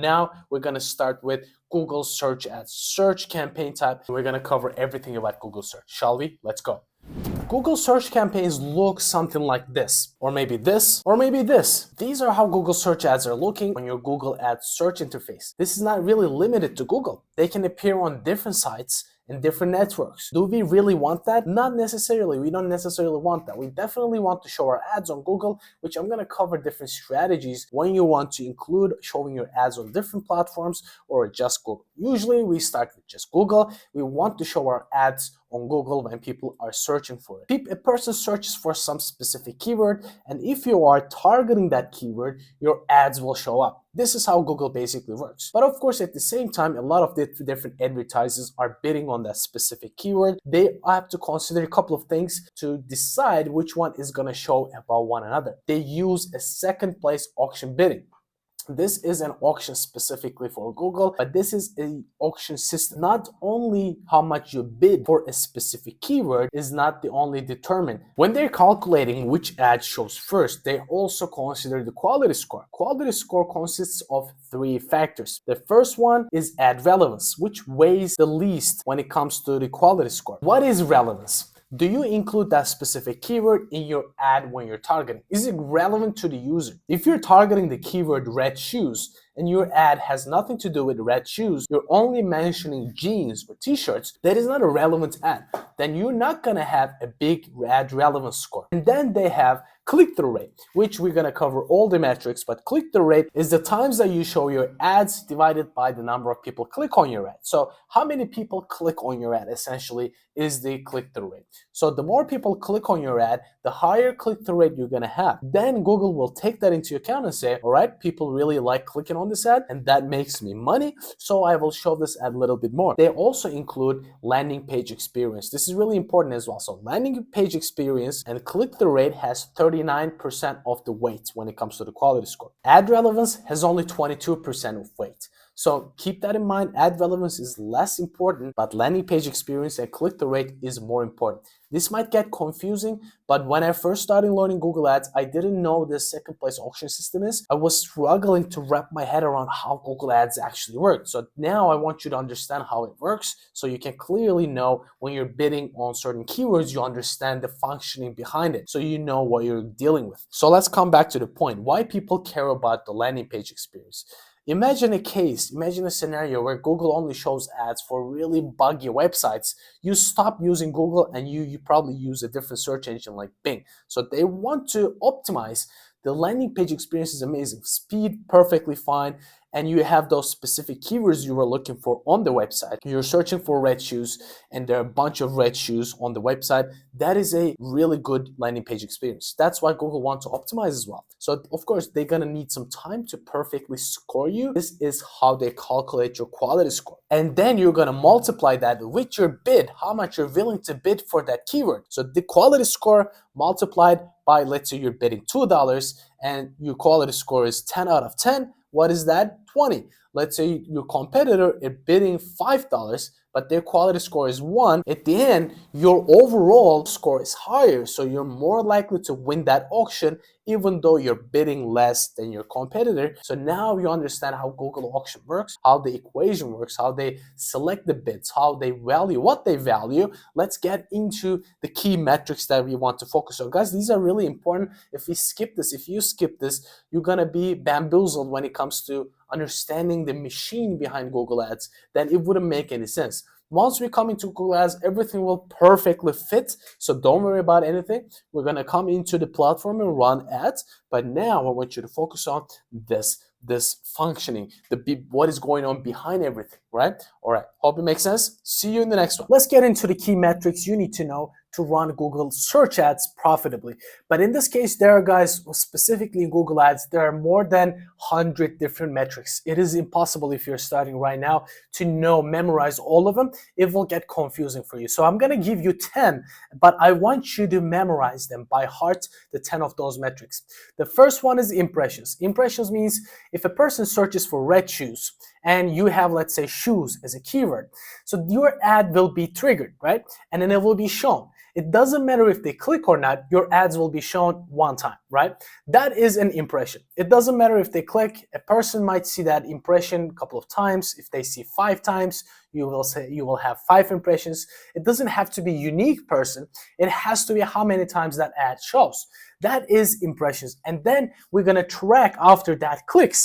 Now we're gonna start with Google search ads, search campaign type. We're gonna cover everything about Google search. Shall we? Let's go. Google search campaigns look something like this, or maybe this, or maybe this. These are how Google search ads are looking on your Google Ads search interface. This is not really limited to Google. They can appear on different sites and different networks. Do we really want that? Not necessarily. We don't necessarily want that. We definitely want to show our ads on Google, which I'm gonna cover different strategies when you want to include showing your ads on different platforms or just Google. Usually we start with just Google. We want to show our ads on Google when people are searching for it. A person searches for some specific keyword, and if you are targeting that keyword, your ads will show up. This is how Google basically works. But of course, at the same time, a lot of the different advertisers are bidding on that specific keyword. They have to consider a couple of things to decide which one is going to show above one another. They use a second place auction bidding. This is an auction specifically for Google, but this is an auction system. Not only how much you bid for a specific keyword is not the only determinant. When they're calculating which ad shows first, they also consider the quality score. Quality score consists of 3 factors. The first one is ad relevance, which weighs the least when it comes to the quality score. What is relevance? Do you include that specific keyword in your ad when you're targeting? Is it relevant to the user? If you're targeting the keyword red shoes and your ad has nothing to do with red shoes, you're only mentioning jeans or t-shirts, that is not a relevant ad. Then you're not gonna have a big ad relevance score. And then they have click-through rate, which we're gonna cover all the metrics, but click-through rate is the times that you show your ads divided by the number of people click on your ad. So how many people click on your ad essentially is the click-through rate. So the more people click on your ad, the higher click-through rate you're gonna have. Then Google will take that into account and say, all right, people really like clicking on this ad and that makes me money, so I will show this ad a little bit more. They also include landing page experience. This is really important as well. So landing page experience and click-through rate has 39% of the weight when it comes to the quality score. Ad relevance has only 22% of weight. So keep that in mind. Ad relevance is less important, but landing page experience and click-through rate is more important. This might get confusing, but when I first started learning Google Ads, I didn't know the second place auction system is. I was struggling to wrap my head around how Google Ads actually work. So now I want you to understand how it works so you can clearly know when you're bidding on certain keywords, you understand the functioning behind it so you know what you're dealing with. So let's come back to the point. Why people care about the landing page experience. Imagine a scenario where Google only shows ads for really buggy websites. You stop using Google and you probably use a different search engine like Bing. So they want to optimize. The landing page experience is amazing. Speed, perfectly fine. And you have those specific keywords you were looking for on the website. You're searching for red shoes and there are a bunch of red shoes on the website. That is a really good landing page experience. That's why Google wants to optimize as well. So of course, they're gonna need some time to perfectly score you. This is how they calculate your quality score. And then you're gonna multiply that with your bid, how much you're willing to bid for that keyword. So the quality score multiplied by, let's say you're bidding $2 and your quality score is 10 out of 10. What is that? 20. Let's say your competitor is bidding $5, but their quality score is 1. At the end, your overall score is higher, so you're more likely to win that auction even though you're bidding less than your competitor. So now you understand how Google auction works, how the equation works, how they select the bids, how they value, what they value. Let's get into the key metrics that we want to focus on. Guys, these are really important. If you skip this, you're gonna be bamboozled when it comes to understanding the machine behind Google Ads. Then it wouldn't make any sense. Once we come into Google Ads, everything will perfectly fit. So don't worry about anything. We're gonna come into the platform and run ads. But now I want you to focus on this functioning, what is going on behind everything, right? All right, hope it makes sense. See you in the next one. Let's get into the key metrics you need to know to run Google search ads profitably. But in this case, there are, guys, specifically in Google Ads, there are more than 100 different metrics. It is impossible if you're starting right now to memorize all of them. It will get confusing for you. So I'm gonna give you 10, but I want you to memorize them by heart, the 10 of those metrics. The first one is impressions. Impressions means if a person searches for red shoes and you have, let's say, shoes as a keyword, so your ad will be triggered, right? And then it will be shown. it doesn't matter if they click or not, your ads will be shown one time, right? That is an impression. It doesn't matter if they click, a person might see that impression a couple of times. If they see 5 times, you will have 5 impressions. It doesn't have to be unique person. It has to be how many times that ad shows. That is impressions. And then we're gonna track after that clicks.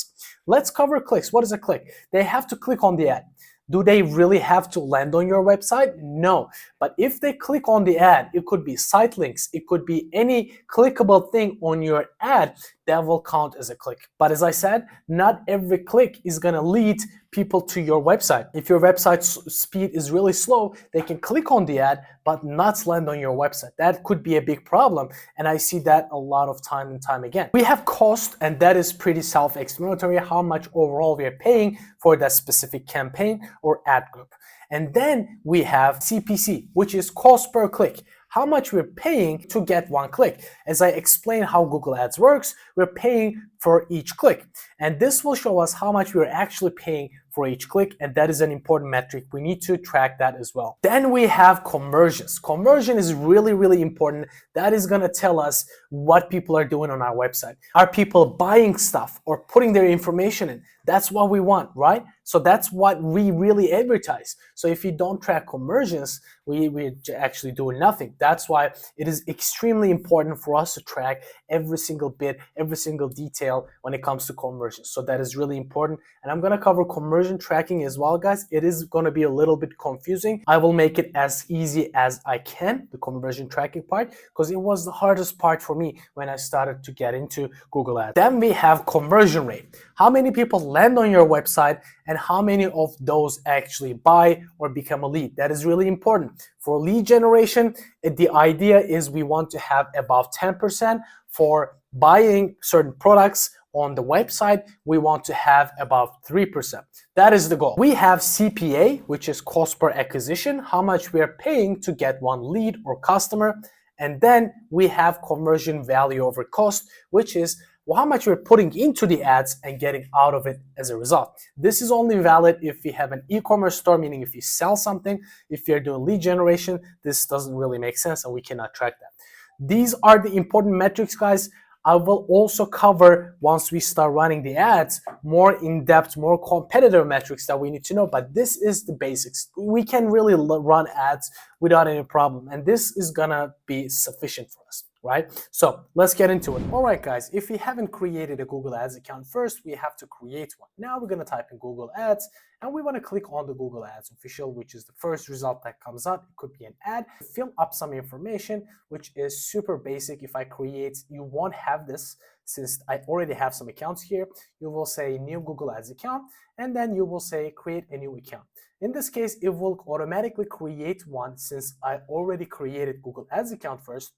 Let's cover clicks. What is a click? They have to click on the ad. Do they really have to land on your website? No. But if they click on the ad, it could be site links, it could be any clickable thing on your ad, that will count as a click. But as I said, not every click is gonna lead people to your website. If your website speed is really slow, they can click on the ad but not land on your website. That could be a big problem, and I see that a lot of time and time again. We have cost, and that is pretty self-explanatory, how much overall we are paying for that specific campaign or ad group. And then we have CPC, which is cost per click. How much we're paying to get one click. As I explain how Google Ads works, we're paying for each click. And this will show us how much we're actually paying for each click, and that is an important metric. We need to track that as well. Then we have conversions. Conversion is really, really important. That is gonna tell us what people are doing on our website. Are people buying stuff or putting their information in? That's what we want, right? So that's what we really advertise. So if you don't track conversions, we're actually doing nothing. That's why it is extremely important for us to track every single bit, every single detail when it comes to conversions. So that is really important. And I'm gonna cover conversion tracking as well, guys. It is gonna be a little bit confusing. I will make it as easy as I can, the conversion tracking part, because it was the hardest part for me when I started to get into Google Ads. Then we have conversion rate. How many people land on your website and how many of those actually buy or become a lead. That is really important. For lead generation, the idea is we want to have about 10%. For buying certain products on the website, we want to have about 3%. That is the goal. We have CPA, which is cost per acquisition, how much we are paying to get one lead or customer. And then we have conversion value over cost, which is how much we're putting into the ads and getting out of it as a result. This is only valid if you have an e-commerce store, meaning if you sell something. If you're doing lead generation, this doesn't really make sense and we cannot track that. These are the important metrics, guys. I will also cover, once we start running the ads, more in-depth, more competitive metrics that we need to know, but this is the basics. We can really run ads without any problem, and this is gonna be sufficient for us, right? So let's get into it. All right, guys, if we haven't created a Google Ads account first, we have to create one. Now we're gonna type in Google Ads, and we wanna click on the Google Ads official, which is the first result that comes up. It could be an ad. Fill up some information, which is super basic. If I create, you won't have this since I already have some accounts here. You will say new Google Ads account, and then you will say create a new account. In this case, it will automatically create one since I already created Google Ads account first.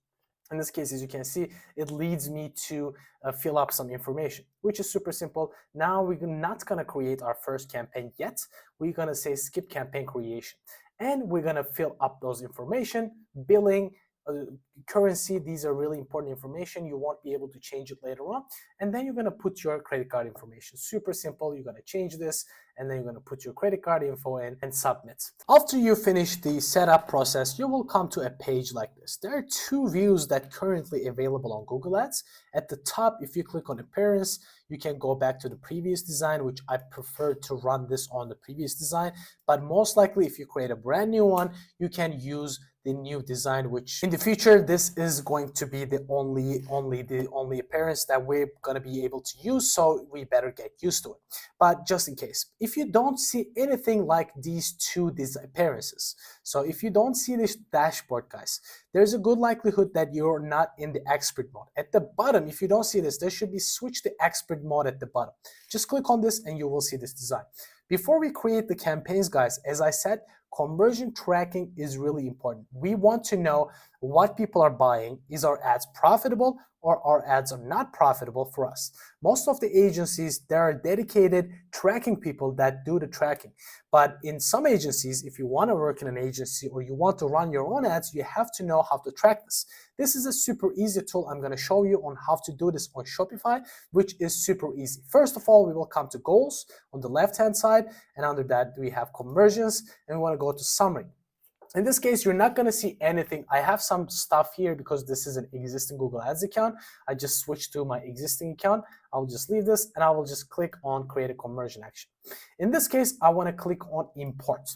In this case, as you can see, it leads me to fill up some information, which is super simple. Now we're not gonna create our first campaign yet. We're gonna say skip campaign creation. And we're gonna fill up those information, billing, currency. These are really important information. You won't be able to change it later on. And then you're gonna put your credit card information. Super simple. You're gonna change this, and then you're gonna put your credit card info in and submit. After you finish the setup process, you will come to a page like this. There are 2 views that are currently available on Google Ads. At the top, if you click on appearance, you can go back to the previous design, which I prefer to run this on the previous design. But most likely, if you create a brand new one, you can use the new design, which in the future, this is going to be the only appearance that we're going to be able to use. So we better get used to it. But just in case, if you don't see anything like these 2 appearances, so if you don't see this dashboard, guys, there's a good likelihood that you're not in the expert mode. At the bottom, if you don't see this, there should be switch to expert mode at the bottom. Just click on this and you will see this design. Before we create the campaigns, guys, as I said, conversion tracking is really important. We want to know what people are buying. Is our ads profitable or our ads are not profitable for us? Most of the agencies, there are dedicated tracking people that do the tracking. But in some agencies, if you want to work in an agency or you want to run your own ads, you have to know how to track this. This is a super easy tool. I'm going to show you on how to do this on Shopify, which is super easy. First of all, we will come to goals on the left-hand side, and under that we have conversions, and we want to go to summary. In this case, you're not gonna see anything. I have some stuff here because this is an existing Google Ads account. I just switched to my existing account. I'll just leave this and I will just click on create a conversion action. In this case, I wanna click on import.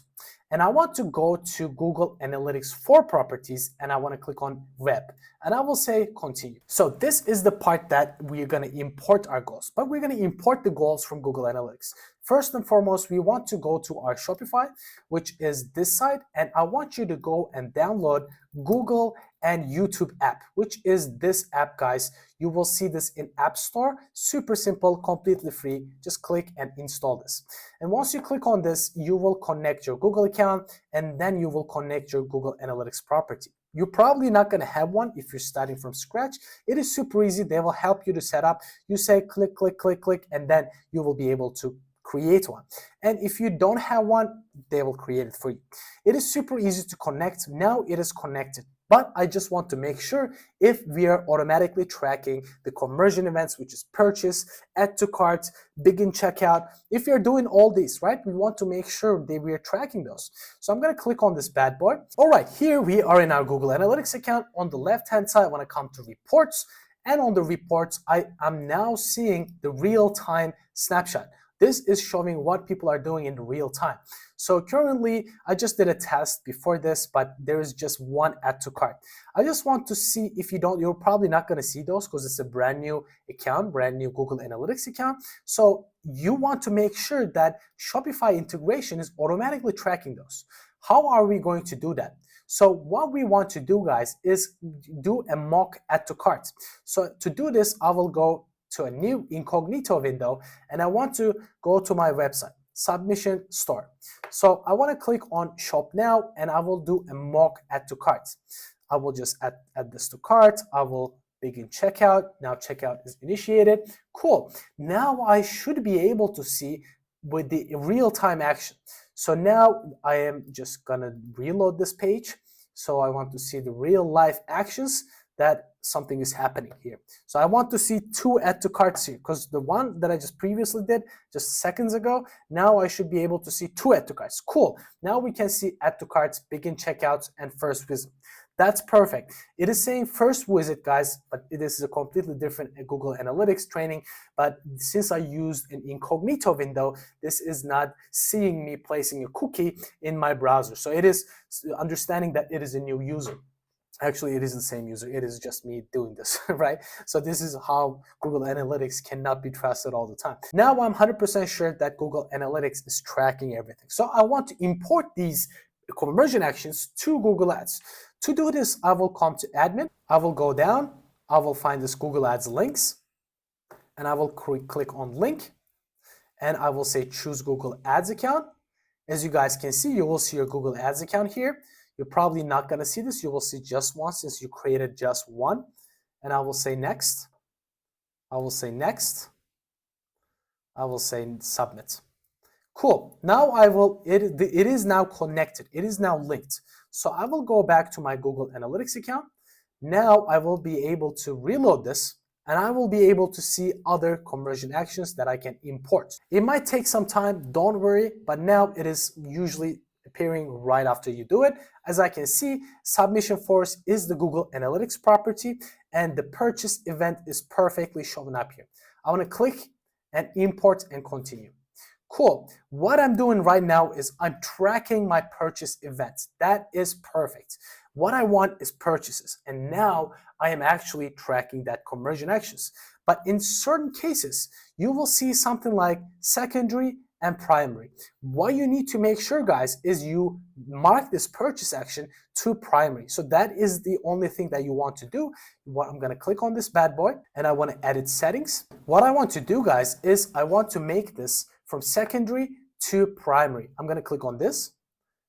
And I want to go to Google Analytics 4 properties and I wanna click on web. And I will say continue. So this is the part that we're gonna import our goals, but we're gonna import the goals from Google Analytics. First and foremost, we want to go to our Shopify, which is this side, and I want you to go and download Google and YouTube app, which is this app, guys. You will see this in App Store. Super simple, completely free. Just click and install this. And once you click on this, you will connect your Google account and then you will connect your Google Analytics property. You're probably not going to have one if you're starting from scratch. It is super easy. They will help you to set up. You say click, click, click, click, and then you will be able to create one. And if you don't have one, they will create it for you. It is super easy to connect. Now it is connected. But I just want to make sure if we are automatically tracking the conversion events, which is purchase, add to cart, begin checkout. If you're doing all these, right, we want to make sure that we are tracking those. So I'm going to click on this bad boy. All right, here we are in our Google Analytics account. On the left-hand side, I want to come to reports. And on the reports, I am now seeing the real-time snapshot. This is showing what people are doing in real time. So currently, I just did a test before this, but there is just one add to cart. I just want to see if you're probably not going to see those because it's a brand new account, brand new Google Analytics account. So you want to make sure that Shopify integration is automatically tracking those. How are we going to do that? So what we want to do, guys, is do a mock add to cart. So to do this, I will go to a new incognito window and I want to go to my website, submission store. So I want to click on shop now and I will do a mock add to cart. I will just add this to cart. I will begin checkout. Now checkout is initiated. Cool. Now I should be able to see with the real-time action. So now I am just gonna reload this page. So I want to see the real life actions that something is happening here. So I want to see two add to carts here because the one that I just previously did just seconds ago, now I should be able to see two add to carts. Cool. Now we can see add to carts, begin checkouts, and first visit. That's perfect. It is saying first visit, guys, but this is a completely different Google Analytics training. But since I used an incognito window, this is not seeing me placing a cookie in my browser. So it is understanding that it is a new user. Actually, it is the same user. It is just me doing this, right? So this is how Google Analytics cannot be trusted all the time. Now I'm 100% sure that Google Analytics is tracking everything. So I want to import these conversion actions to Google Ads. To do this, I will come to admin. I will go down. I will find this Google Ads links. And I will click on link. And I will say choose Google Ads account. As you guys can see, you will see your Google Ads account here. You're probably not going to see this. You will see just one since you created just one. And I will say next. I will say next. I will say submit. Cool. Now it is now connected. It is now linked. So I will go back to my Google Analytics account. Now I will be able to reload this and I will be able to see other conversion actions that I can import. It might take some time, don't worry, but now it is usually appearing right after you do it. As I can see, submission force is the Google Analytics property and the purchase event is perfectly showing up here. I want to click and import and continue. Cool. What I'm doing right now is I'm tracking my purchase events. That is perfect. What I want is purchases. And now I am actually tracking that conversion actions. But in certain cases, you will see something like secondary and primary. What you need to make sure, guys, is you mark this purchase action to primary. So that is the only thing that you want to do. What I'm gonna click on this bad boy and I wanna edit settings. What I want to do, guys, is I want to make this from secondary to primary. I'm gonna click on this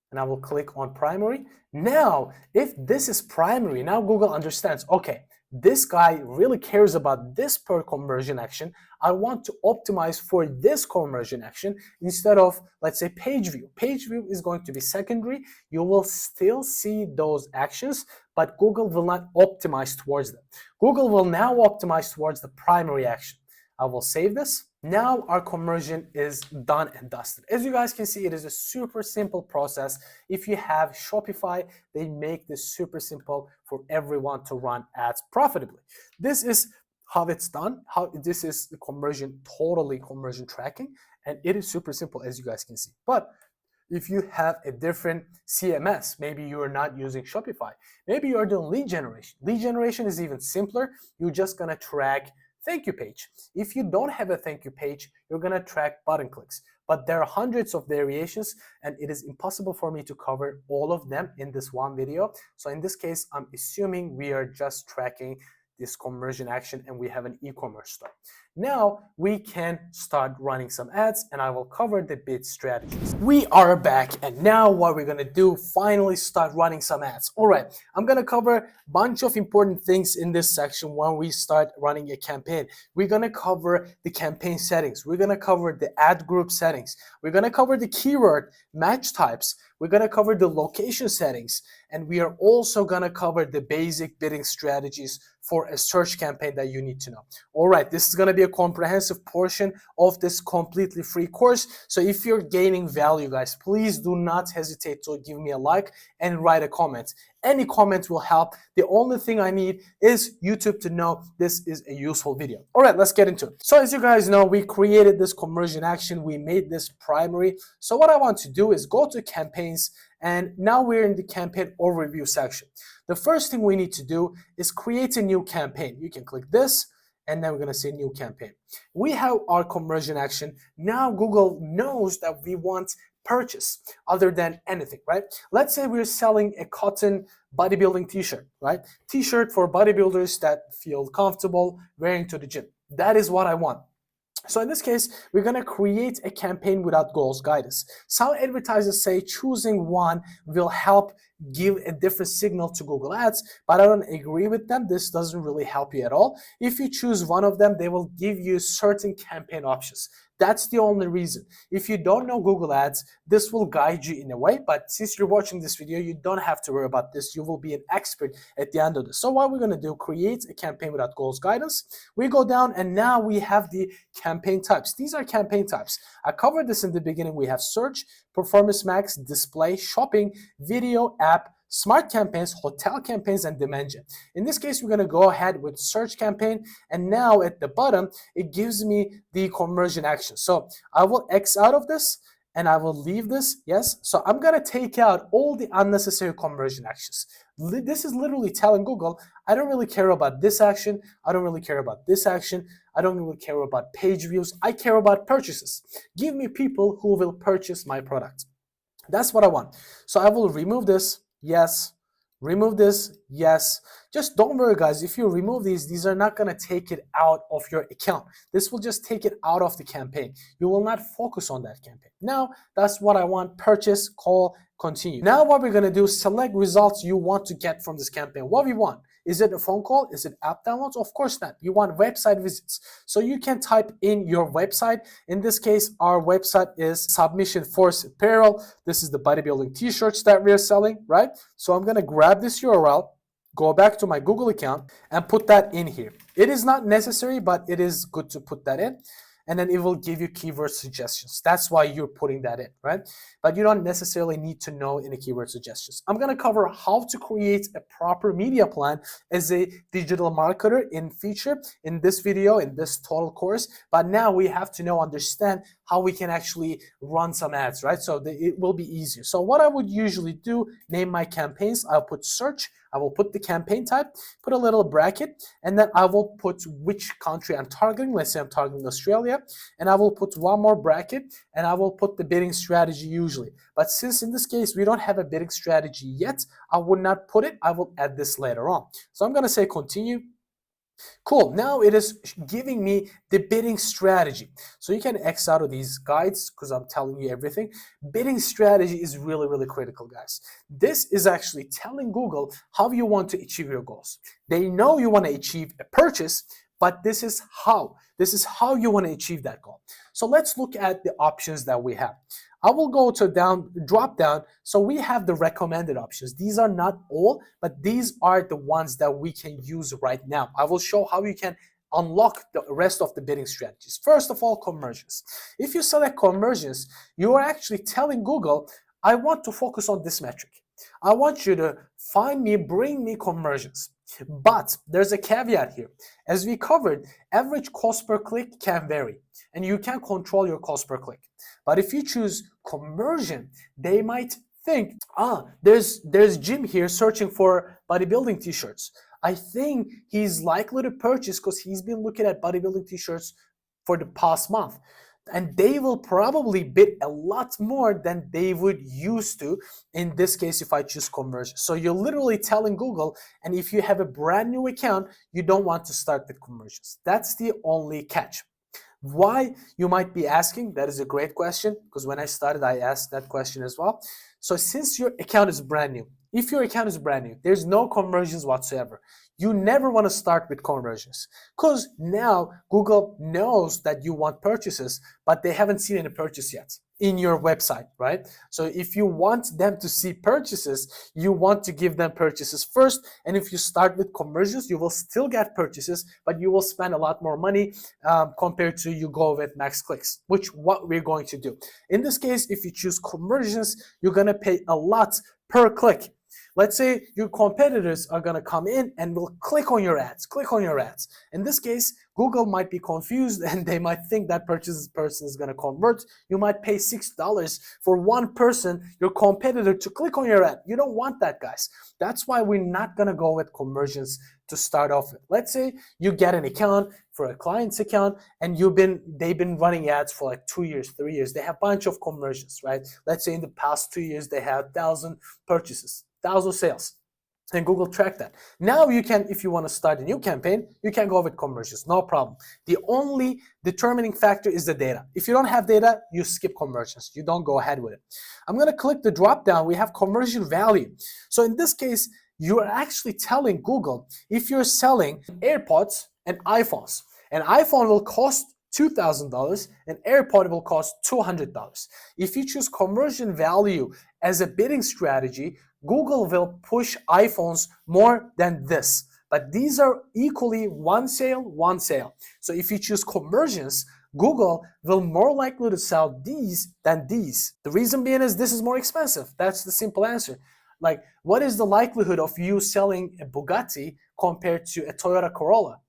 and I will click on primary. Now, if this is primary, now Google understands, okay, this guy really cares about this per conversion action. I want to optimize for this conversion action instead of, let's say, page view. Page view is going to be secondary. You will still see those actions, but Google will not optimize towards them. Google will now optimize towards the primary action. I will save this. Now our conversion is done and dusted. As you guys can see, it is a super simple process. If you have Shopify, they make this super simple for everyone to run ads profitably. This is how it's done. This is the conversion, totally conversion tracking, and it is super simple, as you guys can see. But if you have a different CMS, maybe you are not using Shopify, maybe you're doing lead generation. Lead generation is even simpler. You're just gonna track thank you page. If you don't have a thank you page, you're gonna track button clicks. But there are hundreds of variations, and it is impossible for me to cover all of them in this one video. So in this case, I'm assuming we are just tracking this conversion action and we have an e-commerce store. Now we can start running some ads, and I will cover the bid strategies. We are back, and now what we're gonna do, finally start running some ads. All right, I'm gonna cover a bunch of important things in this section when we start running a campaign. We're gonna cover the campaign settings. We're gonna cover the ad group settings. We're gonna cover the keyword match types. We're gonna cover the location settings, and we are also gonna cover the basic bidding strategies for a search campaign that you need to know. All right, this is gonna be a comprehensive portion of this completely free course. So if you're gaining value, guys, please do not hesitate to give me a like and write a comment. Any comment will help. The only thing I need is YouTube to know this is a useful video. All right, let's get into it. So as you guys know, we created this conversion action. We made this primary. So what I want to do is go to campaigns, and now we're in the campaign overview section. The first thing we need to do is create a new campaign. You can click this, and then we're gonna say new campaign. We have our conversion action. Now Google knows that we want purchase other than anything, right? Let's say we're selling a cotton bodybuilding t-shirt, right? T-shirt for bodybuilders that feel comfortable wearing to the gym. That is what I want. So in this case, we're gonna create a campaign without goals guidance. Some advertisers say choosing one will help give a different signal to Google Ads, but I don't agree with them. This doesn't really help you at all. If you choose one of them, they will give you certain campaign options. That's the only reason. If you don't know Google Ads, this will guide you in a way, but since you're watching this video, you don't have to worry about this. You will be an expert at the end of this. So what we're gonna do, create a campaign without goals guidance. We go down, and now we have the campaign types. These are campaign types. I covered this in the beginning. We have search, performance max, display, shopping, video, app, smart campaigns, hotel campaigns, and demand gen. In this case, we're gonna go ahead with search campaign, and now at the bottom, it gives me the conversion action. So I will X out of this, and I will leave this, yes. So I'm gonna take out all the unnecessary conversion actions. This is literally telling Google, I don't really care about this action, I don't really care about this action, I don't really care about page views, I care about purchases. Give me people who will purchase my product. That's what I want. So I will remove this, yes. Remove this, yes. Just don't worry, guys. If you remove these are not gonna take it out of your account. This will just take it out of the campaign. You will not focus on that campaign. Now, that's what I want. Purchase, call, continue. Now what we're gonna do is select results you want to get from this campaign. What we want. Is it a phone call? Is it app downloads? Of course not. You want website visits. So you can type in your website. In this case, our website is Submission Force Apparel. This is the bodybuilding t-shirts that we're selling, right? So I'm gonna grab this URL, go back to my Google account, and put that in here. It is not necessary, but it is good to put that in. And then it will give you keyword suggestions. That's why you're putting that in, right? But you don't necessarily need to know any keyword suggestions. I'm gonna cover how to create a proper media plan as a digital marketer in future in this video, in this total course. But now we have to understand how we can actually run some ads, right? So it will be easier. So what I would usually do, name my campaigns, I'll put search, I will put the campaign type, put a little bracket, and then I will put which country I'm targeting. Let's say I'm targeting Australia, and I will put one more bracket, and I will put the bidding strategy usually. But since in this case, we don't have a bidding strategy yet, I would not put it. I will add this later on. So I'm gonna say continue. Cool, now it is giving me the bidding strategy. So you can X out of these guides because I'm telling you everything. Bidding strategy is really, really critical, guys. This is actually telling Google how you want to achieve your goals. They know you want to achieve a purchase, but this is how. This is how you want to achieve that goal. So let's look at the options that we have. I will go to drop down. So we have the recommended options. These are not all, but these are the ones that we can use right now. I will show how you can unlock the rest of the bidding strategies. First of all, conversions. If you select conversions, you are actually telling Google, I want to focus on this metric. I want you to find me, bring me conversions. But there's a caveat here. As we covered, average cost per click can vary, and you can control your cost per click. But if you choose conversion, they might think, there's Jim here searching for bodybuilding t-shirts. I think he's likely to purchase because he's been looking at bodybuilding t-shirts for the past month. And they will probably bid a lot more than they would used to in this case if I choose conversion. So you're literally telling Google, and if you have a brand new account, you don't want to start with conversions. That's the only catch. Why, you might be asking? That is a great question, because when I started, I asked that question as well. So since your account is brand new, if your account is brand new, there's no conversions whatsoever. You never want to start with conversions, because now Google knows that you want purchases, but they haven't seen any purchase yet in your website, right? So if you want them to see purchases, you want to give them purchases first. And if you start with conversions, you will still get purchases, but you will spend a lot more money compared to you go with max clicks, which what we're going to do. In this case, if you choose conversions, you're going to pay a lot per click. Let's say your competitors are going to come in and will click on your ads. In this case, Google might be confused and they might think that person is going to convert. You might pay $6 for one person, your competitor, to click on your ad. You don't want that, guys. That's why we're not going to go with conversions to start off with. Let's say you get an account for a client's account and they've been running ads for like 2 years, 3 years. They have a bunch of conversions, right? Let's say in the past 2 years, they had 1,000 purchases, 1,000 sales. And Google track that. Now you can, if you want to start a new campaign, you can go with conversions, no problem. The only determining factor is the data. If you don't have data, you skip conversions. You don't go ahead with it. I'm going to click the drop down. We have conversion value. So in this case, you are actually telling Google, if you're selling AirPods and iPhones, an iPhone will cost $2,000, an AirPod will cost $200. If you choose conversion value as a bidding strategy, Google will push iPhones more than this. But these are equally one sale. So if you choose conversions, Google will more likely to sell these than these. The reason being is this is more expensive. That's the simple answer. Like, what is the likelihood of you selling a Bugatti compared to a Toyota Corolla?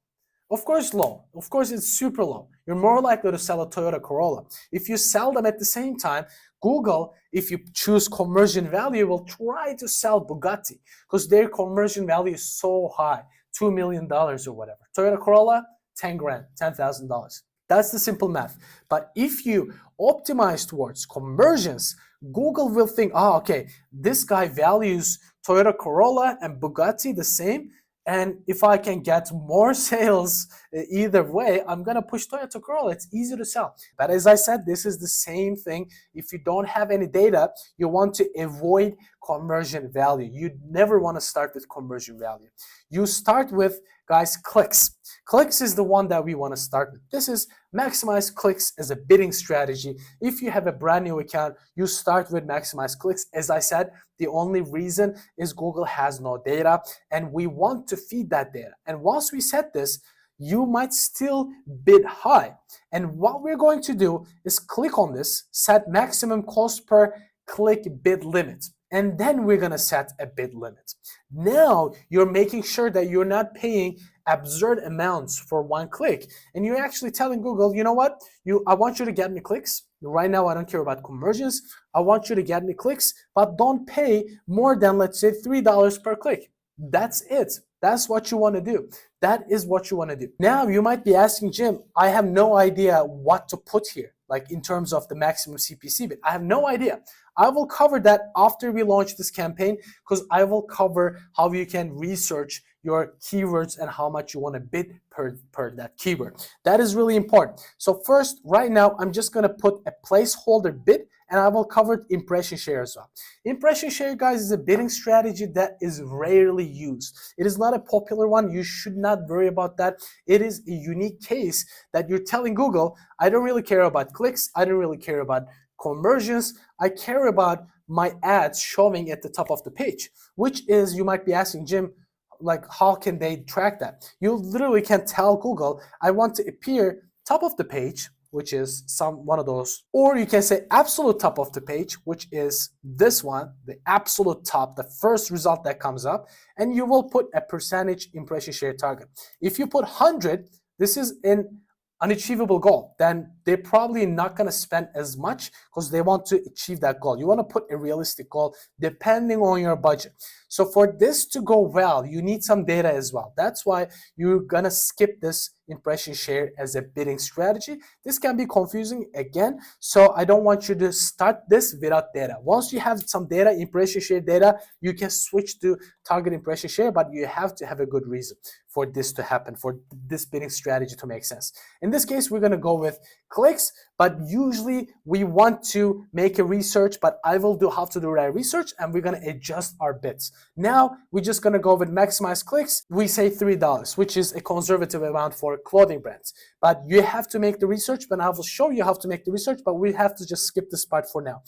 Of course, low. Of course, it's super low. You're more likely to sell a Toyota Corolla. If you sell them at the same time, Google, if you choose conversion value, will try to sell Bugatti because their conversion value is so high, $2 million or whatever. Toyota Corolla, 10 grand, $10,000. That's the simple math. But if you optimize towards conversions, Google will think, okay, this guy values Toyota Corolla and Bugatti the same. And if I can get more sales either way, I'm going to push Toyota Corolla. It's easy to sell. But as I said, this is the same thing. If you don't have any data, you want to avoid conversion value. You never want to start with conversion value. You start with, guys, clicks. Clicks is the one that we want to start with. This is maximize clicks as a bidding strategy. If you have a brand new account, you start with maximize clicks. As I said, the only reason is Google has no data and we want to feed that data. And once we set this, you might still bid high. And what we're going to do is click on this, set maximum cost per click bid limit. And then we're going to set a bid limit. Now you're making sure that you're not paying absurd amounts for one click. And you're actually telling Google, you know what? I want you to get me clicks. Right now, I don't care about conversions. I want you to get me clicks, but don't pay more than, let's say, $3 per click. That's it. That's what you want to do. That is what you want to do. Now, you might be asking, Jim, I have no idea what to put here, like in terms of the maximum CPC bid. I have no idea. I will cover that after we launch this campaign because I will cover how you can research your keywords and how much you want to bid per that keyword. That is really important. So first, right now, I'm just going to put a placeholder bid and I will cover impression share as well. Impression share, guys, is a bidding strategy that is rarely used. It is not a popular one. You should not worry about that. It is a unique case that you're telling Google, I don't really care about clicks. I don't really care about conversions. I care about my ads showing at the top of the page, which is, you might be asking, Jim, like how can they track that? You literally can tell Google, I want to appear top of the page, which is one of those, or you can say absolute top of the page, which is this one, the absolute top, the first result that comes up, and you will put a percentage impression share target. If you put 100, this is an unachievable goal, then they're probably not going to spend as much because they want to achieve that goal. You want to put a realistic goal depending on your budget. So for this to go well, you need some data as well. That's why you're going to skip this impression share as a bidding strategy. This can be confusing again, so I don't want you to start this without data. Once you have some data, impression share data, you can switch to target impression share, but you have to have a good reason for this to happen, for this bidding strategy to make sense. In this case, we're going to go with clicks, but usually we want to make a research, but I will have to do that research, and we're going to adjust our bids. Now we're just going to go with maximize clicks. We say $3, which is a conservative amount for clothing brands, but you have to make the research, but I will show you how to make the research, but we have to just skip this part for now.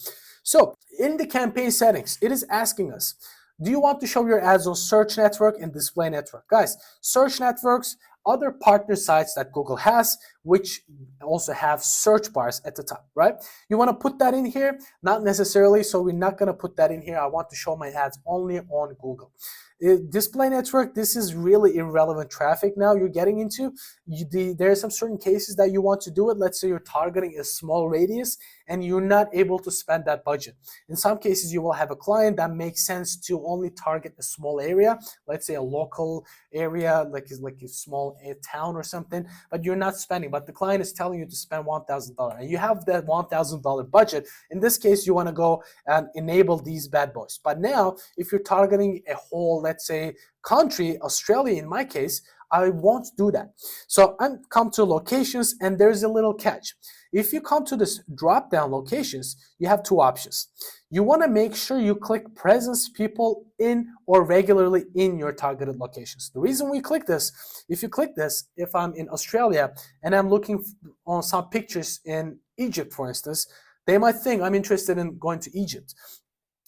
So in the campaign settings, it is asking us, do you want to show your ads on search network and display network? Guys, search networks, other partner sites that Google has, which also have search bars at the top, right? You want to put that in here? Not necessarily, so we're not going to put that in here. I want to show my ads only on Google. Display network, this is really irrelevant traffic now you're getting into. There are some certain cases that you want to do it. Let's say you're targeting a small radius and you're not able to spend that budget. In some cases, you will have a client that makes sense to only target a small area, let's say a local area, like a small town or something, but you're not spending, but the client is telling you to spend $1,000 and you have that $1,000 budget. In this case, you want to go and enable these bad boys. But now, if you're targeting a whole, let's say, country, Australia in my case, I won't do that. So I come to locations, and there's a little catch. If you come to this drop down locations, you have two options. You want to make sure you click presence people in or regularly in your targeted locations. The reason we click this, if you click this, if I'm in Australia and I'm looking on some pictures in Egypt, for instance, they might think I'm interested in going to Egypt.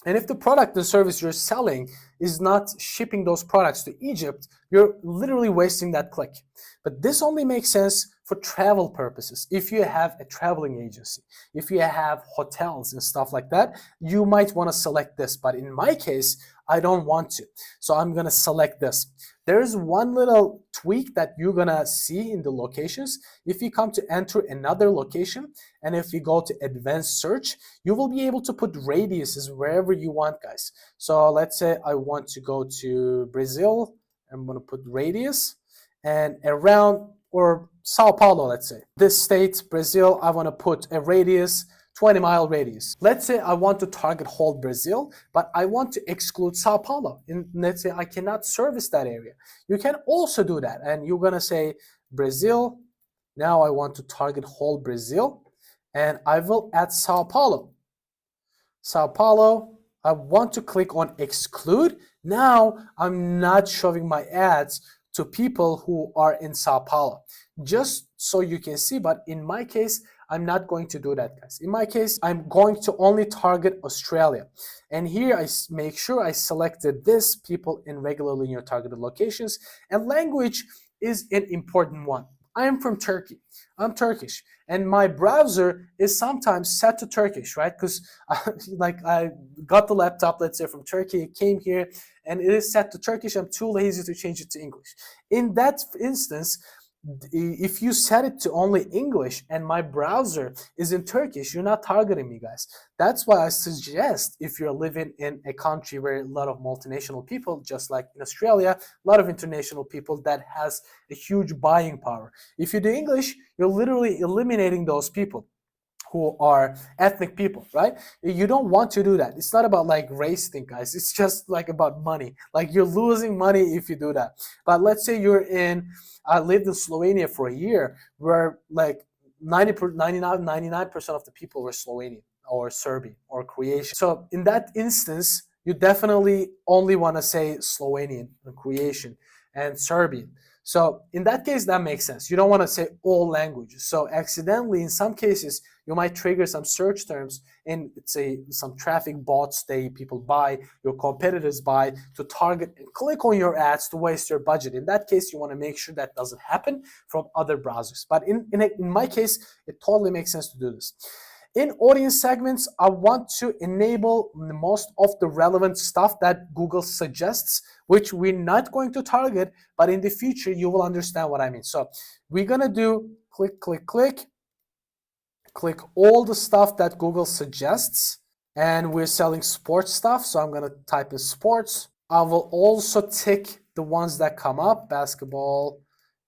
And if the product and service you're selling is not shipping those products to Egypt, you're literally wasting that click. But this only makes sense for travel purposes. If you have a traveling agency, if you have hotels and stuff like that, you might want to select this. But in my case, I don't want to. So I'm going to select this. There's one little tweak that you're going to see in the locations. If you come to enter another location, and if you go to advanced search, you will be able to put radiuses wherever you want, guys. So let's say I want to go to Brazil. I'm going to put radius, and around, or Sao Paulo, let's say. This state, Brazil, I want to put a radius, 20-mile radius. Let's say I want to target whole Brazil, but I want to exclude Sao Paulo. And let's say I cannot service that area. You can also do that. And you're going to say Brazil. Now I want to target whole Brazil. And I will add Sao Paulo. Sao Paulo, I want to click on exclude. Now I'm not showing my ads to people who are in Sao Paulo. Just so you can see, but in my case, I'm not going to do that, guys. In my case, I'm going to only target Australia. And here I make sure I selected this, people in regularly in your targeted locations. And language is an important one. I am from Turkey. I'm Turkish. And my browser is sometimes set to Turkish, right? Because like I got the laptop, let's say from Turkey, it came here, and it is set to Turkish. I'm too lazy to change it to English. In that instance, if you set it to only English and my browser is in Turkish, you're not targeting me, guys. That's why I suggest, if you're living in a country where a lot of multinational people, just like in Australia, a lot of international people that has a huge buying power. If you do English, you're literally eliminating those people who are ethnic people, right? You don't want to do that. It's not about like race thing, guys. It's just like about money. Like you're losing money if you do that. But let's say I lived in Slovenia for a year where like 99% of the people were Slovenian or Serbian or Croatian. So in that instance, you definitely only want to say Slovenian and Croatian and Serbian. So in that case, that makes sense. You don't want to say all languages. So accidentally, in some cases, you might trigger some search terms in, say, some traffic bots that people buy, your competitors buy to target and click on your ads to waste your budget. In that case, you want to make sure that doesn't happen from other browsers. But in my case, it totally makes sense to do this. In audience segments, I want to enable most of the relevant stuff that Google suggests, which we're not going to target, but in the future, you will understand what I mean. So we're going to do click, click, click, click all the stuff that Google suggests. And we're selling sports stuff. So I'm going to type in sports. I will also tick the ones that come up, basketball,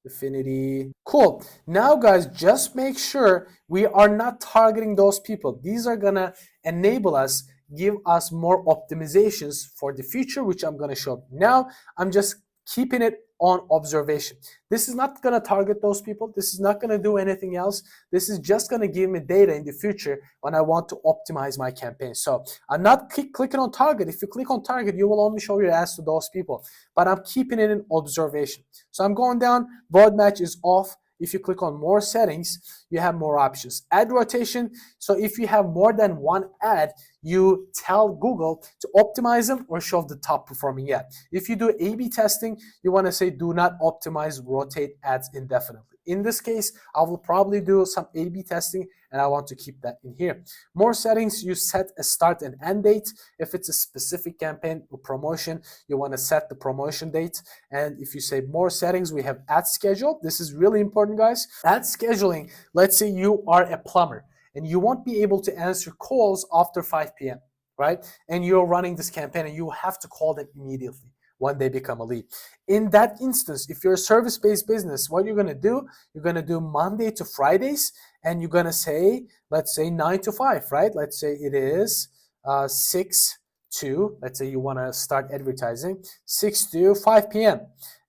Affinity. Cool. Now, guys, just make sure we are not targeting those people. These are going to enable us, give us more optimizations for the future, which I'm going to show. Now, I'm just keeping it on observation. This is not going to target those people. This is not going to do anything else. This is just going to give me data in the future when I want to optimize my campaign. So I'm not clicking on target. If you click on target, you will only show your ads to those people. But I'm keeping it in observation. So I'm going down. Word match is off. If you click on more settings, you have more options. Ad rotation. So if you have more than one ad, you tell Google to optimize them or show the top performing ad. If you do A/B testing, you want to say do not optimize rotate ads indefinitely. In this case, I will probably do some A/B testing and I want to keep that in here. More settings, you set a start and end date. If it's a specific campaign or promotion, you want to set the promotion date. And if you say more settings, we have ad schedule. This is really important, guys. Ad scheduling, let's say you are a plumber and you won't be able to answer calls after 5 p.m., right? And you're running this campaign and you have to call them immediately when they become a lead. In that instance, if you're a service-based business, what you're gonna do, you're gonna do Monday to Fridays, and you're gonna say, let's say 9 to 5, right? Let's say it is 6 to, let's say you wanna start advertising, 6 to 5 p.m.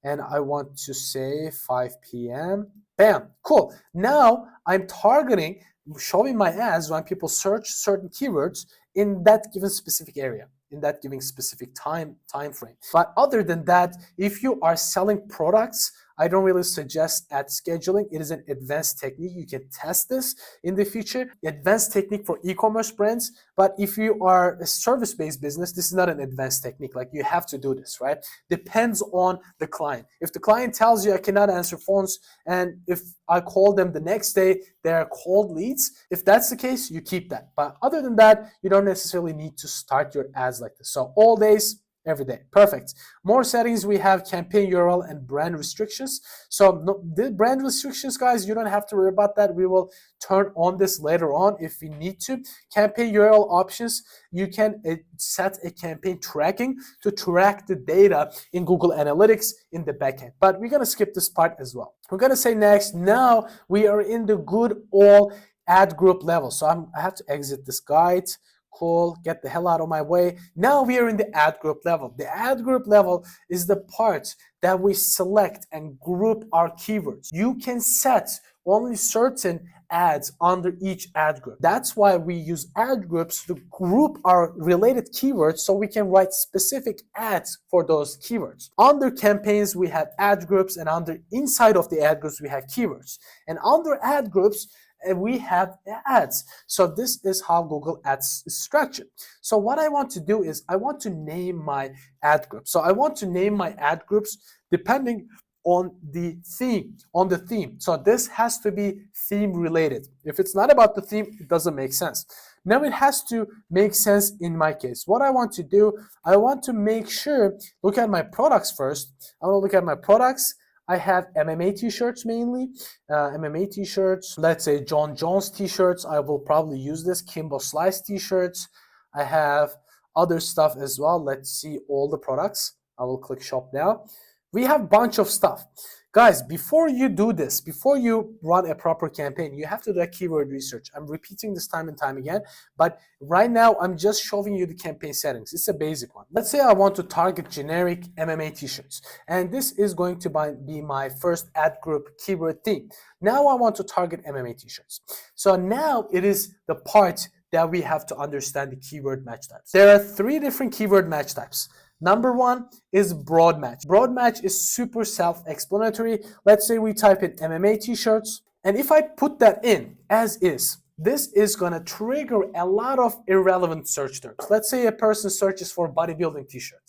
And I want to say 5 p.m., bam, cool. Now I'm targeting, showing my ads when people search certain keywords in that given specific area, in that given specific time frame. But other than that, if you are selling products, I don't really suggest ad scheduling. It is an advanced technique. You can test this in the future. Advanced technique for e-commerce brands. But if you are a service-based business, this is not an advanced technique. Like you have to do this, right? Depends on the client. If the client tells you I cannot answer phones, and if I call them the next day, they're cold leads. If that's the case, you keep that. But other than that, you don't necessarily need to start your ads like this. So all days, every day. Perfect. More settings, we have campaign URL and brand restrictions. So the brand restrictions, guys, you don't have to worry about that. We will turn on this later on if we need to. Campaign URL options, you can set a campaign tracking to track the data in Google Analytics in the backend. But we're going to skip this part as well. We're going to say next, now we are in the good old ad group level. So I have to exit this guide. Cool, get the hell out of my way. Now we are in the ad group level. The ad group level is the part that we select and group our keywords. You can set only certain ads under each ad group. That's why we use ad groups to group our related keywords so we can write specific ads for those keywords. Under campaigns, we have ad groups, and inside of the ad groups, we have keywords. And under ad groups, we have ads. So this is how Google Ads is structured. So what I want to do is I want to name my ad group. So I want to name my ad groups depending on the theme. So this has to be theme related. If it's not about the theme, it doesn't make sense. Now it has to make sense in my case. What I want to do, I want to make sure, look at my products first. I want to look at my products. I have MMA t-shirts mainly, MMA t-shirts, let's say John Jones t-shirts. I will probably use this, Kimbo Slice t-shirts. I have other stuff as well. Let's see all the products. I will click shop now. We have a bunch of stuff. Guys, before you do this, before you run a proper campaign, you have to do a keyword research. I'm repeating this time and time again, but right now I'm just showing you the campaign settings. It's a basic one. Let's say I want to target generic MMA t-shirts, and this is going to be my first ad group keyword theme. Now I want to target MMA t-shirts. So now it is the part that we have to understand the keyword match types. There are 3 different keyword match types. Number one is broad match. Broad match is super self-explanatory. Let's say we type in MMA t-shirts, and if I put that in as is, this is going to trigger a lot of irrelevant search terms. Let's say a person searches for bodybuilding t-shirt.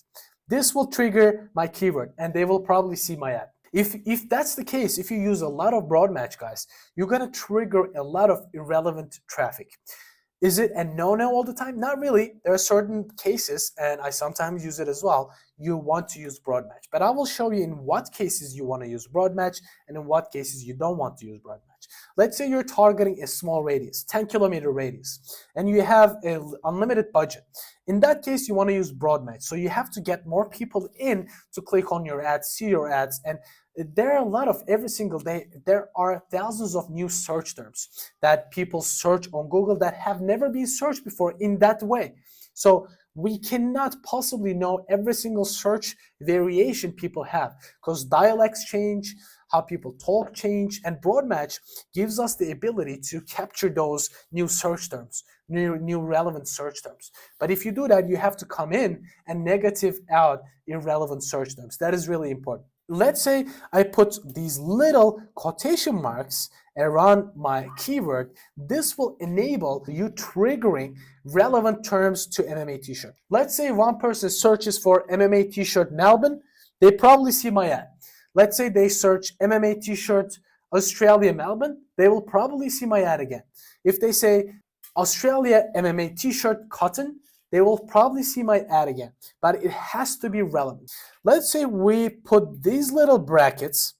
This will trigger my keyword and they will probably see my ad. If that's the case, if you use a lot of broad match, guys, you're going to trigger a lot of irrelevant traffic. Is it a no-no all the time? Not really. There are certain cases, and I sometimes use it as well, you want to use broad match. But I will show you in what cases you want to use broad match and in what cases you don't want to use broad match. Let's say you're targeting a small radius, 10-kilometer radius, and you have an unlimited budget. In that case, you want to use broad match. So you have to get more people in to click on your ads, see your ads, and there are a lot of, every single day, there are thousands of new search terms that people search on Google that have never been searched before in that way. So we cannot possibly know every single search variation people have because dialects change, how people talk change, and broad match gives us the ability to capture those new search terms, new relevant search terms. But if you do that, you have to come in and negative out irrelevant search terms. That is really important. Let's say I put these little quotation marks around my keyword. This will enable you triggering relevant terms to MMA t-shirt. Let's say one person searches for MMA t-shirt Melbourne, they probably see my ad. Let's say they search MMA t-shirt Australia Melbourne, they will probably see my ad again. If they say Australia MMA t-shirt cotton, they will probably see my ad again, but it has to be relevant. Let's say we put these little brackets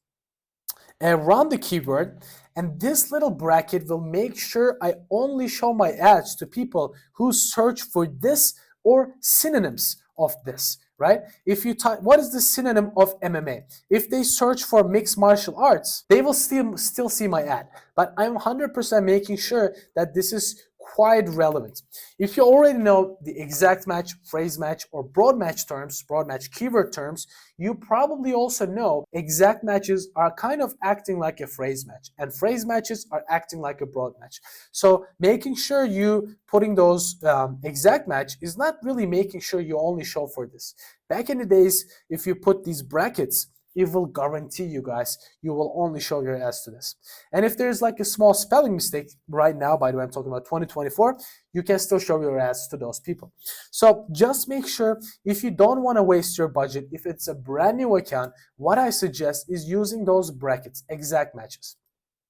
around the keyword, and this little bracket will make sure I only show my ads to people who search for this or synonyms of this, right? If you type, what is the synonym of MMA? If they search for mixed martial arts, they will still see my ad, but I'm 100% making sure that this is quite relevant. If you already know the exact match, phrase match, or broad match terms, broad match keyword terms, you probably also know exact matches are kind of acting like a phrase match, and phrase matches are acting like a broad match. So making sure you putting those exact match is not really making sure you only show for this. Back in the days, if you put these brackets, it will guarantee you guys you will only show your ads to this. And if there's like a small spelling mistake right now, by the way, I'm talking about 2024, you can still show your ads to those people. So just make sure, if you don't want to waste your budget, if it's a brand new account, what I suggest is using those brackets, exact matches.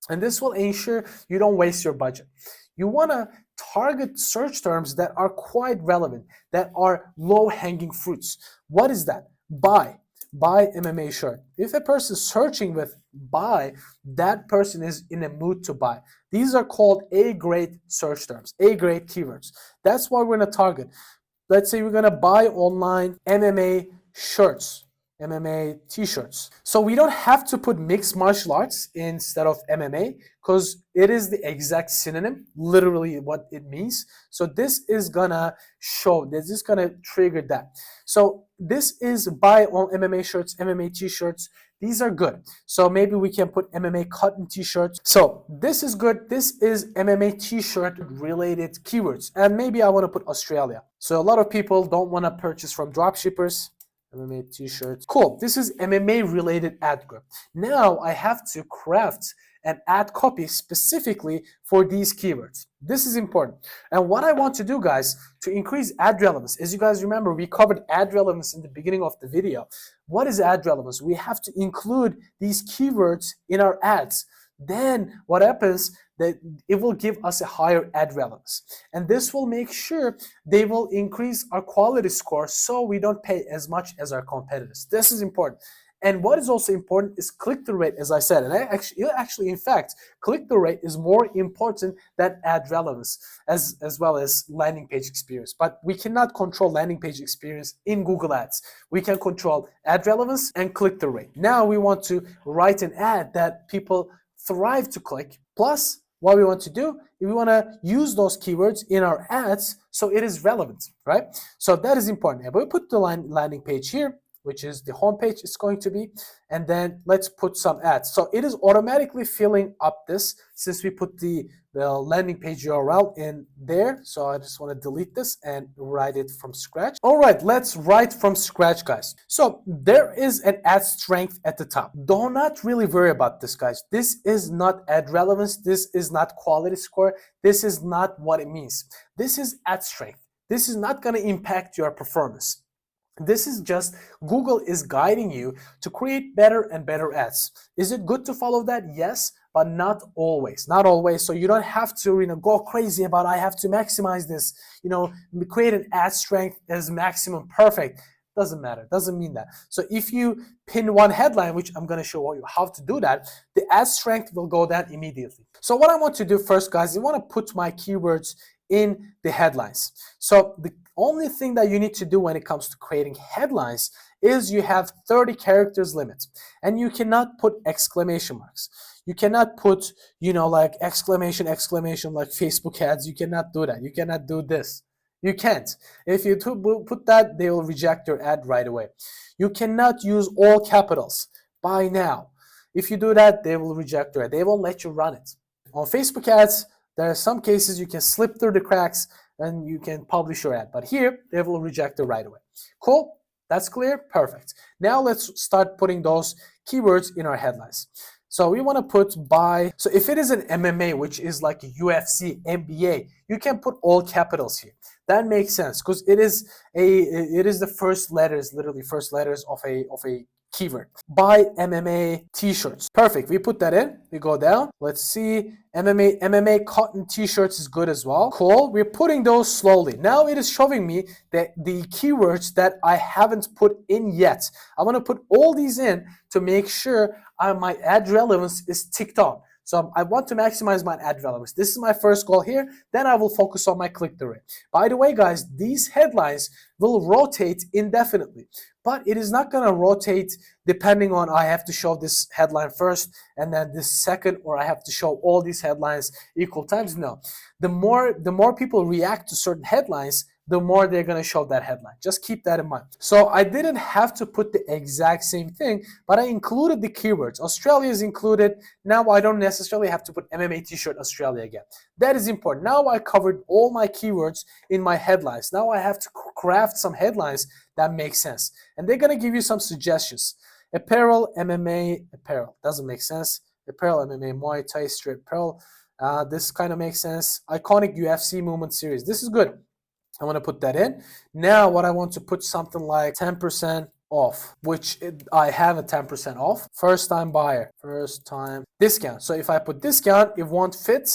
And this will ensure you don't waste your budget. You want to target search terms that are quite relevant, that are low-hanging fruits. What is that? Buy MMA shirt. If a person is searching with buy, that person is in a mood to buy. These are called A-grade search terms, A-grade keywords. That's what we're going to target. Let's say we're going to buy online MMA shirts, MMA t-shirts. So we don't have to put mixed martial arts instead of MMA because it is the exact synonym, literally what it means. So this is gonna show, this is gonna trigger that. So this is buy on MMA shirts, MMA t-shirts. These are good. So maybe we can put MMA cotton t-shirts. So this is good. This is MMA t-shirt related keywords. And maybe I want to put Australia. So a lot of people don't want to purchase from dropshippers. MMA t-shirts. Cool. This is MMA related ad group. Now I have to craft an ad copy specifically for these keywords. This is important. And what I want to do, guys, to increase ad relevance, as you guys remember, we covered ad relevance in the beginning of the video. What is ad relevance? We have to include these keywords in our ads. Then what happens, that it will give us a higher ad relevance. And this will make sure they will increase our quality score so we don't pay as much as our competitors. This is important. And what is also important is click-through rate, as I said. And actually, in fact, click-through rate is more important than ad relevance, as well as landing page experience. But we cannot control landing page experience in Google Ads. We can control ad relevance and click-through rate. Now we want to write an ad that people thrive to click. Plus, what we want to do, we want to use those keywords in our ads so it is relevant, right? So that is important. But we put the landing page here, which is the home page it's going to be, and then let's put some ads. So it is automatically filling up this since we put the the landing page URL in there. So I just want to delete this and write it from scratch. All right, let's write from scratch, guys. So there is an ad strength at the top. Do not really worry about this, guys. This is not ad relevance. This is not quality score. This is not what it means. This is ad strength. This is not going to impact your performance. This is just Google is guiding you to create better and better ads. Is it good to follow that? Yes, but not always. Not always. So you don't have to, go crazy about I have to maximize this. Create an ad strength as maximum perfect. Doesn't matter. Doesn't mean that. So if you pin one headline, which I'm going to show you how to do that, the ad strength will go down immediately. So what I want to do first, guys, I want to put my keywords in the headlines. So the only thing that you need to do when it comes to creating headlines is you have 30 characters limit, and you cannot put exclamation marks. You cannot put, like exclamation, like Facebook ads. You cannot do that. You cannot do this. You can't. If you put that, they will reject your ad right away. You cannot use all capitals. Buy now. If you do that, they will reject your ad. They won't let you run it. On Facebook ads, there are some cases you can slip through the cracks and you can publish your ad. But here, they will reject it right away. Cool? That's clear? Perfect. Now let's start putting those keywords in our headlines. So we want to put by, so if it is an MMA, which is like a UFC, NBA, you can put all capitals here. That makes sense because it is the first letters, literally first letters of a keyword. Buy MMA t-shirts. Perfect. We put that in. We go down. Let's see. MMA cotton t-shirts is good as well. Cool. We're putting those slowly. Now it is showing me that the keywords that I haven't put in yet. I want to put all these in to make sure my ad relevance is ticked on. So I want to maximize my ad relevance. This is my first goal here. Then I will focus on my click-through rate. By the way, guys, these headlines will rotate indefinitely, but it is not going to rotate depending on I have to show this headline first and then this second, or I have to show all these headlines equal times. No, the more people react to certain headlines, the more they're going to show that headline. Just keep that in mind. So I didn't have to put the exact same thing, but I included the keywords. Australia is included. Now I don't necessarily have to put MMA t-shirt Australia again. That is important. Now I covered all my keywords in my headlines. Now I have to craft some headlines that make sense. And they're going to give you some suggestions. Apparel, MMA, apparel. Doesn't make sense. Apparel, MMA, Muay Thai, street apparel. This kind of makes sense. Iconic UFC movement series. This is good. I want to put that in. Now what I want to put something like 10% off, which I have a 10% off. First time buyer, first time discount. So if I put discount, it won't fit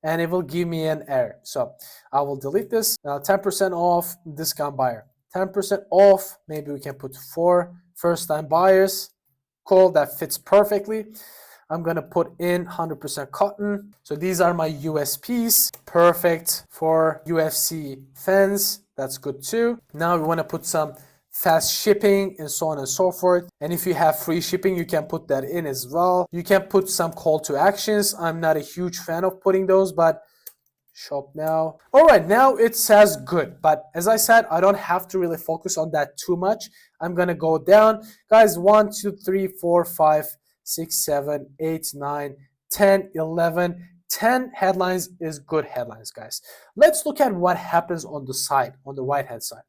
and it will give me an error. So I will delete this. Now 10% off, discount buyer. 10% off, maybe we can put 4 first time buyers. Cool, that fits perfectly. I'm going to put in 100% cotton. So these are my USPs. Perfect for UFC fans. That's good too. Now we want to put some fast shipping and so on and so forth. And if you have free shipping, you can put that in as well. You can put some call to actions. I'm not a huge fan of putting those, but shop now. All right, now it says good. But as I said, I don't have to really focus on that too much. I'm going to go down. Guys, 1, 2, 3, 4, 5, 6, 7, 8, 9, 10, 11, 10 headlines is good headlines, guys. Let's look at what happens on the side, on the right-hand side.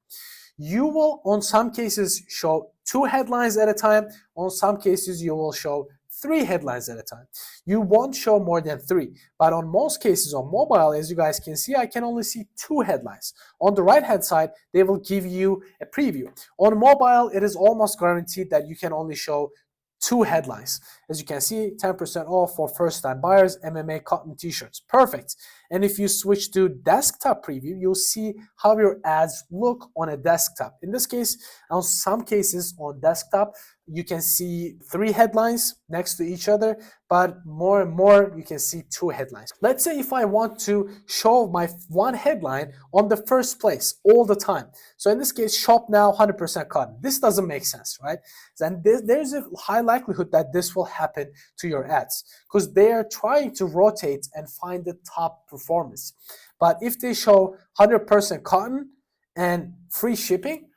You will, on some cases, show 2 headlines at a time. On some cases, you will show 3 headlines at a time. You won't show more than 3. But on most cases on mobile, as you guys can see, I can only see 2 headlines. On the right-hand side, they will give you a preview. On mobile, it is almost guaranteed that you can only show 2 headlines. As you can see, 10% off for first-time buyers, MMA cotton t-shirts. Perfect. And if you switch to desktop preview, you'll see how your ads look on a desktop. In this case, on some cases on desktop, you can see 3 headlines next to each other, but more and more you can see 2 headlines. Let's say if I want to show my 1 headline on the first place all the time. So in this case, shop now 100% cotton. This doesn't make sense, right? And there's a high likelihood that this will happen to your ads because they are trying to rotate and find the top performance. But if they show 100% cotton and free shipping,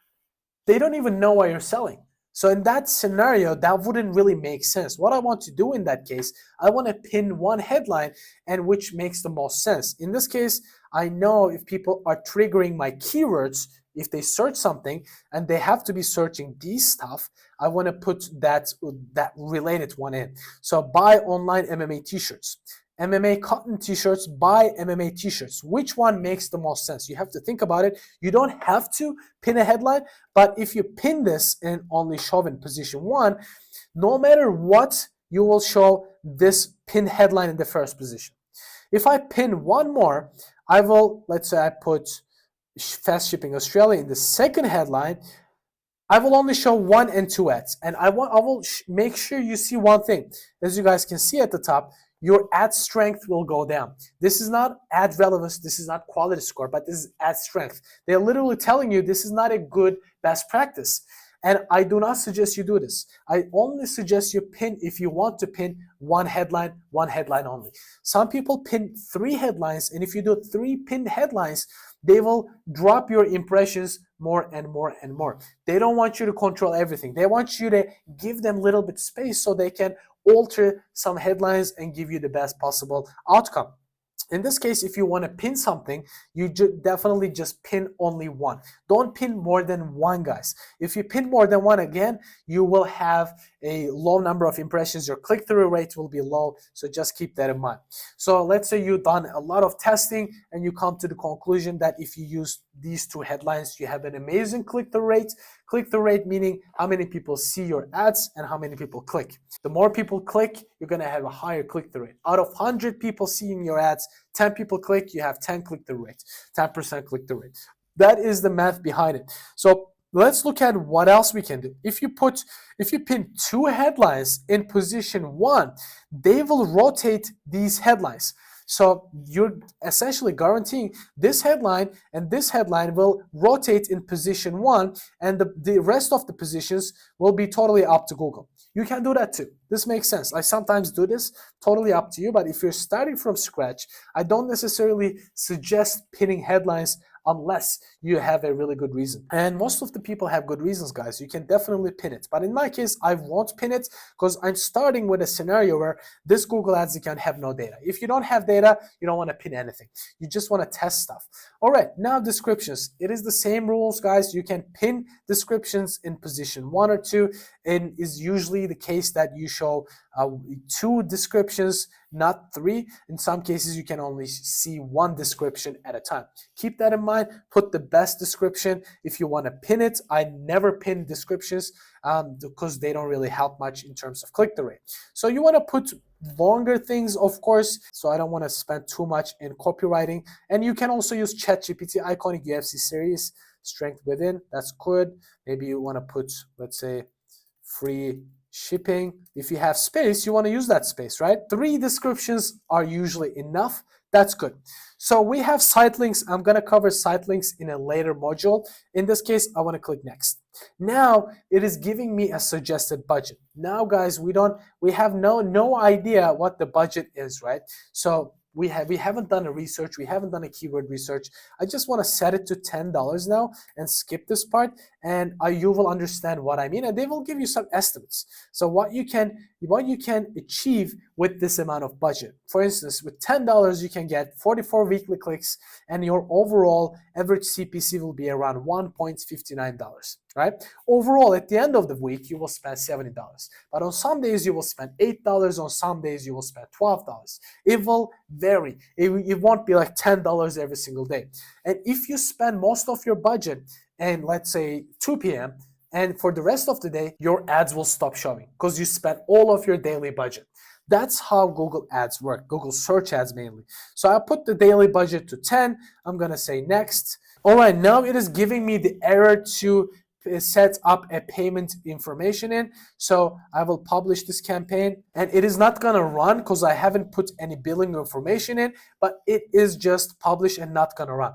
they don't even know what you're selling. So in that scenario, that wouldn't really make sense. What I want to do in that case, I want to pin one headline and which makes the most sense. In this case, I know if people are triggering my keywords, if they search something and they have to be searching these stuff, I want to put that related one in. So buy online MMA t-shirts. MMA cotton t-shirts, buy MMA t-shirts. Which one makes the most sense? You have to think about it. You don't have to pin a headline, but if you pin this and only show in position 1, no matter what, you will show this pin headline in the first position. If I pin one more, I will, let's say I put fast shipping Australia in the second headline, I will only show 1 and 2 ads. And I will make sure you see one thing. As you guys can see at the top, your ad strength will go down. This is not ad relevance, this is not quality score, but this is ad strength. They're literally telling you this is not a good best practice. And I do not suggest you do this. I only suggest you pin if you want to pin one headline only. Some people pin 3 headlines, and if you do 3 pinned headlines, they will drop your impressions more and more and more. They don't want you to control everything. They want you to give them a little bit space so they can alter some headlines and give you the best possible outcome. In this case, if you want to pin something, you definitely just pin only one. Don't pin more than one, guys. If you pin more than one, again, you will have a low number of impressions. Your click-through rate will be low, so just keep that in mind. So let's say you've done a lot of testing and you come to the conclusion that if you use these 2 headlines, you have an amazing click-through rate. Click-through rate meaning how many people see your ads and how many people click. The more people click, you're going to have a higher click-through rate. Out of 100 people seeing your ads, 10 people click, you have 10 click-through rate, 10% click-through rate. That is the math behind it. So let's look at what else we can do. If you pin 2 headlines in position 1, they will rotate these headlines. So you're essentially guaranteeing this headline and this headline will rotate in position 1, and the rest of the positions will be totally up to Google. You can do that too. This makes sense. I sometimes do this, totally up to you, but if you're starting from scratch, I don't necessarily suggest pinning headlines unless you have a really good reason. And most of the people have good reasons, guys. You can definitely pin it. But in my case, I won't pin it because I'm starting with a scenario where this Google Ads account have no data. If you don't have data, you don't want to pin anything. You just want to test stuff. All right, now descriptions. It is the same rules, guys. You can pin descriptions in position 1 or 2. And is usually the case that you show 2 descriptions, not 3. In some cases, you can only see 1 description at a time. Keep that in mind. Put the best description if you want to pin it. I never pin descriptions because they don't really help much in terms of click-through rate. So you want to put longer things, of course, so I don't want to spend too much in copywriting. And you can also use ChatGPT, iconic UFC series, strength within. That's good. Maybe you want to put, let's say, free shipping. If you have space, you want to use that space, right? 3 descriptions are usually enough. That's good. So we have site links. I'm going to cover site links in a later module. In this case, I want to click next. Now it is giving me a suggested budget. Now, guys, we have no idea what the budget is, right? So we haven't done a research. We haven't done a keyword research. I just want to set it to $10 now and skip this part, and you will understand what I mean, and they will give you some estimates. So what you can achieve with this amount of budget. For instance, with $10, you can get 44 weekly clicks, and your overall average CPC will be around $1.59. Right? Overall, at the end of the week, you will spend $70. But on some days, you will spend $8. On some days, you will spend $12. It will vary. It won't be like $10 every single day. And if you spend most of your budget, and let's say 2 p.m., and for the rest of the day, your ads will stop showing because you spent all of your daily budget. That's how Google Ads work, Google search ads mainly. So I put the daily budget to 10. I'm going to say next. All right, now it is giving me the error to set up a payment information in. So I will publish this campaign, and it is not going to run because I haven't put any billing information in, but it is just published and not going to run.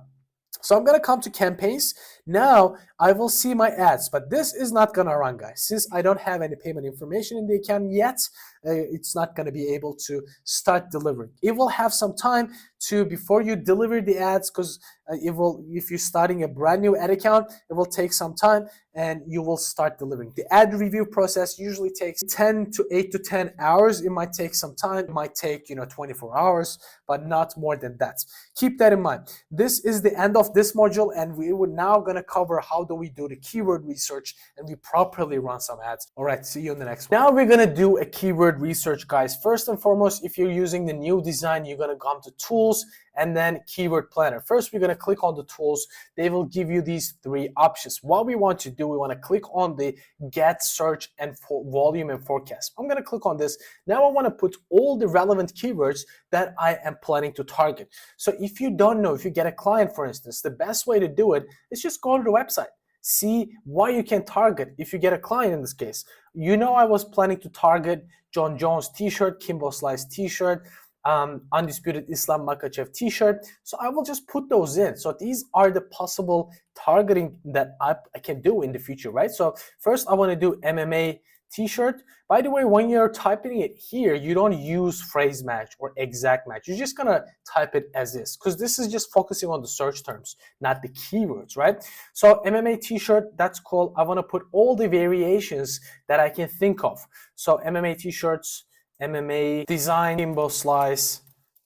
So I'm going to come to campaigns. Now I will see my ads, but this is not going to run, guys. Since I don't have any payment information in the account yet, it's not going to be able to start delivering. It will have some time to before you deliver the ads, because it will, if you're starting a brand new ad account, it will take some time and you will start delivering. The ad review process usually takes 8 to 10 hours. It might take some time. It might take 24 hours, but not more than that. Keep that in mind. This is the end of this module, and we're now going to cover how do we do the keyword research and we properly run some ads. All right, see you in the next one. Now we're going to do a keyword research, guys. First and foremost, if you're using the new design, you're going to come to tools and then keyword planner. First, we're going to click on the tools. They will give you these three options. What we want to do, we want to click on the get, search, and volume and forecast. I'm going to click on this. Now I want to put all the relevant keywords that I am planning to target. So if you don't know, if you get a client, for instance, the best way to do it is just go to the website. See what you can target if you get a client in this case. I was planning to target John Jones t-shirt, Kimbo Slice t-shirt, Undisputed Islam Makachev t-shirt. So I will just put those in. So these are the possible targeting that I can do in the future, right? So first I want to do MMA t-shirt. By the way, when you're typing it here, you don't use phrase match or exact match. You're just gonna type it as is, because this is just focusing on the search terms, not the keywords, right? So MMA t-shirt, that's cool. I want to put all the variations that I can think of. So MMA t-shirts, MMA design, Kimbo Slice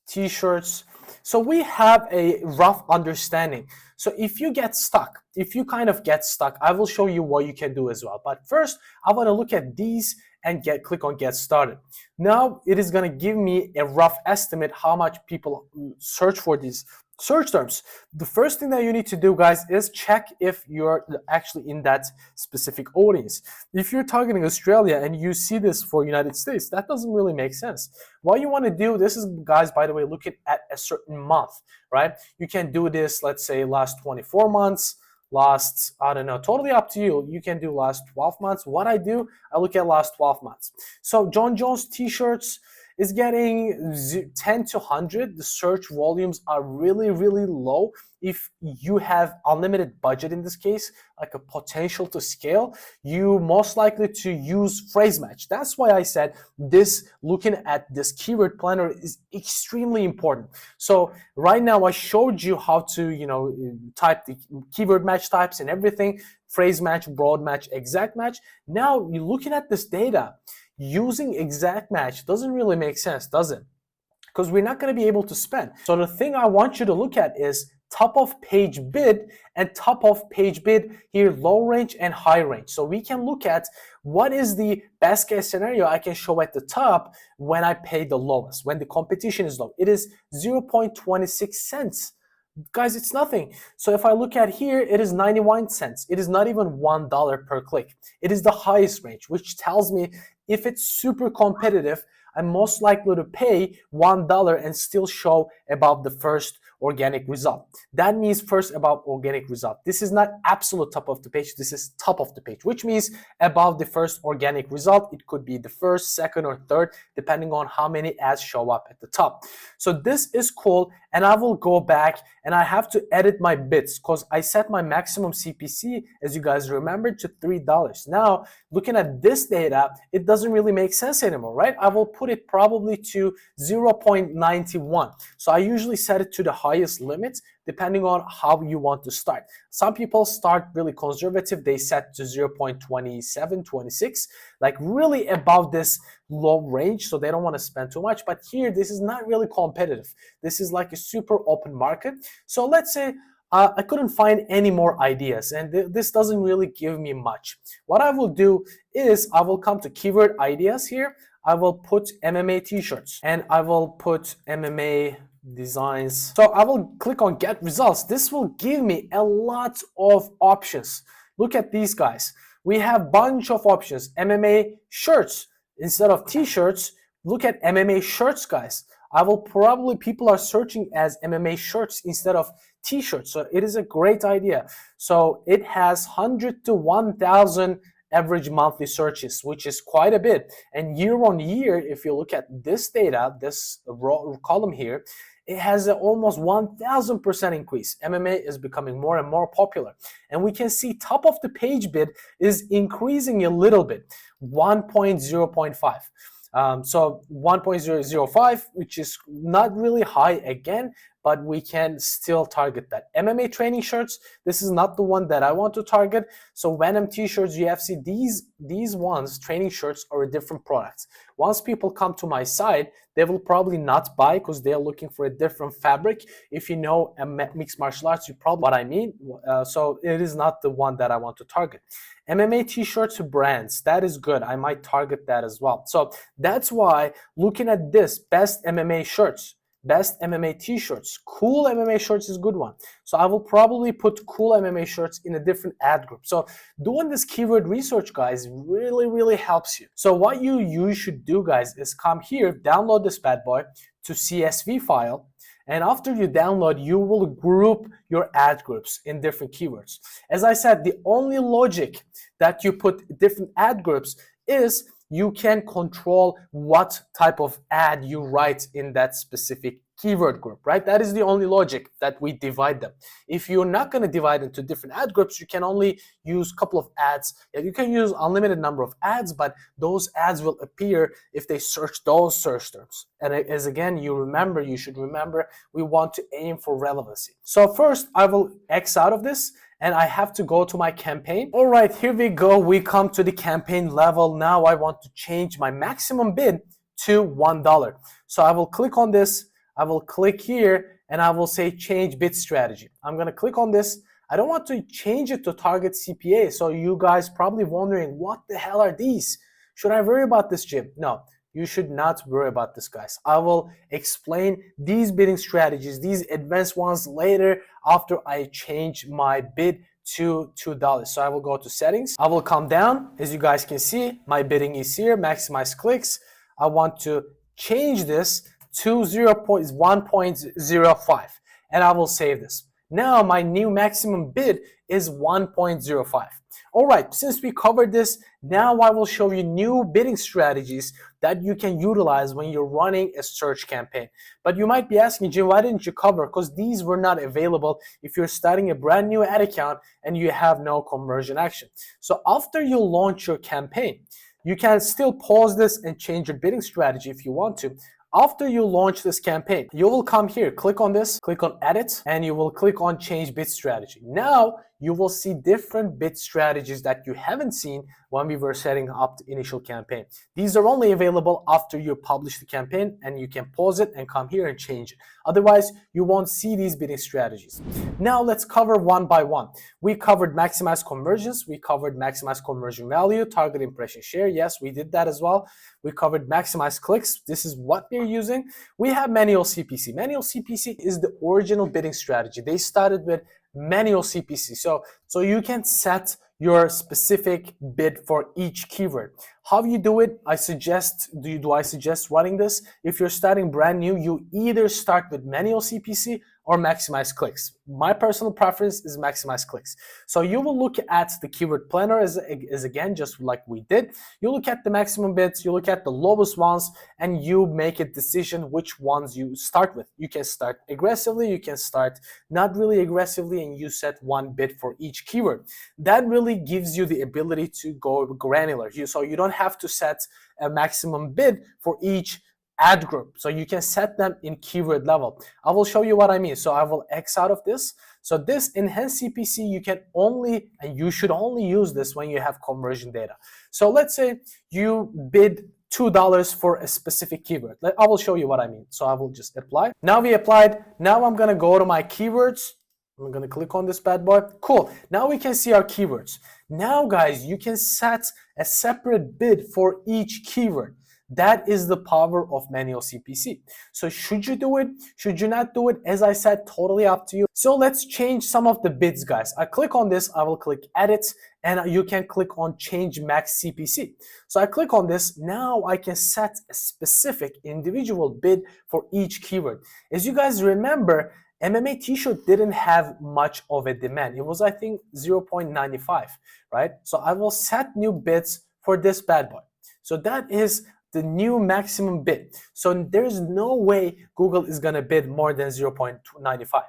t-shirts. So we have a rough understanding. So if you get stuck, if you kind of get stuck, I will show you what you can do as well. But first, I want to look at these and click on get started. Now it is going to give me a rough estimate how much people search for these search terms. The first thing that you need to do, guys, is check if you're actually in that specific audience. If you're targeting Australia and you see this for United States, that doesn't really make sense. What you want to do, this is, guys, by the way, looking at a certain month, right? You can do this, let's say, last 24 months, last, I don't know, totally up to you. You can do last 12 months. What I do, I look at last 12 months. So John Jones t-shirts is getting 10 to 100. The search volumes are really, really low. If you have unlimited budget in this case, like a potential to scale, you most likely to use phrase match. That's why I said this, looking at this keyword planner is extremely important. So right now I showed you how to, type the keyword match types and everything, phrase match, broad match, exact match. Now you're looking at this data. Using exact match doesn't really make sense, does it? Because we're not going to be able to spend. So the thing I want you to look at is top of page bid and top of page bid here, low range and high range. So we can look at what is the best case scenario I can show at the top when I pay the lowest, when the competition is low. It is 0.26 cents. Guys, it's nothing. So if I look at here, it is 91 cents. It is not even $1 per click. It is the highest range, which tells me if it's super competitive, I'm most likely to pay $1 and still show above the first organic result. That means first above organic result. This is not absolute top of the page. This is top of the page, which means above the first organic result. It could be the first, second, or third, depending on how many ads show up at the top. So this is cool. And I will go back and I have to edit my bids because I set my maximum CPC, as you guys remember, to $3. Now, looking at this data, it doesn't really make sense anymore, right? I will put it probably to 0.91. So I usually set it to the highest limit depending on how you want to start. Some people start really conservative. They set to 0.27, 26, like really above this low range. So they don't want to spend too much. But here, this is not really competitive. This is like a super open market. So let's say I couldn't find any more ideas and this doesn't really give me much. What I will do is I will come to keyword ideas here. I will put MMA t-shirts and I will put MMA designs. So I will click on get results. This will give me a lot of options. Look at these guys. We have bunch of options. MMA shirts instead of t-shirts. Look at MMA shirts, guys. I will probably, people are searching as MMA shirts instead of t-shirts. So it is a great idea. So it has 100 to 1,000 average monthly searches, which is quite a bit. And year on year, if you look at this data, this raw column here, it has an almost 1,000% increase. MMA is becoming more and more popular. And we can see top of the page bid is increasing a little bit, 1.0.5. So 1.005, which is not really high again, but we can still target that. MMA training shirts, this is not the one that I want to target. So Venom t-shirts, UFC, these ones, training shirts, are a different product. Once people come to my site, they will probably not buy because they're looking for a different fabric. If you know mixed martial arts, you probably what I mean. So it is not the one that I want to target. MMA t-shirts brands, that is good. I might target that as well. So that's why looking at this, best MMA shirts, best MMA t-shirts, cool MMA shirts is a good one. So I will probably put cool MMA shirts in a different ad group. So doing this keyword research, guys, really helps you. So what you should do, guys, is come here, download this bad boy to CSV file. And after you download, you will group your ad groups in different keywords. As I said, the only logic that you put different ad groups is you can control what type of ad you write in that specific keyword group, right? That is the only logic that we divide them. If you're not going to divide into different ad groups, you can only use a couple of ads. You can use unlimited number of ads, but those ads will appear if they search those search terms. And as again, you should remember, we want to aim for relevancy. So first, I will X out of this, and I have to go to my campaign. All right, here we go. We come to the campaign level. Now I want to change my maximum bid to $1. So I will click on this. I will click here and I will say change bid strategy. I'm gonna click on this. I don't want to change it to target CPA. So you guys probably wondering, what the hell are these? Should I worry about this, Jim? No, you should not worry about this, guys. I will explain these bidding strategies, these advanced ones later after I change my bid to $2. So I will go to settings. I will come down. As you guys can see, my bidding is here, maximize clicks. I want to change this to 1.05 and I will save this. Now my new maximum bid is 1.05. All right, since we covered this, now I will show you new bidding strategies that you can utilize when you're running a search campaign. But you might be asking, Jim, why didn't you cover? Because these were not available if you're starting a brand new ad account and you have no conversion action. So after you launch your campaign, you can still pause this and change your bidding strategy if you want to. After you launch this campaign, you will come here, click on this, click on edit, and you will click on change bid strategy. Now you will see different bid strategies that you haven't seen when we were setting up the initial campaign. These are only available after you publish the campaign, and you can pause it and come here and change it. Otherwise, you won't see these bidding strategies. Now let's cover one by one. We covered maximize conversions. We covered maximize conversion value, target impression share. Yes, we did that as well. We covered maximize clicks. This is what we're using. We have manual CPC. Manual CPC is the original bidding strategy. They started with manual CPC. So you can set your specific bid for each keyword. How you do it, I suggest running this? If you're starting brand new, you either start with manual CPC or maximize clicks. My personal preference is maximize clicks. So you will look at the keyword planner as again, just like we did. You look at the maximum bids, you look at the lowest ones, and you make a decision which ones you start with. You can start aggressively, you can start not really aggressively, and you set one bid for each keyword. That really gives you the ability to go granular. So you don't have to set a maximum bid for each ad group. So you can set them in keyword level. I will show you what I mean. So I will X out of this. So this enhanced CPC, you can only, and you should only use this when you have conversion data. So let's say you bid $2 for a specific keyword. I will show you what I mean. So I will just apply. Now we applied. Now I'm going to go to my keywords. I'm going to click on this bad boy. Cool. Now we can see our keywords. Now, guys, you can set a separate bid for each keyword. That is the power of manual CPC. So should you do it? Should you not do it? As I said, totally up to you. So let's change some of the bids, guys. I click on this, I will click edit, and you can click on change max CPC. So I click on this. Now I can set a specific individual bid for each keyword. As you guys remember, MMA t-shirt didn't have much of a demand. It was, I think, 0.95, right? So I will set new bids for this bad boy. So that is the new maximum bid. So there's no way Google is gonna bid more than 0.95.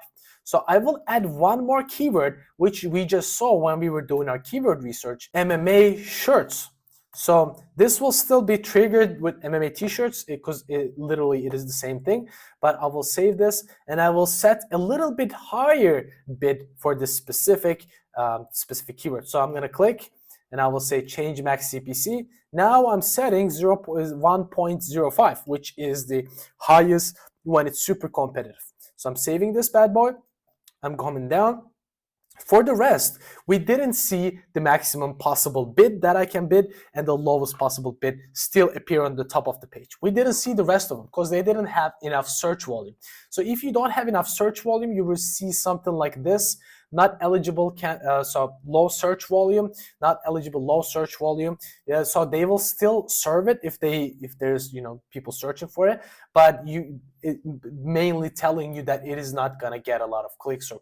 So I will add one more keyword, which we just saw when we were doing our keyword research, MMA shirts. So this will still be triggered with MMA t-shirts because literally it is the same thing, but I will save this and I will set a little bit higher bid for this specific keyword. So I'm going to click and I will say change max CPC. Now I'm setting 1.05, which is the highest when it's super competitive. So I'm saving this bad boy. I'm coming down. For the rest, we didn't see the maximum possible bid that I can bid and the lowest possible bid still appear on the top of the page. We didn't see the rest of them because they didn't have enough search volume. So if you don't have enough search volume, you will see something like this. Not eligible, so low search volume, not eligible, low search volume. Yeah, so they will still serve it if there's people searching for it, but mainly telling you that it is not gonna get a lot of clicks or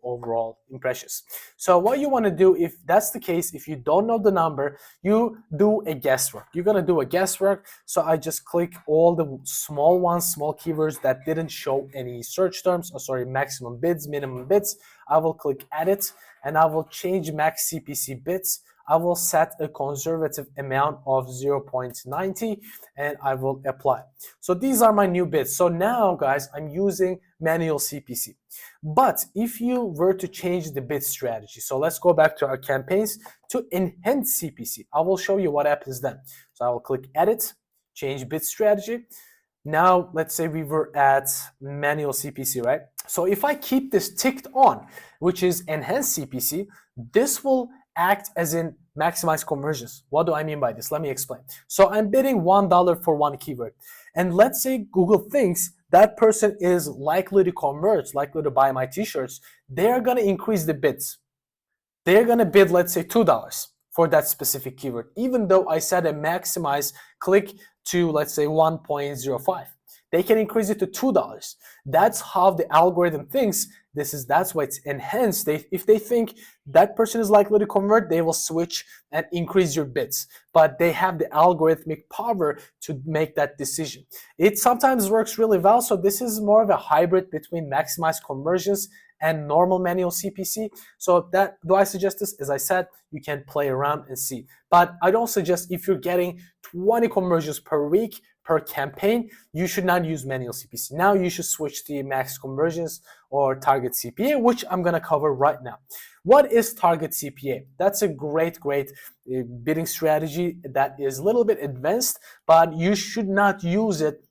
overall impressions. So what you want to do, if that's the case, if you don't know the number, you do a guesswork. You're gonna do a guesswork. So I just click all the small ones, small keywords that didn't show any search terms, maximum bids, minimum bids. I will click edit and I will change max CPC bids. I will set a conservative amount of 0.90 and I will apply. So these are my new bids. So now guys, I'm using manual CPC. But if you were to change the bid strategy, so let's go back to our campaigns to enhance CPC. I will show you what happens then. So I will click edit, change bid strategy. Now, let's say we were at manual CPC, right? So if I keep this ticked on, which is enhanced CPC, this will act as in maximize conversions. What do I mean by this? Let me explain. So I'm bidding $1 for one keyword. And let's say Google thinks that person is likely to convert, likely to buy my t-shirts. They're going to increase the bids. They're going to bid, let's say, $2 for that specific keyword, even though I set a maximize click to, let's say, 1.05. They can increase it to $2. That's how the algorithm thinks. That's why it's enhanced. If they think that person is likely to convert, they will switch and increase your bids. But they have the algorithmic power to make that decision. It sometimes works really well. So this is more of a hybrid between maximized conversions and normal manual CPC. So do I suggest this? As I said, you can play around and see. But I don't suggest if you're getting 20 conversions per week, per campaign, you should not use manual CPC. Now you should switch to max conversions or target CPA, which I'm gonna cover right now. What is target CPA? That's a great bidding strategy that is a little bit advanced, but you should not use it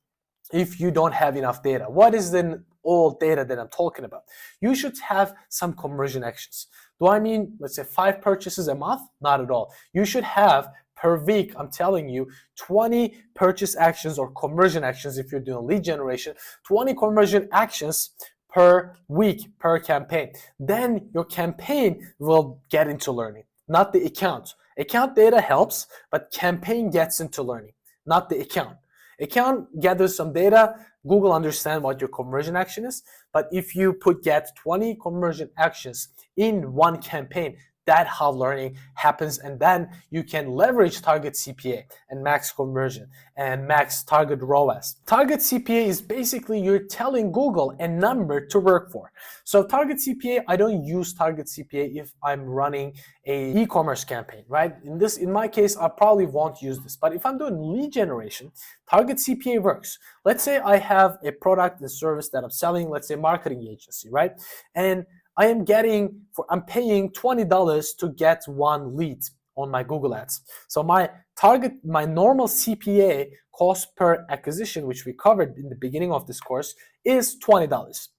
if you don't have enough data. What is the all data that I'm talking about? You should have some conversion actions. Do I mean, let's say 5 purchases a month? Not at all. You should have per week, I'm telling you, 20 purchase actions or conversion actions if you're doing lead generation, 20 conversion actions per week, per campaign. Then your campaign will get into learning, not the account. Account data helps, but campaign gets into learning, not the account. Account gathers some data, Google understands what your conversion action is, but if you get 20 conversion actions in one campaign, that's how learning happens, and then you can leverage target CPA and max conversion and max target ROAS. Target CPA is basically you're telling Google a number to work for. So target CPA, I don't use target CPA if I'm running a e-commerce campaign, right? In my case, I probably won't use this, but if I'm doing lead generation, target CPA works. Let's say I have a product and service that I'm selling, let's say marketing agency, right? And I'm paying $20 to get one lead on my Google Ads. So my normal CPA, cost per acquisition, which we covered in the beginning of this course, is $20.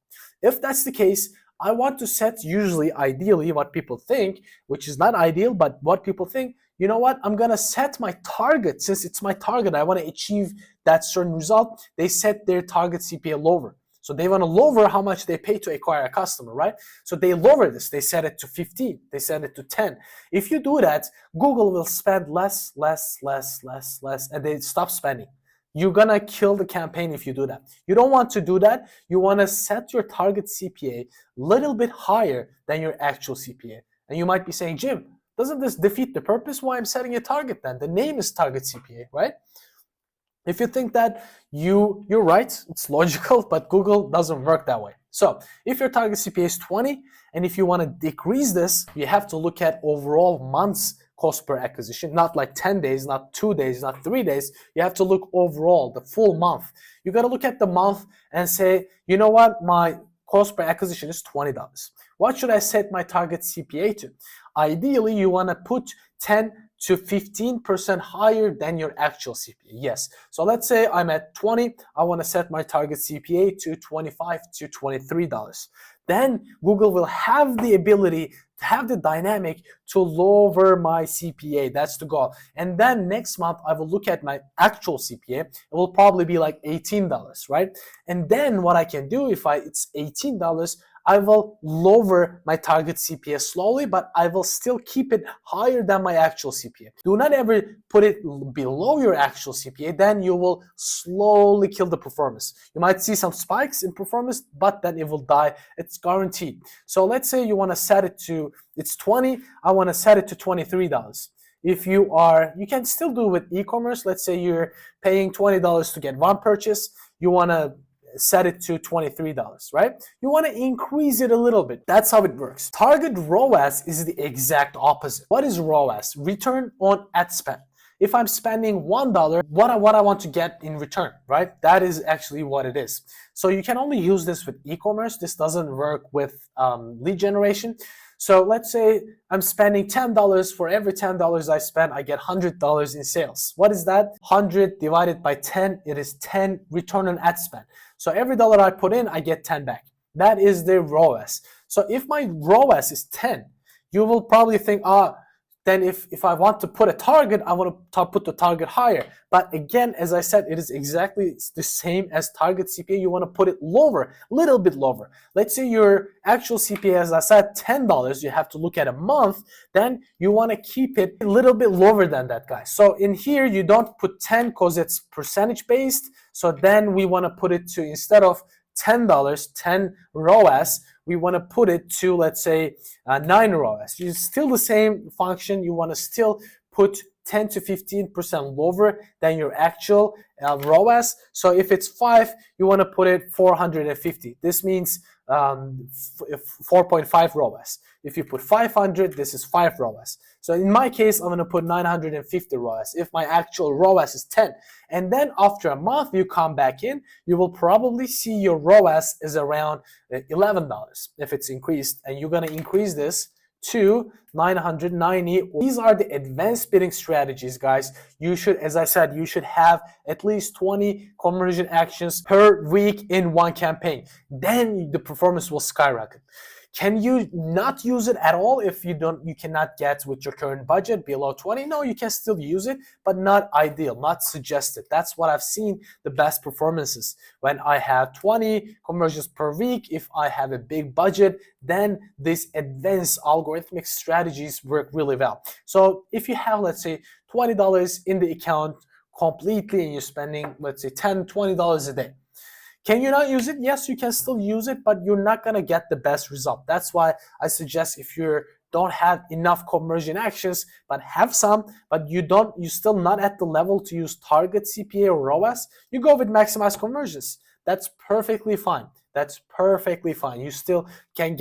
If that's the case, I want to set ideally what people think, which is not ideal, but what people think, you know what, I'm gonna set my target. Since it's my target, I wanna achieve that certain result, they set their target CPA lower. So they want to lower how much they pay to acquire a customer, right? So they lower this. They set it to 15. They set it to 10. If you do that, Google will spend less, and they stop spending. You're going to kill the campaign if you do that. You don't want to do that. You want to set your target CPA a little bit higher than your actual CPA. And you might be saying, Jim, doesn't this defeat the purpose why I'm setting a target then? The name is target CPA, right? If you think that, you're right, it's logical, but Google doesn't work that way. So if your target CPA is 20, and if you want to decrease this, you have to look at overall months cost per acquisition, not like 10 days, not 2 days, not 3 days. You have to look overall, the full month. You got to look at the month and say, you know what, my cost per acquisition is $20. What should I set my target CPA to? Ideally, you want to put 10 to 15% higher than your actual CPA. Yes. So let's say I'm at 20. I want to set my target CPA to $25 to $23. Then Google will have the ability to have the dynamic to lower my CPA. That's the goal. And then next month, I will look at my actual CPA. It will probably be like $18, right? And then what I can do if it's $18, I will lower my target CPA slowly, but I will still keep it higher than my actual CPA. Do not ever put it below your actual CPA, then you will slowly kill the performance. You might see some spikes in performance, but then it will die. It's guaranteed. So let's say you want to set it to, it's 20, I want to set it to $23. If you can still do it with e-commerce. Let's say you're paying $20 to get one purchase. You want to set it to $23, right? You want to increase it a little bit. That's how it works. Target ROAS is the exact opposite. What is ROAS? Return on ad spend. If I'm spending $1, what I want to get in return, right? That is actually what it is. So you can only use this with e-commerce. This doesn't work with lead generation. So let's say I'm spending $10. For every $10 I spend, I get $100 in sales. What is that? 100 divided by 10, it is 10 return on ad spend. So every dollar I put in, I get 10 back. That is the ROAS. So if my ROAS is 10, you will probably think, then if I want to put a target, I want to put the target higher. But again, as I said, it is exactly the same as target CPA. You want to put it lower, a little bit lower. Let's say your actual CPA, as I said, $10, you have to look at a month, then you want to keep it a little bit lower than that, guys. So in here, you don't put 10 because it's percentage based. So then we want to put it to, instead of $10, 10 ROAS, we want to put it to, let's say, 9 ROAS. It's still the same function. You want to still put 10 to 15% lower than your actual ROAS. So if it's 5, you want to put it 450. This means 4.5 ROAS. If you put 500, this is 5 ROAS. So in my case, I'm going to put 950 ROAS if my actual ROAS is 10. And then after a month, you come back in, you will probably see your ROAS is around $11 if it's increased. And you're going to increase this to 990. These are the advanced bidding strategies, guys. You should, as I said, you should have at least 20 conversion actions per week in one campaign. Then the performance will skyrocket. Can you not use it at all if you cannot get with your current budget below 20? No, you can still use it, but not ideal, not suggested. That's what I've seen the best performances. When I have 20 conversions per week, if I have a big budget, then these advanced algorithmic strategies work really well. So if you have, let's say, $20 in the account completely and you're spending, let's say, $10, $20 a day, can you not use it? Yes, you can still use it, but you're not going to get the best result. That's why I suggest if you don't have enough conversion actions, but have some, but you're still not at the level to use target CPA or ROAS, you go with maximize conversions. That's perfectly fine. That's perfectly fine. You still can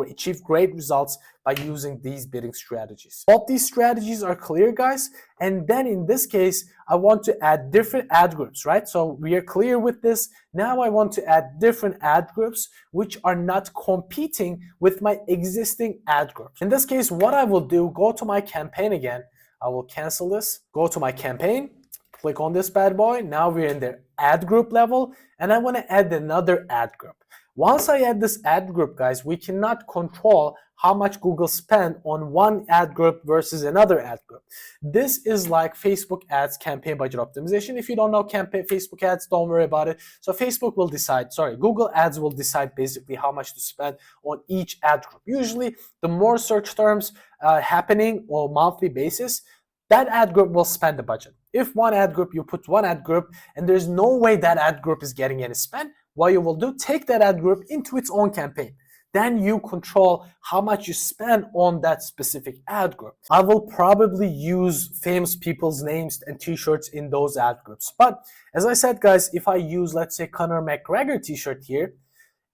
achieve great results by using these bidding strategies. Both these strategies are clear, guys. And then in this case, I want to add different ad groups, right? So we are clear with this. Now I want to add different ad groups which are not competing with my existing ad groups. In this case, what I will do, go to my campaign again. I will cancel this, go to my campaign, click on this bad boy. Now we're in the ad group level, and I want to add another ad group. Once I add this ad group, guys, we cannot control how much Google spent on one ad group versus another ad group. This is like Facebook ads campaign budget optimization. If you don't know Facebook ads, don't worry about it. So Google ads will decide basically how much to spend on each ad group. Usually the more search terms happening on a monthly basis, that ad group will spend the budget. If one ad group, you put one ad group and there's no way that ad group is getting any spend, what you will do, take that ad group into its own campaign. Then you control how much you spend on that specific ad group. I will probably use famous people's names and t-shirts in those ad groups. But as I said, guys, if I use, let's say, Conor McGregor t-shirt here,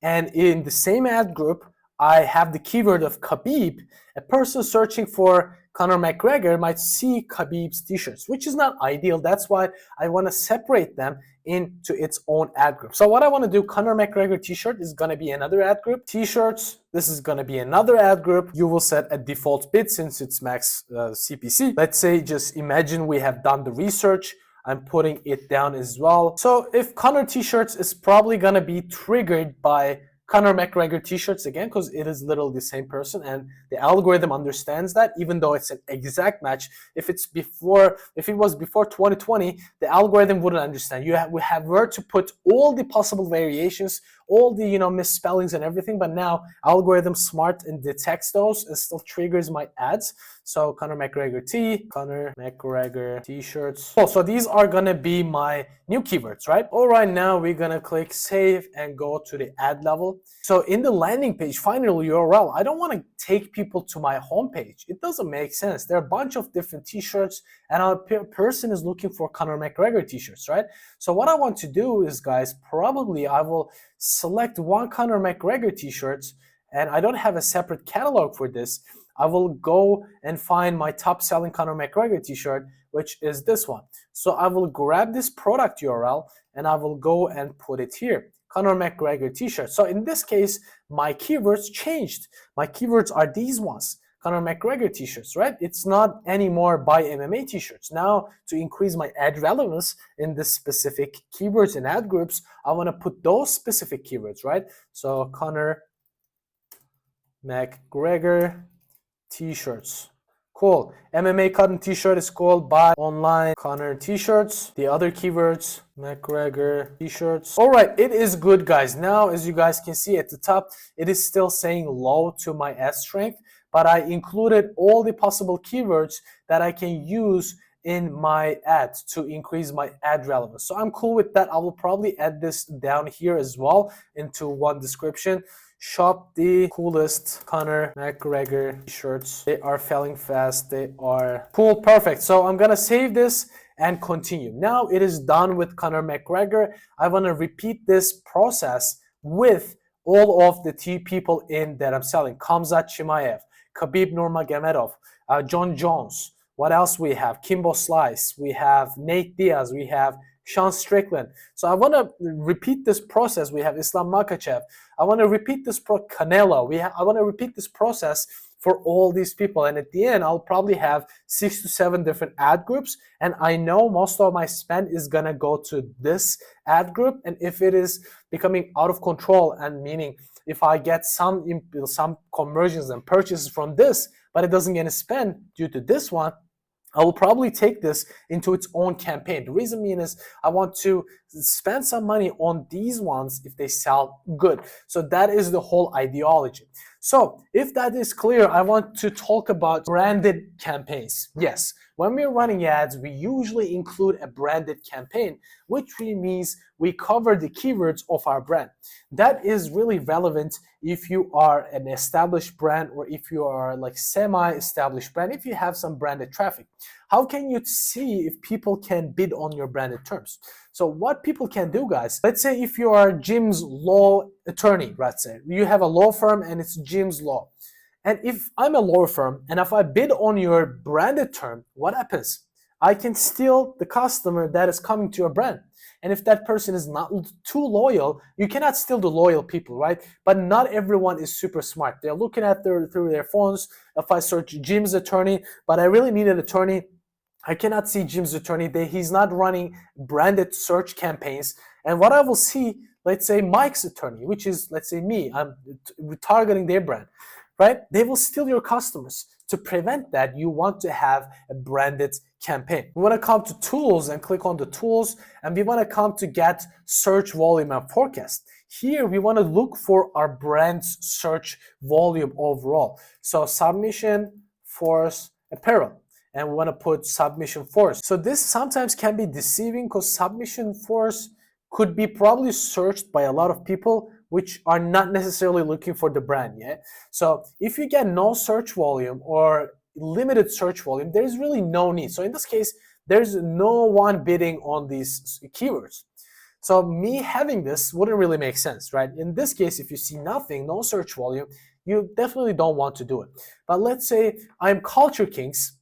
and in the same ad group, I have the keyword of Khabib, a person searching for Conor McGregor might see Khabib's t-shirts, which is not ideal. That's why I want to separate them into its own ad group. So what I want to do, Conor McGregor t-shirt is going to be another ad group. T-shirts, this is going to be another ad group. You will set a default bid since it's max CPC. Let's say, just imagine we have done the research. I'm putting it down as well. So if Conor t-shirts is probably going to be triggered by Conor McGregor t-shirts again, because it is literally the same person and the algorithm understands that, even though it's an exact match. If it was before 2020, the algorithm wouldn't understand. We have where to put all the possible variations, all the misspellings and everything, but now algorithm smart and detects those and still triggers my ads. So Conor McGregor t-shirts. Oh, so these are gonna be my new keywords, right? All right, now we're gonna click save and go to the ad level. So in the landing page, final URL, I don't want to take people to my homepage. It doesn't make sense. There are a bunch of different t-shirts and our person is looking for Conor McGregor t-shirts, right? So what I want to do is, guys, probably I will select one Conor McGregor t-shirts, and I don't have a separate catalog for this. I will go and find my top selling Conor McGregor t-shirt, which is this one. So I will grab this product URL and I will go and put it here. Conor McGregor t-shirt. So in this case, my keywords changed. My keywords are these ones. Conor McGregor t-shirts, right? It's not anymore buy MMA t-shirts. Now, to increase my ad relevance in this specific keywords and ad groups, I want to put those specific keywords, right? So Conor McGregor t-shirts. Cool. MMA cotton t-shirt is called buy online Conor t-shirts. The other keywords, McGregor t-shirts. All right, it is good, guys. Now, as you guys can see at the top, it is still saying low to my ad strength, but I included all the possible keywords that I can use in my ads to increase my ad relevance. So I'm cool with that. I will probably add this down here as well into one description. Shop the coolest Conor McGregor t-shirts. They are selling fast. They are cool. Perfect. So I'm gonna save this and continue. Now it is done with Conor McGregor. I want to repeat this process with all of the people in that I'm selling. Khamzat Chimaev, Khabib Nurmagomedov, John Jones. What else we have? Kimbo Slice. We have Nate Diaz. We have Sean Strickland. So I want to repeat this process. We have Islam Makhachev. I want to repeat this Canelo. I want to repeat this process for all these people. And at the end, I'll probably have 6 to 7 different ad groups. And I know most of my spend is going to go to this ad group. And if it is becoming out of control, and meaning if I get some conversions and purchases from this, but it doesn't get a spend due to this one, I will probably take this into its own campaign. The reason being is I want to spend some money on these ones if they sell good. So that is the whole ideology. So if that is clear, I want to talk about branded campaigns. Yes, when we're running ads, we usually include a branded campaign, which really means we cover the keywords of our brand. That is really relevant if you are an established brand or if you are like semi-established brand, if you have some branded traffic. How can you see if people can bid on your branded terms? So what people can do, guys, let's say if you are Jim's law attorney, let's say you have a law firm and it's Jim's Law. And if I'm a law firm and if I bid on your branded term, what happens? I can steal the customer that is coming to your brand. And if that person is not too loyal, you cannot steal the loyal people, right? But not everyone is super smart. They're looking at through their phones. If I search Jim's attorney, but I really need an attorney, I cannot see Jim's attorney. He's not running branded search campaigns. And what I will see, let's say Mike's attorney, which is, let's say me, I'm targeting their brand, right? They will steal your customers. To prevent that, you want to have a branded campaign. We want to come to tools and click on the tools, and we want to come to get search volume and forecast. Here, we want to look for our brand's search volume overall. So submission, force, apparel. And we want to put submission force. So this sometimes can be deceiving because submission force could be probably searched by a lot of people which are not necessarily looking for the brand yet. So if you get no search volume or limited search volume, there's really no need. So in this case, there's no one bidding on these keywords. So me having this wouldn't really make sense, right? In this case, if you see nothing, no search volume, you definitely don't want to do it. But let's say I'm Culture Kings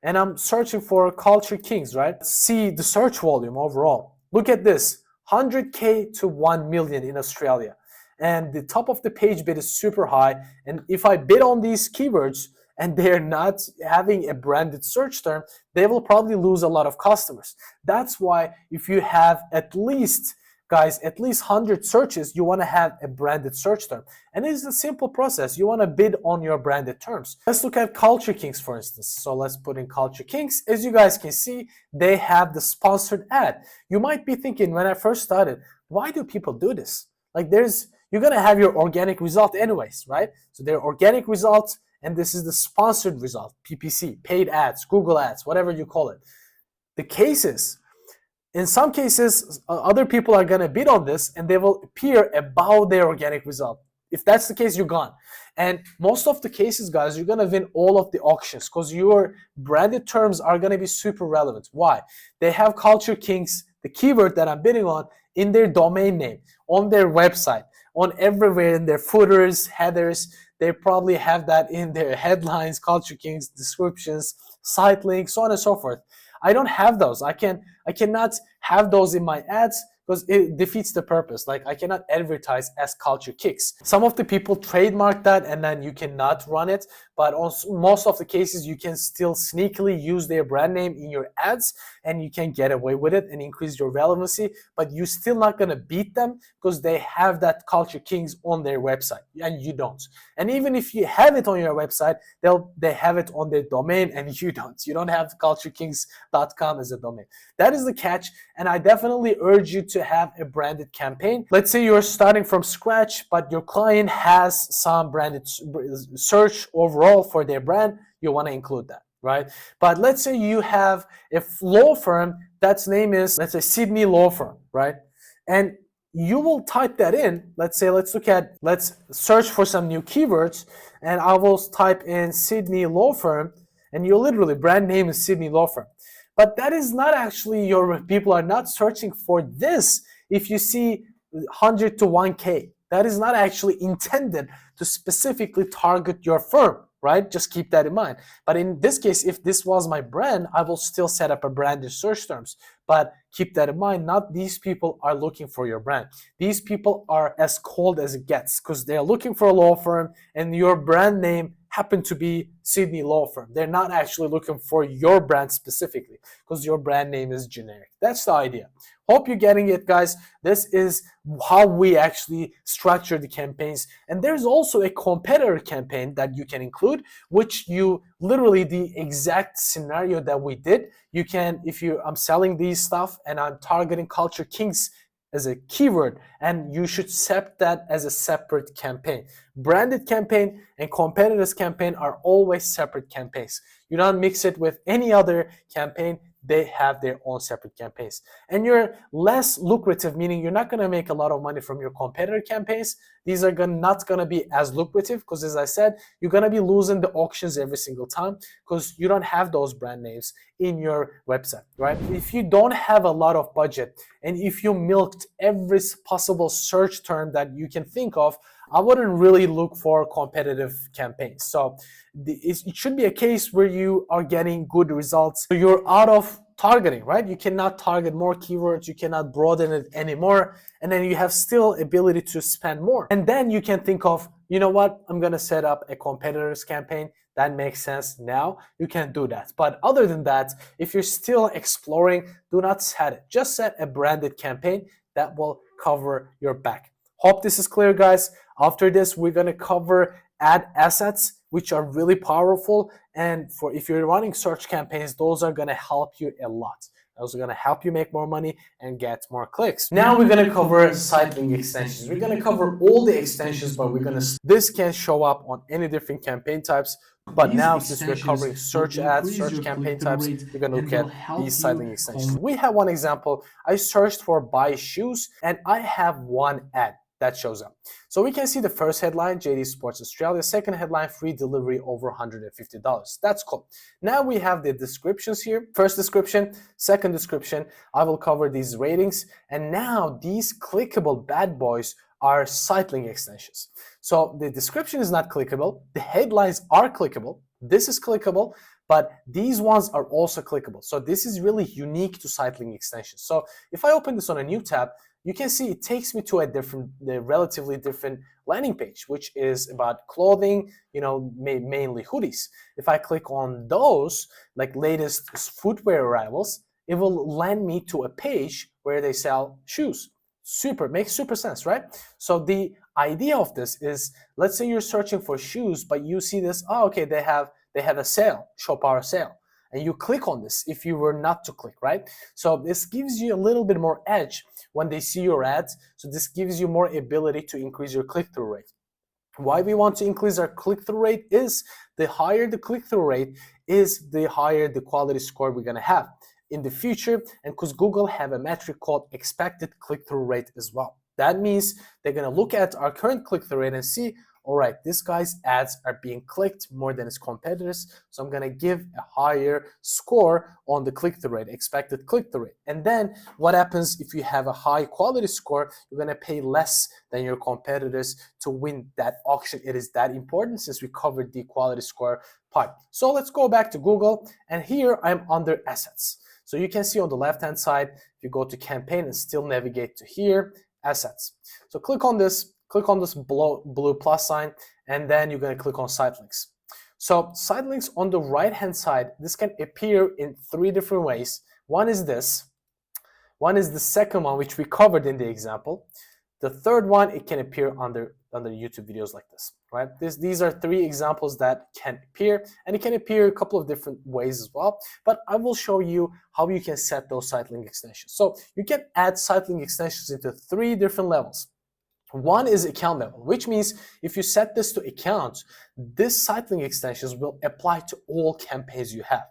and I'm searching for Culture Kings, right? See the search volume overall. Look at this, 100K to 1 million in Australia. And the top of the page bid is super high. And if I bid on these keywords and they're not having a branded search term, they will probably lose a lot of customers. That's why if you have at least 100 searches, you want to have a branded search term. And it's a simple process. You want to bid on your branded terms. Let's look at Culture Kings, for instance. So let's put in Culture Kings. As you guys can see, they have the sponsored ad. You might be thinking, when I first started, why do people do this? Like, you're going to have your organic result anyways, right? So they're organic results, and this is the sponsored result, PPC, paid ads, Google ads, whatever you call it. The cases, in some cases, other people are going to bid on this and they will appear above their organic result. If that's the case, you're gone. And most of the cases, guys, you're going to win all of the auctions because your branded terms are going to be super relevant. Why? They have Culture Kings, the keyword that I'm bidding on, in their domain name, on their website, on everywhere, in their footers, headers. They probably have that in their headlines, Culture Kings, descriptions, site links, so on and so forth. I don't have those. I cannot have those in my ads because it defeats the purpose. Like, I cannot advertise as Culture Kicks. Some of the people trademark that and then you cannot run it, but on most of the cases you can still sneakily use their brand name in your ads and you can get away with it and increase your relevancy, but you're still not going to beat them because they have that Culture Kings on their website and you don't. And even if you have it on your website, they have it on their domain and you don't. You don't have culturekings.com as a domain. That is the catch, and I definitely urge you to have a branded campaign. Let's say you're starting from scratch, but your client has some branded search overall for their brand. You want to include that, right? But let's say you have a law firm that's name is, let's say, Sydney Law Firm, right? And you will type that in. Let's search for some new keywords, and I will type in Sydney Law Firm, and you literally, brand name is Sydney Law Firm. But that is not actually, your people are not searching for this. If you see 100 to 1K, that is not actually intended to specifically target your firm, right? Just keep that in mind. But in this case, if this was my brand, I will still set up a branded search terms. But keep that in mind, not these people are looking for your brand. These people are as cold as it gets because they're looking for a law firm and your brand name happen to be Sydney Law Firm. They're not actually looking for your brand specifically because your brand name is generic. That's the idea. Hope you're getting it, guys. This is how we actually structure the campaigns. And there's also a competitor campaign that you can include, which you literally the exact scenario that we did. You can, I'm selling these stuff and I'm targeting Culture Kings as a keyword, and you should set that as a separate campaign. Branded campaign and competitors campaign are always separate campaigns. You don't mix it with any other campaign. They have their own separate campaigns. And you're less lucrative, meaning you're not going to make a lot of money from your competitor campaigns. These are not going to be as lucrative because, as I said, you're going to be losing the auctions every single time because you don't have those brand names in your website, right? If you don't have a lot of budget and if you milked every possible search term that you can think of, I wouldn't really look for competitive campaigns. So it should be a case where you are getting good results. So you're out of targeting, right? You cannot target more keywords. You cannot broaden it anymore. And then you have still ability to spend more. And then you can think of, you know what? I'm going to set up a competitors campaign. That makes sense now. You can do that. But other than that, if you're still exploring, do not set it. Just set a branded campaign that will cover your back. Hope this is clear, guys. After this, we're going to cover ad assets, which are really powerful. And if you're running search campaigns, those are going to help you a lot. Those are going to help you make more money and get more clicks. Now we're going to cover site link extensions. We're going to cover all the extensions, but this can show up on any different campaign types. But now, since we're covering search ads, search campaign types, we're going to look at these site link extensions. We have one example. I searched for buy shoes, and I have one ad that shows up. So we can see the first headline, JD Sports Australia. Second headline, free delivery over $150. That's cool. Now we have the descriptions here. First description, second description. I will cover these ratings. And now these clickable bad boys are site link extensions. So the description is not clickable, the headlines are clickable, this is clickable, but these ones are also clickable. So this is really unique to site link extensions. So if I open this on a new tab, you can see it takes me to a relatively different landing page, which is about clothing, mainly hoodies. If I click on those, like latest footwear arrivals, it will land me to a page where they sell shoes. Makes super sense, right? So the idea of this is, let's say you're searching for shoes, but you see this, oh, okay, they have a sale, shop hour sale. And you click on this if you were not to click, right? So this gives you a little bit more edge when they see your ads. So this gives you more ability to increase your click-through rate. Why we want to increase our click-through rate is the higher the click-through rate is, the higher the quality score we're gonna have in the future, and because Google have a metric called expected click-through rate as well. That means they're gonna look at our current click-through rate and see, all right, this guy's ads are being clicked more than his competitors, so I'm gonna give a higher score on the click-through rate, expected click-through rate. And then what happens if you have a high quality score? You're gonna pay less than your competitors to win that auction. It is that important since we covered the quality score part. So let's go back to Google, and here I'm under assets. So you can see on the left-hand side, if you go to campaign and still navigate to here, assets. So click on this blue plus sign, and then you're going to click on site links. So site links on the right-hand side, this can appear in 3 different ways. One is this. One is the second one, which we covered in the example. The third one, it can appear under YouTube videos like this, right? These are 3 examples that can appear, and it can appear a couple of different ways as well. But I will show you how you can set those site link extensions. So you can add site link extensions into 3 different levels. One is account level, which means if you set this to account, this site link extensions will apply to all campaigns you have.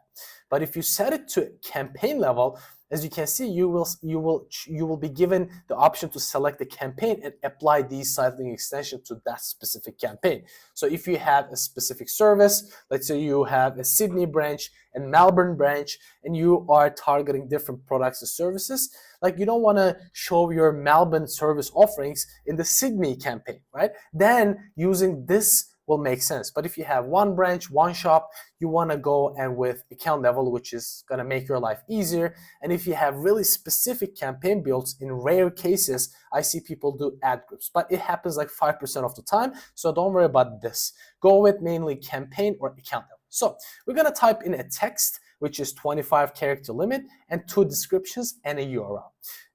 But if you set it to campaign level, as you can see, you will be given the option to select the campaign and apply these site link extensions to that specific campaign. So if you have a specific service, let's say you have a Sydney branch and Melbourne branch, and you are targeting different products and services, like you don't want to show your Melbourne service offerings in the Sydney campaign, right? Then using this will make sense. But if you have one branch, one shop, you want to go and with account level, which is going to make your life easier. And if you have really specific campaign builds, in rare cases, I see people do ad groups, but it happens like 5% of the time. So don't worry about this. Go with mainly campaign or account level. So we're going to type in a text, which is 25 character limit, and 2 descriptions and a URL.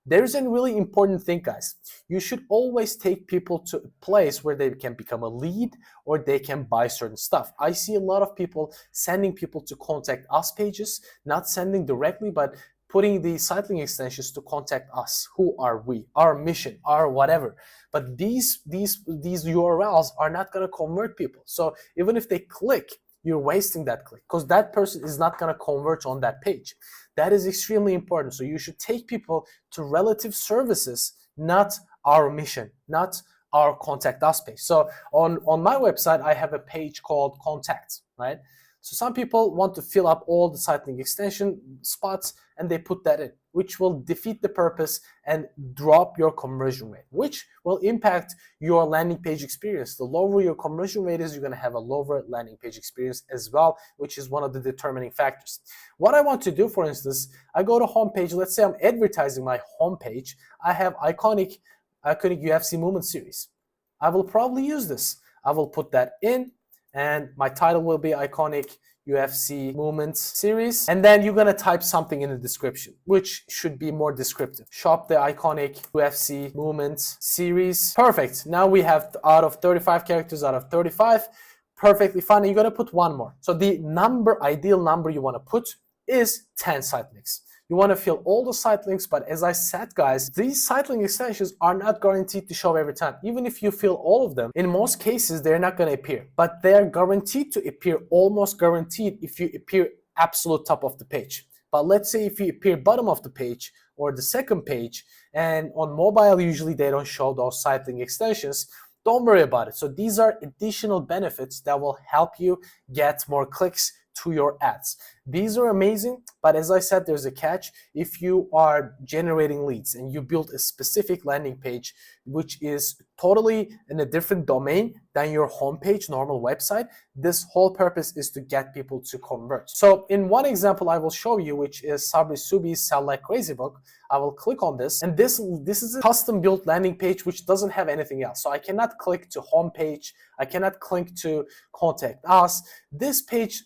There's a really important thing, guys. You should always take people to a place where they can become a lead or they can buy certain stuff. I see a lot of people sending people to contact us pages, not sending directly, but putting the site link extensions to contact us. Who are we? Our mission, our whatever. But these URLs are not going to convert people. So even if they click, you're wasting that click because that person is not going to convert on that page. That is extremely important. So you should take people to relative services, not our mission, not our contact us page. So on my website, I have a page called contact, right? So some people want to fill up all the site link extension spots and they put that in, which will defeat the purpose and drop your conversion rate, which will impact your landing page experience. The lower your conversion rate is, you're going to have a lower landing page experience as well, which is one of the determining factors. What I want to do, for instance, I go to homepage. Let's say I'm advertising my homepage. I have iconic UFC movement series. I will probably use this. I will put that in, and my title will be iconic UFC movements series. And then you're gonna type something in the description, which should be more descriptive. Shop the iconic UFC movements series. Perfect. Now we have out of 35 characters out of 35. Perfectly fine. And you're gonna put one more. So the ideal number you wanna put is 10 site links. You want to fill all the site links, but as I said, guys, these site link extensions are not guaranteed to show every time. Even if you fill all of them, in most cases, they're not going to appear, but they're guaranteed to appear, almost guaranteed if you appear absolute top of the page. But let's say if you appear bottom of the page or the second page, and on mobile, usually they don't show those site link extensions, don't worry about it. So these are additional benefits that will help you get more clicks to your ads. These are amazing, but as I said, there's a catch. If you are generating leads and you build a specific landing page which is totally in a different domain than your homepage, normal website, this whole purpose is to get people to convert. So in one example I will show you, which is Sabri Subi's Sell Like Crazy book, I will click on this, and this is a custom built landing page which doesn't have anything else. So I cannot click to homepage, I cannot click to contact us. This page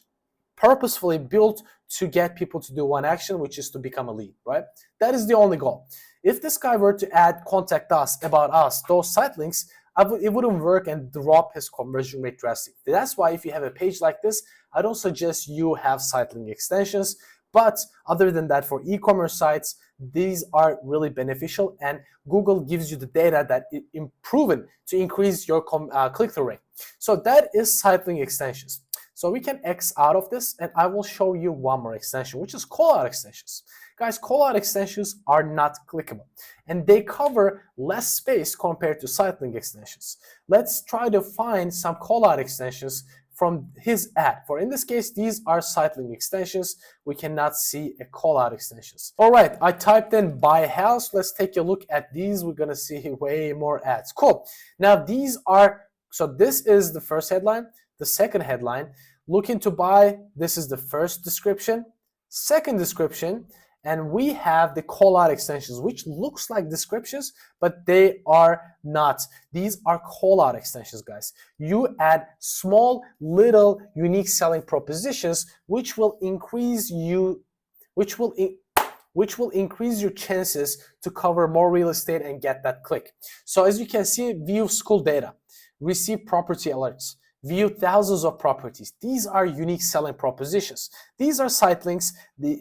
purposefully built to get people to do one action, which is to become a lead, right? That is the only goal. If this guy were to add contact us, about us, those site links, it wouldn't work and drop his conversion rate drastically. That's why if you have a page like this, I don't suggest you have site link extensions. But other than that, for e-commerce sites, these are really beneficial, and Google gives you the data that is proven to increase your click-through rate. So that is site link extensions. So we can X out of this, and I will show you one more extension, which is callout extensions. Guys, callout extensions are not clickable, and they cover less space compared to site link extensions. Let's try to find some callout extensions from his ad. For in this case, these are site link extensions. We cannot see a callout extensions. All right, I typed in buy house. Let's take a look at these. We're gonna see way more ads. Cool. Now these are, so this is the first headline. The second headline, looking to buy, this is the first description, second description, and we have the callout extensions, which looks like descriptions, but they are not. These are callout extensions, guys. You add small, little, unique selling propositions, which will increase your chances to cover more real estate and get that click. So as you can see, view school data, receive property alerts, view thousands of properties. These are unique selling propositions. These are site links.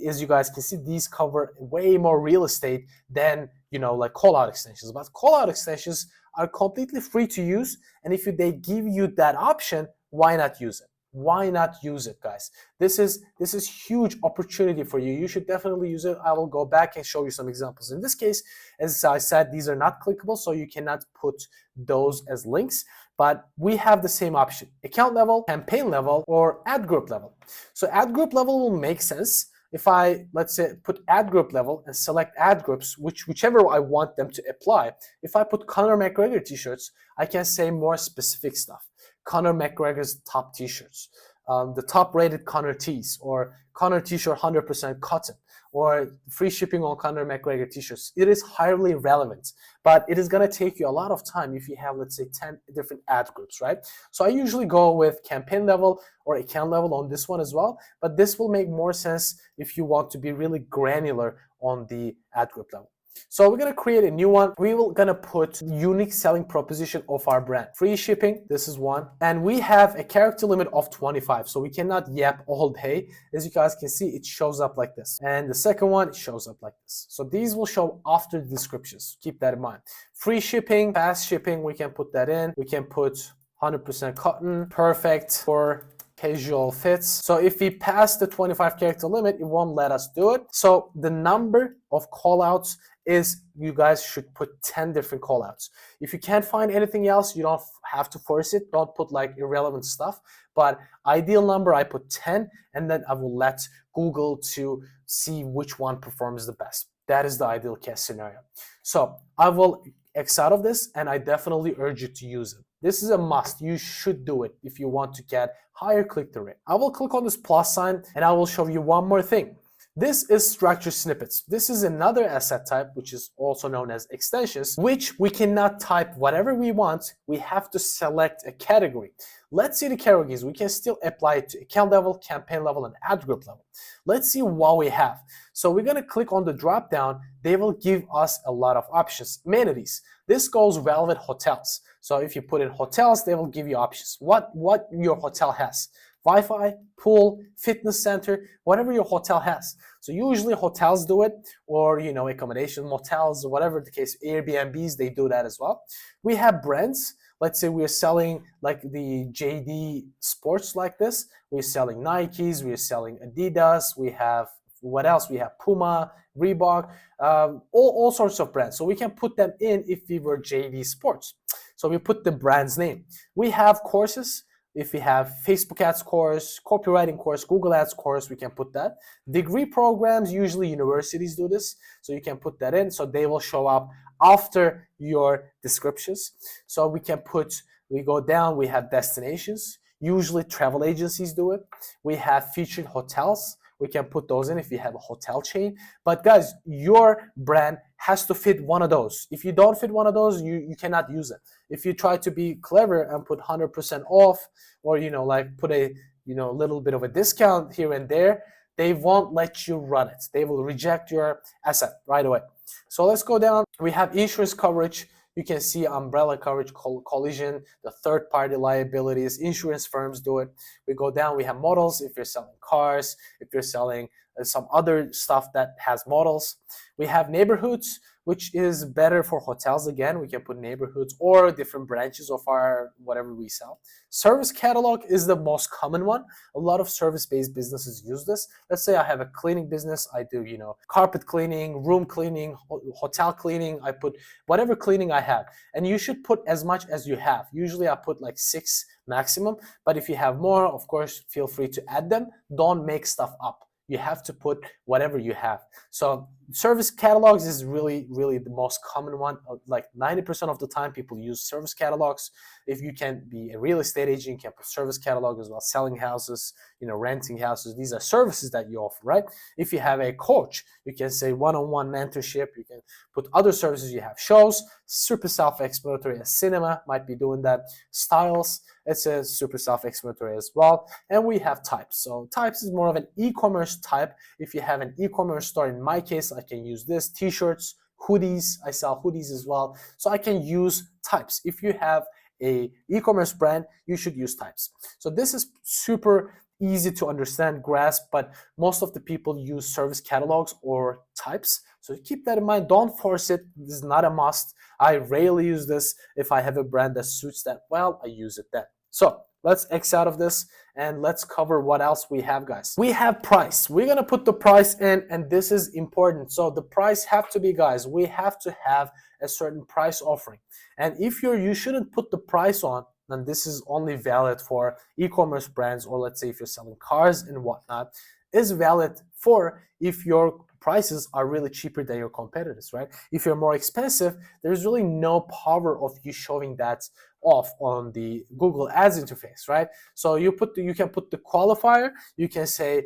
As you guys can see, these cover way more real estate than, like callout extensions. But callout extensions are completely free to use, and if they give you that option, why not use it? Why not use it, guys? This is huge opportunity for you. You should definitely use it. I will go back and show you some examples. In this case, as I said, these are not clickable, so you cannot put those as links. But we have the same option: account level, campaign level, or ad group level. So ad group level will make sense if I, let's say, put ad group level and select ad groups, whichever I want them to apply. If I put Conor McGregor t-shirts, I can say more specific stuff. Conor McGregor's top t-shirts, the top rated Conor tees, or Conor t-shirt 100% cotton, or free shipping on Conor McGregor t-shirts. It is highly relevant, but it is gonna take you a lot of time if you have, let's say, 10 different ad groups, right? So I usually go with campaign level or account level on this one as well, but this will make more sense if you want to be really granular on the ad group level. So we're gonna create a new one. We will gonna put unique selling proposition of our brand. Free shipping, this is one. And we have a character limit of 25, so we cannot yap all day. As you guys can see, it shows up like this. And the second one, it shows up like this. So these will show after the descriptions. Keep that in mind. Free shipping, fast shipping, we can put that in. We can put 100% cotton, perfect for casual fits. So if we pass the 25 character limit, it won't let us do it. So the number of callouts is, you guys should put 10 different callouts. If you can't find anything else, you don't have to force it. Don't put like irrelevant stuff. But ideal number, I put 10, and then I will let Google to see which one performs the best. That is the ideal case scenario. So I will X out of this, and I definitely urge you to use it. This is a must. You should do it if you want to get higher click-through rate. I will click on this plus sign, and I will show you one more thing. This is structured snippets. This is another asset type, which is also known as extensions, which we cannot type whatever we want. We have to select a category. Let's see the categories. We can still apply it to account level, campaign level, and ad group level. Let's see what we have. So we're gonna click on the drop down. They will give us a lot of options. Amenities. This goes well with hotels. So if you put in hotels, they will give you options. What your hotel has. Wi-Fi, pool, fitness center, whatever your hotel has. So usually hotels do it, or accommodation motels, or whatever the case, Airbnbs, they do that as well. We have brands. Let's say we're selling like the JD Sports like this. We're selling Nikes, we're selling Adidas, we have, what else? We have Puma, Reebok, all sorts of brands. So we can put them in if we were JD Sports. So we put the brand's name. We have courses. If we have Facebook ads course, copywriting course, Google ads course, we can put that. Degree programs, usually universities do this, so you can put that in, so they will show up after your descriptions. So we go down, we have destinations. Usually travel agencies do it. We have featured hotels. We can put those in if you have a hotel chain. But guys, your brand has to fit one of those. If you don't fit one of those, you cannot use it. If you try to be clever and put 100% off, or like put a little bit of a discount here and there, they won't let you run it. They will reject your asset right away. So let's go down. We have insurance coverage. You can see umbrella coverage, collision, the third-party liabilities. Insurance firms do it. We go down, we have models if you're selling cars, if you're selling some other stuff that has models. We have neighborhoods, which is better for hotels. Again, we can put neighborhoods or different branches of our whatever we sell. Service catalog is the most common one. A lot of service-based businesses use this. Let's say I have a cleaning business. I do, carpet cleaning, room cleaning, hotel cleaning. I put whatever cleaning I have. And you should put as much as you have. Usually I put like 6 maximum. But if you have more, of course, feel free to add them. Don't make stuff up. You have to put whatever you have. So service catalogs is really, really the most common one. Like 90% of the time people use service catalogs. If you can be a real estate agent, you can put service catalog as well. Selling houses, renting houses. These are services that you offer, right? If you have a coach, you can say one-on-one mentorship. You can put other services. You have shows, super self-explanatory. A cinema might be doing that. Styles, it's a super self-explanatory as well. And we have types. So types is more of an e-commerce type. If you have an e-commerce store, in my case, I can use this. T-shirts, hoodies. I sell hoodies as well. So I can use types. If you have a e-commerce brand, you should use types. So this is super easy to understand, grasp, but most of the people use service catalogs or types. So keep that in mind. Don't force it. This is not a must. I rarely use this. If I have a brand that suits that well, I use it then. So let's X out of this and let's cover what else we have, guys. We have price. We're gonna put the price in, and this is important. So the price have to be, guys, we have to have a certain price offering. And if you shouldn't put the price on, then this is only valid for e-commerce brands, or let's say if you're selling cars and whatnot, is valid for if your prices are really cheaper than your competitors, right? If you're more expensive, there's really no power of you showing that off on the Google Ads interface, right? So you can put the qualifier. You can say,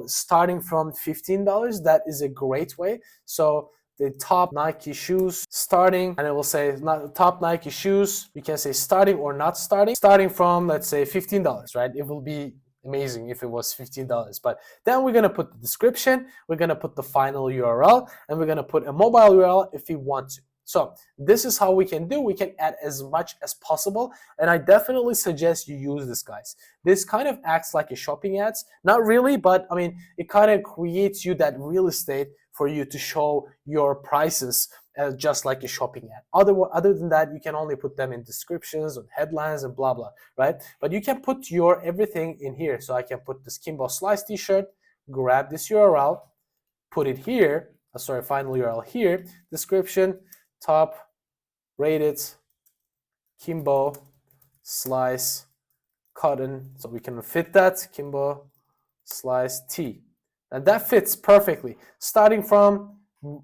starting from $15. That is a great way. So the top Nike shoes starting, and it will say top Nike shoes. You can say starting or not starting from, let's say, $15, right? It will be amazing if it was $15. But then we're gonna put the description, we're gonna put the final URL, and we're gonna put a mobile URL if we want to. So this is how we can do. We can add as much as possible, and I definitely suggest you use this, guys. This kind of acts like a shopping ads. Not really, but I mean, it kind of creates you that real estate for you to show your prices just like a shopping ad. Other than that, you can only put them in descriptions and headlines and blah, blah, right? But you can put your everything in here. So I can put this Kimbo Slice t-shirt, grab this URL, put it here, final URL here, description, top rated Kimbo Slice cotton. So we can fit that, Kimbo Slice tee. And that fits perfectly. Starting from,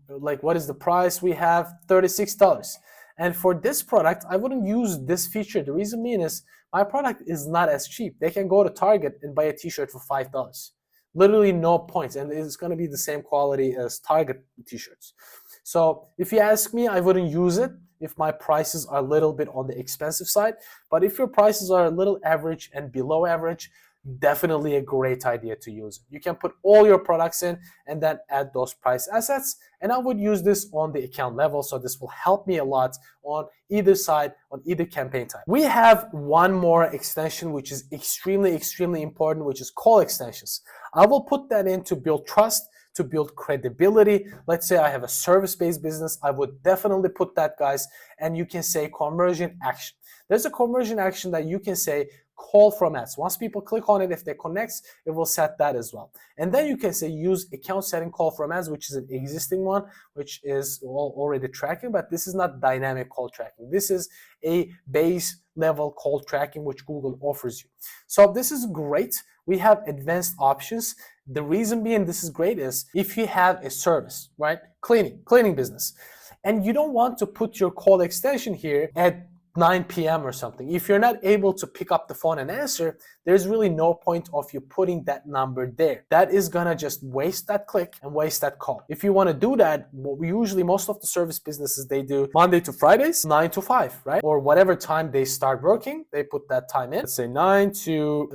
like, what is the price? We have $36. And for this product, I wouldn't use this feature. The reason being is my product is not as cheap. They can go to Target and buy a t-shirt for $5. Literally no points. And it's going to be the same quality as Target t-shirts. So if you ask me, I wouldn't use it if my prices are a little bit on the expensive side. But if your prices are a little average and below average, definitely a great idea to use. You can put all your products in and then add those price assets. And I would use this on the account level. So this will help me a lot on either side, on either campaign type. We have one more extension, which is extremely, extremely important, which is call extensions. I will put that in to build trust, to build credibility. Let's say I have a service-based business. I would definitely put that, guys. And you can say conversion action. There's a conversion action that you can say, call from ads. Once people click on it, if they connect, it will set that as well. And then you can say use account setting call from ads, which is an existing one, which is already tracking, but this is not dynamic call tracking. This is a base level call tracking which Google offers you. So this is great. We have advanced options. The reason being this is great is if you have a service, right? Cleaning business, and you don't want to put your call extension here at 9 p.m. or something. If you're not able to pick up the phone and answer, there's really no point of you putting that number there. That is gonna just waste that click and waste that call. If you wanna do that, what we usually, most of the service businesses, they do Monday to Fridays, 9 to 5, right? Or whatever time they start working, they put that time in. Let's say 9 to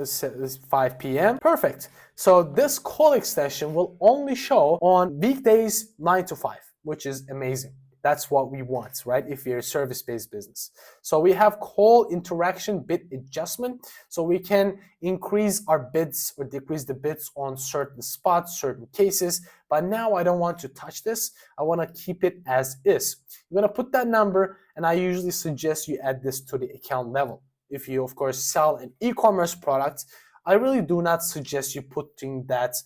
5 p.m. Perfect. So this call extension will only show on weekdays 9 to 5, which is amazing. That's what we want, right? If you're a service-based business. So we have call interaction bid adjustment. So we can increase our bids or decrease the bids on certain spots, certain cases. But now I don't want to touch this. I want to keep it as is. You're going to put that number, and I usually suggest you add this to the account level. If you, of course, sell an e-commerce product, I really do not suggest you putting that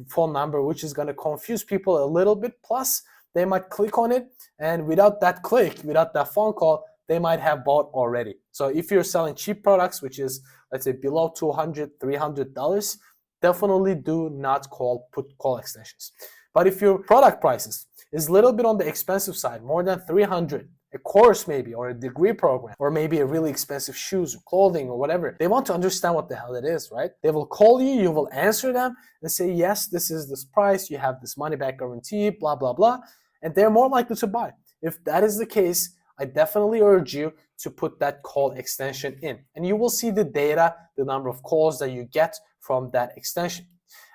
phone number, which is going to confuse people a little bit. Plus, they might click on it, and without that click, without that phone call, they might have bought already. So if you're selling cheap products, which is, let's say, below $200, $300, definitely do not put call extensions. But if your product prices is a little bit on the expensive side, more than $300, a course maybe, or a degree program, or maybe a really expensive shoes or clothing or whatever, they want to understand what the hell it is, right? They will call you, you will answer them and say, yes, this is this price, you have this money back guarantee, blah, blah, blah. And they're more likely to buy. If that is the case, I definitely urge you to put that call extension in. And you will see the data, the number of calls that you get from that extension.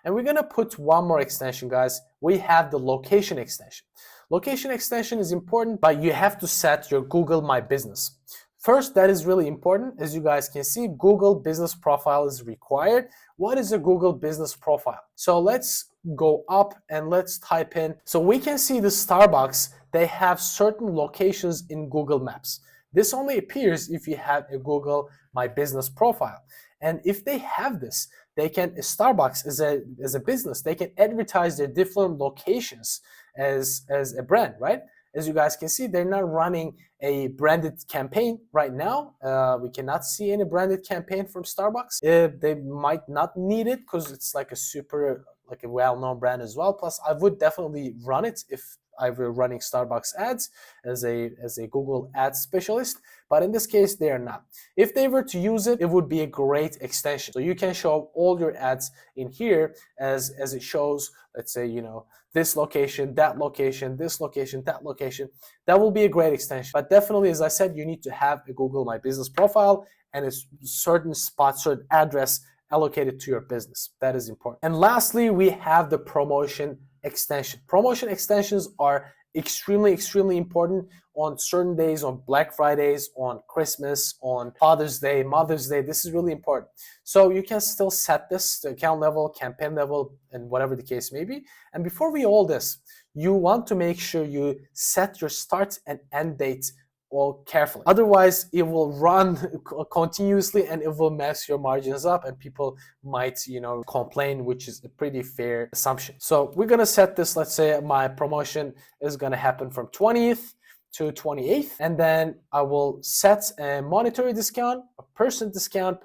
And we're gonna put one more extension, guys. We have the location extension. Location extension is important, but you have to set your Google My Business. First, that is really important. As you guys can see, Google Business Profile is required. What is a Google Business Profile? So let's go up and let's type in. So we can see the Starbucks, they have certain locations in Google Maps. This only appears if you have a Google My Business Profile. And if they have this, they can, Starbucks as a business, they can advertise their different locations as a brand, right? As you guys can see, they're not running a branded campaign right now. We cannot see any branded campaign from Starbucks. They might not need it because it's like a well-known brand as well. Plus, I would definitely run it if I were running Starbucks ads as a Google Ads specialist. But in this case, they are not. If they were to use it, it would be a great extension. So you can show all your ads in here as it shows, let's say, you know, this location, that location, this location, that location. That will be a great extension. But definitely, as I said, you need to have a Google My Business Profile and a certain spot, certain address allocated to your business. That is important. And lastly, we have the promotion extension. Promotion extensions are extremely important on certain days, on Black Fridays, on Christmas, on Father's Day, Mother's Day. This is really important. So you can still set this to account level, campaign level, and whatever the case may be. And before we all this, you want to make sure you set your start and end date all carefully. Otherwise, it will run continuously and it will mess your margins up, and people might, you know, complain, which is a pretty fair assumption. So we're gonna set this. Let's say my promotion is gonna happen from 20th to 28th, and then I will set a monetary discount, a percent discount,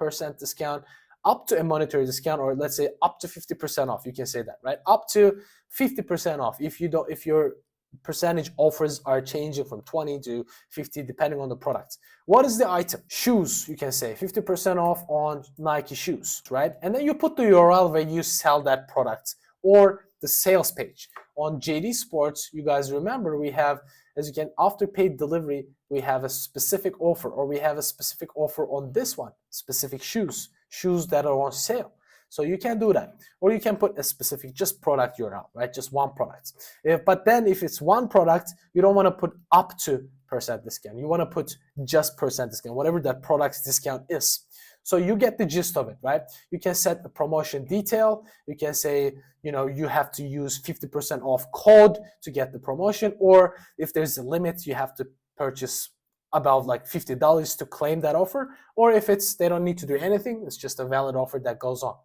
up to a monetary discount, or let's say up to 50% off. You can say that, right? Up to 50% off. If your percentage offers are changing from 20 to 50 depending on the product. What is the item? Shoes, you can say 50% off on Nike shoes, right? And then you put the URL where you sell that product, or the sales page. On JD Sports, you guys remember we have, as you can, after paid delivery, we have a specific offer, or we have a specific offer on this one, specific shoes that are on sale. So you can do that, or you can put a specific just product URL, right? Just one product. But then if it's one product, you don't want to put up to percent discount. You want to put just percent discount, whatever that product's discount is. So you get the gist of it, right? You can set a promotion detail. You can say, you know, you have to use 50% off code to get the promotion, or if there's a limit, you have to purchase about like $50 to claim that offer, or if it's they don't need to do anything, it's just a valid offer that goes on.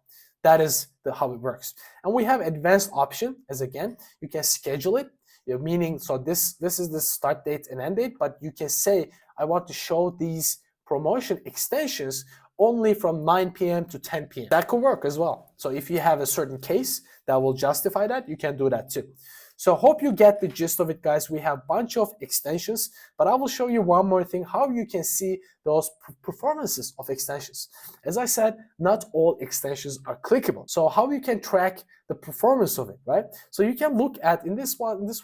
That is how it works. And we have advanced option, as again, you can schedule it, meaning so this is the start date and end date, but you can say I want to show these promotion extensions only from 9 p.m. to 10 p.m. That could work as well. So if you have a certain case that will justify that, you can do that too. So hope you get the gist of it, guys. We have a bunch of extensions, but I will show you one more thing, how you can see those performances of extensions. As I said, not all extensions are clickable. So how you can track the performance of it, right? So you can look at, in this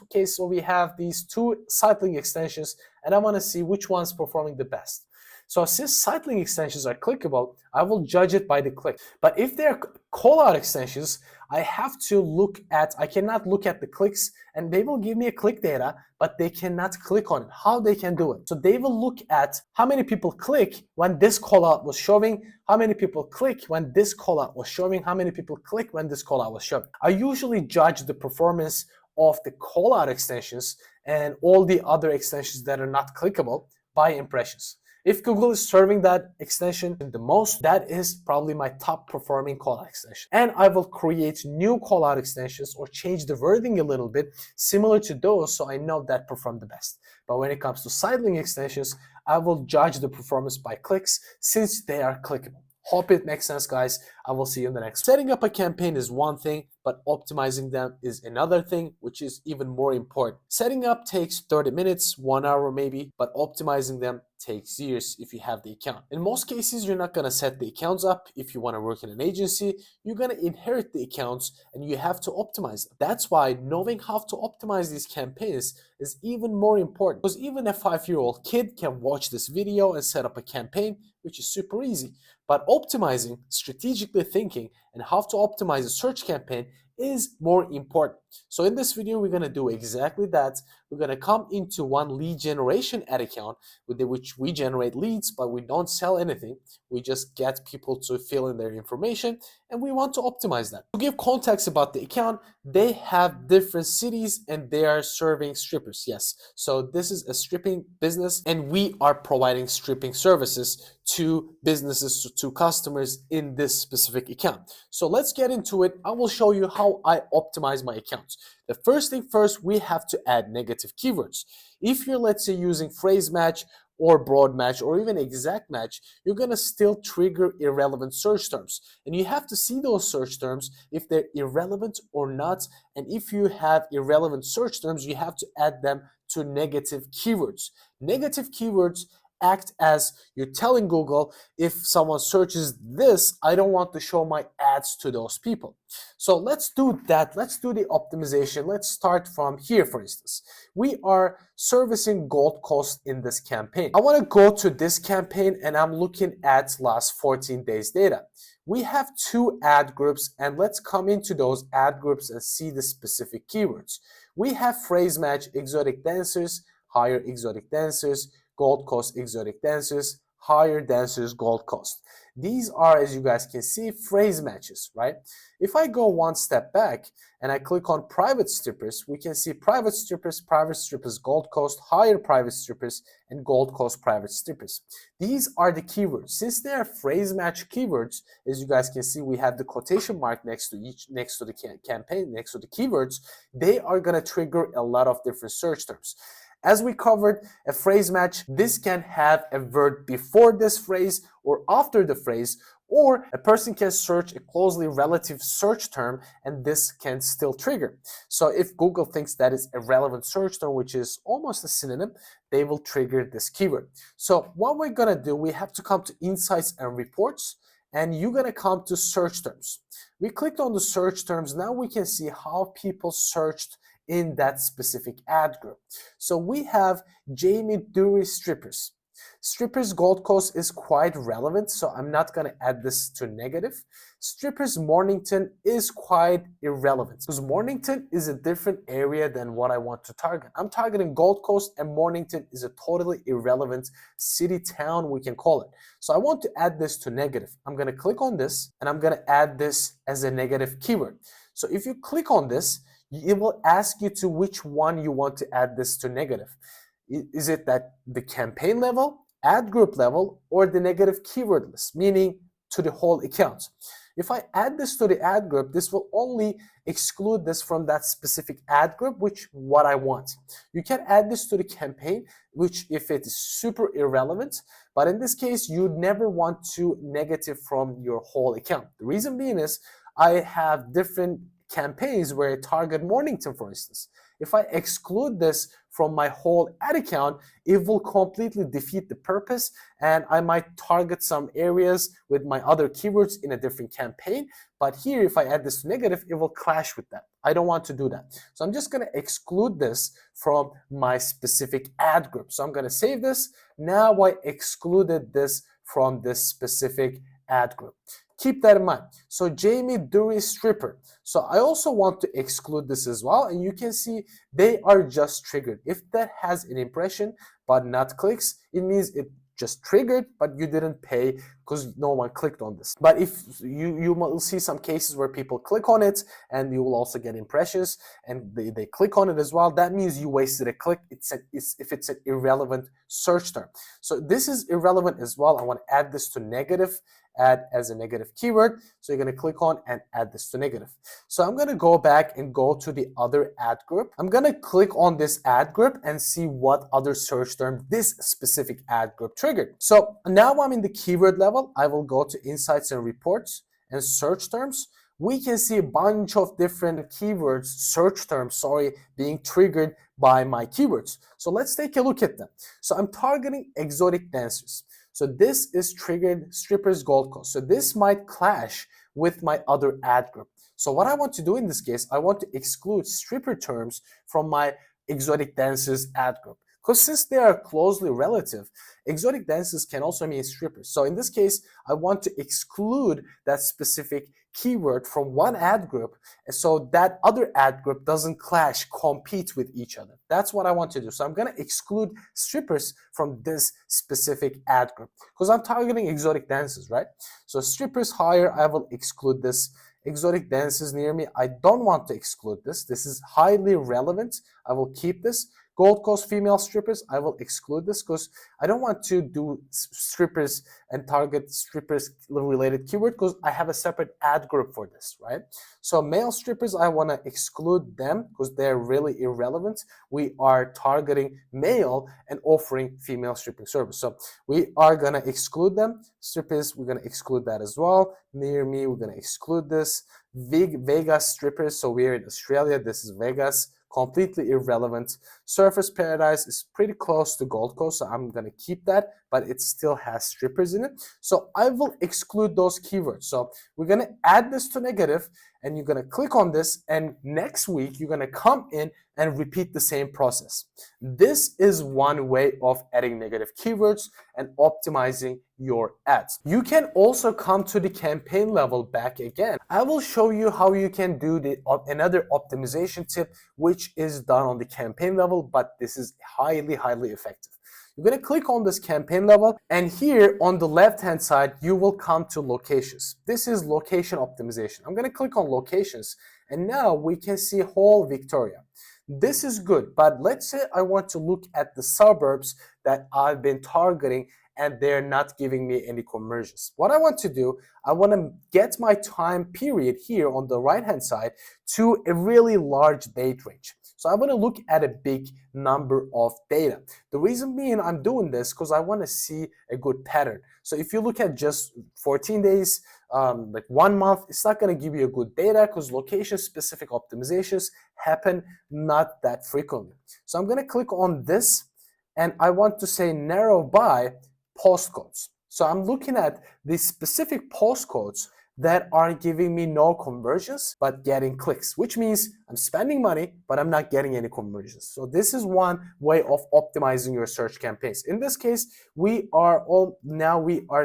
case, so we have these two cycling extensions, and I want to see which one's performing the best. So since cycling extensions are clickable, I will judge it by the click. But if they're callout extensions, I cannot look at the clicks, and they will give me a click data, but they cannot click on it. How they can do it? So they will look at how many people click when this callout was showing, how many people click when this callout was showing, how many people click when this callout was showing. I usually judge the performance of the callout extensions and all the other extensions that are not clickable by impressions. If Google is serving that extension the most, that is probably my top performing callout extension. And I will create new callout extensions or change the wording a little bit similar to those so I know that perform the best. But when it comes to cycling extensions, I will judge the performance by clicks since they are clickable. Hope it makes sense, guys. I will see you in the next. Setting up a campaign is one thing, but optimizing them is another thing, which is even more important. Setting up takes 30 minutes, 1 hour maybe, but optimizing them takes years if you have the account. In most cases, you're not going to set the accounts up. If you want to work in an agency, you're going to inherit the accounts and you have to optimize them. That's why knowing how to optimize these campaigns is even more important, because even a 5-year-old kid can watch this video and set up a campaign, which is super easy. But optimizing, strategically thinking, and how to optimize a search campaign is more important. So in this video, we're going to do exactly that. We're going to come into one lead generation ad account with which we generate leads, but we don't sell anything. We just get people to fill in their information, and we want to optimize that. To give context about the account, they have different cities and they are serving strippers. Yes, so this is a stripping business, and we are providing stripping services to businesses, to customers in this specific account. So let's get into it. I will show you how I optimize my accounts. The first thing first, we have to add negative keywords. If you're, let's say, using phrase match or broad match or even exact match, you're going to still trigger irrelevant search terms. And you have to see those search terms if they're irrelevant or not. And if you have irrelevant search terms, you have to add them to negative keywords. Negative keywords act as you're telling Google, if someone searches this, I don't want to show my ads to those people. So let's do that. Let's do the optimization. Let's start from here, for instance. We are servicing Gold Coast in this campaign. I want to go to this campaign and I'm looking at last 14 days data. We have 2 ad groups, and let's come into those ad groups and see the specific keywords. We have phrase match, exotic dancers, higher exotic dancers, Gold Coast exotic dancers, higher dancers, Gold Coast. These are, as you guys can see, phrase matches, right? If I go one step back and I click on private strippers, we can see private strippers, Gold Coast, higher private strippers, and Gold Coast private strippers. These are the keywords. Since they are phrase match keywords, as you guys can see, we have the quotation mark next to the campaign, next to the keywords. They are going to trigger a lot of different search terms. As we covered, a phrase match, this can have a word before this phrase or after the phrase, or a person can search a closely relative search term and this can still trigger. So if Google thinks that is a relevant search term, which is almost a synonym, they will trigger this keyword. So what we're gonna do, we have to come to insights and reports, and you're gonna come to search terms. We clicked on the search terms. Now we can see how people searched in that specific ad group. So we have Jamie Dury strippers. Strippers Gold Coast is quite relevant, so I'm not going to add this to negative. Strippers Mornington is quite irrelevant because Mornington is a different area than what I want to target. I'm targeting Gold Coast, and Mornington is a totally irrelevant city, town, we can call it. So I want to add this to negative. I'm going to click on this and I'm going to add this as a negative keyword. So if you click on this, it will ask you to which one you want to add this to negative. Is it that the campaign level, ad group level, or the negative keyword list, meaning to the whole account? If I add this to the ad group, this will only exclude this from that specific ad group, which what I want. You can add this to the campaign, which if it is super irrelevant, but in this case, you'd never want to negative from your whole account. The reason being is I have different campaigns where I target Mornington, for instance. If I exclude this from my whole ad account, it will completely defeat the purpose, and I might target some areas with my other keywords in a different campaign. But here, if I add this to negative, it will clash with that. I don't want to do that. So I'm just going to exclude this from my specific ad group. So I'm going to save this. Now I excluded this from this specific ad group. Keep that in mind. So Jamie Dury stripper. So I also want to exclude this as well. And you can see they are just triggered. If that has an impression but not clicks, it means it just triggered, but you didn't pay because no one clicked on this. But if you will see some cases where people click on it and you will also get impressions and they click on it as well, that means you wasted a click. If it's an irrelevant search term. So this is irrelevant as well. I want to add this to negative, add as a negative keyword. So you're going to click on and add this to negative. So I'm going to go back and go to the other ad group. I'm going to click on this ad group and see what other search term this specific ad group triggered. So now I'm in the keyword level. I will go to insights and reports and search terms. We can see a bunch of different keywords, search terms, being triggered by my keywords. So let's take a look at them. So I'm targeting exotic dancers. So this is triggered strippers Gold Coast. So this might clash with my other ad group. So what I want to do in this case, I want to exclude stripper terms from my exotic dancers ad group. Because since they are closely relative, exotic dancers can also mean strippers. So in this case, I want to exclude that specific keyword from one ad group so that other ad group doesn't clash, compete with each other. That's what I want to do. So I'm going to exclude strippers from this specific ad group because I'm targeting exotic dancers, right? So strippers higher, I will exclude this. Exotic dances near me, I don't want to exclude this. This is highly relevant. I will keep this. Gold Coast female strippers, I will exclude this because I don't want to do strippers and target strippers related keyword because I have a separate ad group for this, right? So male strippers, I want to exclude them because they're really irrelevant. We are targeting male and offering female stripping service. So we are going to exclude them. Strippers, we're going to exclude that as well. Near me, we're going to exclude this. Vegas strippers, so we're in Australia. This is Vegas. Completely irrelevant. Surfers Paradise is pretty close to Gold Coast, so I'm going to keep that, but it still has strippers in it. So I will exclude those keywords. So we're going to add this to negative, and you're going to click on this, and next week you're going to come in and repeat the same process. This is one way of adding negative keywords and optimizing your ads. You can also come to the campaign level back again. I will show you how you can do another optimization tip, which is done on the campaign level, but this is highly effective. You're going to click on this campaign level, and here on the left hand side you will come to locations. This is location optimization. I'm going to click on locations, and now we can see whole Victoria. This is good, but let's say I want to look at the suburbs that I've been targeting and they're not giving me any conversions. What I want to do, I want to get my time period here on the right hand side to a really large date range. So I want to look at a big number of data. The reason being I'm doing this because I want to see a good pattern. So if you look at just 14 days, like 1 month, it's not going to give you a good data because location specific optimizations happen not that frequently. So I'm going to click on this, and I want to say narrow by postcodes. So I'm looking at the specific postcodes that are giving me no conversions but getting clicks, which means I'm spending money but I'm not getting any conversions. So this is one way of optimizing your search campaigns. In this case, we are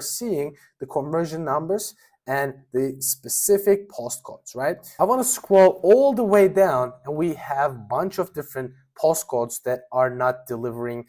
seeing the conversion numbers and the specific postcodes, right? I want to scroll all the way down, and we have a bunch of different postcodes that are not delivering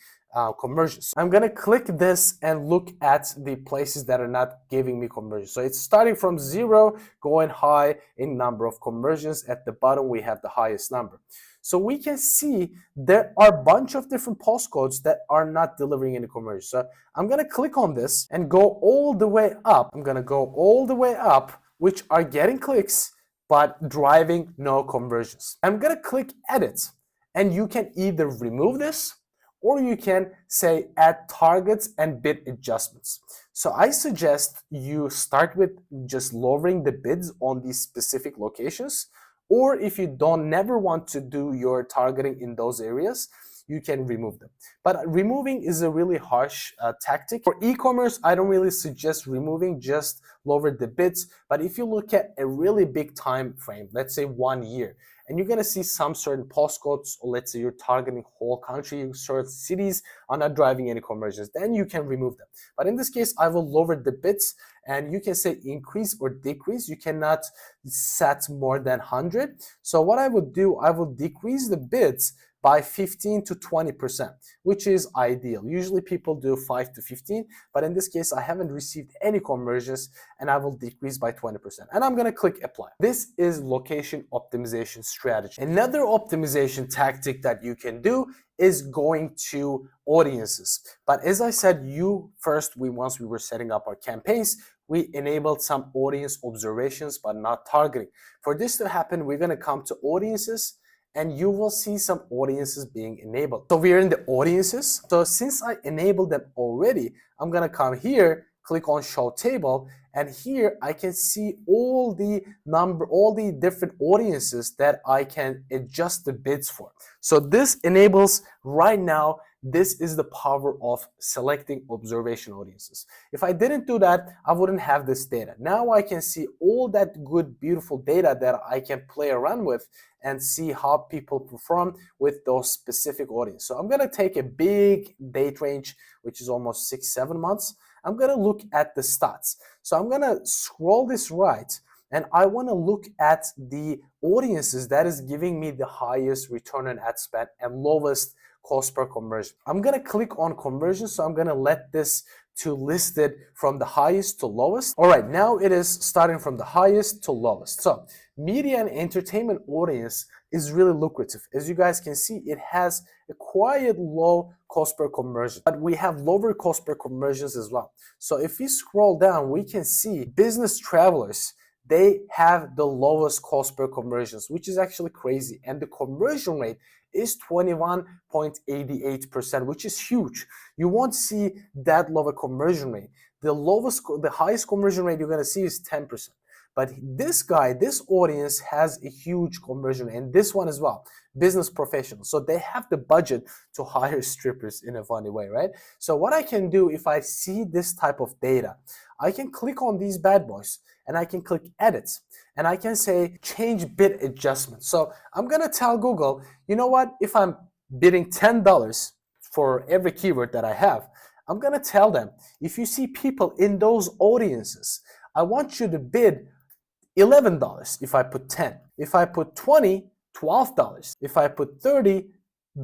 conversions. I'm gonna click this and look at the places that are not giving me conversions. So it's starting from 0, going high in number of conversions. At the bottom, we have the highest number. So we can see there are a bunch of different postcodes that are not delivering any conversions. So I'm gonna click on this and go all the way up. I'm gonna go all the way up, which are getting clicks, but driving no conversions. I'm gonna click edit, and you can either remove this or you can say add targets and bid adjustments. So I suggest you start with just lowering the bids on these specific locations, or if you don't never want to do your targeting in those areas, you can remove them. But removing is a really harsh tactic. For e-commerce, I don't really suggest removing, just lower the bids. But if you look at a really big time frame, let's say 1 year, and you're gonna see some certain postcodes, or let's say you're targeting whole country, certain cities are not driving any conversions, then you can remove them. But in this case, I will lower the bids, and you can say increase or decrease. You cannot set more than 100. So what I would do, I will decrease the bids by 15 to 20%, which is ideal. Usually people do 5 to 15, but in this case, I haven't received any conversions, and I will decrease by 20%. And I'm gonna click apply. This is location optimization strategy. Another optimization tactic that you can do is going to audiences. But as I said, once we were setting up our campaigns, we enabled some audience observations, but not targeting. For this to happen, we're gonna come to audiences, and you will see some audiences being enabled. So we're in the audiences. So since I enabled them already, I'm gonna come here, click on show table, and here I can see all the different audiences that I can adjust the bids for. So this enables right now, this is the power of selecting observation audiences. If I didn't do that, I wouldn't have this data. Now I can see all that good, beautiful data that I can play around with and see how people perform with those specific audiences. So I'm gonna take a big date range, which is almost 6-7 months. I'm gonna look at the stats. So I'm gonna scroll this right, and I wanna look at the audiences that is giving me the highest return on ad spend and lowest cost per conversion. I'm gonna click on conversion, so I'm gonna let this to list it from the highest to lowest. All right, now it is starting from the highest to lowest. So media and entertainment audience is really lucrative. As you guys can see, it has a quite low cost per conversion, but we have lower cost per conversions as well. So if we scroll down, we can see business travelers, they have the lowest cost per conversions, which is actually crazy. And the conversion rate is 21.88%, which is huge. You won't see that lower conversion rate. The highest conversion rate you're gonna see is 10%. But this audience has a huge conversion rate, and this one as well, business professionals. So they have the budget to hire strippers in a funny way, right? So what I can do if I see this type of data, I can click on these bad boys, and I can click edit, and I can say change bid adjustment. So I'm gonna tell Google, you know what, if I'm bidding $10 for every keyword that I have, I'm gonna tell them, if you see people in those audiences, I want you to bid $11 if I put 10. If I put 20, $12. If I put 30,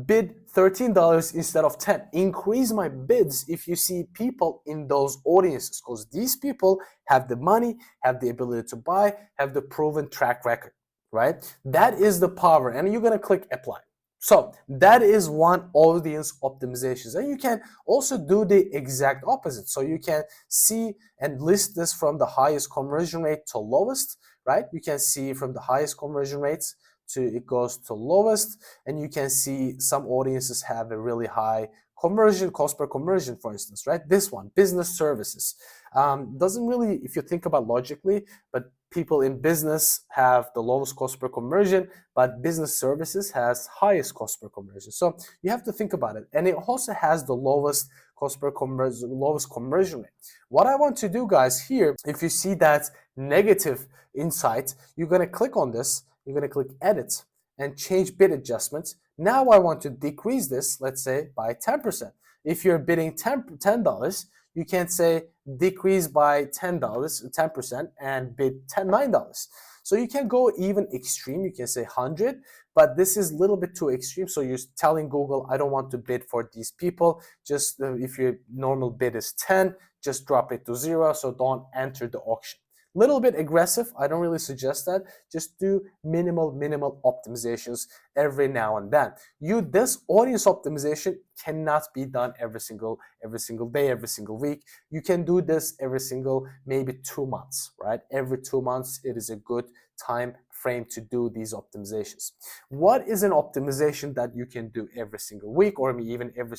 bid $13 instead of 10. Increase my bids if you see people in those audiences, because these people have the money, have the ability to buy, have the proven track record, right? That is the power, and you're gonna click apply. So that is one audience optimizations, and you can also do the exact opposite. So you can see and list this from the highest conversion rate to lowest, right? You can see from the highest conversion rates to it goes to lowest, and you can see some audiences have a really high conversion, cost per conversion, for instance, right? This one, business services, doesn't really, if you think about logically, but people in business have the lowest cost per conversion, but business services has highest cost per conversion. So you have to think about it. And it also has the lowest cost per conversion, lowest conversion rate. What I want to do, guys, here, if you see that negative insight, you're gonna click on this, you're gonna click edit and change bid adjustments. Now I want to decrease this, let's say by 10%. If you're bidding $10, you can say decrease by $10, 10%, and bid $9. So you can go even extreme, you can say 100, but this is a little bit too extreme. So you're telling Google, I don't want to bid for these people. Just if your normal bid is 10, just drop it to 0. So don't enter the auction. Little bit aggressive. I don't really suggest that. Just do minimal optimizations every now and then. This audience optimization cannot be done every single day, every single week. You can do this every single maybe 2 months, right? Every 2 months, it is a good time frame to do these optimizations. What is an optimization that you can do every single week or even every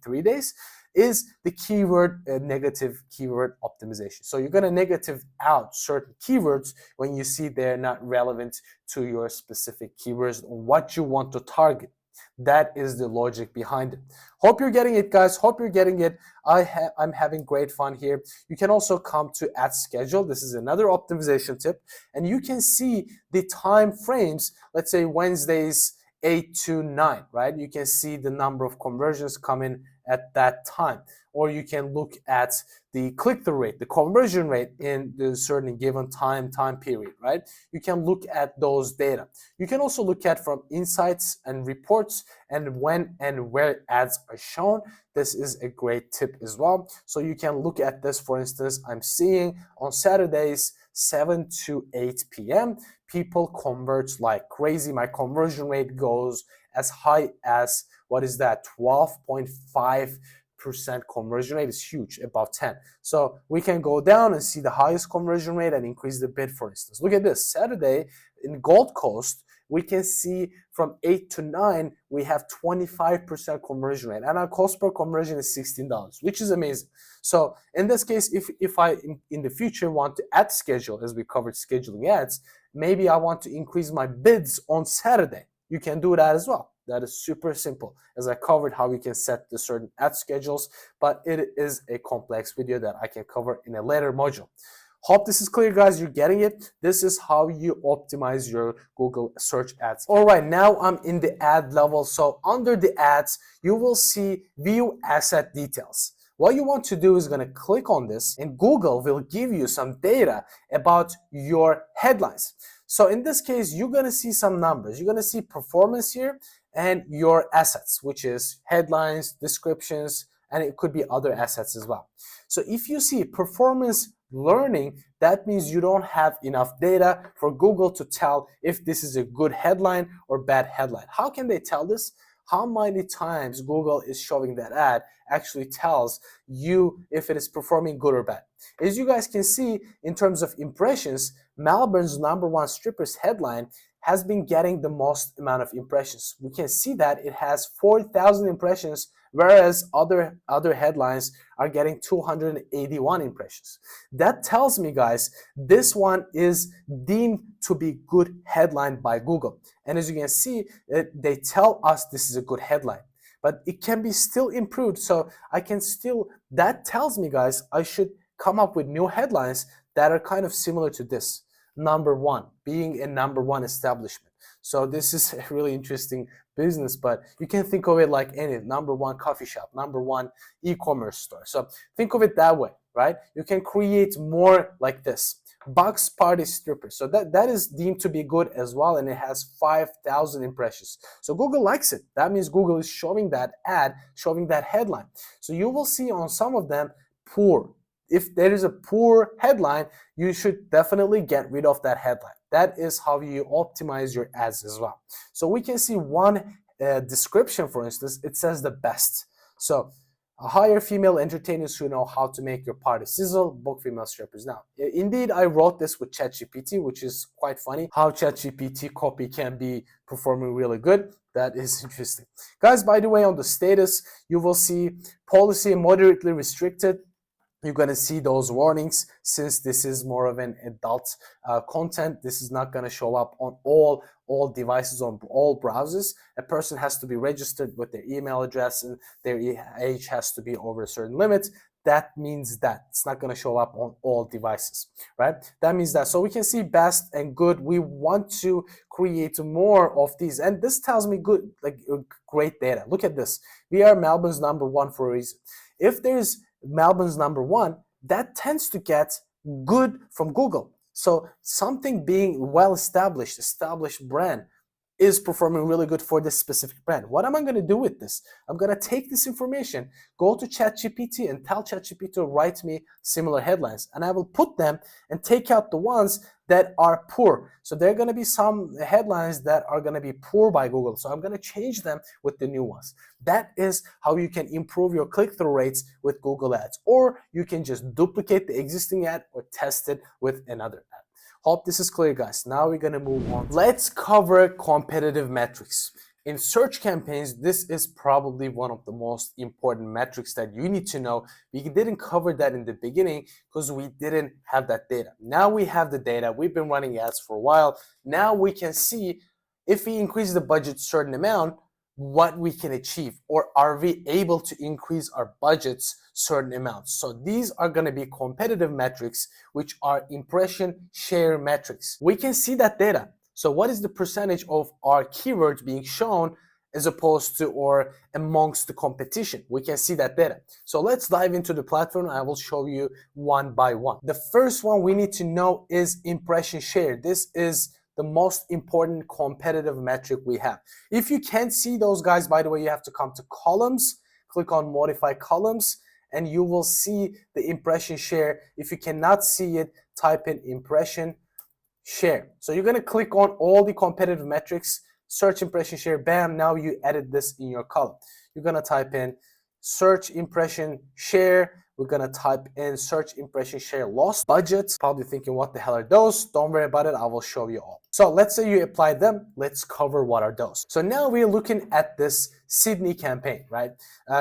3 days? Is the keyword negative keyword optimization. So you're going to negative out certain keywords when you see they're not relevant to your specific keywords or what you want to target. That is the logic behind it. Hope you're getting it, guys. Hope you're getting it. I'm having great fun here. You can also come to ad schedule. This is another optimization tip, and you can see the time frames. Let's say Wednesdays 8 to 9, right? You can see the number of conversions coming at that time. Or you can look at the click-through rate, the conversion rate in the certain given time period, right? You can look at those data. You can also look at from insights and reports and when and where ads are shown. This is a great tip as well. So you can look at this. For instance, I'm seeing on Saturdays 7 to 8 p.m. people convert like crazy. My conversion rate goes as high as, what is that, 12.5%. Conversion rate is huge, about 10. So we can go down and see the highest conversion rate and increase the bid, for instance. Look at this. Saturday in Gold Coast, we can see from 8 to 9, we have 25% conversion rate. And our cost per conversion is $16, which is amazing. So in this case, if I in the future want to ad schedule, as we covered scheduling ads, maybe I want to increase my bids on Saturday. You can do that as well. That is super simple, as I covered how we can set the certain ad schedules, but it is a complex video that I can cover in a later module. Hope this is clear, guys. You're getting it. This is how you optimize your Google search ads. All right, now I'm in the ad level. So under the ads, you will see view asset details. What you want to do is going to click on this, and Google will give you some data about your headlines. So in this case, you're going to see some numbers. You're going to see performance here and your assets, which is headlines, descriptions, and it could be other assets as well. So if you see performance learning, that means you don't have enough data for Google to tell if this is a good headline or bad headline. How can they tell this? How many times Google is showing that ad actually tells you if it is performing good or bad. As you guys can see, in terms of impressions, Melbourne's #1 strippers headline has been getting the most amount of impressions. We can see that it has 4,000 impressions, whereas other headlines are getting 281 impressions. That tells me, guys, this one is deemed to be good headline by Google. And as you can see, they tell us this is a good headline, but it can be still improved. So that tells me, guys, I should come up with new headlines that are kind of similar to this. #1, being a #1 establishment. So this is a really interesting business, but you can think of it like any #1 coffee shop, #1 e-commerce store. So think of it that way, right? You can create more like this. Box party strippers. So that is deemed to be good as well, and it has 5,000 impressions. So Google likes it. That means Google is showing that ad, showing that headline. So you will see on some of them poor. If there is a poor headline, you should definitely get rid of that headline. That is how you optimize your ads as well. So we can see one description, for instance, it says the best. So hire female entertainers who know how to make your party sizzle, book female strippers. Now, indeed, I wrote this with ChatGPT, which is quite funny, how ChatGPT copy can be performing really good. That is interesting. Guys, by the way, on the status, you will see policy moderately restricted. You're going to see those warnings. Since this is more of an adult content, this is not going to show up on all devices, on all browsers. A person has to be registered with their email address, and their age has to be over a certain limit. That means that it's not going to show up on all devices, right? That means that. So we can see best and good. We want to create more of these, and this tells me good, like great data. Look at this. We are Melbourne's #1 for a reason. If there's Melbourne's #1, that tends to get good from Google. So something being well established brand is performing really good for this specific brand. What am I going to do with this? I'm going to take this information, go to ChatGPT and tell ChatGPT to write me similar headlines, and I will put them and take out the ones that are poor. So there are going to be some headlines that are going to be poor by Google. So I'm going to change them with the new ones. That is how you can improve your click-through rates with Google Ads, or you can just duplicate the existing ad or test it with another ad. Hope this is clear, guys. Now we're gonna move on. Let's cover competitive metrics. In search campaigns, this is probably one of the most important metrics that you need to know. We didn't cover that in the beginning because we didn't have that data. Now we have the data. We've been running ads for a while. Now we can see if we increase the budget certain amount, what we can achieve, or are we able to increase our budgets certain amounts. So these are going to be competitive metrics, which are impression share metrics. We can see that data. So what is the percentage of our keywords being shown as opposed to or amongst the competition? We can see that data. So let's dive into the platform. I will show you one by one. The first one we need to know is impression share. This is the most important competitive metric we have. If you can't see those, guys, by the way, you have to come to columns, click on modify columns, and you will see the impression share. If you cannot see it, type in impression share. So you're gonna click on all the competitive metrics, search impression share, bam, now you edit this in your column. You're gonna type in search impression share. We're gonna type in search impression share loss budgets. Probably thinking, what the hell are those? Don't worry about it, I will show you all. So let's say you apply them. Let's cover what are those. So now we're looking at this Sydney campaign, right?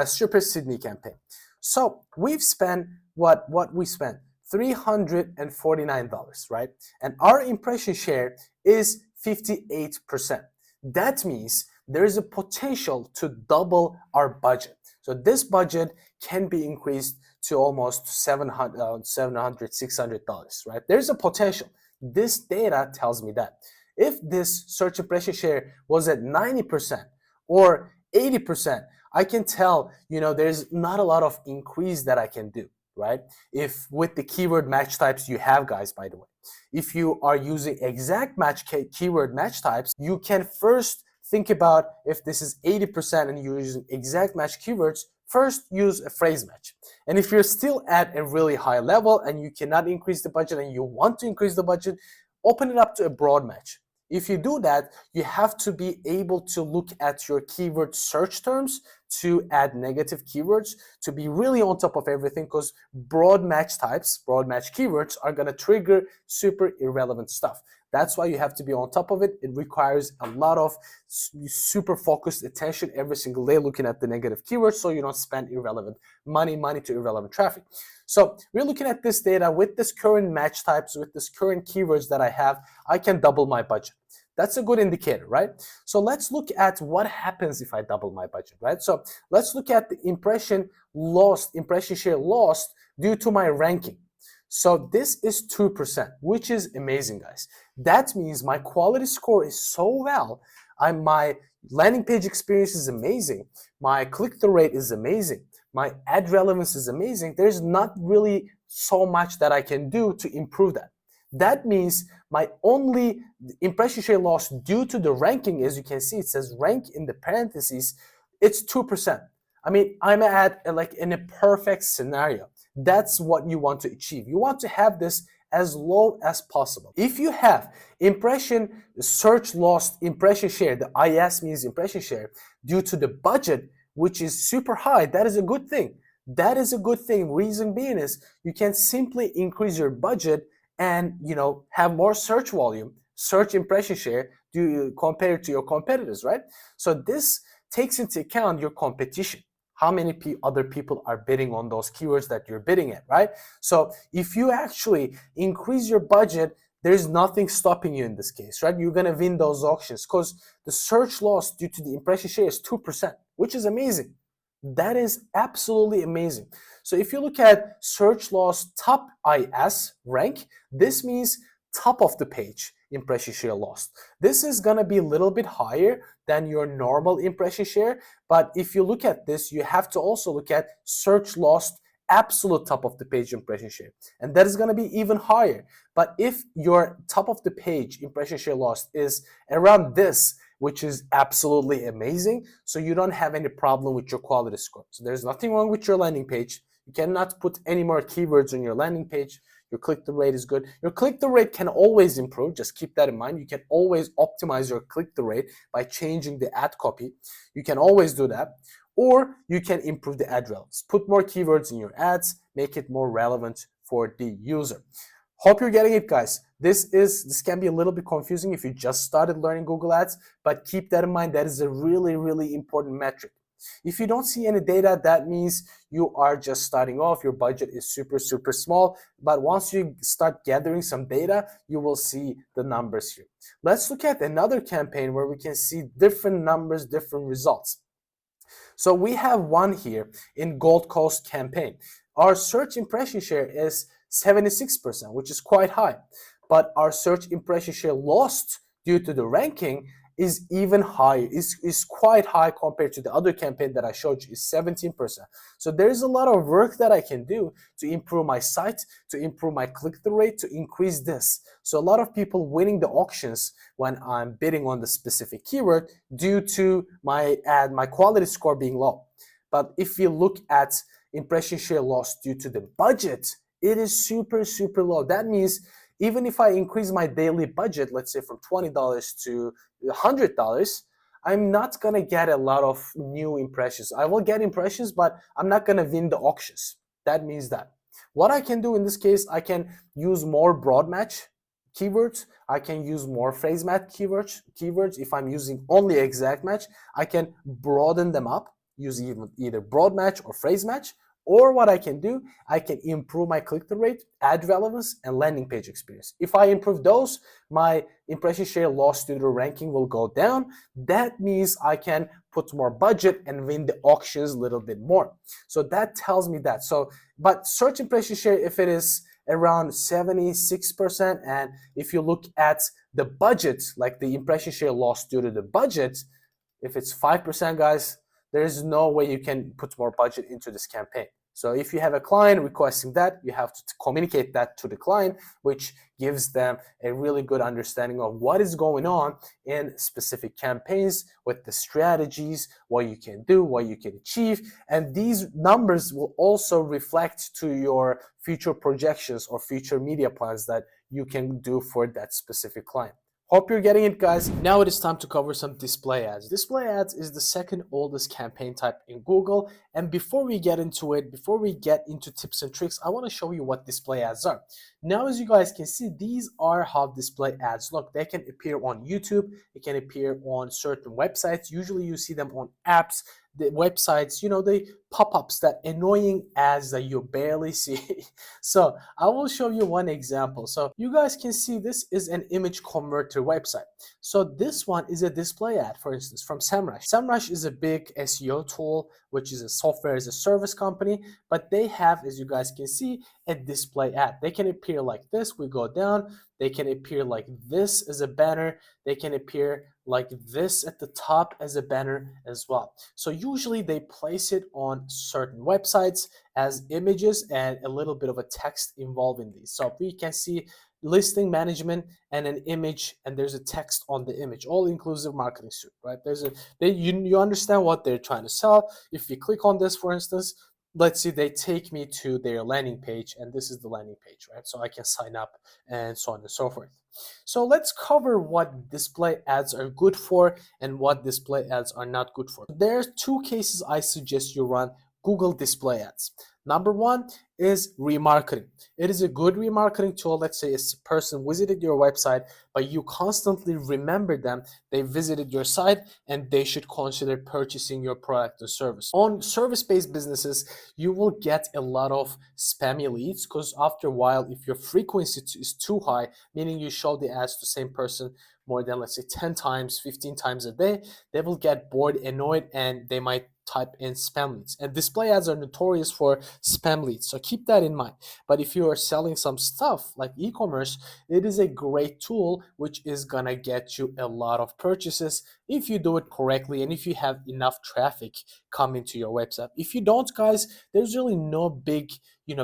Stripper Sydney campaign. So we've spent what we spent? $349, right? And our impression share is 58%. That means there is a potential to double our budget. So this budget can be increased to almost $700, $600, right? There's a potential. This data tells me that. If this search impression share was at 90% or 80%, I can tell, there's not a lot of increase that I can do, right? If with the keyword match types you have, guys, by the way, if you are using exact match keyword match types, you can first think about, if this is 80% and you're using exact match keywords, first use a phrase match. And if you're still at a really high level and you cannot increase the budget and you want to increase the budget, open it up to a broad match. If you do that, you have to be able to look at your keyword search terms to add negative keywords, to be really on top of everything, because broad match types, broad match keywords are going to trigger super irrelevant stuff. That's why you have to be on top of it. It requires a lot of super focused attention every single day looking at the negative keywords so you don't spend irrelevant money to irrelevant traffic. So we're looking at this data with this current match types, with this current keywords that I have, I can double my budget. That's a good indicator, right? So let's look at what happens if I double my budget, right? So let's look at the impression share lost due to my ranking. So this is 2%, which is amazing, guys. That means my quality score is so well. My landing page experience is amazing. My click-through rate is amazing. My ad relevance is amazing. There's not really so much that I can do to improve that. That means my only impression share loss due to the ranking, as you can see, it says rank in the parentheses, it's 2%. I mean, I'm at like in a perfect scenario. That's what you want to achieve. You want to have this as low as possible. If you have impression search loss impression share, the IS means impression share, due to the budget, which is super high, that is a good thing. That is a good thing. Reason being is you can simply increase your budget and have more search volume, search impression share compared to your competitors, right? So this takes into account your competition. How many other people are bidding on those keywords that you're bidding at, right? So if you actually increase your budget, there's nothing stopping you in this case, right? You're gonna win those auctions because the search loss due to the impression share is 2%, which is amazing. That is absolutely amazing. So if you look at search loss top IS rank, this means top of the page impression share lost. This is gonna be a little bit higher than your normal impression share, but if you look at this, you have to also look at search lost absolute top of the page impression share, and that is going to be even higher. But if your top of the page impression share loss is around this, which is absolutely amazing, so you don't have any problem with your quality score. So there's nothing wrong with your landing page. You cannot put any more keywords on your landing page. Your click-through rate is good. Your click-through rate can always improve. Just keep that in mind. You can always optimize your click-through rate by changing the ad copy. You can always do that. Or you can improve the ad relevance. Put more keywords in your ads, make it more relevant for the user. Hope you're getting it, guys. This can be a little bit confusing if you just started learning Google Ads, but keep that in mind. That is a really, really important metric. If you don't see any data, that means you are just starting off. Your budget is super, super small. But once you start gathering some data, you will see the numbers here. Let's look at another campaign where we can see different numbers, different results. So we have one here in Gold Coast campaign. Our search impression share is 76%, which is quite high. But our search impression share lost due to the ranking is even higher, is quite high compared to the other campaign that I showed you, is 17%. So there's a lot of work that I can do to improve my site, to improve my click-through rate, to increase this. So a lot of people winning the auctions when I'm bidding on the specific keyword due to my ad, my quality score being low. But if you look at impression share loss due to the budget, it is super, super low. That means even if I increase my daily budget, let's say from $20 to $100, I'm not gonna get a lot of new impressions. I will get impressions, but I'm not gonna win the auctions. That means that. What I can do in this case, I can use more broad match keywords. I can use more phrase match keywords. If I'm using only exact match, I can broaden them up, use either broad match or phrase match. Or what I can do, I can improve my click-through rate, ad relevance, and landing page experience. If I improve those, my impression share loss due to ranking will go down. That means I can put more budget and win the auctions a little bit more. So that tells me that. But search impression share, if it is around 76%, and if you look at the budget, like the impression share loss due to the budget, if it's 5%, guys, there is no way you can put more budget into this campaign. So if you have a client requesting that, you have to communicate that to the client, which gives them a really good understanding of what is going on in specific campaigns with the strategies, what you can do, what you can achieve. And these numbers will also reflect to your future projections or future media plans that you can do for that specific client. Hope you're getting it, guys. Now it is time to cover some display ads. Display ads is the second oldest campaign type in Google. And before we get into it, before we get into tips and tricks, I want to show you what display ads are. Now, as you guys can see, these are how display ads look. They can appear on YouTube. They can appear on certain websites. Usually you see them on apps, the websites, the pop-ups, that annoying ads that you barely see. So I will show you one example. So you guys can see this is an image converter website. So this one is a display ad, for instance, from SEMrush. SEMrush is a big SEO tool, which is a software as a service company, but they have, as you guys can see, a display ad. They can appear like this. We go down. They can appear like this as a banner. They can appear like this at the top as a banner as well. So usually they place it on certain websites as images and a little bit of a text involved in these. So we can see listing management and an image, and there's a text on the image, all inclusive marketing suite, right? You understand what they're trying to sell. If you click on this, for instance, let's see, they take me to their landing page, and this is the landing page, right? So I can sign up and so on and so forth. So let's cover what display ads are good for and what display ads are not good for. There's two cases I suggest you run Google display ads. Number one is remarketing. It is a good remarketing tool. Let's say a person visited your website, but you constantly remember them. They visited your site and they should consider purchasing your product or service. On service-based businesses, you will get a lot of spammy leads because after a while, if your frequency is too high, meaning you show the ads to the same person more than, let's say, 10 times, 15 times a day, they will get bored, annoyed, and they might type in spam leads. And display ads are notorious for spam leads, so keep that in mind. But if you are selling some stuff like e-commerce, it is a great tool which is gonna get you a lot of purchases if you do it correctly and if you have enough traffic coming to your website. If you don't, guys, there's really no big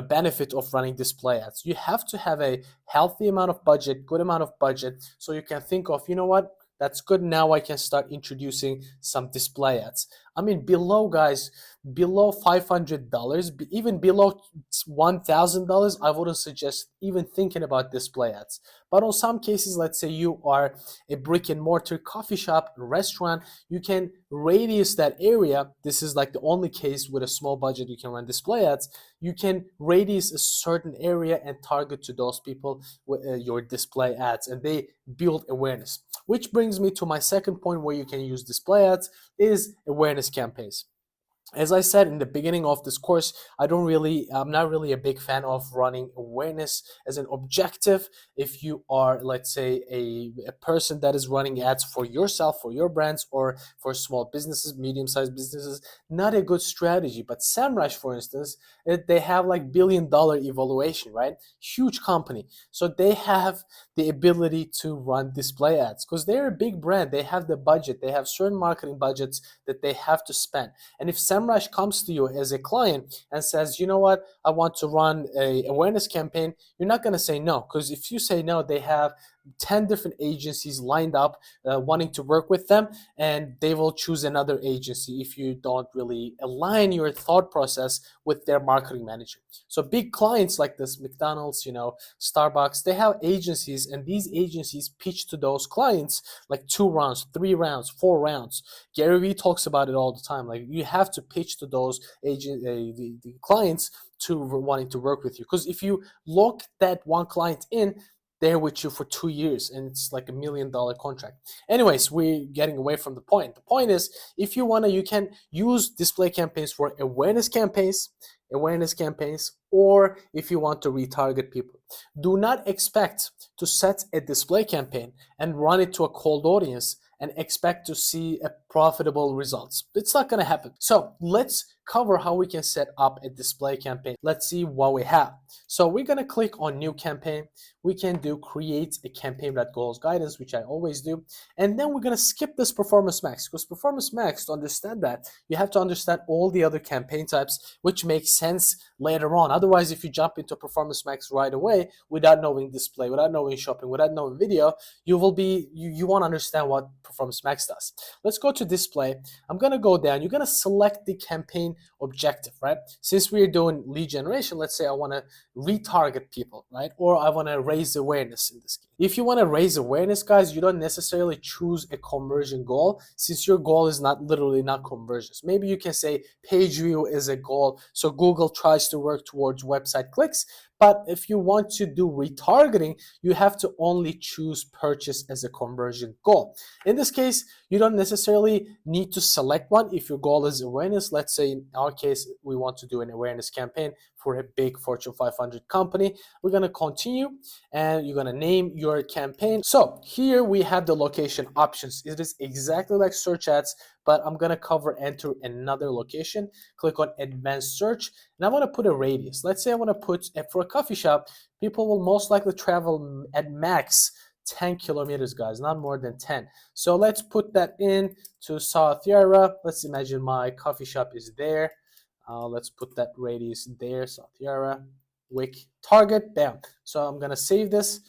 benefit of running display ads. You have to have a healthy amount of budget, good amount of budget, so you can think of, what, that's good, now I can start introducing some display ads. I mean, below, guys, below $500, even below $1,000, I wouldn't suggest even thinking about display ads. But on some cases, let's say you are a brick and mortar coffee shop, restaurant, you can radius that area. This is like the only case with a small budget you can run display ads. You can radius a certain area and target to those people with your display ads, and they build awareness. Which brings me to my second point where you can use display ads is awareness campaigns. As I said in the beginning of this course, I'm not really a big fan of running awareness as an objective. If you are, let's say, a person that is running ads for yourself, for your brands, or for small businesses, medium-sized businesses, not a good strategy. But SEMrush, for instance, they have like billion-dollar evaluation, right? Huge company. So they have the ability to run display ads because they're a big brand. They have the budget. They have certain marketing budgets that they have to spend. And if SEMrush comes to you as a client and says, you know what, I want to run an awareness campaign, you're not going to say no, because if you say no, they have 10 different agencies lined up wanting to work with them, and they will choose another agency if you don't really align your thought process with their marketing manager. So big clients like this, McDonald's, Starbucks, they have agencies, and these agencies pitch to those clients like 2 rounds, 3 rounds, 4 rounds. Gary Vee talks about it all the time. Like, you have to pitch to those the clients to wanting to work with you, because if you lock that one client in, they're with you for 2 years, and it's like $1 million contract. Anyways, we're getting away from the point. The point is, if you want to, you can use display campaigns for awareness campaigns, or if you want to retarget people. Do not expect to set a display campaign and run it to a cold audience and expect to see a profitable results. It's not going to happen. So let's cover how we can set up a display campaign. Let's see what we have. So we're going to click on new campaign. We can do create a campaign that goals guidance, which I always do. And then we're going to skip this performance max, because performance max, to understand that, you have to understand all the other campaign types, which makes sense later on. Otherwise, if you jump into performance max right away without knowing display, without knowing shopping, without knowing video, you won't understand what performance max does. Let's go to display. I'm going to go down. You're going to select the campaign objective, right? Since we're doing lead generation, let's say I want to retarget people, right? Or I want to raise awareness in this case. If you want to raise awareness, guys, you don't necessarily choose a conversion goal, since your goal is not conversions. Maybe you can say page view is a goal, so Google tries to work towards website clicks. But if you want to do retargeting, you have to only choose purchase as a conversion goal. In this case, you don't necessarily need to select one if your goal is awareness. Let's say in our case, we want to do an awareness campaign for a big Fortune 500 company. We're going to continue, and you're going to name your campaign. So here we have the location options. It is exactly like search ads, but I'm going to enter another location. Click on advanced search, and I want to put a radius. Let's say I want to put, for a coffee shop, people will most likely travel at max 10 kilometers, guys, not more than 10. So let's put that in to South Yarra. Let's imagine my coffee shop is there. Let's put that radius there, South Yarra, Wick, target, bam. So I'm gonna save this.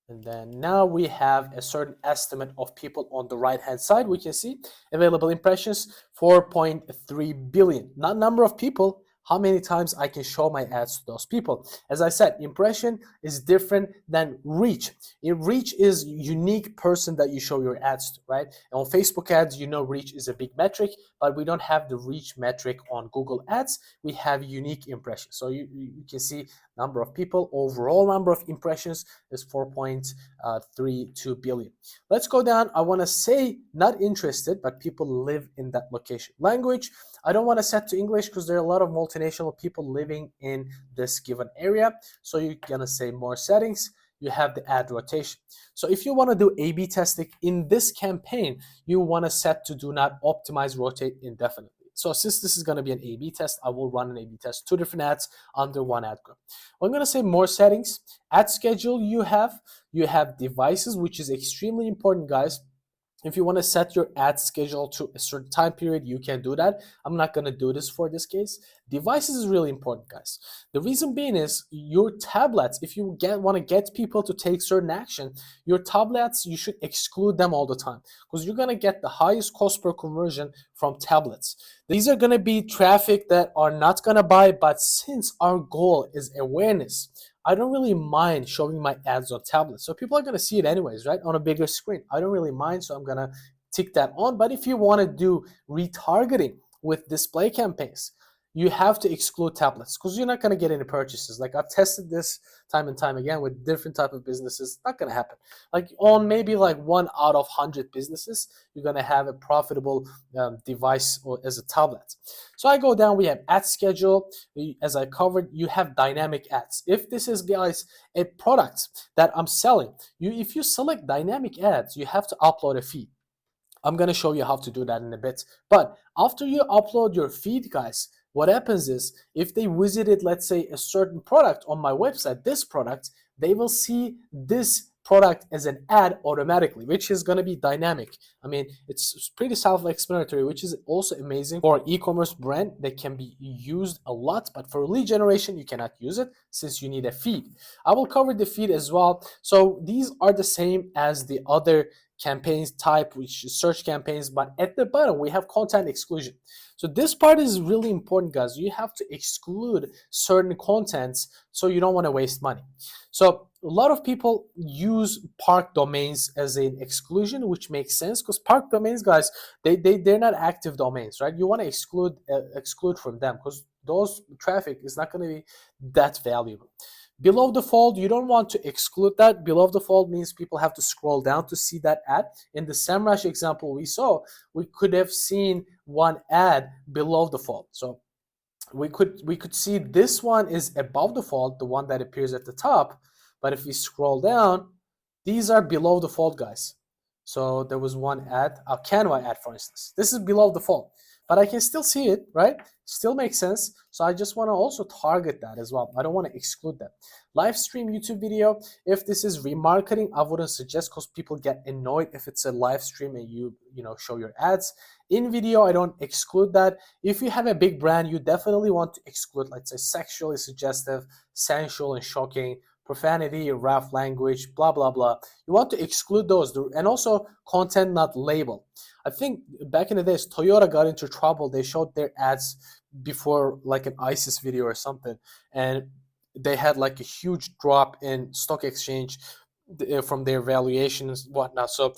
And then now we have a certain estimate of people on the right hand side. We can see available impressions, 4.3 billion. Not number of people, how many times I can show my ads to those people. As I said, impression is different than reach. Reach is unique person that you show your ads to, right? And on Facebook ads, reach is a big metric, but we don't have the reach metric on Google ads. We have unique impressions. So you can see number of people, overall number of impressions is 4.32 billion. Let's go down. I want to say not interested, but people live in that location. Language, I don't want to set to English because there are a lot of multinational people living in this given area. So you're going to say more settings. You have the ad rotation. So if you want to do A/B testing in this campaign, you want to set to do not optimize rotate indefinitely. So since this is going to be an A/B test, I will run an A/B test, 2 different ads under one ad group. I'm going to say more settings. Ad schedule, you have devices, which is extremely important, guys. If you want to set your ad schedule to a certain time period, you can do that. I'm not going to do this for this case. Devices is really important, guys. The reason being is your tablets, if you want to get people to take certain action, your tablets, you should exclude them all the time because you're going to get the highest cost per conversion from tablets. These are going to be traffic that are not going to buy, but since our goal is awareness, I don't really mind showing my ads on tablets. So people are going to see it anyways, right? On a bigger screen. I don't really mind, so I'm going to tick that on. But if you want to do retargeting with display campaigns, you have to exclude tablets because you're not going to get any purchases. Like I've tested this time and time again with different type of businesses. Not going to happen. Like on maybe like 1 out of 100 businesses, you're going to have a profitable device or as a tablet. So I go down, we have ad schedule. As I covered, you have dynamic ads. If this is, guys, a product that I'm selling, if you select dynamic ads, you have to upload a feed. I'm going to show you how to do that in a bit. But after you upload your feed, guys, what happens is if they visited, let's say, a certain product on my website, this product, they will see this product as an ad automatically, which is going to be dynamic. I mean, it's pretty self-explanatory, which is also amazing for e-commerce brand that can be used a lot, but for lead generation, you cannot use it since you need a feed. I will cover the feed as well. So these are the same as the other campaigns type, which is search campaigns, but at the bottom we have content exclusion. So this part is really important, guys. You have to exclude certain contents so you don't want to waste money. So a lot of people use park domains as an exclusion, which makes sense because park domains, guys, they're not active domains, right? You want to exclude from them because those traffic is not going to be that valuable. Below the fold, you don't want to exclude that. Below the fold means people have to scroll down to see that ad. In the SEMrush example we saw, we could have seen one ad below the fold. So we could see this one is above the fold, the one that appears at the top. But if we scroll down, these are below the fold, guys. So there was one ad, a Canva ad, for instance. This is below the fold, but I can still see it, right? Still makes sense. So I just want to also target that as well. I don't want to exclude that. Live stream YouTube video. If this is remarketing, I wouldn't suggest because people get annoyed if it's a live stream and you show your ads. In video, I don't exclude that. If you have a big brand, you definitely want to exclude, let's say, sexually suggestive, sensual and shocking, profanity, rough language, blah, blah, blah. You want to exclude those. And also content not labeled. I think back in the days, Toyota got into trouble. They showed their ads before like an ISIS video or something. And they had like a huge drop in stock exchange from their valuations and whatnot. So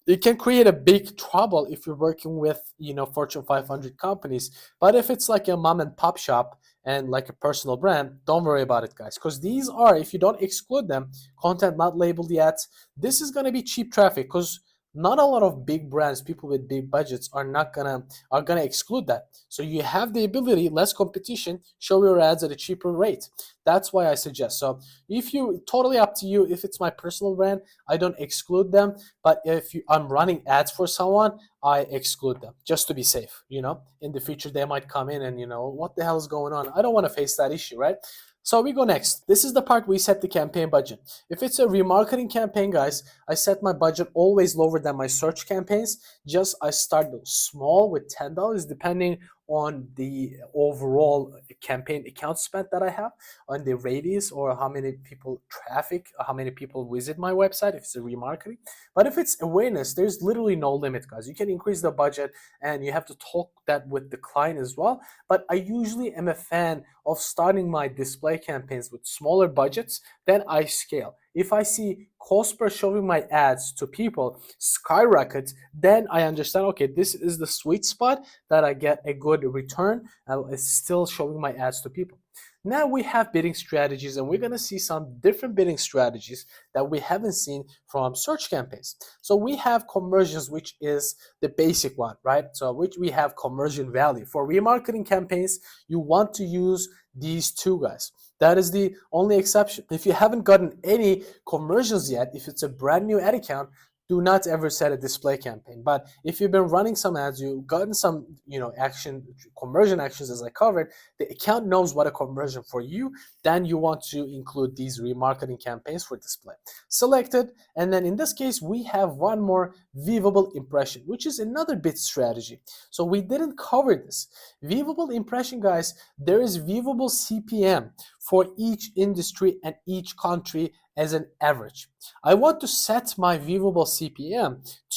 it can create a big trouble if you're working with, Fortune 500 companies. But if it's like a mom and pop shop and like a personal brand, don't worry about it, guys. Because these are, if you don't exclude them, content not labeled yet, this is going to be cheap traffic because not a lot of big brands, people with big budgets are gonna exclude that. So you have the ability, less competition, show your ads at a cheaper rate. That's why I suggest. So if you, totally up to you. If it's my personal brand, I don't exclude them. But if I'm running ads for someone, I exclude them just to be safe. In the future they might come in and what the hell is going on? I don't want to face that issue, right? So we go next. This is the part we set the campaign budget. If it's a remarketing campaign, guys, I set my budget always lower than my search campaigns. Just I start small with $10 depending on the overall campaign account spend that I have, on the radius or how many people how many people visit my website if it's a remarketing. But if it's awareness, there's literally no limit, guys. You can increase the budget and you have to talk that with the client as well. But I usually am a fan of starting my display campaigns with smaller budgets, then I scale. If I see cost per showing my ads to people skyrocket, then I understand, okay, this is the sweet spot that I get a good return. It's still showing my ads to people. Now we have bidding strategies, and we're going to see some different bidding strategies that we haven't seen from search campaigns. So we have conversions, which is the basic one, right? So which we have conversion value. For remarketing campaigns, you want to use these two, guys. That is the only exception. If you haven't gotten any conversions yet, if it's a brand new ad account, do not ever set a display campaign. But if you've been running some ads, you've gotten some, conversion actions as I covered, the account knows what a conversion for you, then you want to include these remarketing campaigns for display. Selected, and then in this case, we have one more viewable impression, which is another bid strategy. So we didn't cover this. Viewable impression, guys, there is viewable CPM for each industry and each country as an average. I want to set my viewable CPM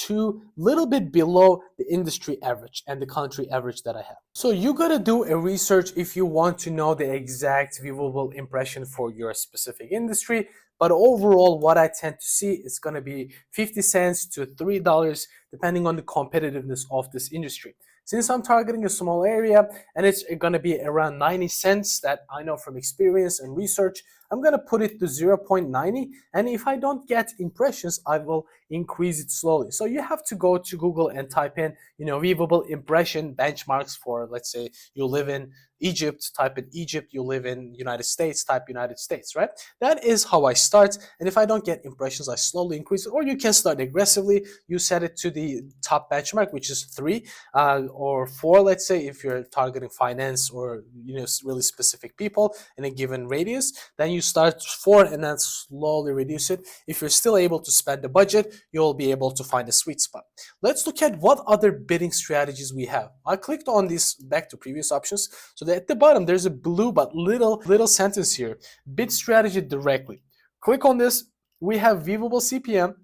to a little bit below the industry average and the country average that I have. So you gotta do a research if you want to know the exact viewable impression for your specific industry. But overall, what I tend to see is gonna be 50 cents to $3, depending on the competitiveness of this industry. Since I'm targeting a small area and it's gonna be around 90 cents that I know from experience and research, I'm gonna put it to 0.90, and if I don't get impressions, I will increase it slowly. So you have to go to Google and type in, viewable impression benchmarks for, let's say you live in Egypt, type in Egypt, you live in United States, type United States, right? That is how I start, and if I don't get impressions, I slowly increase it, or you can start aggressively. You set it to the top benchmark, which is 3 or 4, let's say, if you're targeting finance or really specific people in a given radius, then you start 4 and then slowly reduce it. If you're still able to spend the budget, you'll be able to find a sweet spot. Let's look at what other bidding strategies we have. I clicked on this back to previous options, so that at the bottom there's a blue but little sentence here, bid strategy directly. Click on this. We have viewable CPM,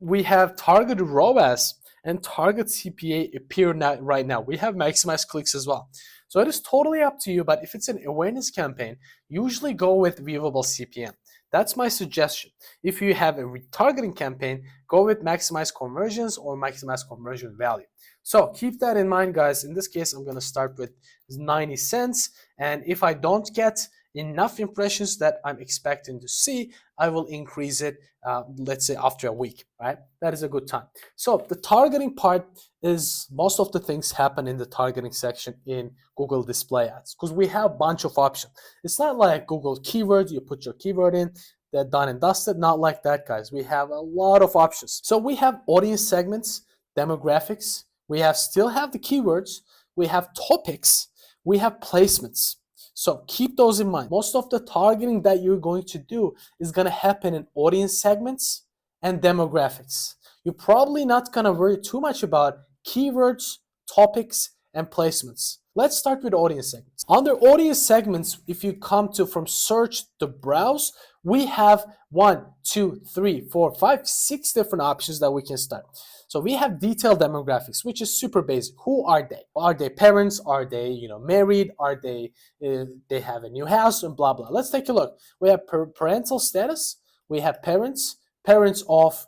we have targeted ROAS, and target CPA appear right now. We have maximized clicks as well. So it is totally up to you, but if it's an awareness campaign, usually go with viewable CPM. That's my suggestion. If you have a retargeting campaign, go with maximize conversions or maximize conversion value. So keep that in mind, guys. In this case, I'm gonna start with 90 cents, and if I don't get enough impressions that I'm expecting to see, I will increase it, let's say after a week, right? That is a good time. So the targeting part is, most of the things happen in the targeting section in Google Display Ads, because we have a bunch of options. It's not like Google keywords, you put your keyword in, they're done and dusted. Not like that, guys. We have a lot of options. So we have audience segments, demographics, we still have the keywords, we have topics, we have placements. So keep those in mind. Most of the targeting that you're going to do is going to happen in audience segments and demographics. You're probably not going to worry too much about keywords, topics, and placements. Let's start with audience segments. Under audience segments, if you come to from search to browse, we have 1, 2, 3, 4, 5, 6 different options that we can start. So we have detailed demographics, which is super basic. Who are they? Are they parents? Are they married? Are they have a new house, and blah blah. Let's take a look. We have parental status. We have parents of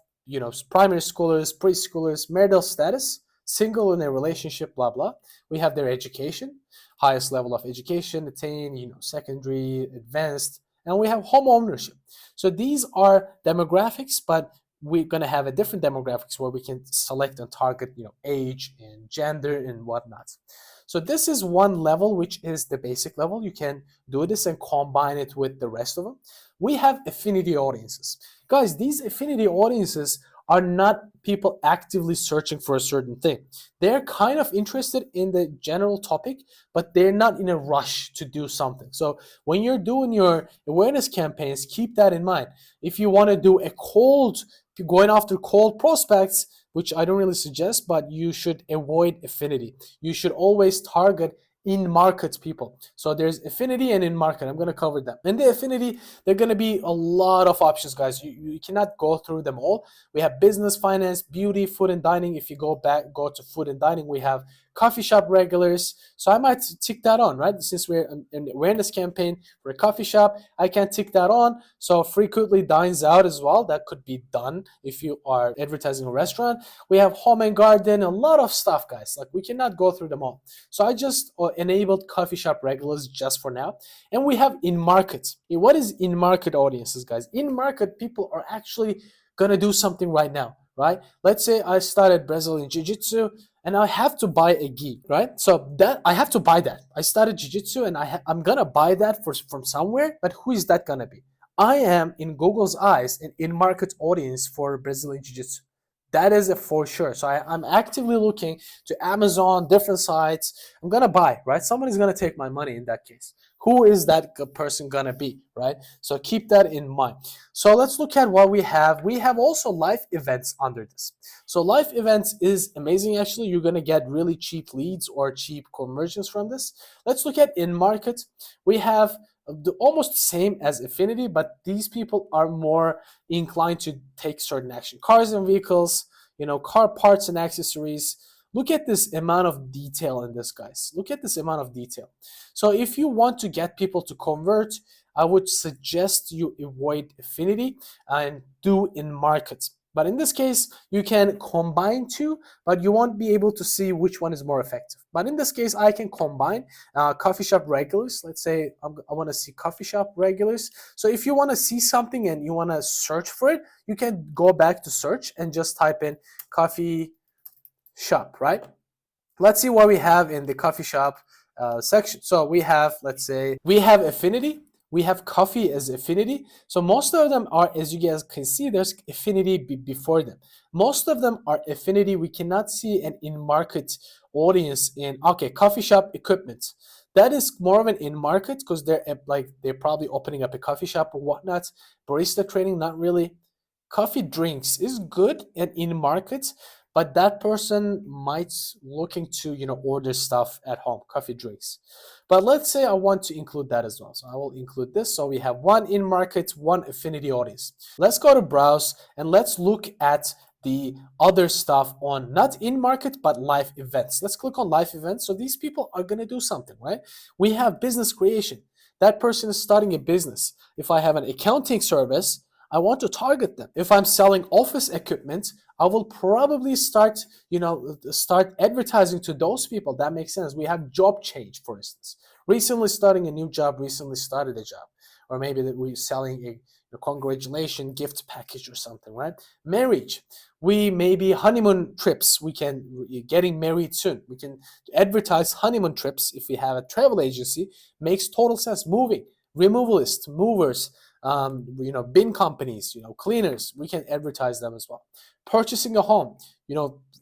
primary schoolers, preschoolers, marital status, single in a relationship, blah blah. We have their education, highest level of education attained, secondary, advanced, and we have home ownership. So these are demographics, but we're going to have a different demographics where we can select and target age and gender and whatnot. So this is one level, which is the basic level. You can do this and combine it with the rest of them. We have affinity audiences. Guys, these affinity audiences are not people actively searching for a certain thing. They're kind of interested in the general topic, but they're not in a rush to do something. So when you're doing your awareness campaigns, keep that in mind. If you want to do going after cold prospects, which I don't really suggest, but you should avoid affinity. You should always target in-market people. So there's affinity and in-market. I'm going to cover them. In the affinity, there are going to be a lot of options, guys. You cannot go through them all. We have business, finance, beauty, food and dining. If you go to food and dining, we have coffee shop regulars. So I might tick that on, right? Since we're in the awareness campaign for a coffee shop, I can tick that on. So frequently dines out as well. That could be done if you are advertising a restaurant. We have home and garden, a lot of stuff, guys. Like, we cannot go through them all. So I just enabled coffee shop regulars just for now. And we have in-market. What is in-market audiences, guys? In-market people are actually going to do something right now, right? Let's say I started Brazilian Jiu-Jitsu and I have to buy a gi, right? So that I have to buy that. I started Jiu-Jitsu and I'm going to buy that from somewhere, but who is that going to be? I am, in Google's eyes, an in-market audience for Brazilian Jiu-Jitsu. That is a for sure. So I'm actively looking to Amazon, different sites. I'm gonna buy, right? Somebody's gonna take my money in that case. Who is that person gonna be, right? So keep that in mind. So let's look at what we have. We have also live events under this. So live events is amazing. Actually, you're gonna get really cheap leads or cheap conversions from this. Let's look at in market. We have almost the same as affinity, but these people are more inclined to take certain action. Cars and vehicles, car parts and accessories. Look at this amount of detail in this, guys. Look at this amount of detail. So if you want to get people to convert, I would suggest you avoid affinity and do in markets. But in this case, you can combine two, but you won't be able to see which one is more effective. But in this case, I can combine coffee shop regulars. Let's say I want to see coffee shop regulars. So if you want to see something and you want to search for it, you can go back to search and just type in coffee shop, right? Let's see what we have in the coffee shop section. So we have, let's say, we have affinity. We have coffee as affinity. So most of them are, as you guys can see, there's affinity before them. Most of them are affinity. We cannot see an in-market audience in, okay, coffee shop equipment. That is more of an in-market because they're probably opening up a coffee shop or whatnot. Barista training, not really. Coffee drinks is good and in-market, but that person might looking to order stuff at home, coffee drinks. But let's say I want to include that as well, so I will include this. So we have one in market, one affinity audience. Let's go to browse and let's look at the other stuff on not in market but live events. Let's click on live events. So these people are going to do something, right? We have business creation. That person is starting a business. If I have an accounting service, I want to target them. If I'm selling office equipment, I will probably start advertising to those people. That makes sense. We have job change, for instance. Recently starting a new job, recently started a job. Or maybe that we're selling a congratulation gift package or something, right? Marriage. We maybe honeymoon trips. We're getting married soon. We can advertise honeymoon trips if we have a travel agency. Makes total sense. Moving, removalists, movers, bin companies, cleaners, we can advertise them as well. Purchasing a home,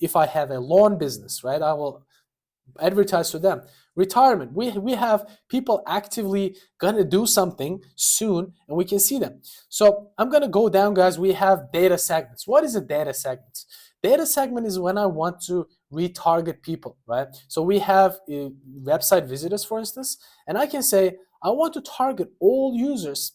if I have a lawn business, right, I will advertise to them. Retirement, we have people actively gonna do something soon and we can see them. So I'm gonna go down, guys. We have data segments. What is a data segment? Data segment is when I want to retarget people, right? So we have website visitors, for instance, and I can say I want to target all users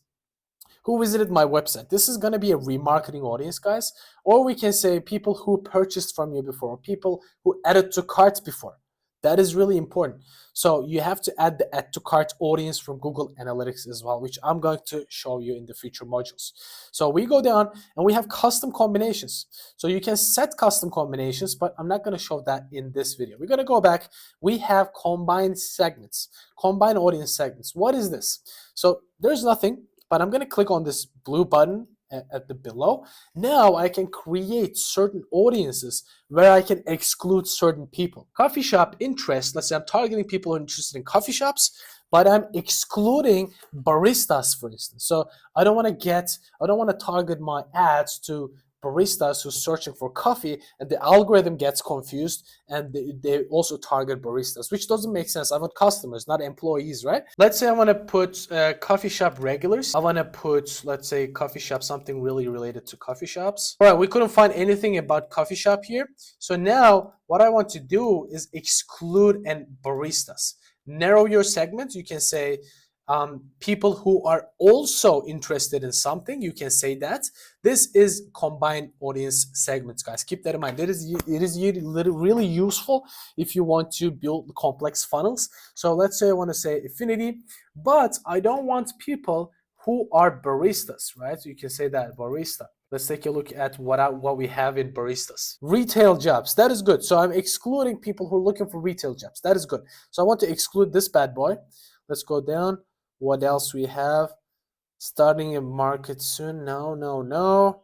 who visited my website. This is going to be a remarketing audience, guys. Or we can say people who purchased from you before, or people who added to carts before. That is really important. So you have to add the add to cart audience from Google Analytics as well, which I'm going to show you in the future modules. So we go down and we have custom combinations. So you can set custom combinations, but I'm not going to show that in this video. We're going to go back. We have combined segments, combined audience segments. What is this? So there's nothing, but I'm going to click on this blue button at the below. Now I can create certain audiences where I can exclude certain people. Coffee shop interest, let's say I'm targeting people who are interested in coffee shops, but I'm excluding baristas, for instance. So I don't want to target my ads to baristas who's searching for coffee, and the algorithm gets confused and they also target baristas, which doesn't make sense. I want customers, not employees, right? Let's say I want to put coffee shop regulars. I want to put, let's say, coffee shop, something really related to coffee shops. All right, we couldn't find anything about coffee shop here. So now what I want to do is exclude and baristas. Narrow your segment. You can say people who are also interested in something. You can say that. This is combined audience segments, guys. Keep that in mind. It is really useful if you want to build complex funnels. So let's say I want to say affinity, but I don't want people who are baristas, right? So you can say that barista. Let's take a look at what we have in baristas. Retail jobs, that is good. So I'm excluding people who are looking for retail jobs. That is good. So I want to exclude this bad boy. Let's go down. What else we have? Starting a market soon. No.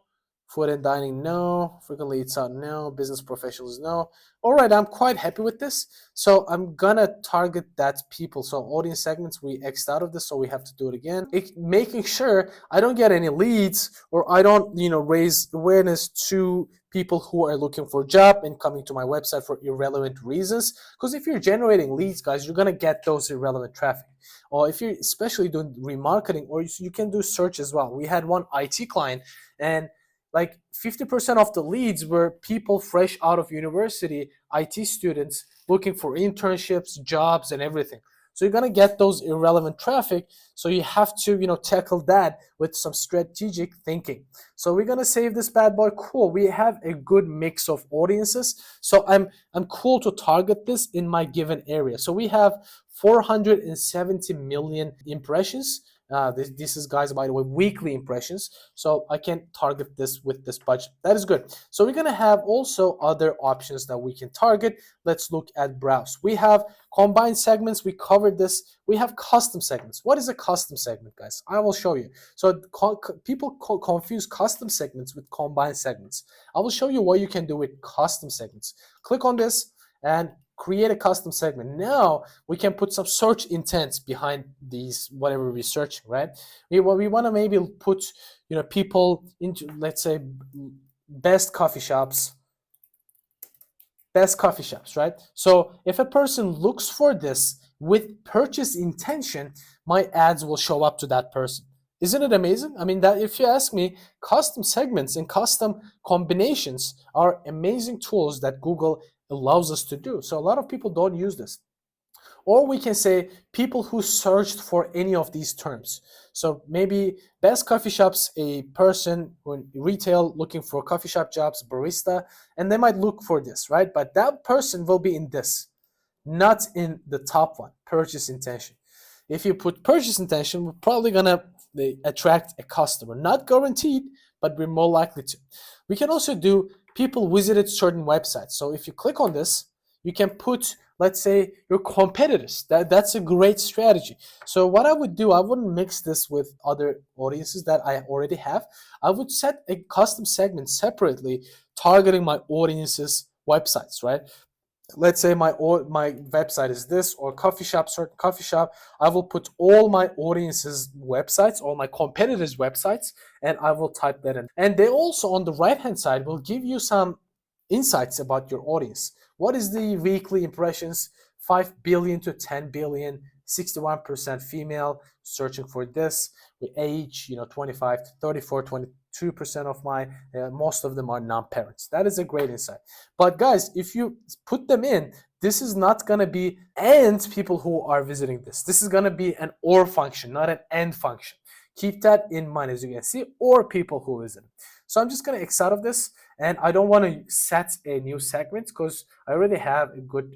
Food and dining, no. Frequently eats out, no. Business professionals, no. All right, I'm quite happy with this. So I'm gonna target that people. So audience segments, we X'd out of this, so we have to do it again. Making sure I don't get any leads or I don't, raise awareness to people who are looking for a job and coming to my website for irrelevant reasons. Because if you're generating leads, guys, you're gonna get those irrelevant traffic. Or if you're especially doing remarketing, or you can do search as well. We had one IT client, and like 50% of the leads were people fresh out of university, IT students looking for internships, jobs, and everything. So you're gonna get those irrelevant traffic. So you have to, tackle that with some strategic thinking. So we're gonna save this bad boy. Cool. We have a good mix of audiences. So I'm cool to target this in my given area. So we have 470 million impressions. This is, guys, by the way, weekly impressions. So I can target this with this budget. That is good. So we're gonna have also other options that we can target. Let's look at browse. We have combined segments. We covered this. We have custom segments. What is a custom segment, guys? I will show you. So people confuse custom segments with combined segments. I will show you what you can do with custom segments. Click on this and create a custom segment. Now we can put some search intents behind these, whatever we're searching, right? We want to maybe put, people into, let's say, best coffee shops, right? So if a person looks for this with purchase intention, my ads will show up to that person. Isn't it amazing? I mean, that, if you ask me, custom segments and custom combinations are amazing tools that Google allows us to do. So a lot of people don't use this. Or we can say people who searched for any of these terms. So maybe best coffee shops, a person in retail looking for coffee shop jobs, barista, and they might look for this, right? But that person will be in this, not in the top one, purchase intention. If you put purchase intention, we're probably gonna attract a customer. Not guaranteed, but we're more likely to. We can also do people visited certain websites. So if you click on this, you can put, let's say, your competitors. That's a great strategy. So what I would do, I wouldn't mix this with other audiences that I already have. I would set a custom segment separately, targeting my audience's websites, right? Let's say my website is this, or coffee shop, certain coffee shop. I will put all my audience's websites, all my competitors' websites, and I will type that in. And they also, on the right hand side, will give you some insights about your audience. What is the weekly impressions? 5 billion to 10 billion, 61% female, searching for this. With age, 25 to 34, 22% of my, most of them are non-parents. That is a great insight. But guys, if you put them in, this is not gonna be and people who are visiting this. This is gonna be an or function, not an and function. Keep that in mind, as you can see, or people who visit. So I'm just gonna X out of this, and I don't want to set a new segment because I already have a good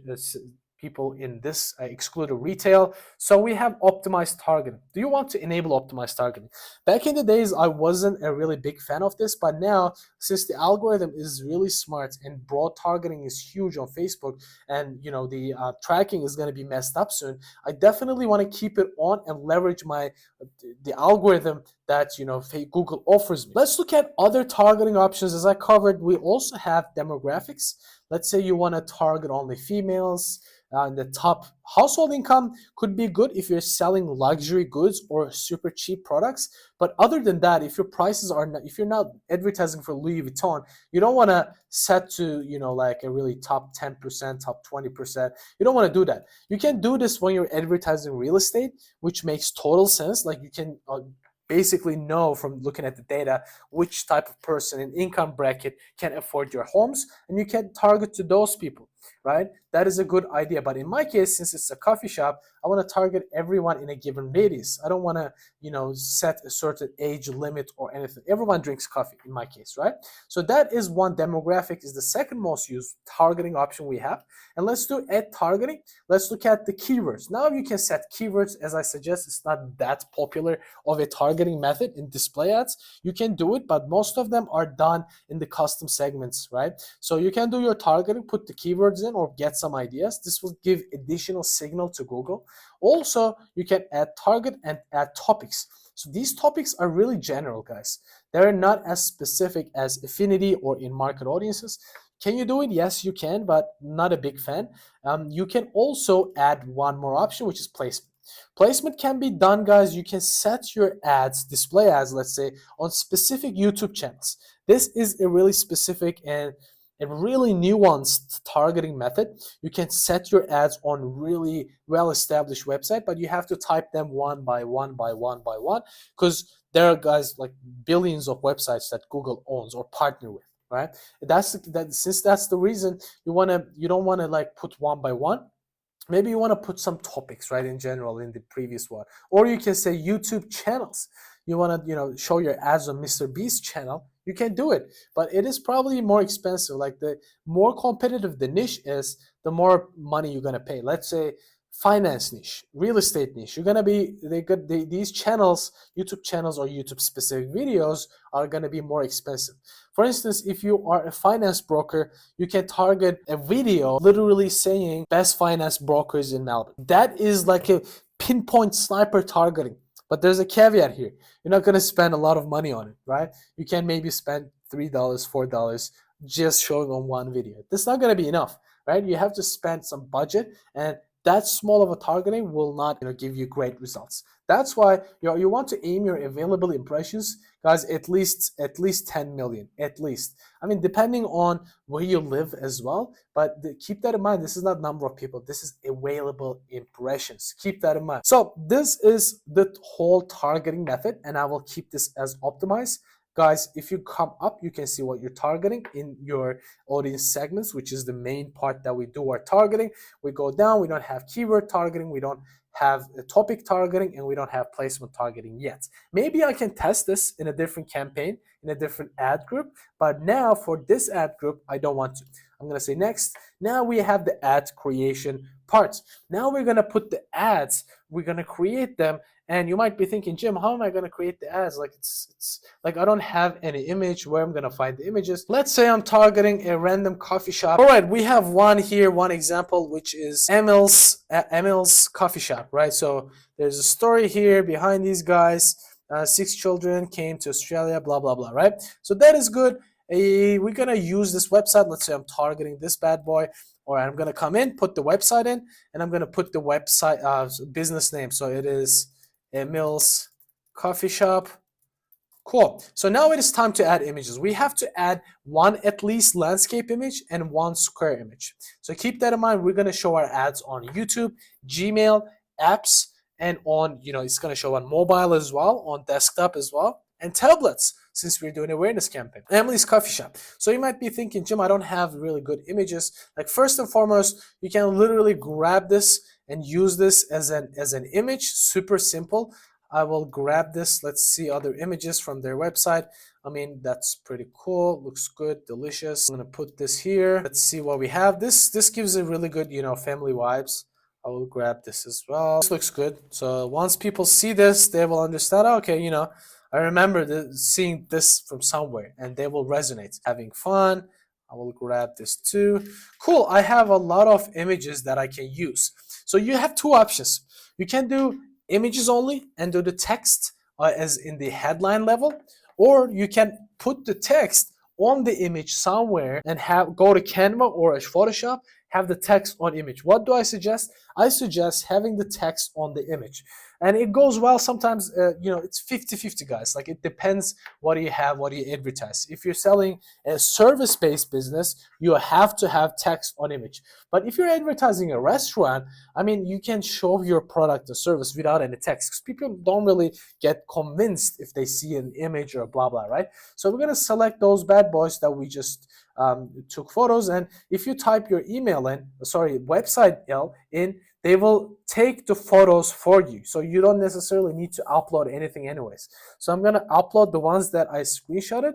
people in this excluded retail. So we have optimized targeting. Do you want to enable optimized targeting? Back in the days, I wasn't a really big fan of this, but now, since the algorithm is really smart and broad targeting is huge on Facebook, and the tracking is going to be messed up soon, I definitely want to keep it on and leverage the algorithm that Google offers me. Let's look at other targeting options. As I covered, we also have demographics. Let's say you want to target only females. The top household income could be good if you're selling luxury goods or super cheap products. But other than that, if your prices are not, if you're not advertising for Louis Vuitton, you don't want to set to like a really top 10%, top 20%. You don't want to do that. You can do this when you're advertising real estate, which makes total sense. Like you can basically know from looking at the data which type of person in income bracket can afford your homes, and you can target to those people, right? That is a good idea. But in my case, since it's a coffee shop, I want to target everyone in a given radius. I don't want to set a certain age limit or anything. Everyone drinks coffee in my case, right? So that is one. Demographic is the second most used targeting option we have. And let's do ad targeting. Let's look at the keywords. Now you can set keywords. As I suggest, it's not that popular of a targeting method in display ads. You can do it, but most of them are done in the custom segments, right? So you can do your targeting, put the keywords in, or get some ideas. This will give additional signal to Google. Also, you can add target and add topics. So these topics are really general, guys. They're not as specific as affinity or in market audiences. Can you do it? Yes, you can, but not a big fan. You can also add one more option, which is placement. Placement can be done, guys. You can set your ads, display ads, let's say, on specific YouTube channels. This is a really specific and really nuanced targeting method. You can set your ads on really well-established website, but you have to type them one by one by one by one, because there are, guys, like billions of websites that Google owns or partner with, right? Since that's the reason you don't want to like put one by one. Maybe you want to put some topics, right, in general in the previous one. Or you can say YouTube channels. You want to, show your ads on Mr. Beast channel. You can do it, but it is probably more expensive. Like, the more competitive the niche is, the more money you're going to pay. Let's say finance niche, real estate niche. You're going to be, these channels, YouTube channels or YouTube specific videos are going to be more expensive. For instance, if you are a finance broker, you can target a video literally saying best finance brokers in Melbourne. That is like a pinpoint sniper targeting. But there's a caveat here. You're not going to spend a lot of money on it, right? You can maybe spend $3, $4 just showing on one video. That's not going to be enough, right? You have to spend some budget, and that small of a targeting will not give you great results. That's why you want to aim your available impressions, guys, at least 10 million, at least. I mean, depending on where you live as well, but keep that in mind. This is not number of people. This is available impressions. Keep that in mind. So this is the whole targeting method, and I will keep this as optimized. Guys, if you come up, you can see what you're targeting in your audience segments, which is the main part that we do our targeting. We go down, we don't have keyword targeting, we don't have topic targeting, and we don't have placement targeting yet. Maybe I can test this in a different campaign, in a different ad group, but now for this ad group, I don't want to. I'm going to say next. Now we have the ad creation part. Now we're going to put the ads, we're going to create them. And you might be thinking, Jim, how am I going to create the ads? Like, it's like I don't have any image. Where I'm going to find the images? Let's say I'm targeting a random coffee shop. All right, we have one here, one example, which is Emil's coffee shop, right? So there's a story here behind these guys. 6 children came to Australia, blah, blah, blah, right? So that is good. We're going to use this website. Let's say I'm targeting this bad boy. Or I'm going to come in, put the website in, and I'm going to put the website business name. So it is Emil's coffee shop. Cool. So now it is time to add images. We have to add one at least landscape image and one square image. So keep that in mind. We're going to show our ads on YouTube, Gmail, apps, and on, it's going to show on mobile as well, on desktop as well, and tablets, since we're doing awareness campaign. Emily's coffee shop. So you might be thinking, Jim, I don't have really good images. Like, first and foremost, you can literally grab this and use this as an image. Super simple. I will grab this. Let's see other images from their website. I mean, that's pretty cool. Looks good, delicious. I'm gonna put this here. Let's see what we have. This gives a really good, family vibes. I will grab this as well. This looks good. So once people see this, they will understand, okay, I remember seeing this from somewhere, and they will resonate. Having fun. I will grab this too. Cool. I have a lot of images that I can use. So you have two options. You can do images only and do the text as in the headline level, or you can put the text on the image somewhere and go to Canva or a Photoshop, have the text on image. What do I suggest? I suggest having the text on the image. And it goes well sometimes, it's 50-50, guys. Like, it depends what do you have, what do you advertise. If you're selling a service-based business, you have to have text on image. But if you're advertising a restaurant, I mean, you can show your product or service without any text, because people don't really get convinced if they see an image or blah, blah, right? So we're going to select those bad boys that we just took photos. And if you type your website in, they will take the photos for you. So you don't necessarily need to upload anything anyways. So I'm going to upload the ones that I screenshotted.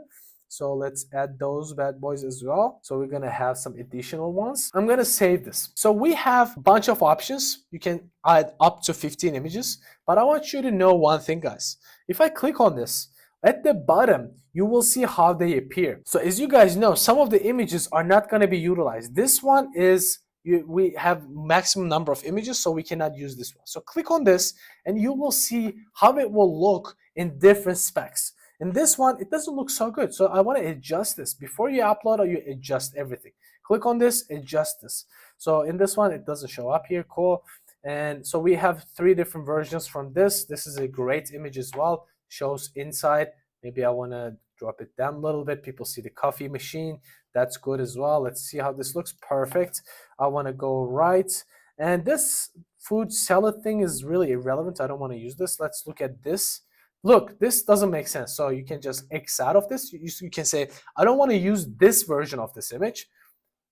So let's add those bad boys as well. So we're going to have some additional ones. I'm going to save this. So we have a bunch of options. You can add up to 15 images. But I want you to know one thing, guys. If I click on this, at the bottom, you will see how they appear. So as you guys know, some of the images are not going to be utilized. This one is we have maximum number of images, so we cannot use this one. So click on this and you will see how it will look in different specs. In this one, it doesn't look so good. So I want to adjust this. Before you upload or you adjust everything. Click on this, adjust this. So in this one, it doesn't show up here, cool. And so we have 3 different versions from this. This is a great image as well, shows inside. Maybe I want to drop it down a little bit. People see the coffee machine. That's good as well. Let's see how this looks. Perfect. I want to go right. And this food salad thing is really irrelevant. I don't want to use this. Let's look at this. Look, this doesn't make sense. So you can just X out of this. You can say, I don't want to use this version of this image.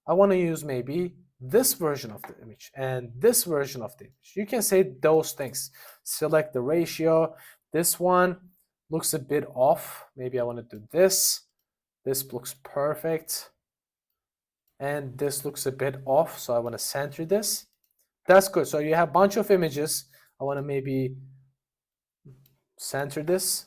I want to use maybe this version of the image and this version of the image. You can say those things. Select the ratio. This one looks a bit off. Maybe I want to do this. This looks perfect. And this looks a bit off. So I want to center this. That's good. So you have a bunch of images. I want to maybe center this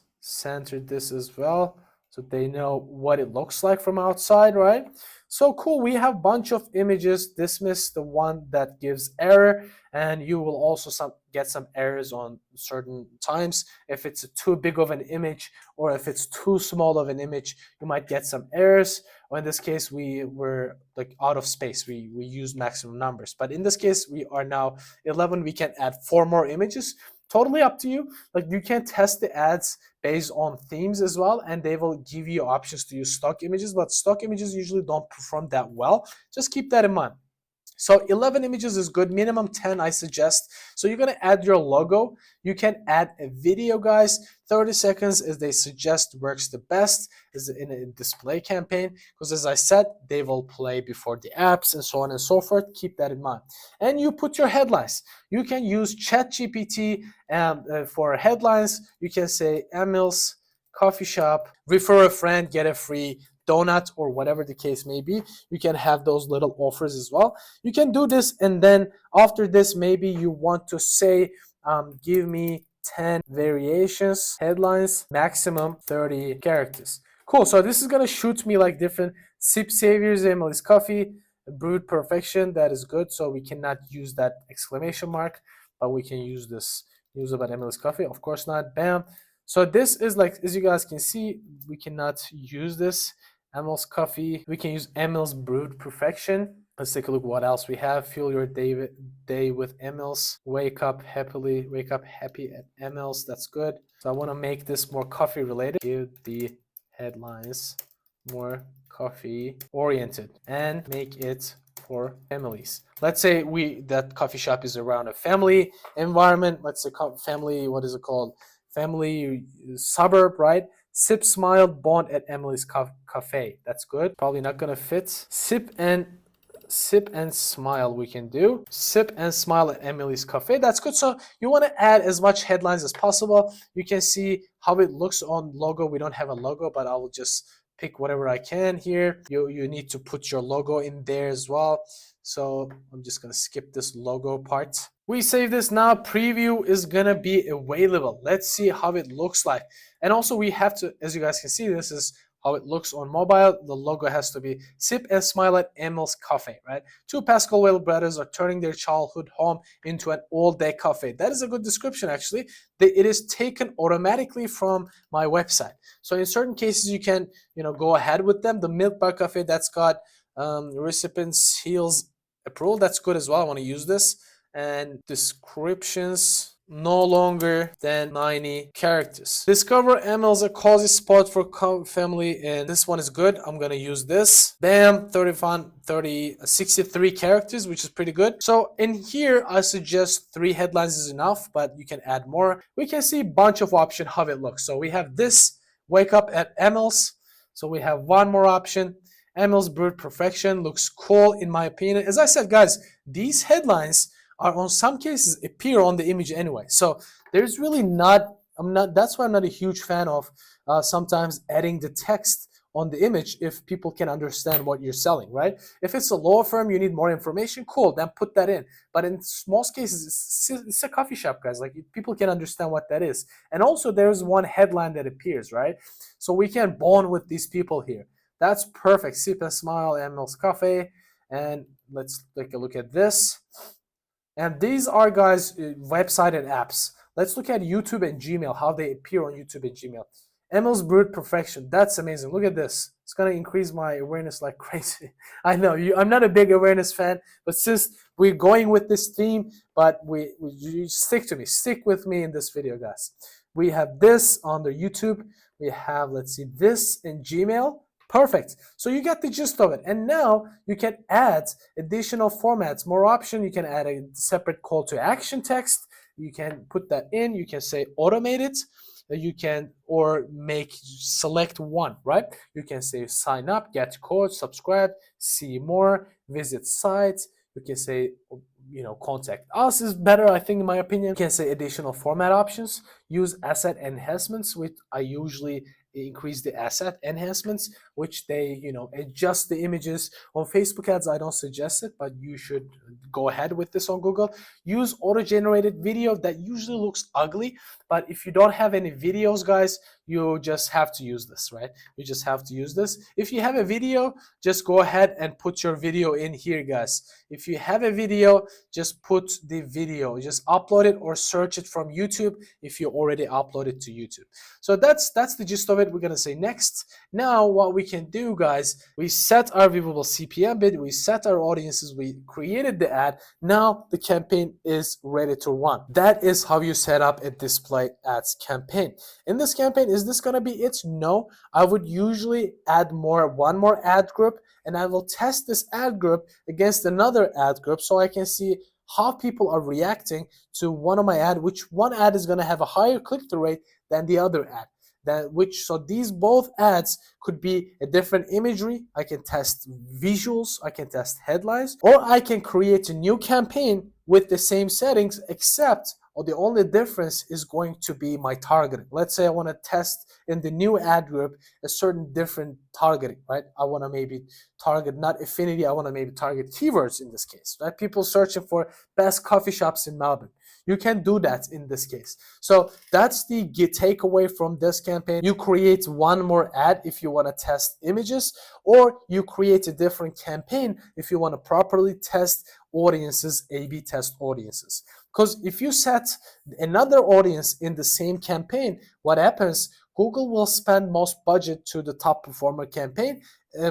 as well, so they know what it looks like from outside, right? So cool, we have a bunch of images. Dismiss the one that gives error, and you will also get some errors on certain times. If it's too big of an image or if it's too small of an image, you might get some errors. Or in this case, we were like out of space. We used maximum numbers, but in this case, we are now 11. We can add 4 more images. Totally up to you. Like, you can test the ads based on themes as well, and they will give you options to use stock images, but stock images usually don't perform that well. Just keep that in mind. So 11 images is good. Minimum 10 I suggest. So you're going to add your logo. You can add a video, guys. 30 seconds, as they suggest, works the best is in a display campaign, because as I said, they will play before the apps and so on and so forth. Keep that in mind. And you put your headlines. You can use ChatGPT for headlines. You can say Emil's coffee shop, refer a friend, get a free donut, or whatever the case may be. You can have those little offers as well. You can do this, and then after this, maybe you want to say, give me 10 variations, headlines, maximum 30 characters. Cool. So this is going to shoot me like different sip saviors, Emily's coffee, brewed perfection. That is good. So we cannot use that exclamation mark, but we can use this news about Emily's coffee. Of course not. Bam. So this is like, as you guys can see, we cannot use this. Emil's coffee. We can use Emil's brewed perfection. Let's take a look what else we have. Fuel your day with Emil's. Wake up happy at Emil's. That's good. So I want to make this more coffee related. Give the headlines more coffee oriented and make it for families. Let's say that coffee shop is around a family environment. Let's say family, what is it called? Family suburb, right? Sip, smile, bond at Emily's cafe. That's good. Probably not gonna fit. Sip and smile we can do. Sip and smile at Emily's cafe. That's good. So you want to add as much headlines as possible. You can see how it looks on logo. We don't have a logo, but I will just pick whatever I can here. You need to put your logo in there as well. So I'm just gonna skip this logo part. We save this now. Preview is gonna be available. Let's see how it looks like. And also we have to, as you guys can see, this is how it looks on mobile. The logo has to be sip and smile at Emil's cafe, right? 2 Pascal brothers are turning their childhood home into an all-day cafe. That is a good description, actually. It is taken automatically from my website. So in certain cases, you can, go ahead with them. The Milk Bar Cafe, that's got recipient seals approval. That's good as well. I want to use this. And descriptions no longer than 90 characters. Discover Emil's a cozy spot for family, and this one is good. I'm gonna use this. Bam, 63 characters, which is pretty good. So in here, I suggest 3 headlines is enough, but you can add more. We can see a bunch of options how it looks. So we have this, wake up at Emil's. So we have one more option. Emil's brewed perfection looks cool in my opinion. As I said, guys, these headlines are on some cases appear on the image anyway. So there's really that's why I'm not a huge fan of sometimes adding the text on the image if people can understand what you're selling, right? If it's a law firm, you need more information, cool, then put that in. But in most cases, it's a coffee shop, guys. Like, people can understand what that is. And also there's one headline that appears, right? So we can bond with these people here. That's perfect. Sip and smile, Emil's Cafe. And let's take a look at this. And these are, guys, website and apps. Let's look at YouTube and Gmail, how they appear on YouTube and Gmail. Emil's Brute Perfection. That's amazing. Look at this. It's going to increase my awareness like crazy. I know I'm not a big awareness fan, but since we're going with this theme, but you stick to me. Stick with me in this video, guys. We have this on the YouTube. We have, let's see, this in Gmail. Perfect. So you get the gist of it. And now you can add additional formats, more option. You can add a separate call to action text. You can put that in. You can say automate it. You can, or select one, right? You can say sign up, get code, subscribe, see more, visit sites. You can say, contact us is better, I think, in my opinion. You can say additional format options, use asset enhancements, which I usually increase the asset enhancements, which they, adjust the images. On Facebook ads, I don't suggest it, but you should go ahead with this on Google. Use auto-generated video that usually looks ugly, but if you don't have any videos, guys, you just have to use this, right? You just have to use this. If you have a video, just go ahead and put your video in here, guys. If you have a video, just put the video, just upload it or search it from YouTube if you already uploaded to YouTube. So that's the gist of it. We're gonna say next. Now what we can do, guys, we set our viewable CPM bid, we set our audiences, we created the ad. Now the campaign is ready to run. That is how you set up a display ads campaign. In this campaign, is this gonna be it? No, I would usually add one more ad group, and I will test this ad group against another ad group so I can see how people are reacting to one of my ad, which one ad is going to have a higher click-through rate than the other ad. So these both ads could be a different imagery. I can test visuals, I can test headlines, or I can create a new campaign with the same settings, except the only difference is going to be my targeting. Let's say I want to test in the new ad group a certain different targeting, right? I want to maybe target not affinity, I want to maybe target keywords in this case, right? People searching for best coffee shops in Melbourne. You can do that in this case. So that's the takeaway from this campaign. You create one more ad if you want to test images, or you create a different campaign if you want to properly test audiences, A/B test audiences. Because if you set another audience in the same campaign, what happens? Google will spend most budget to the top performer campaign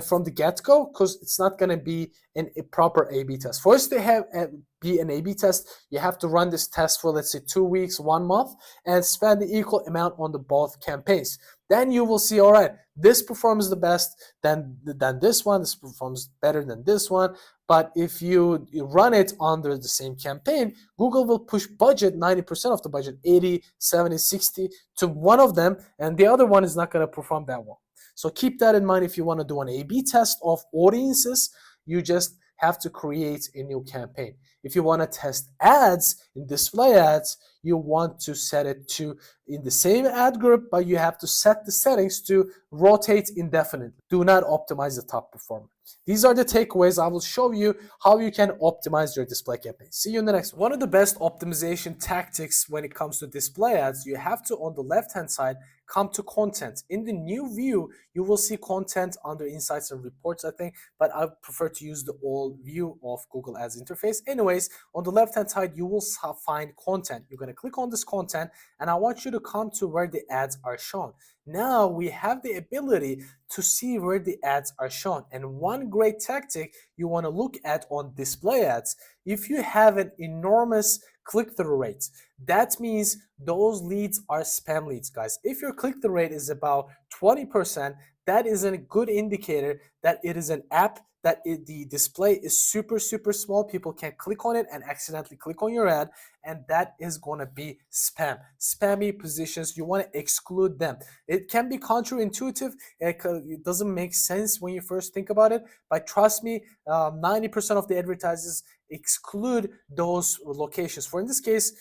from the get-go, because it's not going to be a proper A/B test. For us to be an A/B test, you have to run this test for, let's say, 2 weeks, 1 month, and spend the equal amount on the both campaigns. Then you will see, all right, this performs the best than this one, this performs better than this one. But if you run it under the same campaign, Google will push budget, 90% of the budget, 80, 70, 60 to one of them, and the other one is not going to perform that well. So keep that in mind if you want to do an A/B test of audiences. You just have to create a new campaign. If you want to test ads in display ads, you want to set it to in the same ad group, but you have to set the settings to rotate indefinitely. Do not optimize the top performer. These are the takeaways. I will show you how you can optimize your display campaign. See you in the next one. One of the best optimization tactics when it comes to display ads, you have to, on the left-hand side, come to content. In the new view, you will see content under insights and reports, I think, but I prefer to use the old view of Google Ads interface. Anyways, on the left-hand side, you will find content. You're going to click on this content, and I want you to come to where the ads are shown. Now we have the ability to see where the ads are shown. And one great tactic you want to look at on display ads, if you have an enormous click-through rate, that means those leads are spam leads, guys. If your click-through rate is about 20%, that is a good indicator that it is an app that the display is super small. People can click on it and accidentally click on your ad, and that is going to be spam. Spammy positions, you want to exclude them. It can be counterintuitive. It doesn't make sense when you first think about it, but trust me, 90% of the advertisers exclude those locations. For in this case,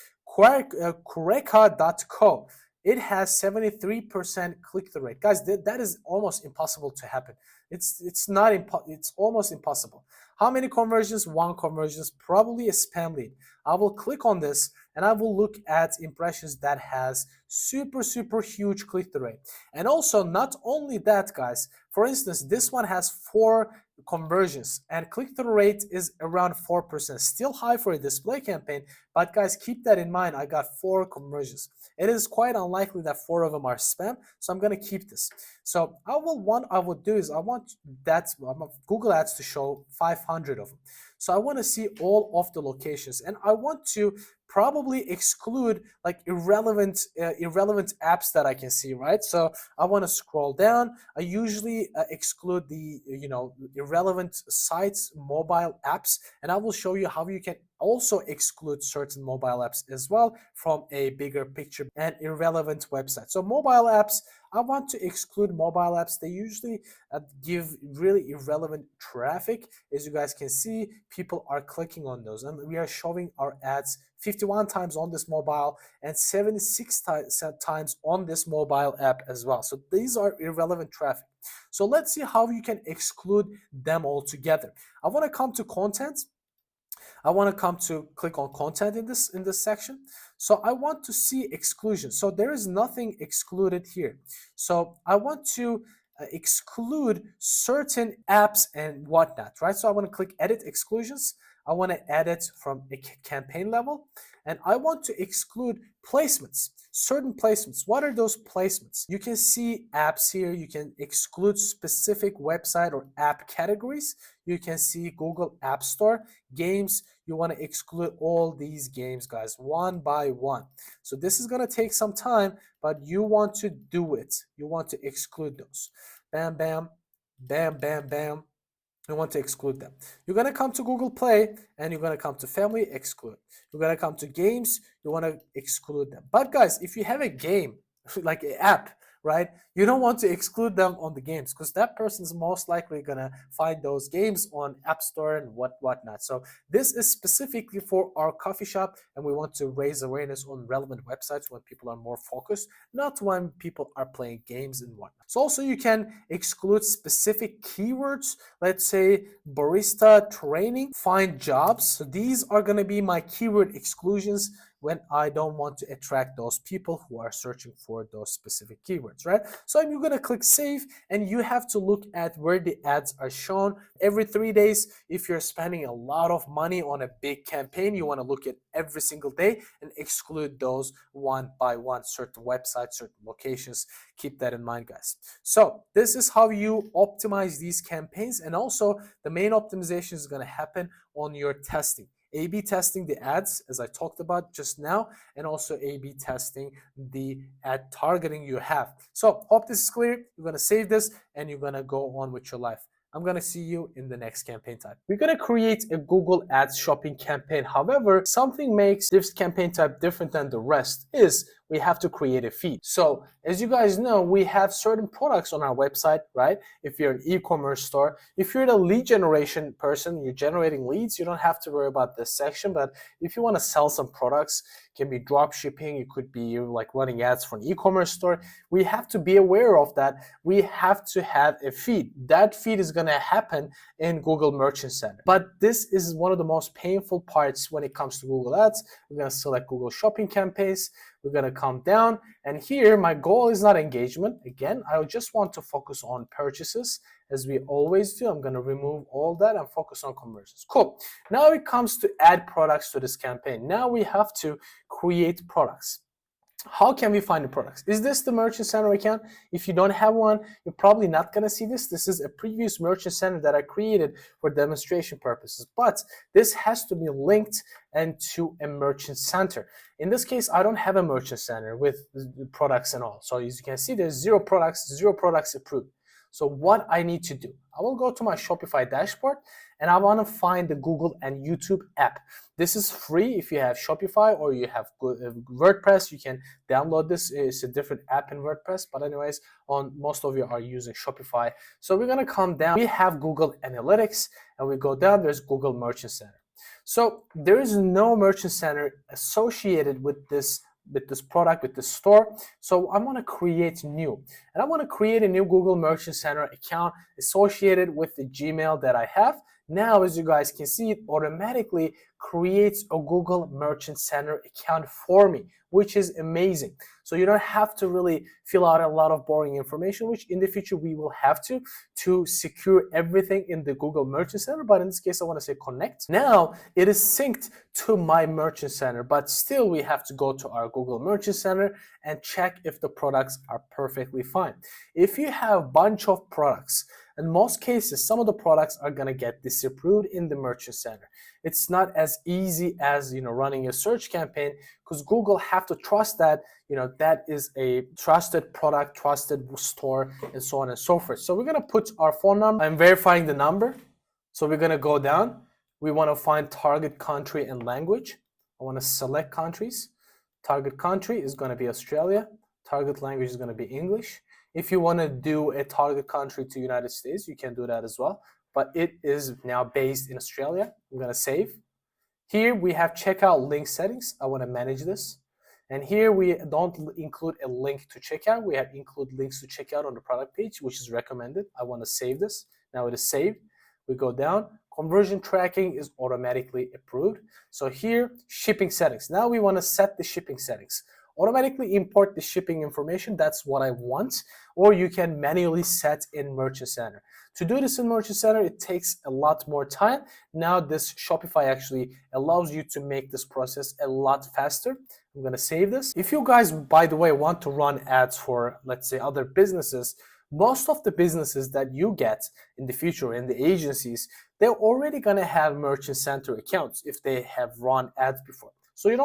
Kureka.co. It has 73% click-through rate. Guys, that is almost impossible to happen. It's almost impossible. How many conversions? 1 conversion, probably a spam lead. I will click on this and I will look at impressions that has super huge click-through rate. And also, not only that, guys, for instance, this one has 4 conversions, and click-through rate is around 4%. Still high for a display campaign, but guys, keep that in mind. I got 4 conversions. It is quite unlikely that 4 of them are spam, so I'm gonna keep this. So I would do is I want Google Ads to show 500 of them. So I want to see all of the locations, and I want to probably exclude like irrelevant apps that I can see, right? So I want to scroll down. I usually exclude the irrelevant sites, mobile apps, and I will show you how you can also exclude certain mobile apps as well from a bigger picture and irrelevant website. So mobile apps, I want to exclude mobile apps. They usually give really irrelevant traffic. As you guys can see, people are clicking on those, and we are showing our ads 51 times on this mobile and 76 times on this mobile app as well. So these are irrelevant traffic. So let's see how you can exclude them all together. I want to come to content. I want to come to click on content in this section. So I want to see exclusion. So there is nothing excluded here. So I want to exclude certain apps and whatnot, right? So I want to click edit exclusions. I want to edit from a campaign level, and I want to exclude placements, certain placements. What are those placements? You can see apps here. You can exclude specific website or app categories. You can see Google App Store, games. You want to exclude all these games, guys, one by one. So this is going to take some time, but you want to do it. You want to exclude those. Bam, bam, bam, bam, bam. You want to exclude them. You're going to come to Google Play, and you're going to come to family, exclude. You're going to come to games, you want to exclude them. But guys, if you have a game, like an app, right, you don't want to exclude them on the games, because that person's most likely going to find those games on App Store and whatnot. So this is specifically for our coffee shop, and we want to raise awareness on relevant websites when people are more focused, not when people are playing games and whatnot. So also you can exclude specific keywords. Let's say barista training, find jobs. So these are going to be my keyword exclusions when I don't want to attract those people who are searching for those specific keywords, right? So you're going to click save, and you have to look at where the ads are shown every 3 days. If you're spending a lot of money on a big campaign, you want to look at every single day and exclude those one by one, certain websites, certain locations. Keep that in mind, guys. So this is how you optimize these campaigns, and also the main optimization is going to happen on your testing. A/B testing the ads, as I talked about just now, and also A/B testing the ad targeting you have. So hope this is clear. You're going to save this, and you're going to go on with your life. I'm going to see you in the next campaign type. We're going to create a Google Ads shopping campaign. However, something makes this campaign type different than the rest is we have to create a feed. So as you guys know, we have certain products on our website, right? If you're an e-commerce store, if you're the lead generation person, you're generating leads, you don't have to worry about this section. But if you want to sell some products, it can be drop shipping, it could be like running ads for an e-commerce store, we have to be aware of that. We have to have a feed. That feed is going to happen in Google Merchant Center. But this is one of the most painful parts when it comes to Google Ads. We're going to select Google Shopping campaigns. We're going to come down, and here my goal is not engagement. Again, I just want to focus on purchases, as we always do. I'm going to remove all that and focus on conversions. Cool. Now it comes to add products to this campaign. Now we have to create products. How can we find the products? Is this the Merchant Center account? If you don't have one, you're probably not going to see this. This is a previous Merchant Center that I created for demonstration purposes, but this has to be linked and to a Merchant Center. In this case, I don't have a Merchant Center with products and all. So as you can see, there's zero products approved. So what I need to do, I will go to my Shopify dashboard, and I want to find the Google and YouTube app. This is free if you have Shopify or you have WordPress. You can download this. It's a different app in WordPress, but anyways, on most of you are using Shopify. So we're going to come down. We have Google Analytics, and we go down. There's Google Merchant Center. So there is no Merchant Center associated with this product, with this store. So I want to create new, and I want to create a new Google Merchant Center account associated with the Gmail that I have. Now, as you guys can see, it automatically creates a Google Merchant Center account for me, which is amazing. So you don't have to really fill out a lot of boring information, which in the future we will have to secure everything in the Google Merchant Center. But in this case, I want to say connect. Now it is synced to my Merchant Center, but still we have to go to our Google Merchant Center and check if the products are perfectly fine. If you have a bunch of products, in most cases, some of the products are going to get disapproved in the Merchant Center. It's not as easy as, running a search campaign, because Google have to trust that, that is a trusted product, trusted store, and so on and so forth. So we're going to put our phone number. I'm verifying the number. So we're going to go down. We want to find target country and language. I want to select countries. Target country is going to be Australia. Target language is going to be English. If you want to do a target country to United States, you can do that as well. But it is now based in Australia. I'm going to save. Here we have checkout link settings. I want to manage this. And here we don't include a link to checkout. We have include links to checkout on the product page, which is recommended. I want to save this. Now it is saved. We go down. Conversion tracking is automatically approved. So here, shipping settings. Now we want to set the shipping settings. Automatically import the shipping information. That's what I want. Or you can manually set in Merchant Center. To do this in Merchant Center, it takes a lot more time. Now this Shopify actually allows you to make this process a lot faster. I'm going to save this. If you guys, by the way, want to run ads for, let's say, other businesses, most of the businesses that you get in the future in the agencies, they're already going to have Merchant Center accounts if they have run ads before. So you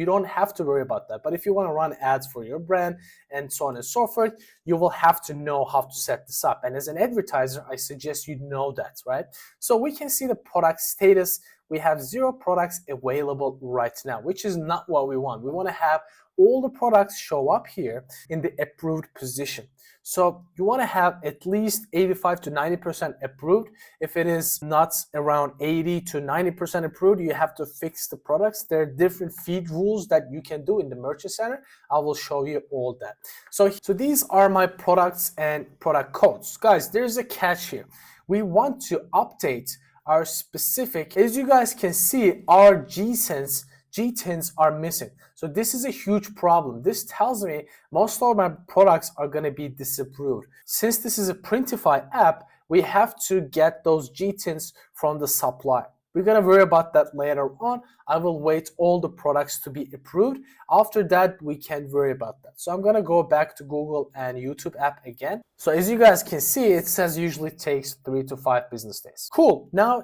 don't have to worry about that. But if you want to run ads for your brand and so on and so forth, you will have to know how to set this up. And as an advertiser, I suggest you know that, right? So we can see the product status. We have 0 products available right now, which is not what we want. We want to have all the products show up here in the approved position. So you want to have at least 85 to 90% approved. If it is not around 80 to 90% approved, you have to fix the products. There are different feed rules that you can do in the Merchant Center. I will show you all that. So these are my products and product codes. Guys, there's a catch here. We want to update our specific, as you guys can see, our G10s are missing. So this is a huge problem. This tells me most of my products are going to be disapproved. Since this is a Printify app, we have to get those G10s from the supplier. We're going to worry about that later on. I will wait all the products to be approved. After that, we can worry about that. So I'm going to go back to Google and YouTube app again. So as you guys can see, it says usually takes 3 to 5 business days. Cool. Now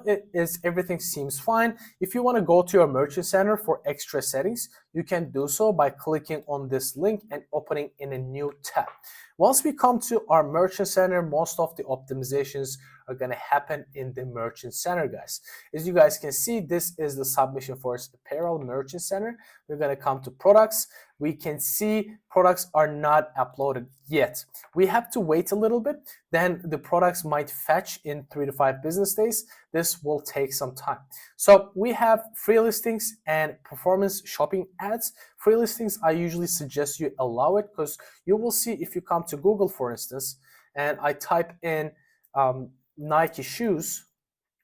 everything seems fine. If you want to go to your Merchant Center for extra settings, you can do so by clicking on this link and opening in a new tab. Once we come to our Merchant Center, most of the optimizations are going to happen in the Merchant Center, guys. As you guys can see, this is the submission for apparel Merchant Center. We're going to come to products. We can see products are not uploaded yet. We have to wait a little bit. Then the products might fetch in 3 to 5 business days. This will take some time. So we have free listings and performance shopping ads. Free listings, I usually suggest you allow it, because you will see if you come to Google, for instance, and I type in Nike shoes,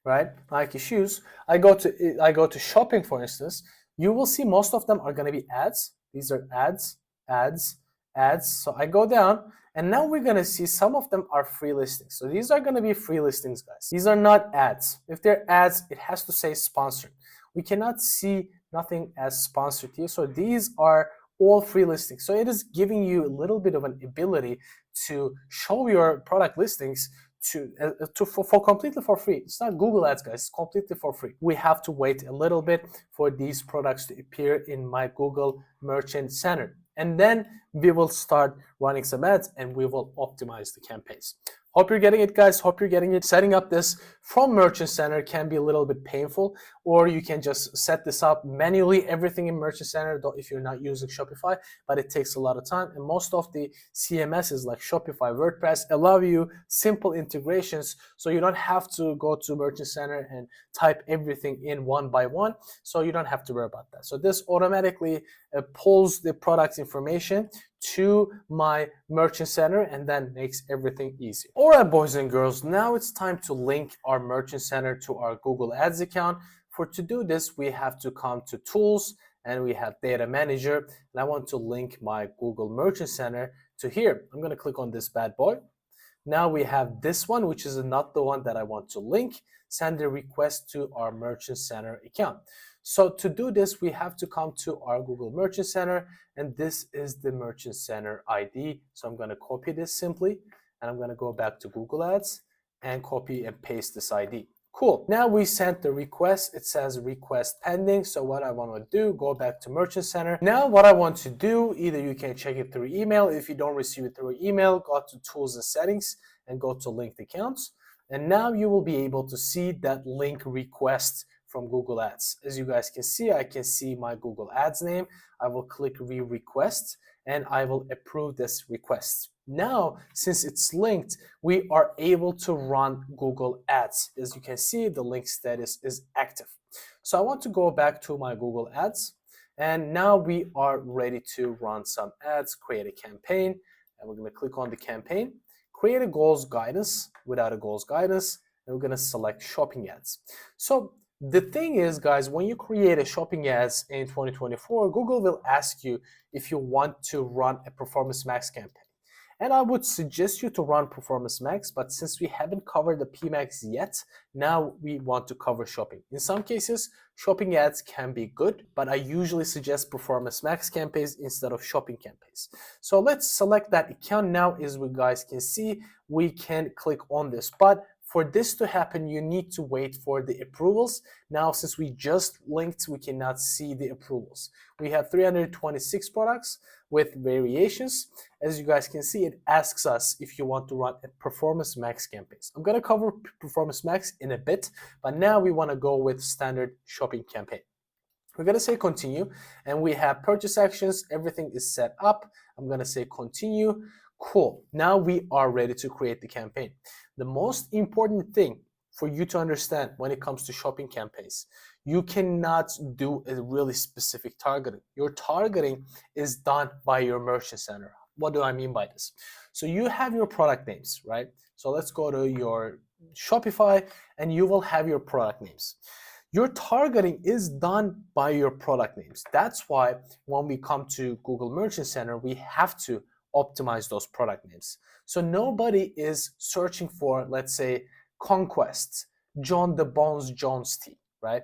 right? Nike shoes. I go to shopping, for instance. You will see most of them are going to be ads. These are ads, ads, ads. So I go down, and now we're going to see some of them are free listings. So these are going to be free listings, guys. These are not ads. If they're ads, it has to say sponsored. We cannot see nothing as sponsored here. So these are all free listings. So it is giving you a little bit of an ability to show your product listings for completely for free. It's not Google Ads, guys. It's completely for free. We have to wait a little bit for these products to appear in my Google Merchant Center. And then we will start running some ads and we will optimize the campaigns. Hope you're getting it, guys. Hope you're getting it. Setting up this from Merchant Center can be a little bit painful, or you can just set this up manually, everything in Merchant Center if you're not using Shopify, but it takes a lot of time. And most of the CMSs like Shopify, WordPress allow you simple integrations, so you don't have to go to Merchant Center and type everything in one by one, so you don't have to worry about that. So this automatically pulls the product information to my Merchant Center and then makes everything easy. All right, boys and girls, now it's time to link our Merchant Center to our Google Ads account. to do this, we have to come to Tools, and we have Data Manager, and I want to link my Google Merchant Center to here. I'm going to click on this bad boy. Now we have this one, which is not the one that I want to link. Send a request to our Merchant Center account. So to do this, we have to come to our Google Merchant Center, and this is the Merchant Center ID. So I'm going to copy this simply, and I'm going to go back to Google Ads and copy and paste this ID. Cool. Now we sent the request. It says request pending. So what I want to do, go back to Merchant Center. Now what I want to do, either you can check it through email. If you don't receive it through email, go to Tools and Settings and go to Linked Accounts. And now you will be able to see that link request from Google Ads. As you guys can see, I can see my Google Ads name. I will click Re-Request and I will approve this request. Now, since it's linked, we are able to run Google Ads. As you can see, the link status is active. So I want to go back to my Google Ads, and now we are ready to run some ads, create a campaign, and we're going to click on the campaign, create a goals guidance without a goals guidance, and we're going to select shopping ads. So the thing is, guys, when you create a shopping ads in 2024, Google will ask you if you want to run a Performance Max campaign. And I would suggest you to run Performance Max, but since we haven't covered the PMax yet, now we want to cover shopping. In some cases, shopping ads can be good, but I usually suggest Performance Max campaigns instead of shopping campaigns. So let's select that account now. As we guys can see, we can click on this, but for this to happen, you need to wait for the approvals. Now, since we just linked, we cannot see the approvals. We have 326 products with variations. As you guys can see, it asks us if you want to run a Performance Max campaigns. I'm going to cover Performance Max in a bit, but now we want to go with standard shopping campaign. We're going to say continue, and we have purchase actions. Everything is set up. I'm going to say continue. Cool. Now we are ready to create the campaign. The most important thing for you to understand when it comes to shopping campaigns, you cannot do a really specific targeting. Your targeting is done by your Merchant Center. What do I mean by this? So you have your product names, right? So let's go to your Shopify and you will have your product names. Your targeting is done by your product names. That's why when we come to Google Merchant Center, we have to optimize those product names. So nobody is searching for, let's say, Conquest, John the Bones Jones tea, right?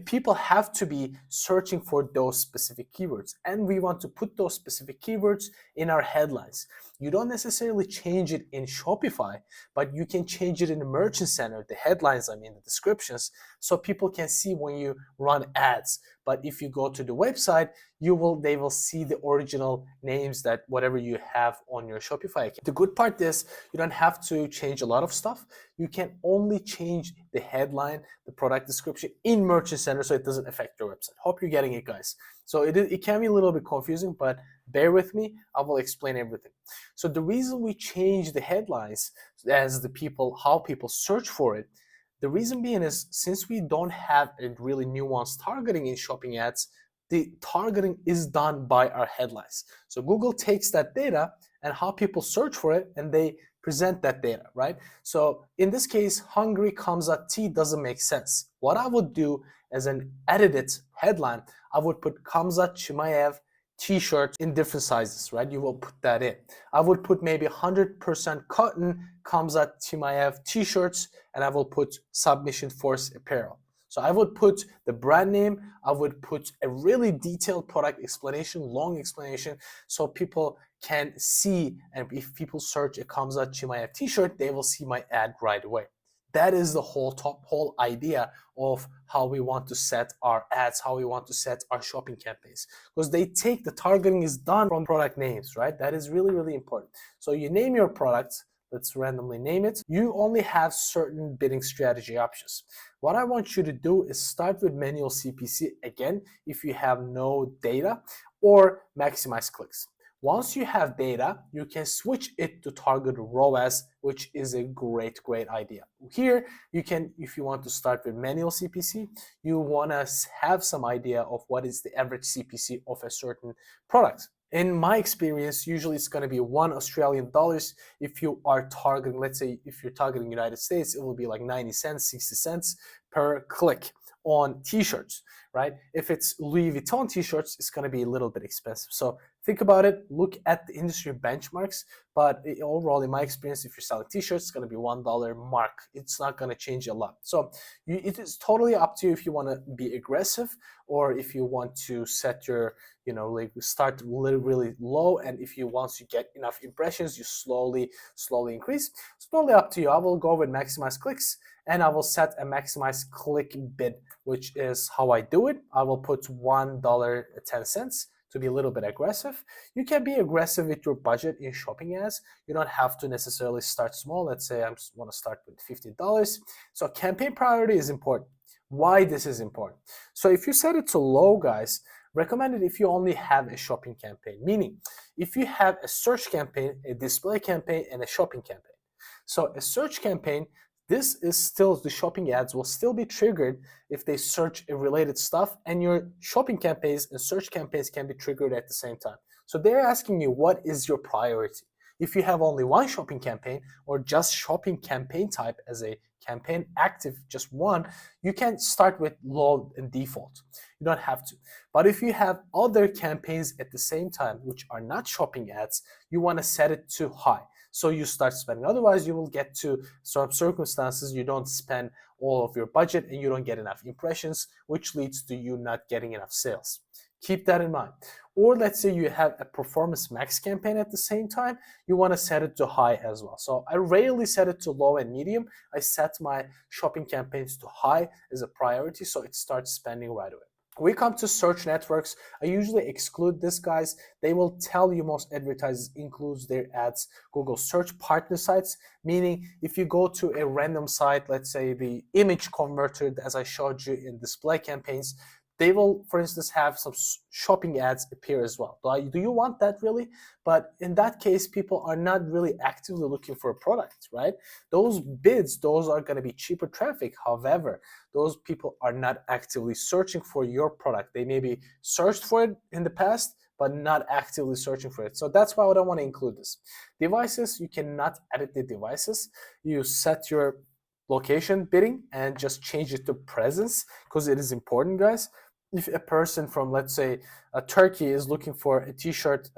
People have to be searching for those specific keywords, and we want to put those specific keywords in our headlines. You don't necessarily change it in Shopify, but you can change it in the Merchant Center, the headlines, I mean the descriptions, so people can see when you run ads. But if you go to the website, they will see the original names that whatever you have on your Shopify account. The good part is you don't have to change a lot of stuff. You can only change the headline, the product description in Merchant Center, so it doesn't affect your website. Hope you're getting it, guys. So it can be a little bit confusing, but bear with me. I will explain everything. So the reason we change the headlines as how people search for it, the reason being is since we don't have a really nuanced targeting in shopping ads, the targeting is done by our headlines. So Google takes that data and how people search for it, and they present that data, right? So in this case, hungry Kamzat tea doesn't make sense. What I would do as an edited headline, I would put Kamzat Chimaev t-shirts in different sizes, right? You will put that in. I would put maybe 100% cotton Kamzat Chimaev t-shirts, and I will put Submission Force apparel. So I would put the brand name, I would put a really detailed product explanation, long explanation, so people can see, and if people search a Kamzat Chimaev t-shirt, they will see my ad right away. That is the whole idea of how we want to set our ads, how we want to set our shopping campaigns. Because the targeting is done from product names, right? That is really, really important. So you name your product, let's randomly name it. You only have certain bidding strategy options. What I want you to do is start with manual CPC again, if you have no data, or maximize clicks. Once you have data, you can switch it to target ROAS, which is a great idea. Here, you can, if you want to start with manual CPC, you want to have some idea of what is the average CPC of a certain product. In my experience, usually it's going to be $1 Australian. If you are targeting, let's say if you're targeting United States, it will be like 90 cents, 60 cents per click. on t-shirts, right? If it's Louis Vuitton t-shirts, it's going to be a little bit expensive. So think about it, look at the industry benchmarks, but overall, in my experience, if you're selling t-shirts, it's going to be $1 mark. It's not going to change a lot. So it is totally up to you if you want to be aggressive or if you want to set your, like start really low, and if you once you get enough impressions, you slowly increase. It's totally up to you. I will go with maximize clicks, and I will set a maximize click bid, which is how I do it. I will put $1.10 to be a little bit aggressive. You can be aggressive with your budget in shopping ads. You don't have to necessarily start small. Let's say I want to start with $50. So campaign priority is important. Why this is important? So if you set it to low, guys, recommended if you only have a shopping campaign, meaning if you have a search campaign, a display campaign, and a shopping campaign. So a search campaign, this is still, the shopping ads will still be triggered if they search a related stuff, and your shopping campaigns and search campaigns can be triggered at the same time. So they're asking you, what is your priority? If you have only one shopping campaign or just shopping campaign type as a campaign active, just one, you can start with low and default. You don't have to. But if you have other campaigns at the same time, which are not shopping ads, you want to set it to high. So you start spending. Otherwise, you will get to some circumstances you don't spend all of your budget and you don't get enough impressions, which leads to you not getting enough sales. Keep that in mind. Or let's say you have a performance max campaign at the same time, you want to set it to high as well. So I rarely set it to low and medium. I set my shopping campaigns to high as a priority, so it starts spending right away. When we come to search networks, I usually exclude this, guys. They will tell you most advertisers includes their ads Google search partner sites, meaning if you go to a random site, let's say the image converter, as I showed you in display campaigns, they will, for instance, have some shopping ads appear as well. Do you want that really? But in that case, people are not really actively looking for a product, right? Those bids, those are going to be cheaper traffic. However, those people are not actively searching for your product. They maybe searched for it in the past, but not actively searching for it. So that's why I don't want to include this. Devices, you cannot edit the devices. You set your location bidding and just change it to presence, because it is important, guys. If a person from, let's say, Turkey is looking for a t-shirt,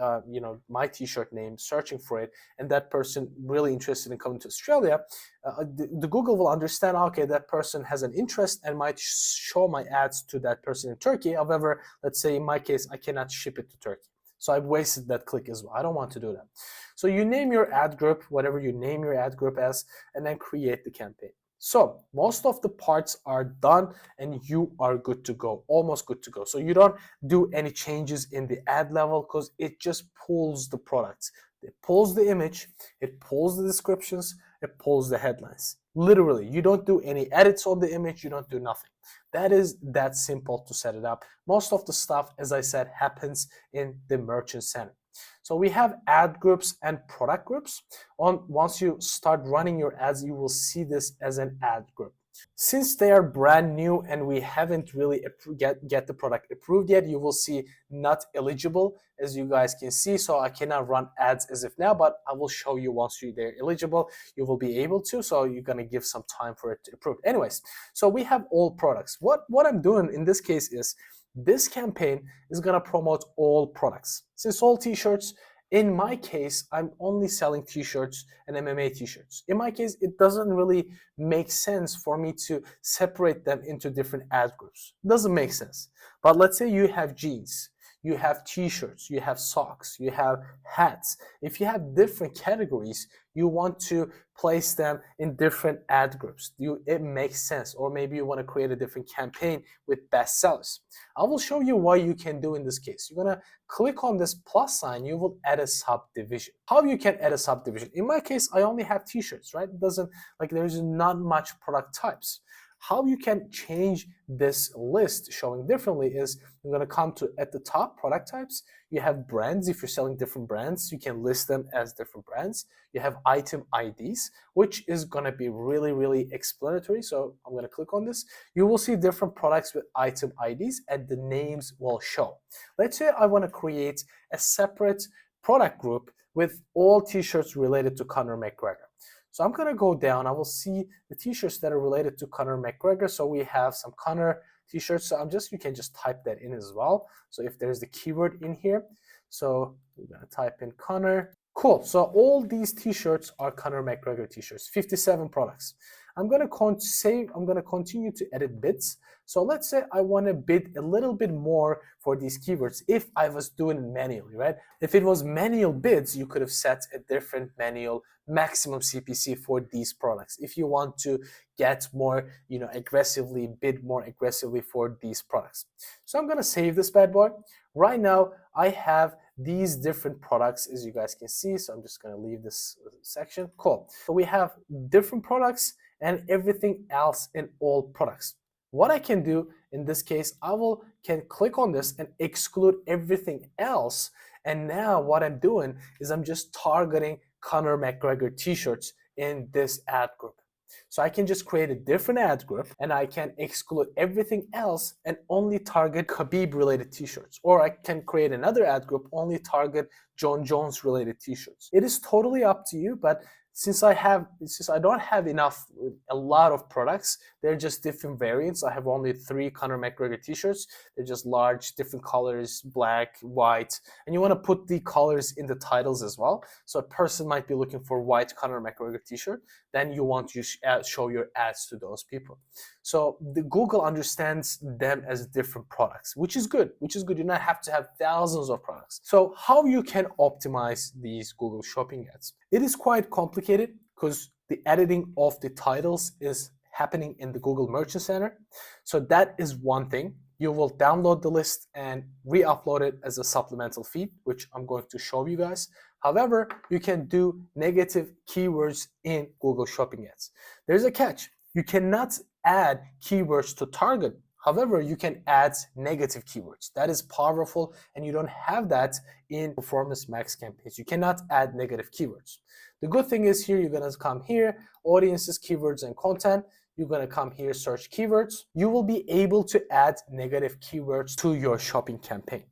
my t-shirt name, searching for it, and that person really interested in coming to Australia, the Google will understand, okay, that person has an interest and might show my ads to that person in Turkey. However, let's say in my case, I cannot ship it to Turkey. So I've wasted that click as well. I don't want to do that. So you name your ad group, whatever you name your ad group as, and then create the campaign. So most of the parts are done and you are good to go, almost good to go. So you don't do any changes in the ad level because it just pulls the products. It pulls the image, it pulls the descriptions, it pulls the headlines. Literally, you don't do any edits on the image, you don't do nothing. That is that simple to set it up. Most of the stuff, as I said, happens in the merchant center. So we have ad groups and product groups. Once you start running your ads, you will see this as an ad group. Since they are brand new and we haven't really get the product approved yet, you will see not eligible, as you guys can see. So I cannot run ads as if now, but I will show you once they're eligible, you will be able to. So you're gonna give some time for it to approve. Anyways, so we have all products. What I'm doing in this case is this campaign is gonna promote all products. Since all t-shirts, in my case, I'm only selling t-shirts and MMA t-shirts. In my case, it doesn't really make sense for me to separate them into different ad groups. It doesn't make sense. But let's say you have jeans, you have t-shirts, you have socks, you have hats. If you have different categories, you want to place them in different ad groups. It makes sense. Or maybe you want to create a different campaign with best sellers. I will show you what you can do in this case. You're going to click on this plus sign, you will add a subdivision. How you can add a subdivision? In my case, I only have t-shirts, right? It doesn't, there's not much product types. How you can change this list showing differently is you're going to come to at the top product types. You have brands. If you're selling different brands, you can list them as different brands. You have item IDs, which is going to be really, really explanatory. So I'm going to click on this. You will see different products with item IDs and the names will show. Let's say I want to create a separate product group with all t-shirts related to Conor McGregor. So I'm going to go down. I will see the t-shirts that are related to Conor McGregor. So we have some Conor t-shirts. So you can just type that in as well. So if there's the keyword in here, so we're gonna type in Conor. Cool, so all these t-shirts are Conor McGregor t-shirts, 57 products. I'm gonna continue to edit bids. So let's say I wanna bid a little bit more for these keywords if I was doing it manually, right? If it was manual bids, you could have set a different manual maximum CPC for these products. If you want to get more, aggressively, bid more aggressively for these products. So I'm gonna save this bad boy. Right now, I have these different products, as you guys can see. So I'm just gonna leave this section. Cool. So we have different products and everything else in all products. What I can do in this case, can click on this and exclude everything else. And now what I'm doing is I'm just targeting Conor McGregor t-shirts in this ad group. So I can just create a different ad group and I can exclude everything else and only target Khabib related t-shirts. Or I can create another ad group, only target John Jones related t-shirts. It is totally up to you, but since I don't have a lot of products, they're just different variants. I have only 3 Conor McGregor t-shirts. They're just large, different colors, black, white, and you want to put the colors in the titles as well. So a person might be looking for white Conor McGregor t-shirt, then you want to show your ads to those people. So the Google understands them as different products, which is good. You do not have to have thousands of products. So how you can optimize these Google Shopping ads? It is quite complicated because the editing of the titles is happening in the Google Merchant Center. So that is one thing. You will download the list and re-upload it as a supplemental feed, which I'm going to show you guys. However, you can do negative keywords in Google Shopping ads. There's a catch. You cannot add keywords to target. However, you can add negative keywords. That is powerful, and you don't have that in Performance Max campaigns. You cannot add negative keywords. The good thing is here, you're gonna come here, audiences, keywords, and content. You're gonna come here, search keywords. You will be able to add negative keywords to your shopping campaign.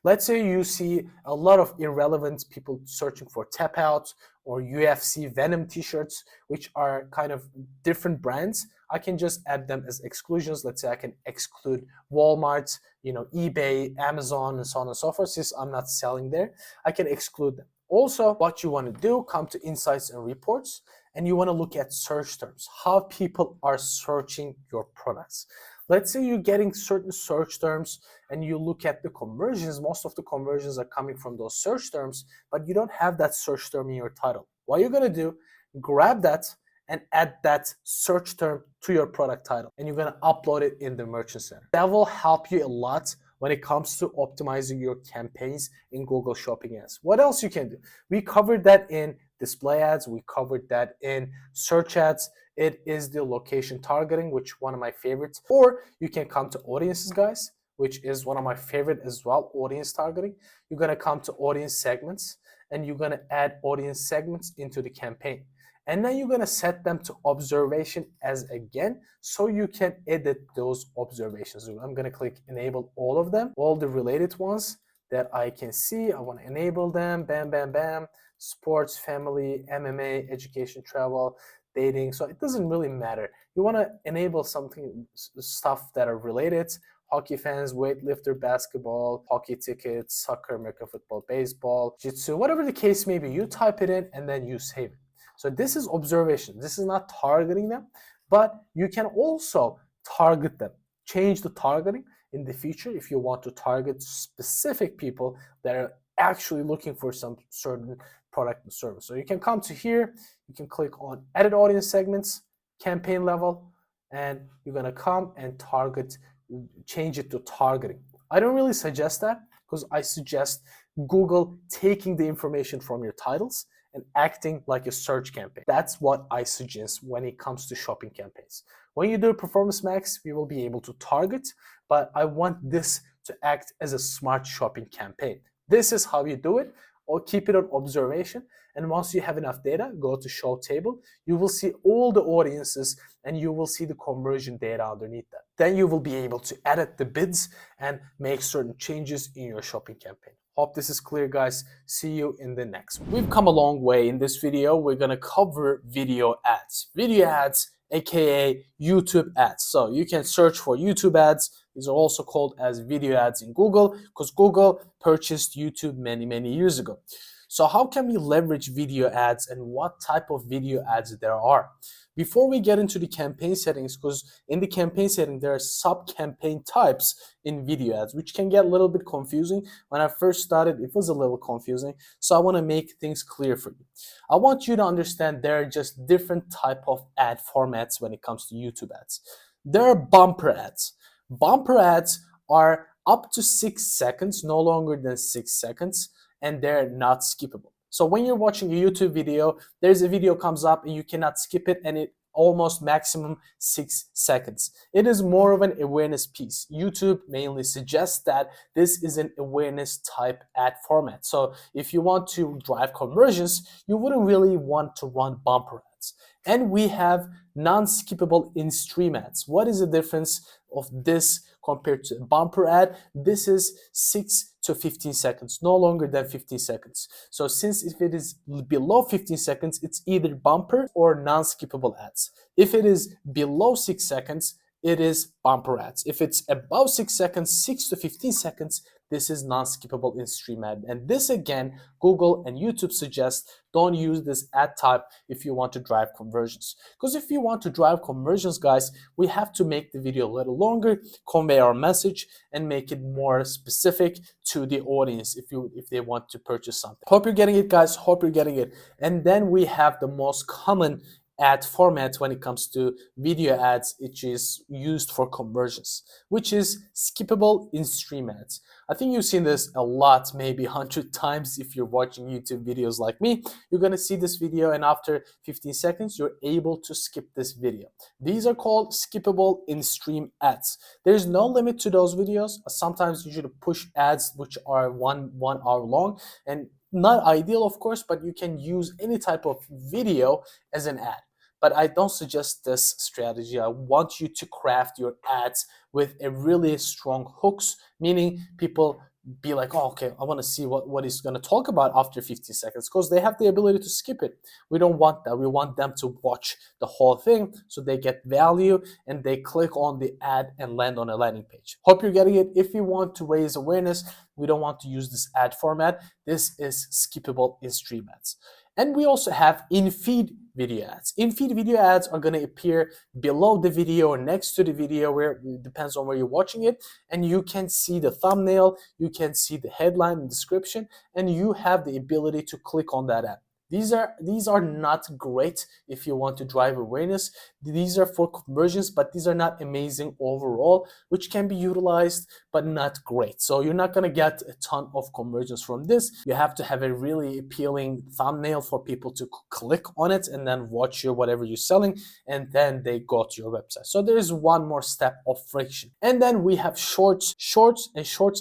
Let's say you see a lot of irrelevant people searching for tap out or UFC Venom t-shirts, which are kind of different brands. I can just add them as exclusions. Let's say I can exclude Walmart, eBay, Amazon, and so on and so forth. Since I'm not selling there, I can exclude them. Also, what you want to do, come to insights and reports, and you want to look at search terms, how people are searching your products. Let's say you're getting certain search terms and you look at the conversions. Most of the conversions are coming from those search terms, but you don't have that search term in your title. What you're going to do, grab that and add that search term to your product title, and you're going to upload it in the Merchant Center. That will help you a lot when it comes to optimizing your campaigns in Google Shopping ads. What else you can do? We covered that in display ads. We covered that in search ads. It is the location targeting, which one of my favorites. Or you can come to audiences, guys, which is one of my favorite as well, audience targeting. You're gonna come to audience segments and you're gonna add audience segments into the campaign. And then you're gonna set them to observation as again, so you can edit those observations. I'm gonna click enable all of them, all the related ones that I can see. I wanna enable them, bam, bam, bam. Sports, family, MMA, education, travel, dating. So it doesn't really matter. You wanna enable stuff that are related. Hockey fans, weightlifter, basketball, hockey tickets, soccer, American football, baseball, jiu-jitsu, whatever the case may be, you type it in and then you save it. So this is observation. This is not targeting them, but you can also target them. Change the targeting in the future if you want to target specific people that are actually looking for some certain product and service. So you can come to here, you can click on edit audience segments, campaign level, and you're gonna come and target, change it to targeting. I don't really suggest that because I suggest Google taking the information from your titles and acting like a search campaign. That's what I suggest when it comes to shopping campaigns. When you do Performance Max, we will be able to target, but I want this to act as a smart shopping campaign. This is how you do it, or keep it on observation. And once you have enough data, go to show table. You will see all the audiences and you will see the conversion data underneath that. Then you will be able to edit the bids and make certain changes in your shopping campaign. Hope this is clear, guys. See you in the next one. We've come a long way. In this video, we're gonna cover video ads. Video ads aka YouTube ads. So you can search for YouTube ads. These are also called as video ads in Google because Google purchased YouTube many years ago. So how can we leverage video ads and what type of video ads there are? Before we get into the campaign settings, because in the campaign setting, there are sub-campaign types in video ads, which can get a little bit confusing. When I first started, it was a little confusing. So I want to make things clear for you. I want you to understand there are just different type of ad formats when it comes to YouTube ads. There are bumper ads. Bumper ads are up to 6 seconds, no longer than 6 seconds, and they're not skippable. So when you're watching a YouTube video, there's a video comes up and you cannot skip it, and it almost maximum 6 seconds. It is more of an awareness piece. YouTube mainly suggests that this is an awareness type ad format. So if you want to drive conversions, you wouldn't really want to run bumper ads. And we have non-skippable in-stream ads. What is the difference of this compared to a bumper ad? This is 6 to 15 seconds, no longer than 15 seconds. So since if it is below 15 seconds, it's either bumper or non-skippable ads. If it is below 6 seconds, it is bumper ads. If it's above 6 seconds, 6 to 15 seconds, this is non-skippable in-stream ad. And this again, Google and YouTube suggest don't use this ad type if you want to drive conversions. Because if you want to drive conversions, guys, we have to make the video a little longer, convey our message, and make it more specific to the audience if they want to purchase something. Hope you're getting it, guys. Hope you're getting it. And then we have the most common ad format when it comes to video ads, which is used for conversions, which is skippable in-stream ads. I think you've seen this a lot, maybe 100 times if you're watching YouTube videos like me. You're gonna see this video and after 15 seconds, you're able to skip this video. These are called skippable in-stream ads. There's no limit to those videos. Sometimes you should push ads which are one hour long, and not ideal of course, but you can use any type of video as an ad. But I don't suggest this strategy. I want you to craft your ads with a really strong hooks, meaning people be like, oh, okay, I want to see what he's going to talk about after 15 seconds, because they have the ability to skip it. We don't want that. We want them to watch the whole thing so they get value and they click on the ad and land on a landing page. Hope you're getting it. If you want to raise awareness, we don't want to use this ad format. This is skippable in-stream ads. And we also have in-feed video ads. In-feed video ads are going to appear below the video or next to the video, where it depends on where you're watching it, and you can see the thumbnail, you can see the headline and description, and you have the ability to click on that ad. These are not great if you want to drive awareness. These are for conversions, but these are not amazing overall, which can be utilized, but not great. So you're not gonna get a ton of conversions from this. You have to have a really appealing thumbnail for people to click on it and then watch your whatever you're selling, and then they go to your website. So there is one more step of friction. And then we have shorts. Shorts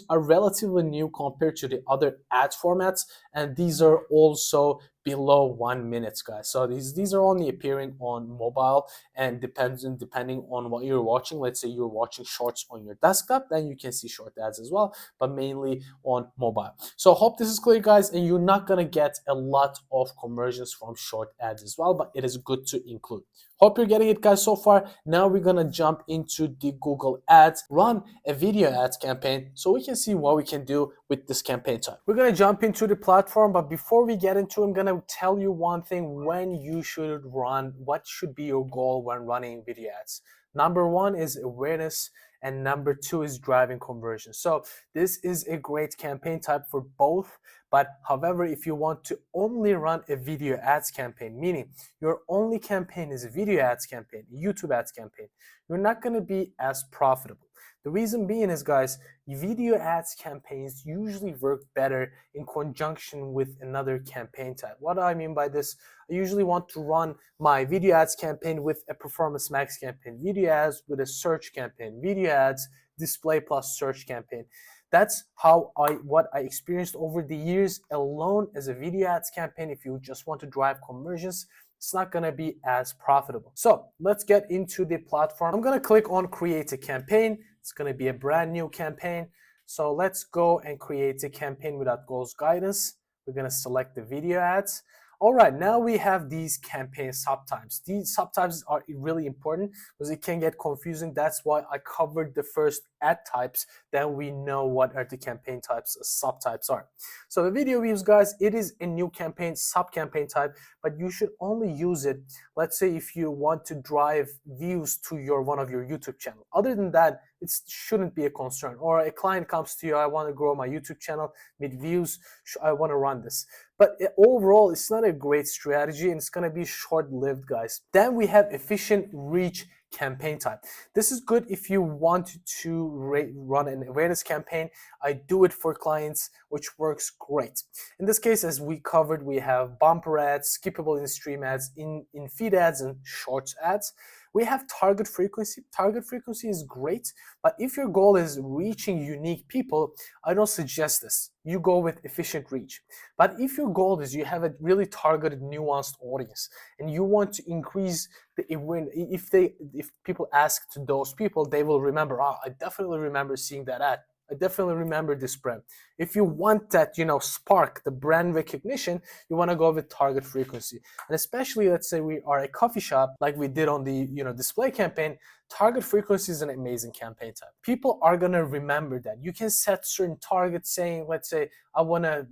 are relatively new compared to the other ad formats, and these are also below 1 minute, guys. So these are only appearing on mobile, and depending on what you're watching. Let's say you're watching shorts on your desktop, then you can see short ads as well, but mainly on mobile. So hope this is clear, guys, and you're not gonna get a lot of conversions from short ads as well, but it is good to include. Hope you're getting it, guys, so far. Now we're gonna jump into the Google Ads, run a video ads campaign so we can see what we can do with this campaign type. We're gonna jump into the platform, but before we get into it, I'm gonna tell you one thing: when you should run, what should be your goal when running video ads. Number one is awareness, and number two is driving conversion. So this is a great campaign type for both. But however, if you want to only run a video ads campaign, meaning your only campaign is a video ads campaign, YouTube ads campaign, you're not going to be as profitable. The reason being is, guys, video ads campaigns usually work better in conjunction with another campaign type. What do I mean by this? I usually want to run my video ads campaign with a performance max campaign, video ads with a search campaign, video ads, display plus search campaign. That's what I experienced over the years alone as a video ads campaign. If you just want to drive conversions, it's not gonna be as profitable. So let's get into the platform. I'm gonna click on create a campaign. It's gonna be a brand new campaign. So let's go and create a campaign without goals guidance. We're gonna select the video ads. All right, now we have these campaign subtypes. These subtypes are really important because it can get confusing. That's why I covered the first ad types, then we know what are the campaign types, subtypes are. So the video views, guys, it is a new campaign, sub-campaign type, but you should only use it, let's say if you want to drive views to one of your YouTube channel. Other than that, it shouldn't be a concern. Or a client comes to you, I want to grow my YouTube channel with views, I want to run this. But overall, it's not a great strategy and it's going to be short-lived, guys. Then we have efficient reach campaign type. This is good if you want to run an awareness campaign. I do it for clients, which works great. In this case, as we covered, we have bumper ads, skippable in-stream ads, in-feed ads, and shorts ads. We have target frequency. Target frequency is great, but if your goal is reaching unique people, I don't suggest this. You go with efficient reach. But if your goal is you have a really targeted, nuanced audience, and you want to increase if people ask to those people, they will remember, oh, I definitely remember seeing that ad. I definitely remember this brand. If you want that, spark, the brand recognition, you want to go with target frequency. And especially, let's say we are a coffee shop, like we did on the, display campaign, target frequency is an amazing campaign type. People are going to remember that. You can set certain targets saying, let's say, I want to,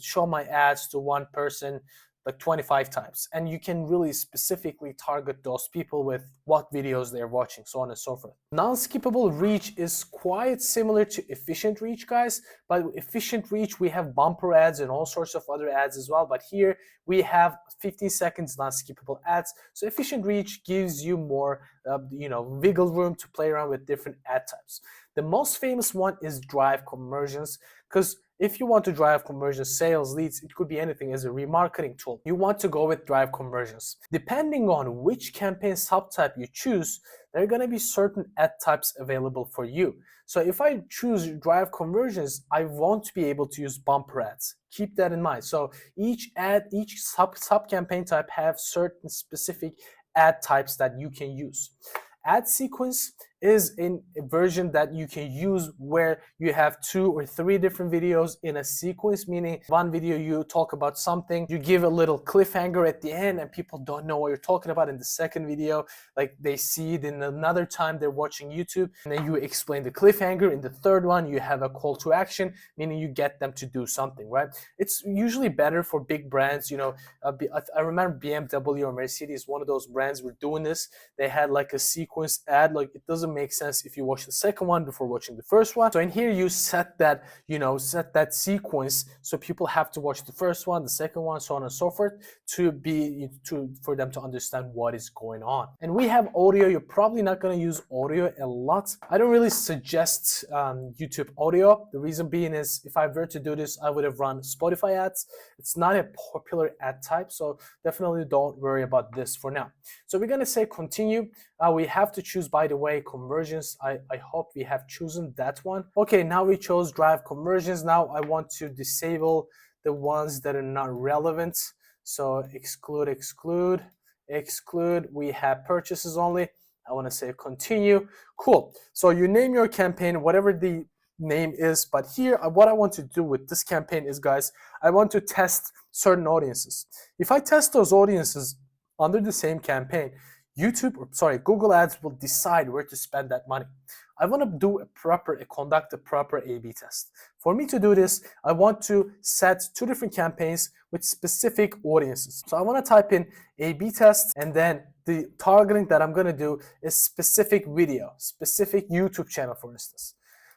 show my ads to one person like 25 times, and you can really specifically target those people with what videos they're watching, so on and so forth. Non-skippable reach is quite similar to efficient reach, guys, but efficient reach we have bumper ads and all sorts of other ads as well, but here we have 15 seconds non-skippable ads. So efficient reach gives you more wiggle room to play around with different ad types. The most famous one is drive conversions, because if you want to drive conversions, sales, leads, it could be anything as a remarketing tool. You want to go with drive conversions. Depending on which campaign subtype you choose, there are going to be certain ad types available for you. So if I choose drive conversions, I won't be able to use bumper ads. Keep that in mind. So each sub campaign type have certain specific ad types that you can use. Ad sequence is in a version that you can use where you have 2 or 3 different videos in a sequence, meaning one video you talk about something, you give a little cliffhanger at the end and people don't know what you're talking about in the second video, like they see it in another time they're watching YouTube, and then you explain the cliffhanger. In the third one, you have a call to action, meaning you get them to do something, right? It's usually better for big brands. I remember BMW or Mercedes, one of those brands were doing this. They had like a sequence ad, like it doesn't make sense if you watch the second one before watching the first one. So in here you set that, set that sequence so people have to watch the first one, the second one, so on and so forth, for them to understand what is going on. And we have audio. You're probably not going to use audio a lot. I don't really suggest YouTube audio. The reason being is if I were to do this, I would have run Spotify ads. It's not a popular ad type, so definitely don't worry about this for now. So we're going to say continue. We have to choose, by the way, conversions. I hope we have chosen that one. Okay, now we chose drive conversions. Now I want to disable the ones that are not relevant. So exclude. We have purchases only. I want to say continue. Cool. So you name your campaign, whatever the name is, but here what I want to do with this campaign is, guys, I want to test certain audiences. If I test those audiences under the same campaign, Google Ads will decide where to spend that money. I want to conduct a proper A/B test. For me to do this, I want to set 2 different campaigns with specific audiences. So I want to type in A/B test, and then the targeting that I'm going to do is specific video, specific YouTube channel, for instance.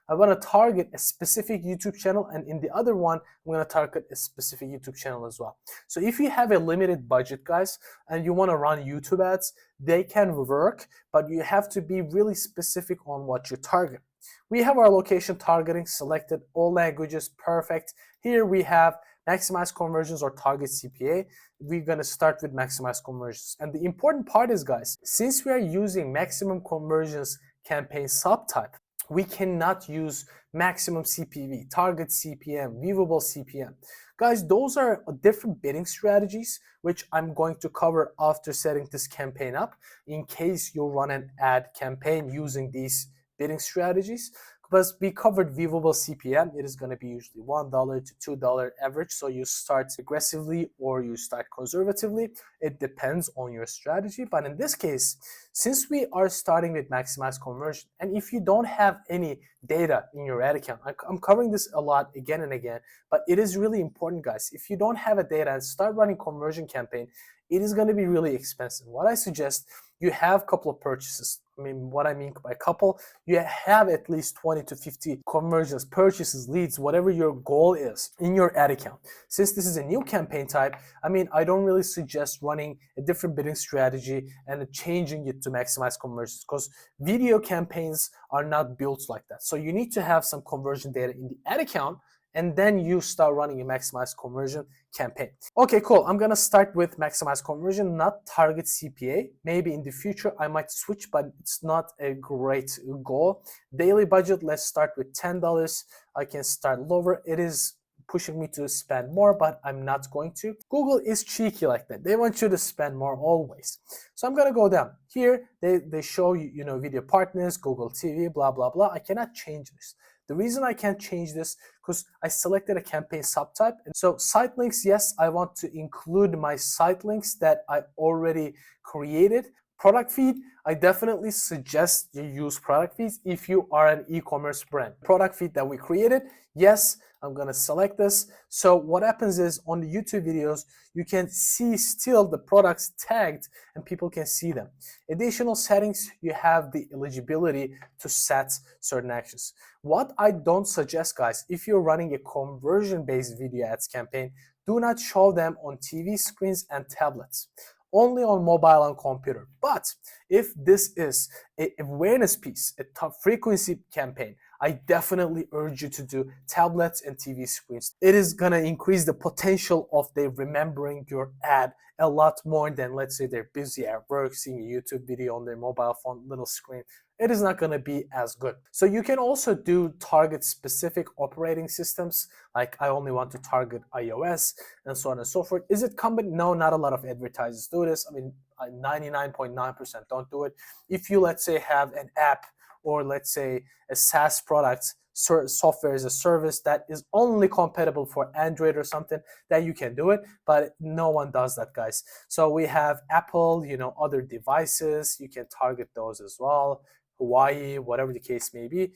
I want to target a specific YouTube channel, and in the other one, I'm going to target a specific YouTube channel as well. So if you have a limited budget, guys, and you want to run YouTube ads, they can work, but you have to be really specific on what you target. We have our location targeting selected, all languages, perfect. Here we have maximize conversions or target CPA. We're going to start with maximize conversions. And the important part is, guys, since we are using maximum conversions campaign subtype, we cannot use maximum CPV, target CPM, viewable CPM. Guys, those are different bidding strategies, which I'm going to cover after setting this campaign up in case you run an ad campaign using these bidding strategies. But we covered viewable CPM. It is going to be usually $1 to $2 average. So you start aggressively or you start conservatively. It depends on your strategy. But in this case, since we are starting with maximize conversion, and if you don't have any data in your ad account, I'm covering this a lot again and again, but it is really important, guys. If you don't have a data and start running conversion campaign, it is going to be really expensive. What I suggest, you have a couple of purchases. I mean, what I mean by couple, you have at least 20 to 50 conversions, purchases, leads, whatever your goal is in your ad account. Since this is a new campaign type, I mean, I don't really suggest running a different bidding strategy and changing it to maximize conversions, because video campaigns are not built like that. So you need to have some conversion data in the ad account, and then you start running a maximize conversion campaign. Okay, cool. I'm gonna start with maximize conversion, not target CPA. Maybe in the future I might switch, but it's not a great goal. Daily budget, let's start with $10. I can start lower. It is pushing me to spend more, but I'm not going to. Google is cheeky like that. They want you to spend more always. So I'm gonna go down. Here, they show you, video partners, Google TV, blah, blah, blah. I cannot change this. The reason I can't change this, because I selected a campaign subtype. And so site links, yes, I want to include my site links that I already created. Product feed, I definitely suggest you use product feeds if you are an e-commerce brand. Product feed that we created, yes, I'm gonna select this. So what happens is on the YouTube videos, you can see still the products tagged and people can see them. Additional settings, you have the eligibility to set certain actions. What I don't suggest, guys, if you're running a conversion-based video ads campaign, do not show them on TV screens and tablets. Only on mobile and computer. But if this is an awareness piece, a top frequency campaign, I definitely urge you to do tablets and TV screens. It is gonna increase the potential of they remembering your ad a lot more than, let's say, they're busy at work seeing a YouTube video on their mobile phone little screen. It is not gonna be as good. So you can also do target specific operating systems, like I only want to target iOS and so on and so forth. Is it common? No, not a lot of advertisers do this. I mean, 99.9% don't do it. If you, let's say, have an app or let's say a SaaS product, software as a service that is only compatible for Android or something, that you can do it, but no one does that, guys. So we have Apple, other devices, you can target those as well. Hawaii, whatever the case may be,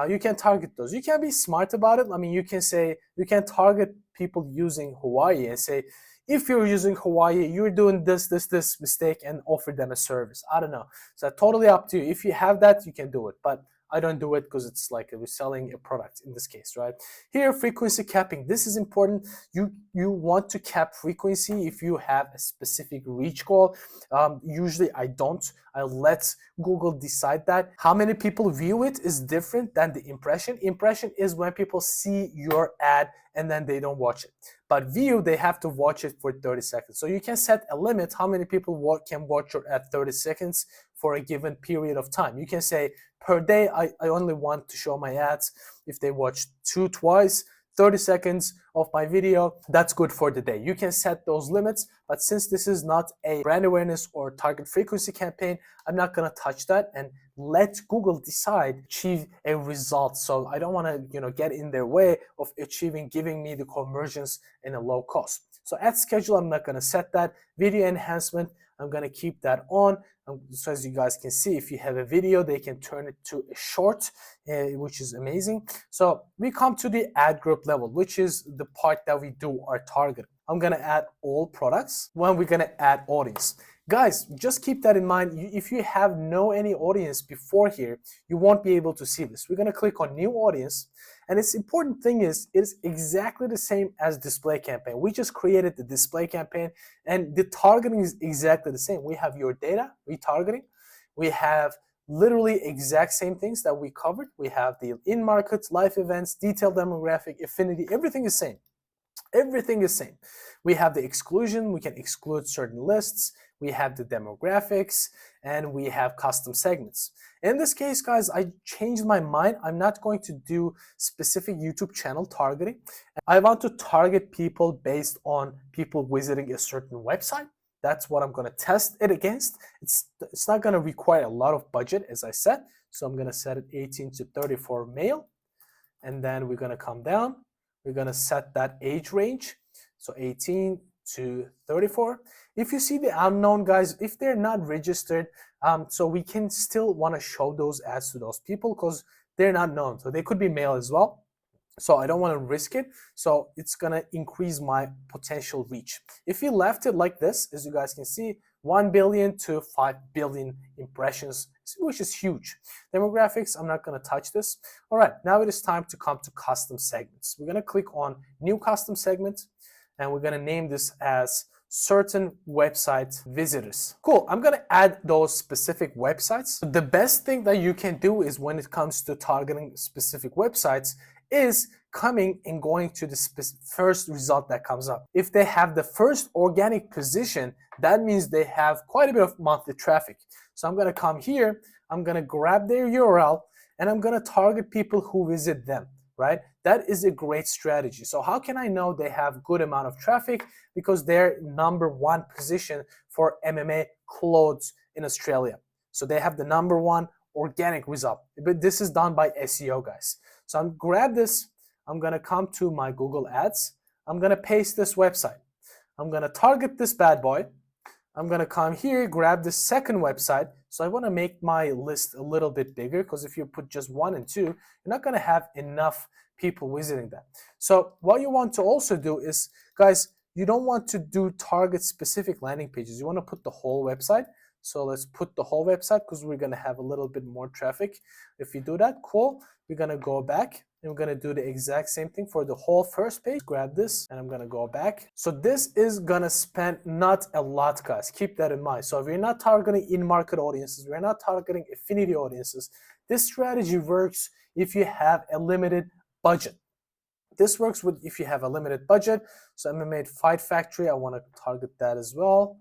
you can target those. You can be smart about it. I mean, you can target people using Hawaii and say, if you're using Hawaii, you're doing this mistake, and offer them a service. I don't know. So totally up to you. If you have that, you can do it. But I don't do it because it's like we're selling a product in this case, right? Here, frequency capping. This is important. You want to cap frequency if you have a specific reach goal. Usually I don't. I let Google decide that. How many people view it is different than the impression. Impression is when people see your ad and then they don't watch it. But view, they have to watch it for 30 seconds. So you can set a limit how many people can watch your ad 30 seconds for a given period of time. You can say per day, I only want to show my ads if they watch twice, 30 seconds of my video, that's good for the day. You can set those limits, but since this is not a brand awareness or target frequency campaign, I'm not gonna touch that and let Google decide, achieve a result. So I don't wanna get in their way of giving me the conversions in a low cost. So ad schedule, I'm not gonna set that. Video enhancement, I'm gonna keep that on. So as you guys can see, if you have a video, they can turn it to a short, which is amazing. So we come to the ad group level, which is the part that we do our targeting. I'm gonna add all products when we're gonna add audience. Guys, just keep that in mind. If you have any audience before here, you won't be able to see this. We're gonna click on new audience. And its important thing is, it is exactly the same as display campaign. We just created the display campaign and the targeting is exactly the same. We have your data, retargeting. We have literally exact same things that we covered. We have the in-market, live events, detailed demographic, affinity, everything is same. Everything is same. We have the exclusion, we can exclude certain lists, we have the demographics, and we have custom segments. In this case, guys, I changed my mind. I'm not going to do specific YouTube channel targeting. I want to target people based on people visiting a certain website. That's what I'm gonna test it against. It's not gonna require a lot of budget, as I said. So I'm gonna set it 18 to 34 male, and then we're gonna come down. We're gonna set that age range, so 18 to 34. If you see the unknown guys, if they're not registered, so we can still want to show those ads to those people because they're not known. So they could be male as well. So I don't want to risk it. So it's gonna increase my potential reach. If we left it like this, as you guys can see, 1 billion to 5 billion impressions, which is huge. Demographics, I'm not gonna touch this. All right, now it is time to come to custom segments. We're gonna click on new custom segment, and we're gonna name this as certain website visitors. Cool, I'm gonna add those specific websites. The best thing that you can do is when it comes to targeting specific websites is coming and going to the first result that comes up. If they have the first organic position, that means they have quite a bit of monthly traffic. So I'm gonna come here, I'm gonna grab their URL, and I'm gonna target people who visit them, right? That is a great strategy. So how can I know they have good amount of traffic? Because they're #1 position for MMA clothes in Australia. So they have the #1 organic result. But this is done by SEO, guys. So I'm grab this, I'm gonna come to my Google Ads, I'm gonna paste this website. I'm gonna target this bad boy. I'm gonna come here, grab the second website. So I wanna make my list a little bit bigger because if you put just 1 and 2, you're not gonna have enough people visiting that. So what you want to also do is, guys, you don't want to do target specific landing pages. You wanna put the whole website. So let's put the whole website because we're gonna have a little bit more traffic. If you do that, cool. We're gonna go back and we're gonna do the exact same thing for the whole first page. Grab this and I'm gonna go back. So this is gonna spend not a lot, guys. Keep that in mind. So if you're not targeting in-market audiences, we're not targeting affinity audiences, this strategy works if you have a limited budget. This works with if you have a limited budget. So MMA Fight Factory, I wanna target that as well.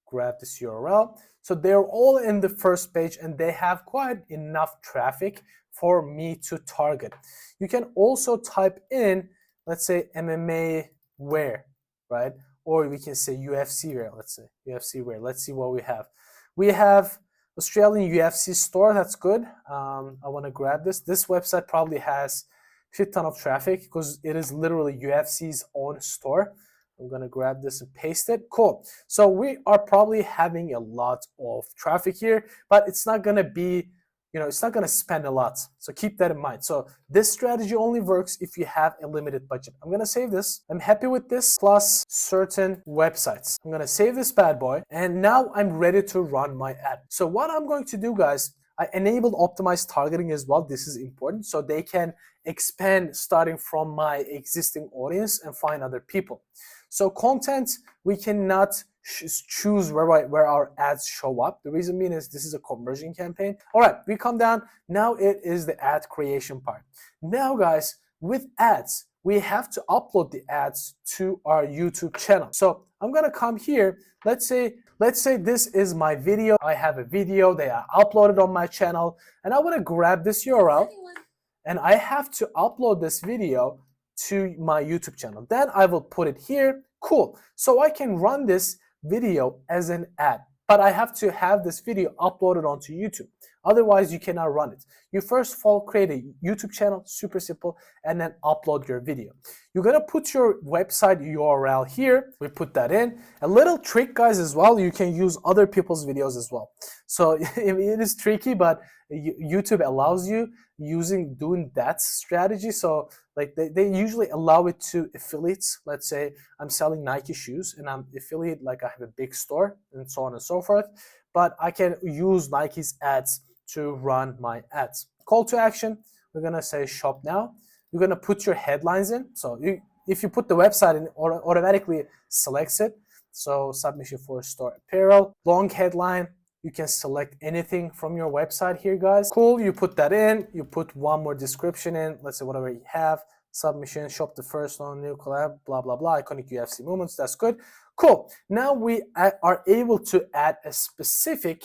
Grab this URL. So they're all in the first page and they have quite enough traffic for me to target. You can also type in, let's say MMA wear, right? Or we can say UFC wear, let's say UFC wear. Let's see what we have. We have Australian UFC store, that's good. I wanna grab this. This website probably has a shit ton of traffic because it is literally UFC's own store. I'm gonna grab this and paste it. Cool. So we are probably having a lot of traffic here, but it's not gonna be, it's not gonna spend a lot. So keep that in mind. So this strategy only works if you have a limited budget. I'm gonna save this. I'm happy with this plus certain websites. I'm gonna save this bad boy and now I'm ready to run my ad. So what I'm going to do, guys, I enabled optimized targeting as well. This is important so they can expand starting from my existing audience and find other people. So content, we cannot choose where our ads show up. The reason being is this is a conversion campaign. All right, we come down. Now it is the ad creation part. Now, guys, with ads, we have to upload the ads to our YouTube channel. So I'm gonna come here. Let's say this is my video. I have a video that I uploaded on my channel, and I wanna grab this URL, and I have to upload this video to my YouTube channel. Then I will put it here. Cool. So I can run this video as an ad, but I have to have this video uploaded onto YouTube. Otherwise, you cannot run it. You first of all create a YouTube channel, super simple, and then upload your video. You're gonna put your website URL here. We put that in. A little trick, guys, as well, you can use other people's videos as well. So it is tricky, but YouTube allows you doing that strategy. So like they usually allow it to affiliates. Let's say I'm selling Nike shoes and I'm affiliate, like I have a big store and so on and so forth, but I can use Nike's ads to run my ads. Call to action, we're gonna say shop now. You're gonna put your headlines in. So if you put the website in, automatically selects it. So submission for store apparel, long headline. You can select anything from your website here, guys. Cool, you put that in, you put one more description in, let's say whatever you have, submission, shop the first on new collab, blah, blah, blah, iconic UFC moments, that's good. Cool, now we are able to add a specific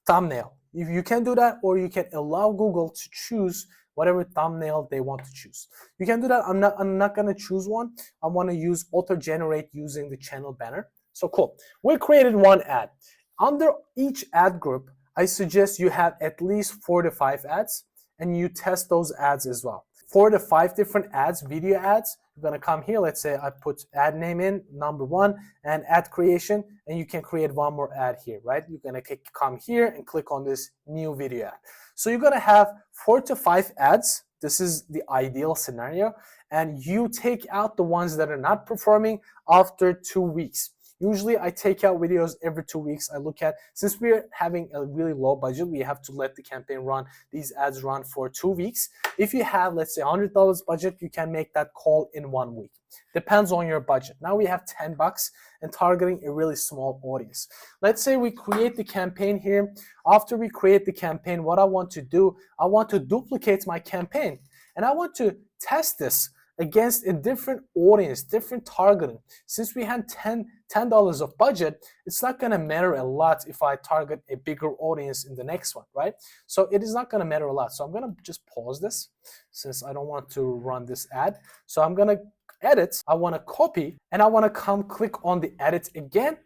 thumbnail. You can do that, or you can allow Google to choose whatever thumbnail they want to choose. You can do that. I'm not gonna choose one. I wanna use auto-generate using the channel banner. So cool. We created one ad. Under each ad group, I suggest you have at least 4 to 5 ads and you test those ads as well. 4 to 5 different ads, video ads. You're gonna come here. Let's say I put ad name in, number 1, and ad creation, and you can create one more ad here, right? You're gonna come here and click on this new video ad. So you're gonna have 4 to 5 ads. This is the ideal scenario, and you take out the ones that are not performing after 2 weeks. Usually I take out videos every 2 weeks. I look at, since we're having a really low budget, we have to let the campaign run, these ads run for 2 weeks. If you have, let's say $100 budget, you can make that call in 1 week. Depends on your budget. Now we have $10 and targeting a really small audience. Let's say we create the campaign here. After we create the campaign, what I want to do, I want to duplicate my campaign and I want to test this against a different audience, different targeting. Since we had $10 of budget, it's not gonna matter a lot if I target a bigger audience in the next one, right? So it is not gonna matter a lot. So I'm gonna just pause this since I don't want to run this ad. So I'm gonna edit, I wanna copy, and I wanna come click on the edit again,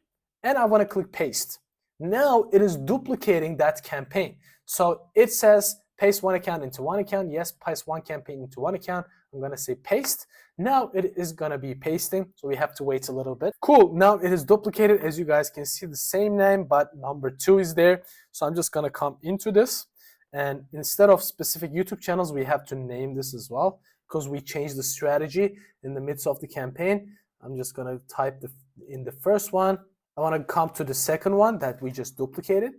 and I wanna click paste. Now it is duplicating that campaign. So it says paste one account into one account. Yes, paste one campaign into one account. I'm gonna say paste. Now it is gonna be pasting, so we have to wait a little bit. Cool, now it is duplicated. As you guys can see, the same name, but number 2 is there. So I'm just gonna come into this, and instead of specific YouTube channels, we have to name this as well, because we changed the strategy in the midst of the campaign. I'm just gonna type in the first one. I wanna come to the second one that we just duplicated,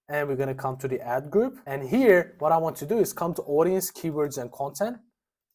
and we're gonna come to the ad group. And here, what I want to do is come to audience, keywords, and content.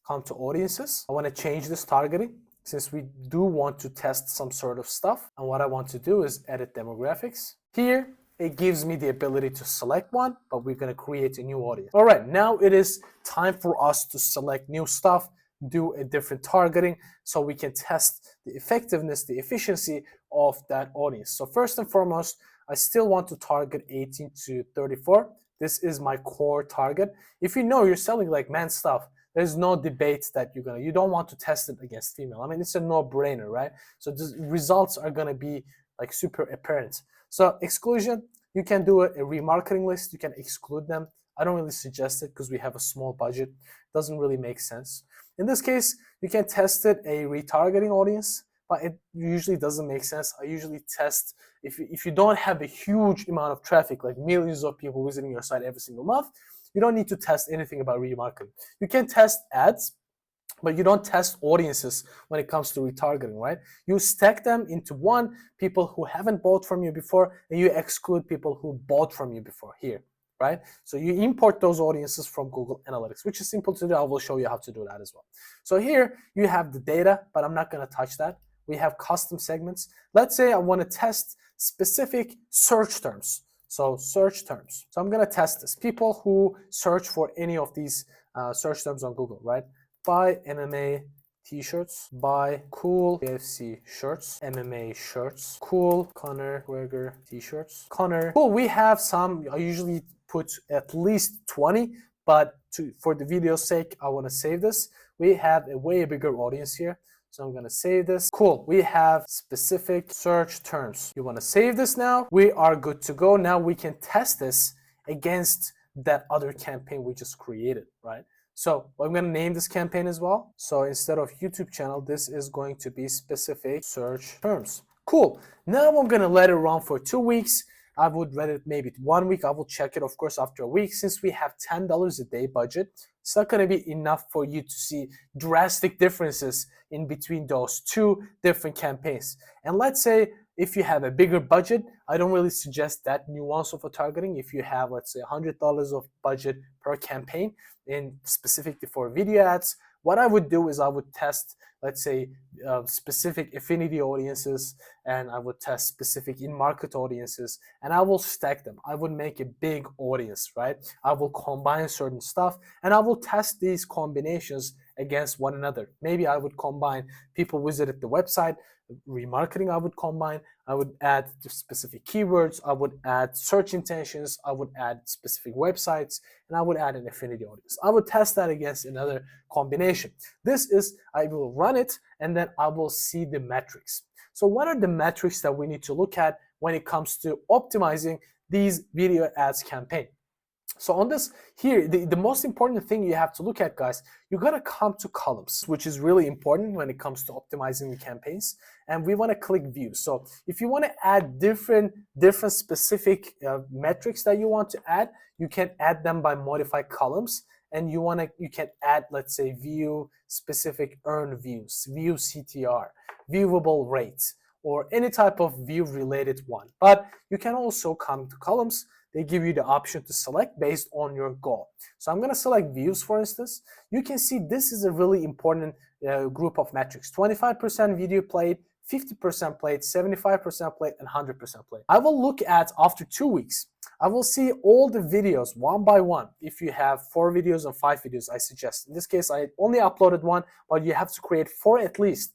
Come to audiences. I want to change this targeting since we do want to test some sort of stuff. And what I want to do is edit demographics. Here, it gives me the ability to select one, but we're going to create a new audience. All right, now it is time for us to select new stuff, do a different targeting so we can test the effectiveness, the efficiency of that audience. So first and foremost, I still want to target 18 to 34. This is my core target. If you know you're selling like men's stuff, there's no debate that you don't want to test it against female. I mean, it's a no-brainer, right? So the results are gonna be like super apparent. So exclusion, you can do a remarketing list, you can exclude them. I don't really suggest it because we have a small budget. It doesn't really make sense. In this case, you can test it a retargeting audience, but it usually doesn't make sense. I usually test, if you don't have a huge amount of traffic, like millions of people visiting your site every single month, you don't need to test anything about remarketing. You can test ads, but you don't test audiences when it comes to retargeting, right? You stack them into one, people who haven't bought from you before, and you exclude people who bought from you before here, right? So you import those audiences from Google Analytics, which is simple to do. I will show you how to do that as well. So here you have the data, but I'm not gonna touch that. We have custom segments. Let's say I wanna test specific search terms. So search terms. So I'm gonna test this. People who search for any of these search terms on Google, right? Buy MMA t-shirts, buy cool KFC shirts, MMA shirts, cool Conor McGregor t-shirts, Conor. Cool, we have some, I usually put at least 20, but for the video's sake, I wanna save this. We have a way bigger audience here. So I'm gonna save this. Cool, we have specific search terms. You wanna save this now? We are good to go. Now we can test this against that other campaign we just created, right? So I'm gonna name this campaign as well. So instead of YouTube channel, this is going to be specific search terms. Cool, now I'm gonna let it run for 2 weeks. I would let it maybe 1 week. I will check it, of course, after a week. Since we have $10 a day budget, it's not going to be enough for you to see drastic differences in between those 2 different campaigns. And let's say if you have a bigger budget, I don't really suggest that nuance of a targeting. If you have, let's say, $100 of budget per campaign, and specifically for video ads, what I would do is I would test, let's say, specific affinity audiences, and I would test specific in-market audiences, and I will stack them. I would make a big audience, right? I will combine certain stuff, and I will test these combinations against one another. Maybe I would combine people visited the website, remarketing I would combine, I would add specific keywords, I would add search intentions, I would add specific websites, and I would add an affinity audience. I would test that against another combination. This is, I will run it and then I will see the metrics. So what are the metrics that we need to look at when it comes to optimizing these video ads campaign? So on this here, the most important thing you have to look at, guys, you gotta come to columns, which is really important when it comes to optimizing the campaigns. And we wanna click view. So if you wanna add different specific metrics that you want to add, you can add them by modify columns. And you can add, let's say, view specific earned views, view CTR, viewable rates, or any type of view related one. But you can also come to columns. They give you the option to select based on your goal. So I'm going to select views, for instance. You can see this is a really important group of metrics. 25% video played, 50% played, 75% played, and 100% played. I will look at after 2 weeks. I will see all the videos one by one. If you have 4 videos or 5 videos, I suggest. In this case, I only uploaded 1, but you have to create 4 at least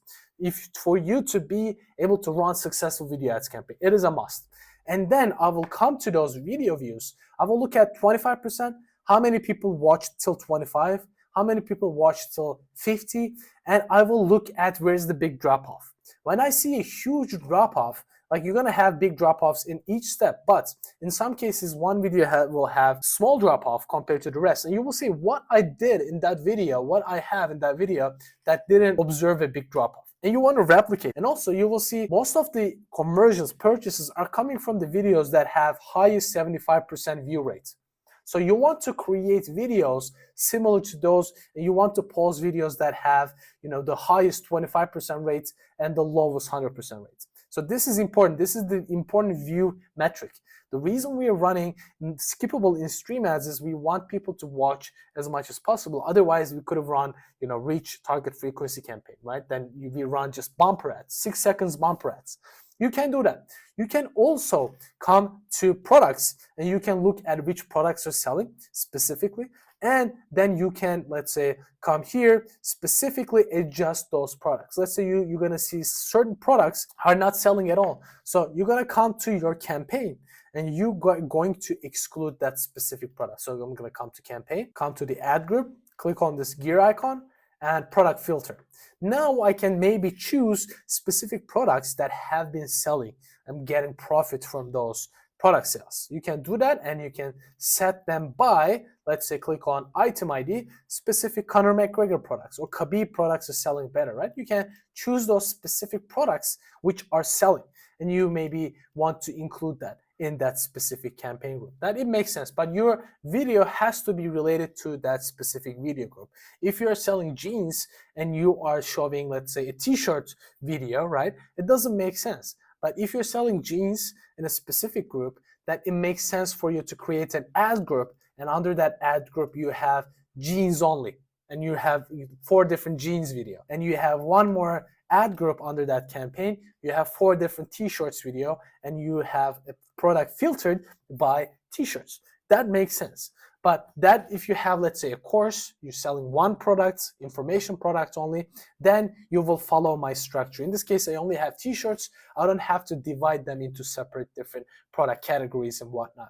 for you to be able to run successful video ads campaign. It is a must. And then I will come to those video views. I will look at 25%, how many people watched till 25, how many people watched till 50, and I will look at where's the big drop off. When I see a huge drop off, like you're gonna have big drop offs in each step, but in some cases, one video will have small drop off compared to the rest. And you will see what I did in that video, what I have in that video that didn't observe a big drop off. And you want to replicate. And also you will see most of the conversions, purchases are coming from the videos that have highest 75% view rates. So you want to create videos similar to those, and you want to post videos that have, the highest 25% rates and the lowest 100% rates. So this is important. This is the important view metric. The reason we are running skippable in stream ads is we want people to watch as much as possible. Otherwise, we could have run, reach target frequency campaign, right? Then we run just bumper ads, 6 seconds bumper ads. You can do that. You can also come to products and you can look at which products are selling specifically. And then you can, let's say, come here, specifically adjust those products. Let's say you're going to see certain products are not selling at all. So you're going to come to your campaign and you're going to exclude that specific product. So I'm going to come to campaign, come to the ad group, click on this gear icon and product filter. Now I can maybe choose specific products that have been selling. I'm getting profit from those product sales. You can do that and you can set them by, let's say, click on item ID, specific Conor McGregor products or Khabib products are selling better, right? You can choose those specific products which are selling and you maybe want to include that in that specific campaign group. That it makes sense, but your video has to be related to that specific video group. If you're selling jeans and you are showing, let's say, a t-shirt video, right? It doesn't make sense. But if you're selling jeans in a specific group, that it makes sense for you to create an ad group, and under that ad group you have jeans only, and you have 4 different jeans video, and you have one more ad group under that campaign, you have 4 different t-shirts video, and you have a product filtered by t-shirts. That makes sense. But that if you have, let's say, a course, you're selling one product, information product only, then you will follow my structure. In this case, I only have t-shirts. I don't have to divide them into separate different product categories and whatnot.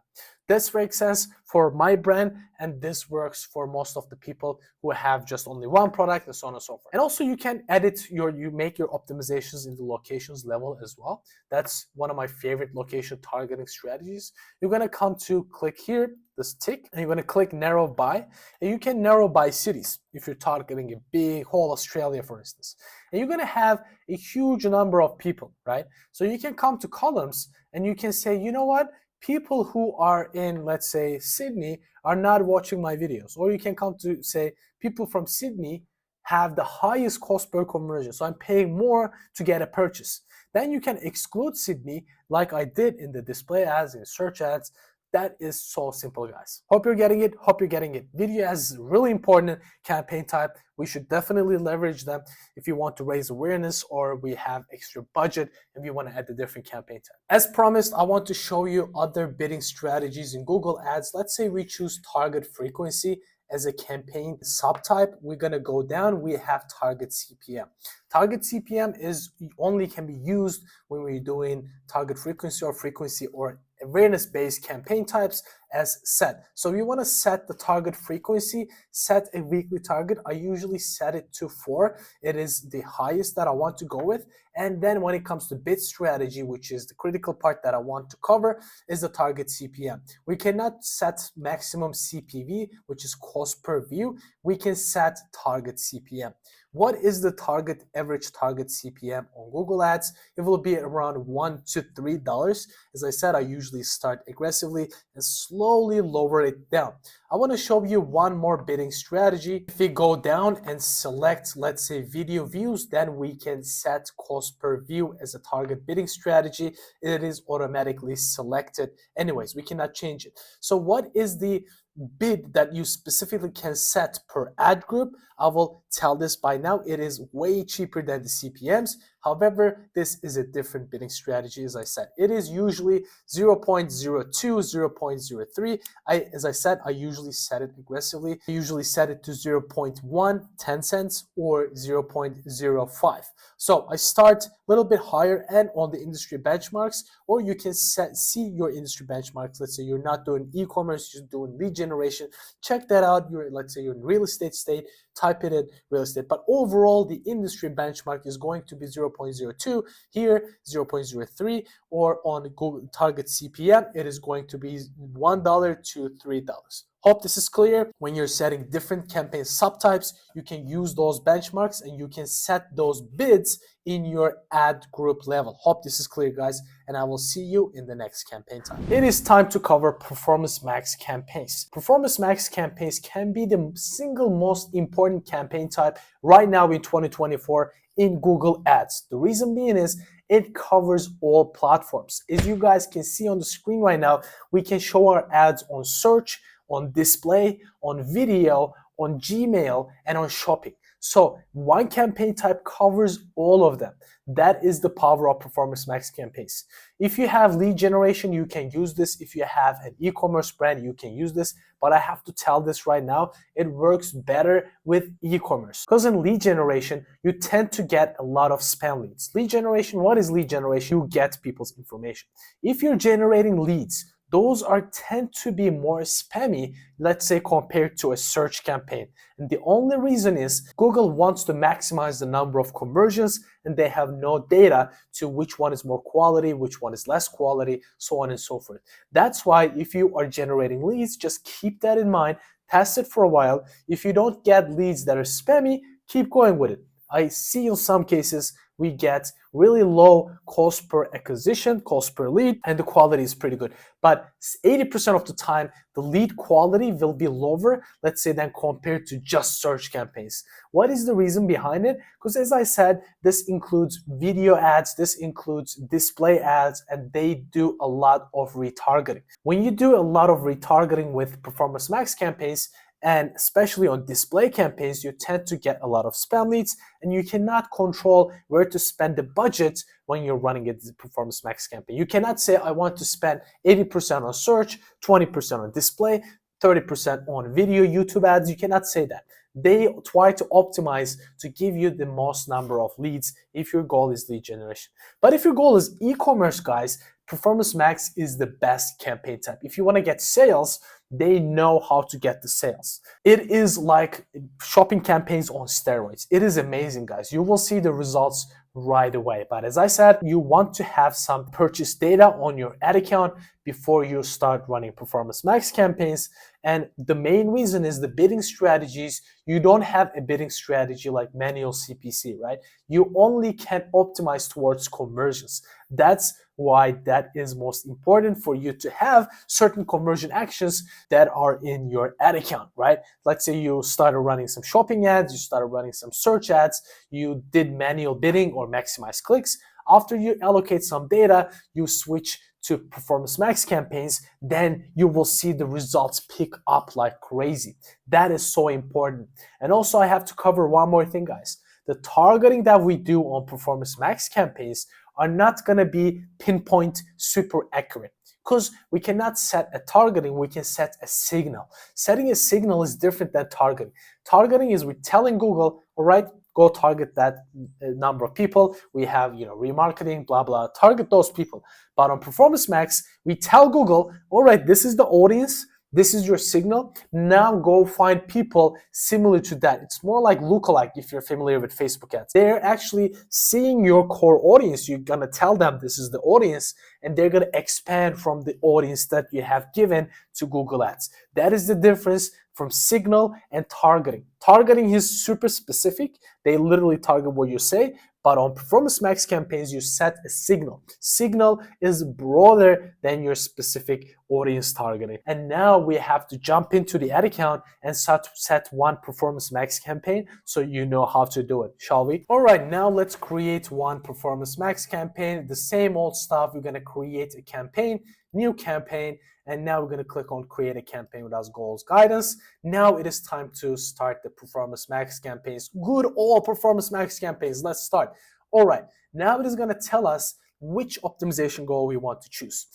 This makes sense for my brand, and this works for most of the people who have just only one product and so on and so forth. And also you can edit you make your optimizations in the locations level as well. That's one of my favorite location targeting strategies. You're gonna come to click here, this tick, and you're going to click narrow by, and you can narrow by cities if you're targeting a big whole Australia, for instance. And you're going to have a huge number of people, right? So you can come to columns and you can say, you know what? People who are in, let's say, Sydney are not watching my videos. Or you can come to say, people from Sydney have the highest cost per conversion. So I'm paying more to get a purchase. Then you can exclude Sydney like I did in the display ads, in search ads. That is so simple, guys. Hope you're getting it. Hope you're getting it. Video ads is a really important campaign type. We should definitely leverage them if you want to raise awareness or we have extra budget and we want to add a different campaign type. As promised, I want to show you other bidding strategies in Google Ads. Let's say we choose target frequency as a campaign subtype, we're gonna go down, we have target CPM. Target CPM is only can be used when we're doing target frequency or awareness-based campaign types as set. So if you want to set the target frequency, set a weekly target. I usually set it to 4. It is the highest that I want to go with. And then when it comes to bid strategy, which is the critical part that I want to cover, is the target CPM. We cannot set maximum CPV, which is cost per view. We can set target CPM. What is the average target CPM on Google Ads? It will be around $1 to $3. As I said, I usually start aggressively and slowly lower it down. I want to show you one more bidding strategy. If we go down and select, let's say, video views, then we can set cost per view as a target bidding strategy. It is automatically selected. Anyways, we cannot change it. So what is the bid that you specifically can set per ad group? I will tell this by now. It is way cheaper than the CPMs. However, this is a different bidding strategy. As I said, it is usually 0.02, 0.03. As I said, I usually set it aggressively. I usually set it to 0.1, 10 cents, or 0.05. So I start a little bit higher and on the industry benchmarks, or you can see your industry benchmarks. Let's say you're not doing e-commerce, you're doing lead generation. Check that out. Let's say you're in real estate state, type it in real estate. But overall, the industry benchmark is going to be 0.02, here 0.03, or on Google target CPM, it is going to be $1 to $3. Hope this is clear. When you're setting different campaign subtypes, you can use those benchmarks and you can set those bids in your ad group level. Hope this is clear, guys, and I will see you in the next campaign time. It is time to cover Performance Max campaigns. Performance Max campaigns can be the single most important campaign type right now in 2024 in Google Ads. The reason being is it covers all platforms. As you guys can see on the screen right now, we can show our ads on search, on display, on video, on Gmail, and on shopping. So one campaign type covers all of them. That is the power of Performance Max campaigns. If you have lead generation, you can use this. If you have an e-commerce brand, you can use this. But I have to tell this right now, it works better with e-commerce. Because in lead generation, you tend to get a lot of spam leads. Lead generation, what is lead generation? You get people's information. If you're generating leads, those tend to be more spammy, let's say, compared to a search campaign. And the only reason is Google wants to maximize the number of conversions, and they have no data to which one is more quality, which one is less quality, so on and so forth. That's why if you are generating leads, just keep that in mind, test it for a while. If you don't get leads that are spammy, keep going with it. I see in some cases we get really low cost per acquisition, cost per lead, and the quality is pretty good. But 80% of the time, the lead quality will be lower, let's say, than compared to just search campaigns. What is the reason behind it? Because as I said, this includes video ads, this includes display ads, and they do a lot of retargeting. When you do a lot of retargeting with Performance Max campaigns, and especially on display campaigns, you tend to get a lot of spam leads, and you cannot control where to spend the budget when you're running a Performance Max campaign. You cannot say, I want to spend 80% on search, 20% on display, 30% on video, YouTube ads. You cannot say that. They try to optimize to give you the most number of leads if your goal is lead generation. But if your goal is e-commerce, guys, Performance Max is the best campaign type. If you want to get sales, they know how to get the sales. It is like shopping campaigns on steroids. It is amazing, guys. You will see the results right away. But as I said, you want to have some purchase data on your ad account before you start running Performance Max campaigns. And the main reason is the bidding strategies. You don't have a bidding strategy like manual CPC, right? You only can optimize towards conversions. That's why that is most important for you to have certain conversion actions that are in your ad account, right? Let's say you started running some shopping ads, you started running some search ads, you did manual bidding or maximize clicks. After you allocate some data, you switch to Performance Max campaigns, then you will see the results pick up like crazy. That is so important. And also I have to cover one more thing, guys. the targeting that we do on Performance Max campaigns are not going to be pinpoint super accurate, because we cannot set a targeting, we can set a signal. Setting a signal is different than targeting. Targeting is we're telling Google, all right, go target that number of people. We have, remarketing, blah, blah, target those people. But on Performance Max, we tell Google, all right, this is the audience, this is your signal. Now go find people similar to that. It's more like lookalike if you're familiar with Facebook ads. They're actually seeing your core audience. You're gonna tell them this is the audience, and they're gonna expand from the audience that you have given to Google Ads. That is the difference from signal and targeting. Targeting is super specific. They literally target what you say. But on Performance Max campaigns, you set a signal. Signal is broader than your specific audience targeting. And now we have to jump into the ad account and set one Performance Max campaign so you know how to do it, shall we? All right, now let's create one Performance Max campaign. The same old stuff. We're gonna create a campaign, new campaign, and now we're going to click on create a campaign with us goals guidance. Now it is time to start the Performance Max campaigns. Good old Performance Max campaigns. Let's start. All right, now it is going to tell us which optimization goal we want to choose.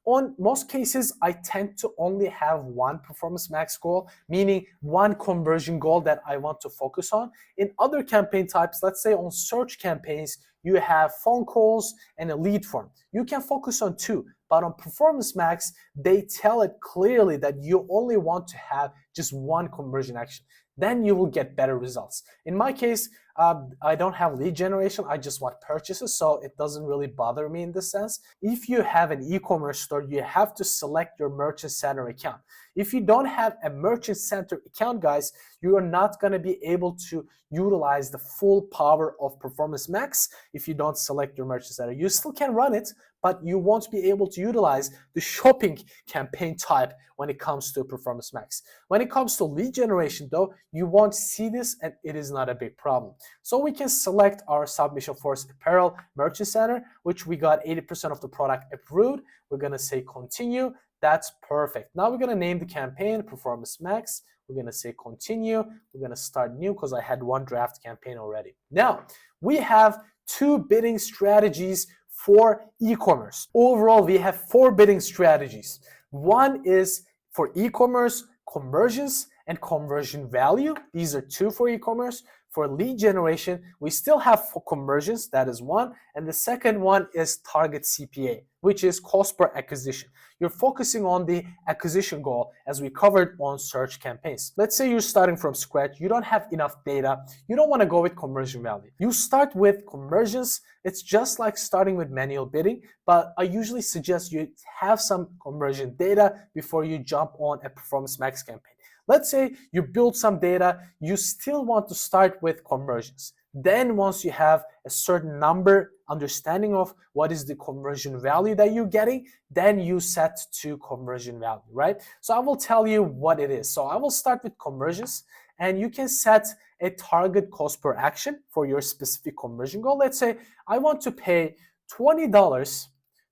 On most cases, I tend to only have one Performance Max goal, meaning one conversion goal that I want to focus on. In other campaign types, let's say on search campaigns, you have phone calls and a lead form. You can focus on two, but on Performance Max, they tell it clearly that you only want to have just one conversion action. Then you will get better results. In my case, I don't have lead generation, I just want purchases, so it doesn't really bother me in this sense. If you have an e-commerce store, you have to select your Merchant Center account. If you don't have a Merchant Center account, guys, you are not going to be able to utilize the full power of Performance Max if you don't select your Merchant Center. You still can run it, but you won't be able to utilize the shopping campaign type when it comes to Performance Max. When it comes to lead generation, though, you won't see this, and it is not a big problem. So we can select our Submission Force Apparel Merchant Center, which we got 80% of the product approved. We're going to say continue. That's perfect. Now we're going to name the campaign Performance Max. We're going to say continue. We're going to start new because I had one draft campaign already. Now we have two bidding strategies for e-commerce. Overall, we have 4 bidding strategies. One is for e-commerce, conversions and conversion value. These are 2 for e-commerce. For lead generation, we still have for conversions, that is 1. And the second one is target CPA, which is cost per acquisition. You're focusing on the acquisition goal as we covered on search campaigns. Let's say you're starting from scratch, you don't have enough data, you don't want to go with conversion value. You start with conversions. It's just like starting with manual bidding, but I usually suggest you have some conversion data before you jump on a Performance Max campaign. Let's say you build some data, you still want to start with conversions. Then once you have a certain number, understanding of what is the conversion value that you're getting, then you set to conversion value, right? So I will tell you what it is. So I will start with conversions, and you can set a target cost per action for your specific conversion goal. Let's say I want to pay $20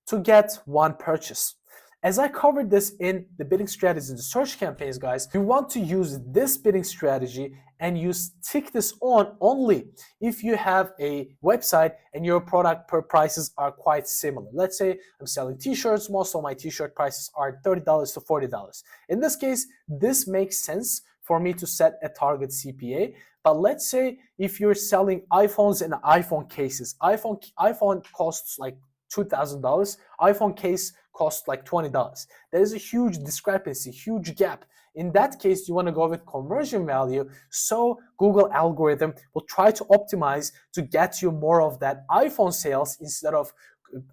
to get one purchase. As I covered this in the bidding strategies and the search campaigns, guys, you want to use this bidding strategy and you tick this on only if you have a website and your product per prices are quite similar. Let's say I'm selling t-shirts. Most of my t-shirt prices are $30 to $40. In this case, this makes sense for me to set a target CPA. But let's say if you're selling iPhones and iPhone cases, iPhone costs like $2,000, iPhone case costs like $20. There is a huge discrepancy, huge gap. In that case, you want to go with conversion value, so Google algorithm will try to optimize to get you more of that iPhone sales instead of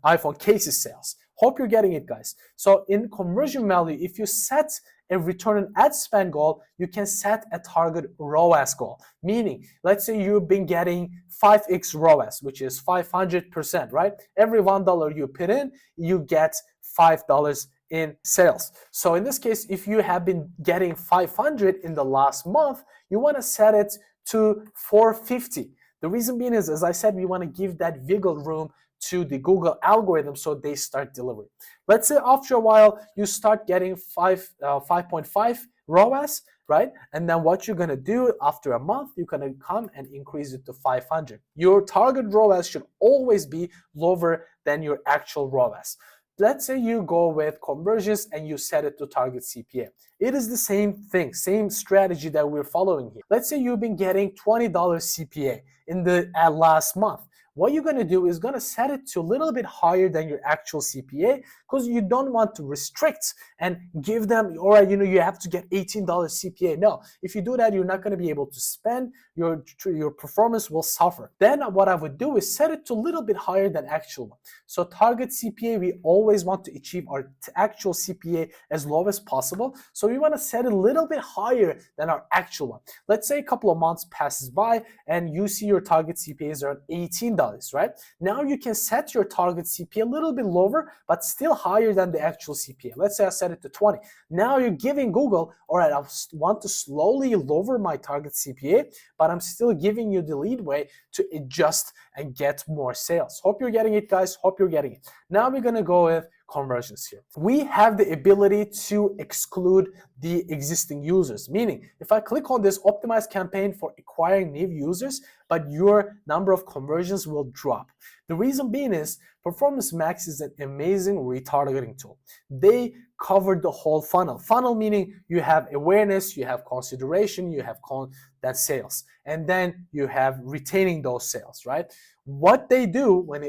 iPhone cases sales. Hope you're getting it, guys. So in conversion value, if you set a return on ad spend goal, you can set a target ROAS goal. Meaning, let's say you've been getting 5x ROAS, which is 500%, right? Every $1 you put in, you get $5 in sales. So in this case, if you have been getting 500 in the last month, you want to set it to 450. The reason being is, as I said, we want to give that wiggle room to the Google algorithm so they start delivering. Let's say after a while you start getting 5.5 ROAS, right? And then what you're gonna do after a month, you're gonna come and increase it to 500. Your target ROAS should always be lower than your actual ROAS. Let's say you go with conversions and you set it to target CPA. It is the same thing, same strategy that we're following here. Let's say you've been getting $20 CPA in the last month. What you're gonna do is gonna set it to a little bit higher than your actual CPA, because you don't want to restrict and give them, all right, you have to get $18 CPA. No, if you do that, you're not gonna be able to spend, your performance will suffer. Then what I would do is set it to a little bit higher than actual one. So target CPA, we always want to achieve our actual CPA as low as possible. So we want to set it a little bit higher than our actual one. Let's say a couple of months passes by and you see your target CPA is around $18, right? Now you can set your target CPA a little bit lower, but still higher than the actual CPA. Let's say I set it to 20. Now you're giving Google, all right, I want to slowly lower my target CPA, but I'm still giving you the leadway to adjust and get more sales. Hope you're getting it, guys. Hope you're getting it. Now we're gonna go with conversions here. We have the ability to exclude the existing users, meaning if I click on this optimized campaign for acquiring new users, but your number of conversions will drop. The reason being is Performance Max is an amazing retargeting tool. They cover the whole funnel. Funnel meaning you have awareness, you have consideration, you have that sales, and then you have retaining those sales, right? What they do when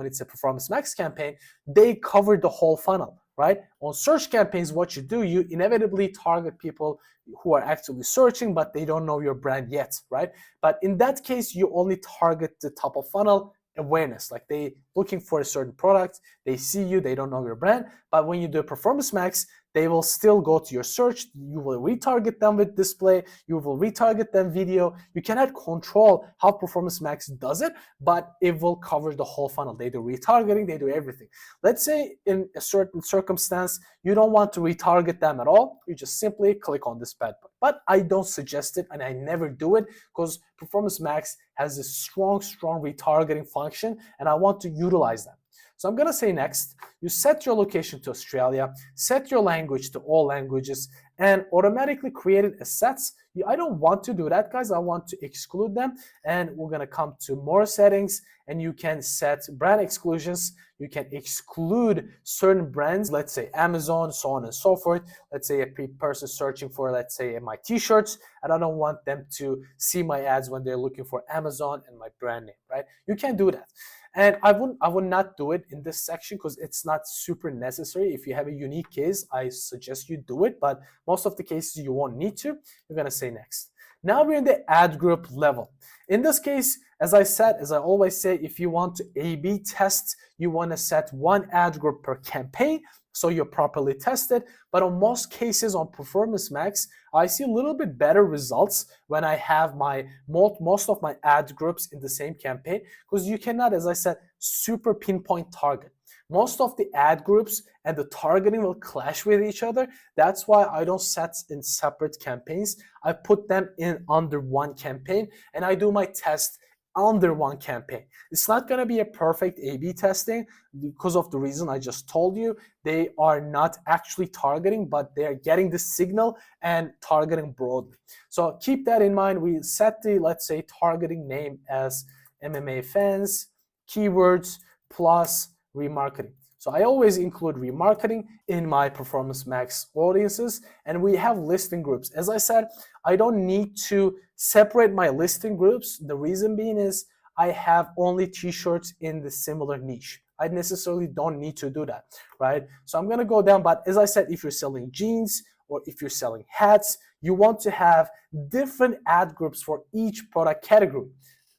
it's a Performance Max campaign, they cover the whole funnel, right? On search campaigns, what you do, you inevitably target people who are actually searching, but they don't know your brand yet, right? But in that case, you only target the top of funnel awareness, like they looking for a certain product, they see you, they don't know your brand. But when you do Performance Max, they will still go to your search, you will retarget them with display, you will retarget them video. You cannot control how Performance Max does it, but it will cover the whole funnel. They do retargeting, they do everything. Let's say in a certain circumstance, you don't want to retarget them at all, you just simply click on this bad button. But I don't suggest it and I never do it because Performance Max has a strong retargeting function and I want to utilize that. So I'm gonna say next, you set your location to Australia, set your language to all languages, and automatically created assets. I don't want to do that, guys. I want to exclude them. And we're gonna come to more settings and you can set brand exclusions. You can exclude certain brands, let's say Amazon, so on and so forth. Let's say a person searching for, let's say, my t-shirts, and I don't want them to see my ads when they're looking for Amazon and my brand name, right? You can do that. And I would not do it in this section because it's not super necessary. If you have a unique case, I suggest you do it, but most of the cases you won't need to. You're gonna say next. Now we're in the ad group level. In this case, as I always say, if you want to A/B test, you want to set one ad group per campaign so you're properly tested. But on most cases on Performance Max, I see a little bit better results when I have most of my ad groups in the same campaign, because you cannot, as I said, super pinpoint target. Most of the ad groups and the targeting will clash with each other. That's why I don't set in separate campaigns. I put them in under one campaign and I do my test under one campaign. It's not going to be a perfect A/B testing because of the reason I just told you. They are not actually targeting, but they are getting the signal and targeting broadly. So keep that in mind. We set the, let's say, targeting name as MMA fans, keywords plus remarketing. So I always include remarketing in my Performance Max audiences, and we have listing groups. As I said, I don't need to separate my listing groups. The reason being is I have only t-shirts in the similar niche. I necessarily don't need to do that, right? So I'm gonna go down, but as I said, if you're selling jeans or if you're selling hats, you want to have different ad groups for each product category.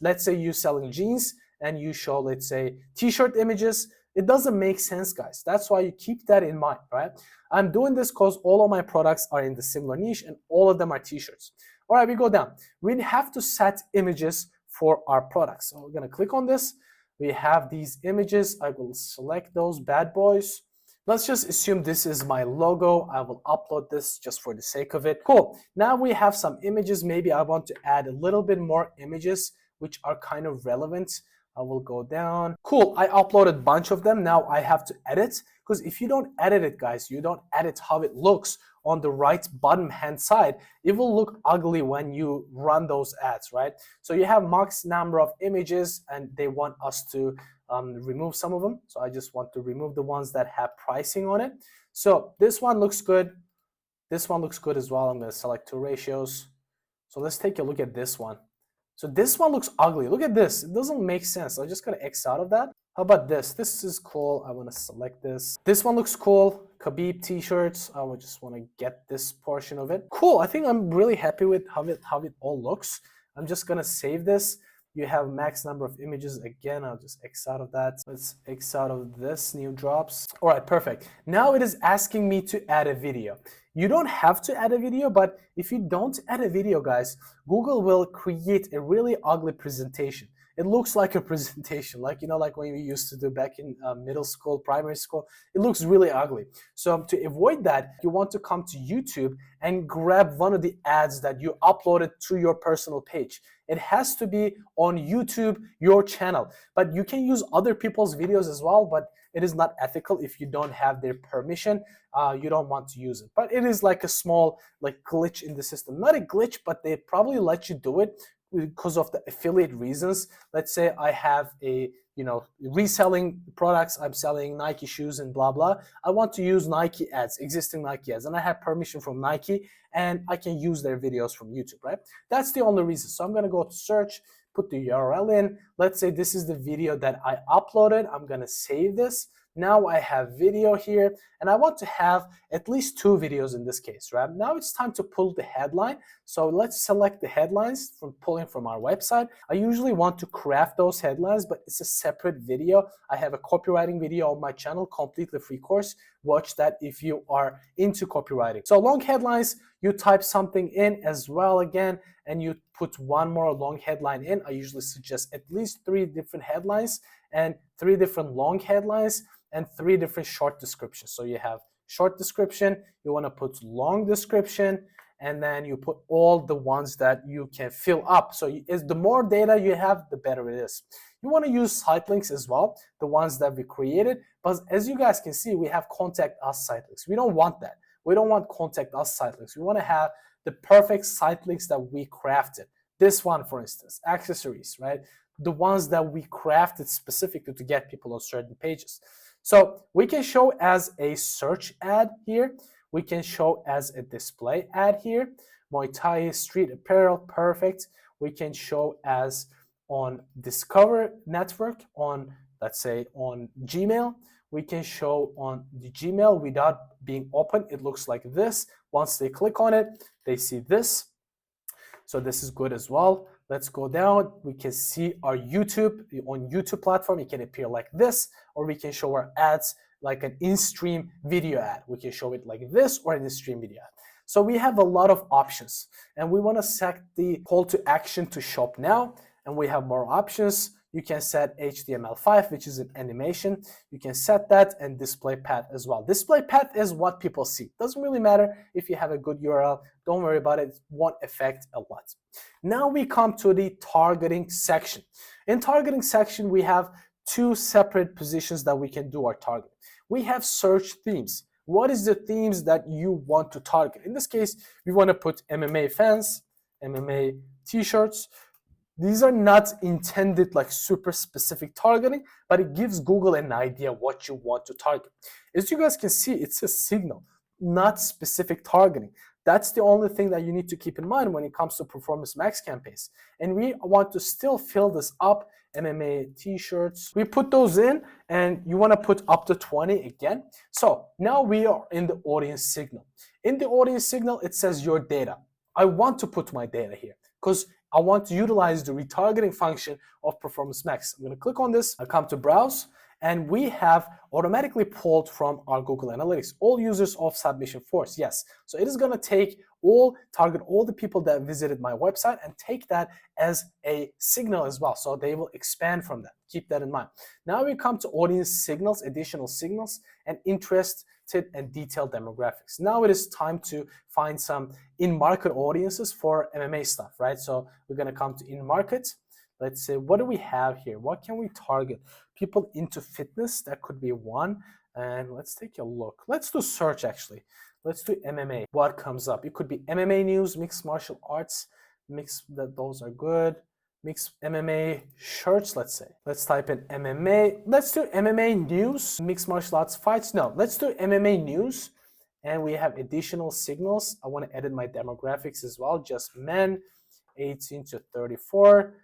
Let's say you're selling jeans and you show, let's say, t-shirt images. It doesn't make sense, guys. That's why you keep that in mind, right? I'm doing this because all of my products are in the similar niche and all of them are t-shirts. All right, we go down. We have to set images for our products. So we're gonna click on this. We have these images. I will select those bad boys. Let's just assume this is my logo. I will upload this just for the sake of it. Cool. Now we have some images. Maybe I want to add a little bit more images which are kind of relevant. I will go down. Cool, I uploaded a bunch of them. Now I have to edit, because if you don't edit it, guys, you don't edit how it looks on the right bottom hand side, it will look ugly when you run those ads, right? So you have max number of images and they want us to remove some of them. So I just want to remove the ones that have pricing on it. So this one looks good. This one looks good as well. I'm going to select two ratios. So let's take a look at this one. So this one looks ugly. Look at this. It doesn't make sense. So I just got to X out of that. How about this? This is cool. I want to select this. This one looks cool. Khabib t-shirts. I would just want to get this portion of it. Cool. I think I'm really happy with how it all looks. I'm just going to save this. You have max number of images. Again, I'll just X out of that. Let's X out of this, new drops. All right, perfect. Now it is asking me to add a video. You don't have to add a video, but if you don't add a video, guys, Google will create a really ugly presentation. It looks like a presentation, like, you know, like when we used to do back in middle school, primary school. It looks really ugly. So to avoid that, you want to come to YouTube and grab one of the ads that you uploaded to your personal page. It has to be on YouTube, your channel, but you can use other people's videos as well, but it is not ethical if you don't have their permission. You don't want to use it, but it is like a small glitch in the system. Not a glitch, but they probably let you do it because of the affiliate reasons. Let's say I have a, reselling products, I'm selling Nike shoes and blah blah. I want to use Nike ads, existing Nike ads, and I have permission from Nike and I can use their videos from YouTube, right? That's the only reason. So I'm going to go to search, put the URL in. Let's say this is the video that I uploaded. I'm going to save this. Now I have video here, and I want to have at least 2 videos in this case, right? Now it's time to pull the headline. So let's select the headlines from pulling from our website. I usually want to craft those headlines, but it's a separate video. I have a copywriting video on my channel, completely free course. Watch that if you are into copywriting. So long headlines, you type something in as well again, and you put one more long headline in. I usually suggest at least 3 different headlines and 3 different long headlines and 3 different short descriptions. So you have short description, you want to put long description, and then you put all the ones that you can fill up. So the more data you have, the better it is. You want to use site links as well, the ones that we created, but as you guys can see, we have contact us site links. We don't want that. We don't want contact us site links. We want to have the perfect site links that we crafted. This one, for instance, accessories, right? The ones that we crafted specifically to get people on certain pages. So we can show as a search ad here. We can show as a display ad here. Muay Thai, street apparel, perfect. We can show as on Discover Network, on, let's say, on Gmail. We can show on the Gmail without being open. It looks like this. Once they click on it, they see this. So this is good as well. Let's go down. We can see our YouTube. On YouTube platform, it can appear like this, or we can show our ads like an in-stream video ad. We can show it like this or an in-stream video ad. So we have a lot of options, and we want to set the call to action to shop now, and we have more options. You can set HTML5, which is an animation. You can set that, and display path as well. Display path is what people see. Doesn't really matter if you have a good URL. Don't worry about it. It won't affect a lot. Now we come to the targeting section. In targeting section, we have 2 separate positions that we can do our targeting. We have search themes. What is the themes that you want to target? In this case, we want to put MMA fans, MMA t-shirts. These are not intended like super specific targeting, but it gives Google an idea what you want to target. As you guys can see, it's a signal, not specific targeting. That's the only thing that you need to keep in mind when it comes to Performance Max campaigns. And we want to still fill this up. MMA t-shirts, we put those in, and you want to put up to 20 again. So now we are in the audience signal. In the audience signal, it says your data. I want to put my data here because I want to utilize the retargeting function of Performance Max. I'm going to click on this. I come to browse, and we have automatically pulled from our Google Analytics all users of submission force. Yes, so it is going to target all the people that visited my website and take that as a signal as well. So they will expand from that. Keep that in mind. Now we come to audience signals, additional signals, and interested and detailed demographics. Now it is time to find some in-market audiences for MMA stuff, right? So we're going to come to in-market. Let's say, what do we have here? What can we target? People into fitness, that could be one. And let's take a look. Let's do search actually. Let's do MMA. What comes up? It could be MMA news, mixed martial arts, those are good. Mixed MMA shirts, let's say. Let's type in MMA. Let's do MMA news, mixed martial arts fights. No, let's do MMA news. And we have additional signals. I want to edit my demographics as well. Just men, 18 to 34.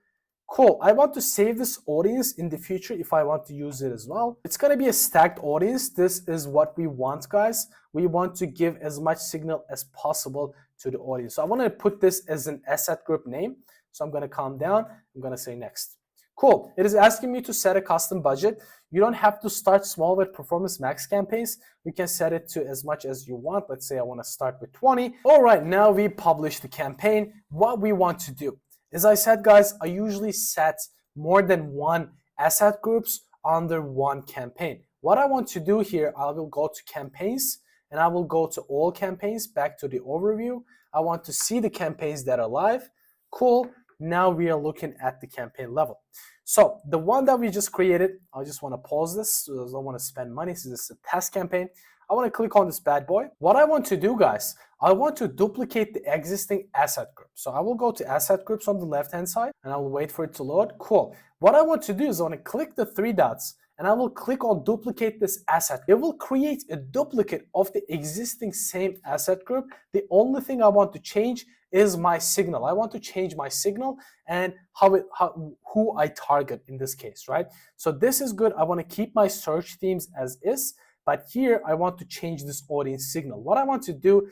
Cool. I want to save this audience in the future if I want to use it as well. It's going to be a stacked audience. This is what we want, guys. We want to give as much signal as possible to the audience. So I want to put this as an asset group name. So I'm going to calm down. I'm going to say next. Cool. It is asking me to set a custom budget. You don't have to start small with Performance Max campaigns. You can set it to as much as you want. Let's say I want to start with 20. All right, now we publish the campaign. What we want to do, as I said, guys, I usually set more than one asset groups under one campaign. What I want to do here, I will go to campaigns and I will go to all campaigns, back to the overview. I want to see the campaigns that are live. Cool. Now we are looking at the campaign level. So the one that we just created, I just want to pause this. So I don't want to spend money. So this is a test campaign. I want to click on this bad boy. What I want to do, guys, I want to duplicate the existing asset group. So I will go to asset groups on the left-hand side and I will wait for it to load. Cool. What I want to do is I want to click the three dots and I will click on duplicate this asset. It will create a duplicate of the existing same asset group. The only thing I want to change is my signal. I want to change my signal and who I target in this case, right? So this is good. I want to keep my search themes as is, but here I want to change this audience signal. What I want to do,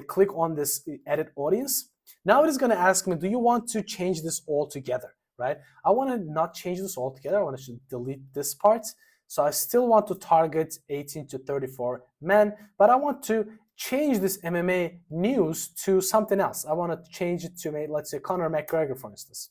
click on this edit audience. Now it is going to ask me, do you want to change this all together, right? I want to not change this all together. I want to delete this part. So I still want to target 18 to 34 men, but I want to change this MMA news to something else. I want to change it to, let's say, Conor McGregor, for instance.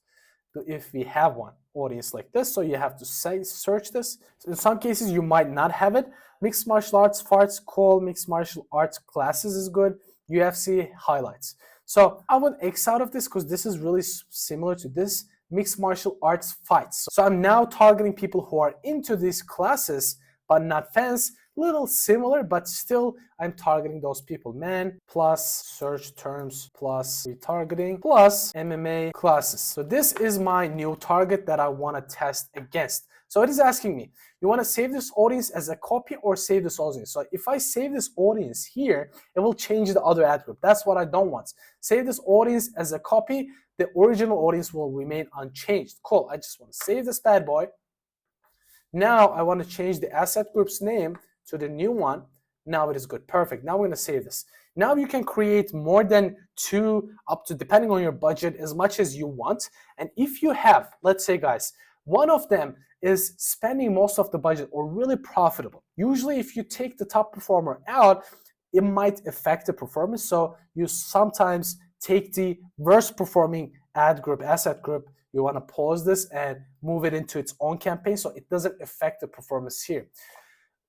If we have one audience like this, so you have to search this. So in some cases, you might not have it. Mixed martial arts fights, cool. Mixed martial arts classes is good. UFC highlights. So I would X out of this because this is really similar to this. Mixed martial arts fights. So I'm now targeting people who are into these classes, but not fans. Little similar, but still I'm targeting those people. Men plus search terms plus retargeting plus MMA classes. So this is my new target that I want to test against. So it is asking me, you want to save this audience as a copy or save this audience? So if I save this audience here, it will change the other ad group. That's what I don't want. Save this audience as a copy. The original audience will remain unchanged. Cool. I just want to save this bad boy. Now I want to change the asset group's name to the new one. Now it is good. Perfect. Now we're going to save this. Now you can create more than two, up to, depending on your budget, as much as you want. And if you have, let's say, guys, one of them is spending most of the budget or really profitable. Usually if you take the top performer out, it might affect the performance. So you sometimes take the worst performing ad group, asset group. You want to pause this and move it into its own campaign so it doesn't affect the performance here.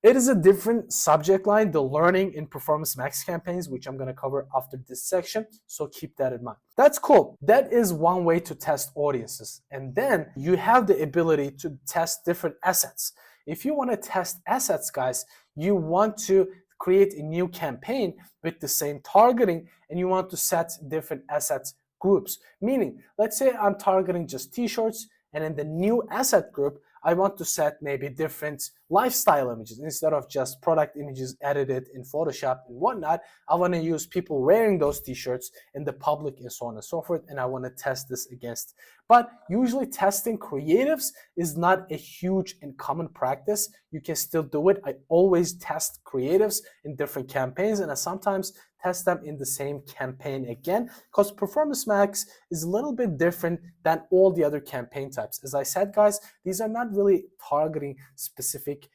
It is a different subject line, the learning in Performance Max campaigns, which I'm going to cover after this section. So keep that in mind. That's cool. That is one way to test audiences. And then you have the ability to test different assets. If you want to test assets, guys, you want to create a new campaign with the same targeting and you want to set different assets groups. Meaning, let's say I'm targeting just t-shirts and in the new asset group, I want to set maybe different lifestyle images instead of just product images edited in Photoshop and whatnot. I want to use people wearing those t-shirts in the public and so on and so forth, and I want to test this against. But usually testing creatives is not a huge and common practice. You can still do it. I always test creatives in different campaigns, and I sometimes test them in the same campaign again, because Performance Max is a little bit different than all the other campaign types. As I said, guys, these are not really targeting specific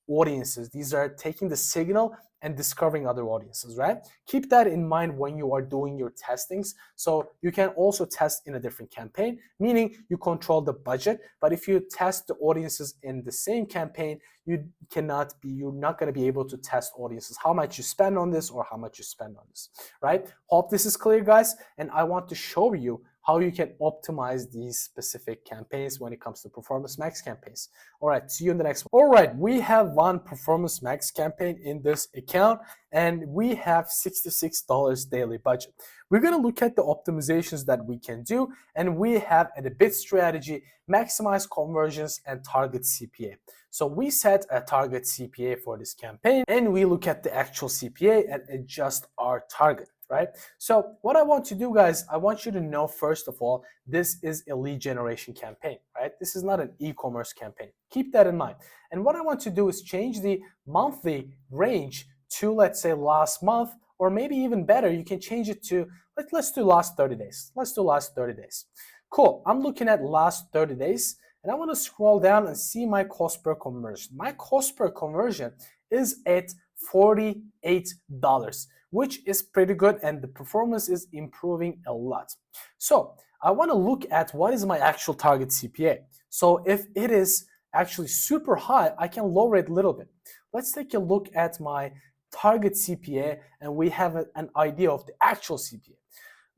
audiences. These are taking the signal and discovering other audiences, right? Keep that in mind when you are doing your testings. So you can also test in a different campaign, meaning you control the budget. But if you test the audiences in the same campaign, you're not going to be able to test audiences, how much you spend on this or how much you spend on this, right? Hope this is clear, guys. And I want to show you how you can optimize these specific campaigns when it comes to Performance Max campaigns. All right, see you in the next one. All right, we have one Performance Max campaign in this account, and we have $66 daily budget. We're gonna look at the optimizations that we can do, and we have a bid strategy, maximize conversions, and target CPA. So we set a target CPA for this campaign, and we look at the actual CPA and adjust our target, right? So what I want to do, guys, I want you to know, first of all, this is a lead generation campaign, right? This is not an e-commerce campaign. Keep that in mind. And what I want to do is change the monthly range to, let's say, last month, or maybe even better, you can change it to, let's do last 30 days. Let's do last 30 days. Cool, I'm looking at last 30 days, and I want to scroll down and see my cost per conversion. My cost per conversion is at $48, which is pretty good, and the performance is improving a lot. So I want to look at what is my actual target CPA. So if it is actually super high, I can lower it a little bit. Let's take a look at my target CPA, and we have an idea of the actual CPA.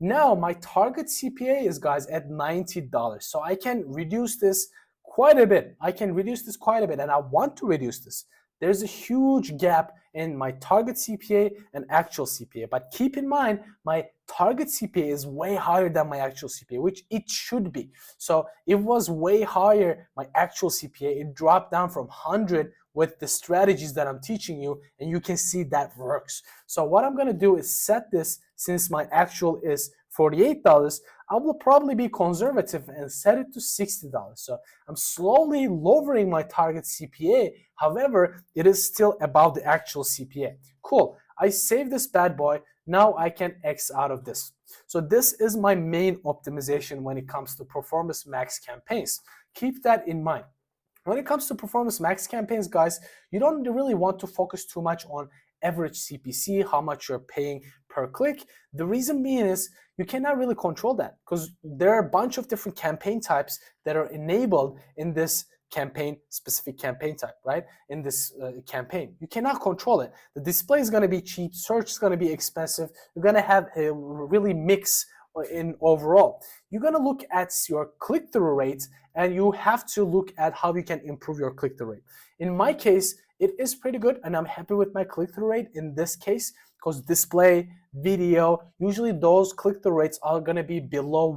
Now my target CPA is, guys, at $90. So I can reduce this quite a bit. And I want to reduce this. There's a huge gap in my target CPA and actual CPA. But keep in mind, my target CPA is way higher than my actual CPA, which it should be. So it was way higher, my actual CPA. It dropped down from 100 with the strategies that I'm teaching you, and you can see that works. So what I'm gonna do is set this, since my actual is $48, I will probably be conservative and set it to $60. So I'm slowly lowering my target CPA. However, it is still above the actual CPA. Cool, I save this bad boy. Now I can X out of this. So this is my main optimization when it comes to Performance Max campaigns. Keep that in mind. When it comes to Performance Max campaigns, guys, you don't really want to focus too much on average CPC, how much you're paying per click. The reason being is you cannot really control that, because there are a bunch of different campaign types that are enabled in this specific campaign type, right? In this campaign, you cannot control it. The display is going to be cheap, search is going to be expensive. You're going to have a really mix in overall. You're going to look at your click-through rate, and you have to look at how you can improve your click-through rate. In my case, it is pretty good, and I'm happy with my click-through rate in this case, because display, video, usually those click-through rates are going to be below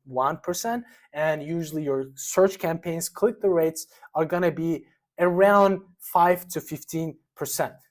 1%, and usually your search campaigns click-through rates are going to be around 5 to 15%.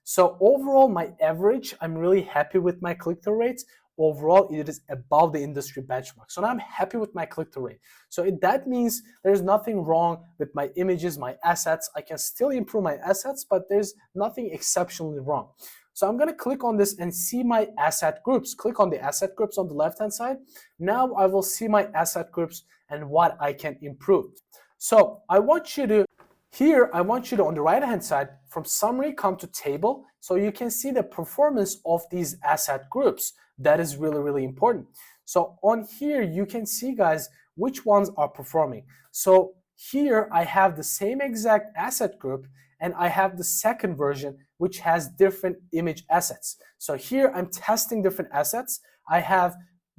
So overall, my average, I'm really happy with my click-through rates. Overall, it is above the industry benchmark. So now I'm happy with my click-through rate. So that means there's nothing wrong with my images, my assets. I can still improve my assets, but there's nothing exceptionally wrong. So I'm going to click on this and see my asset groups. Click on the asset groups on the left-hand side. Now I will see my asset groups and what I can improve. So I want you to, on the right-hand side, from summary, come to table, so you can see the performance of these asset groups. That is really, really important. So on here, you can see, guys, which ones are performing. So here I have the same exact asset group, and I have the second version, which has different image assets. So here I'm testing different assets. I have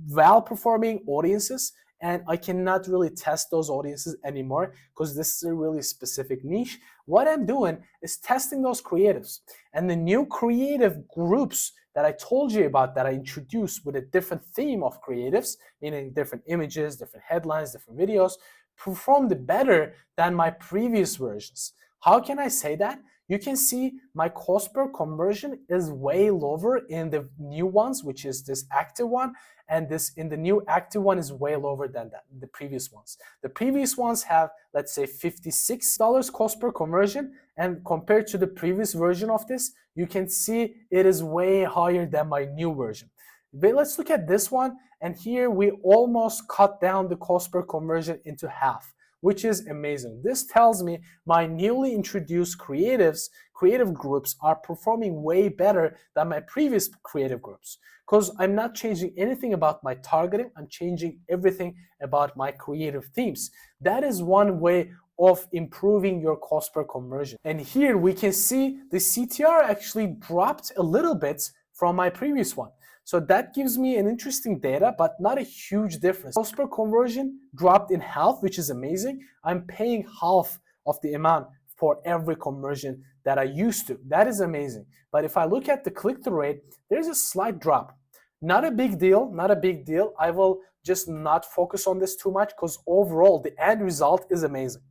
well-performing audiences, and I cannot really test those audiences anymore because this is a really specific niche. What I'm doing is testing those creatives, and the new creative groups that I told you about, that I introduced with a different theme of creatives, meaning different images, different headlines, different videos, performed better than my previous versions. How can I say that? You can see my cost per conversion is way lower in the new ones, which is this active one, and this in the new active one is way lower than the previous ones. The previous ones have, let's say, $56 cost per conversion, and compared to the previous version of this, you can see it is way higher than my new version. But let's look at this one, and here we almost cut down the cost per conversion into half, which is amazing. This tells me my newly introduced creative groups are performing way better than my previous creative groups, because I'm not changing anything about my targeting. I'm changing everything about my creative themes. That is one way of improving your cost per conversion. And here we can see the CTR actually dropped a little bit from my previous one. So that gives me an interesting data, but not a huge difference. Cost per conversion dropped in half, which is amazing. I'm paying half of the amount for every conversion that I used to. That is amazing. But if I look at the click-through rate, there's a slight drop. Not a big deal, not a big deal. I will just not focus on this too much because overall the end result is amazing.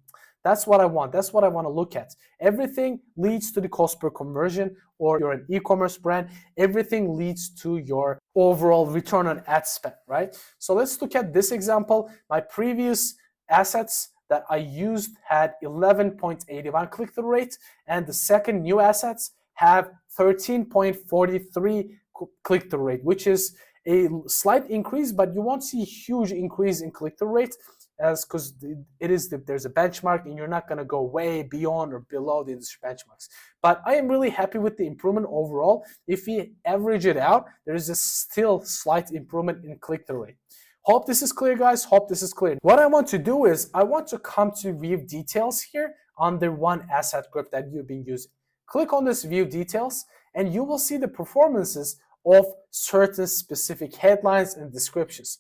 That's what I want. That's what I want to look at. Everything leads to the cost per conversion, or you're an e-commerce brand, everything leads to your overall return on ad spend, right? So let's look at this example. My previous assets that I used had 11.81 click-through rate, and the second new assets have 13.43 click-through rate, which is a slight increase, but you won't see a huge increase in click-through rate as because there's a benchmark and you're not going to go way beyond or below the industry benchmarks. But I am really happy with the improvement overall. If we average it out, there is a still slight improvement in click-through rate. Hope this is clear, guys. Hope this is clear. What I want to do is I want to come to view details here under one asset group that you've been using. Click on this view details and you will see the performances of certain specific headlines and descriptions.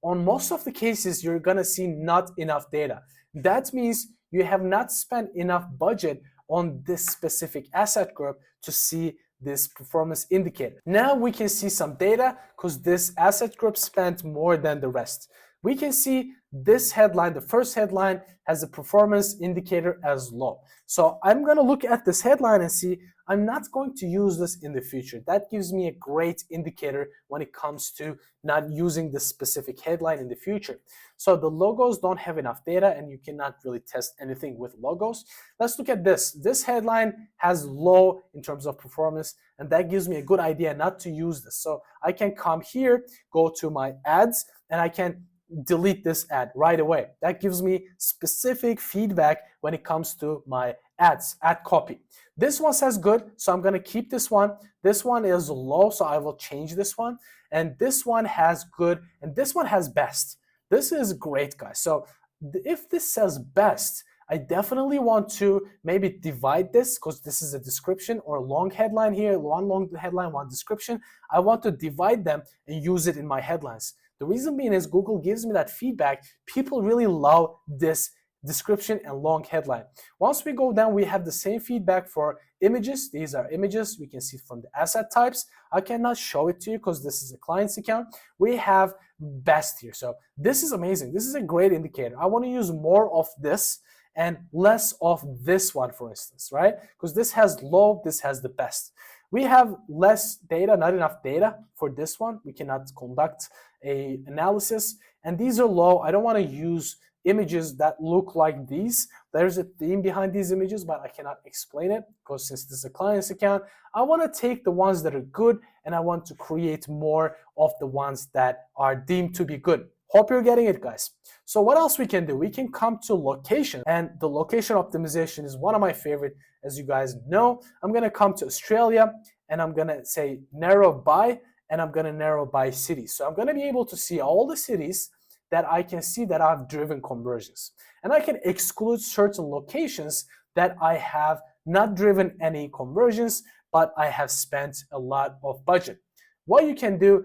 On most of the cases, you're going to see not enough data. That means you have not spent enough budget on this specific asset group to see this performance indicator. Now we can see some data because this asset group spent more than the rest. We can see this headline, the first headline, has a performance indicator as low. So I'm going to look at this headline and see I'm not going to use this in the future. That gives me a great indicator when it comes to not using this specific headline in the future. So the logos don't have enough data and you cannot really test anything with logos. Let's look at this. This headline has low in terms of performance, and that gives me a good idea not to use this. So I can come here, go to my ads, and I can delete this ad right away. That gives me specific feedback when it comes to my ads, ad copy. This one says good, so I'm going to keep this one. This one is low, so I will change this one. And this one has good, and this one has best. This is great, guys. So if this says best, I definitely want to maybe divide this because this is a description or a long headline here, one long headline, one description. I want to divide them and use it in my headlines. The reason being is Google gives me that feedback. People really love this description and long headline. Once we go down, we have the same feedback for images. These are images. We can see from the asset types. I cannot show it to you because this is a client's account. We have best here. So this is amazing. This is a great indicator. I want to use more of this and less of this one, for instance, right? Because this has low, this has the best. We have less data, not enough data for this one. We cannot conduct a analysis. And these are low. I don't want to use images that look like these. There's a theme behind these images, but I cannot explain it because since this is a client's account, I want to take the ones that are good and I want to create more of the ones that are deemed to be good. Hope you're getting it, guys. So what else we can do? We can come to location, and the location optimization is one of my favorite, as you guys know. I'm going to come to Australia and I'm going to say narrow by, and I'm going to narrow by cities. So I'm going to be able to see all the cities that I can see that I've driven conversions. And I can exclude certain locations that I have not driven any conversions, but I have spent a lot of budget. What you can do,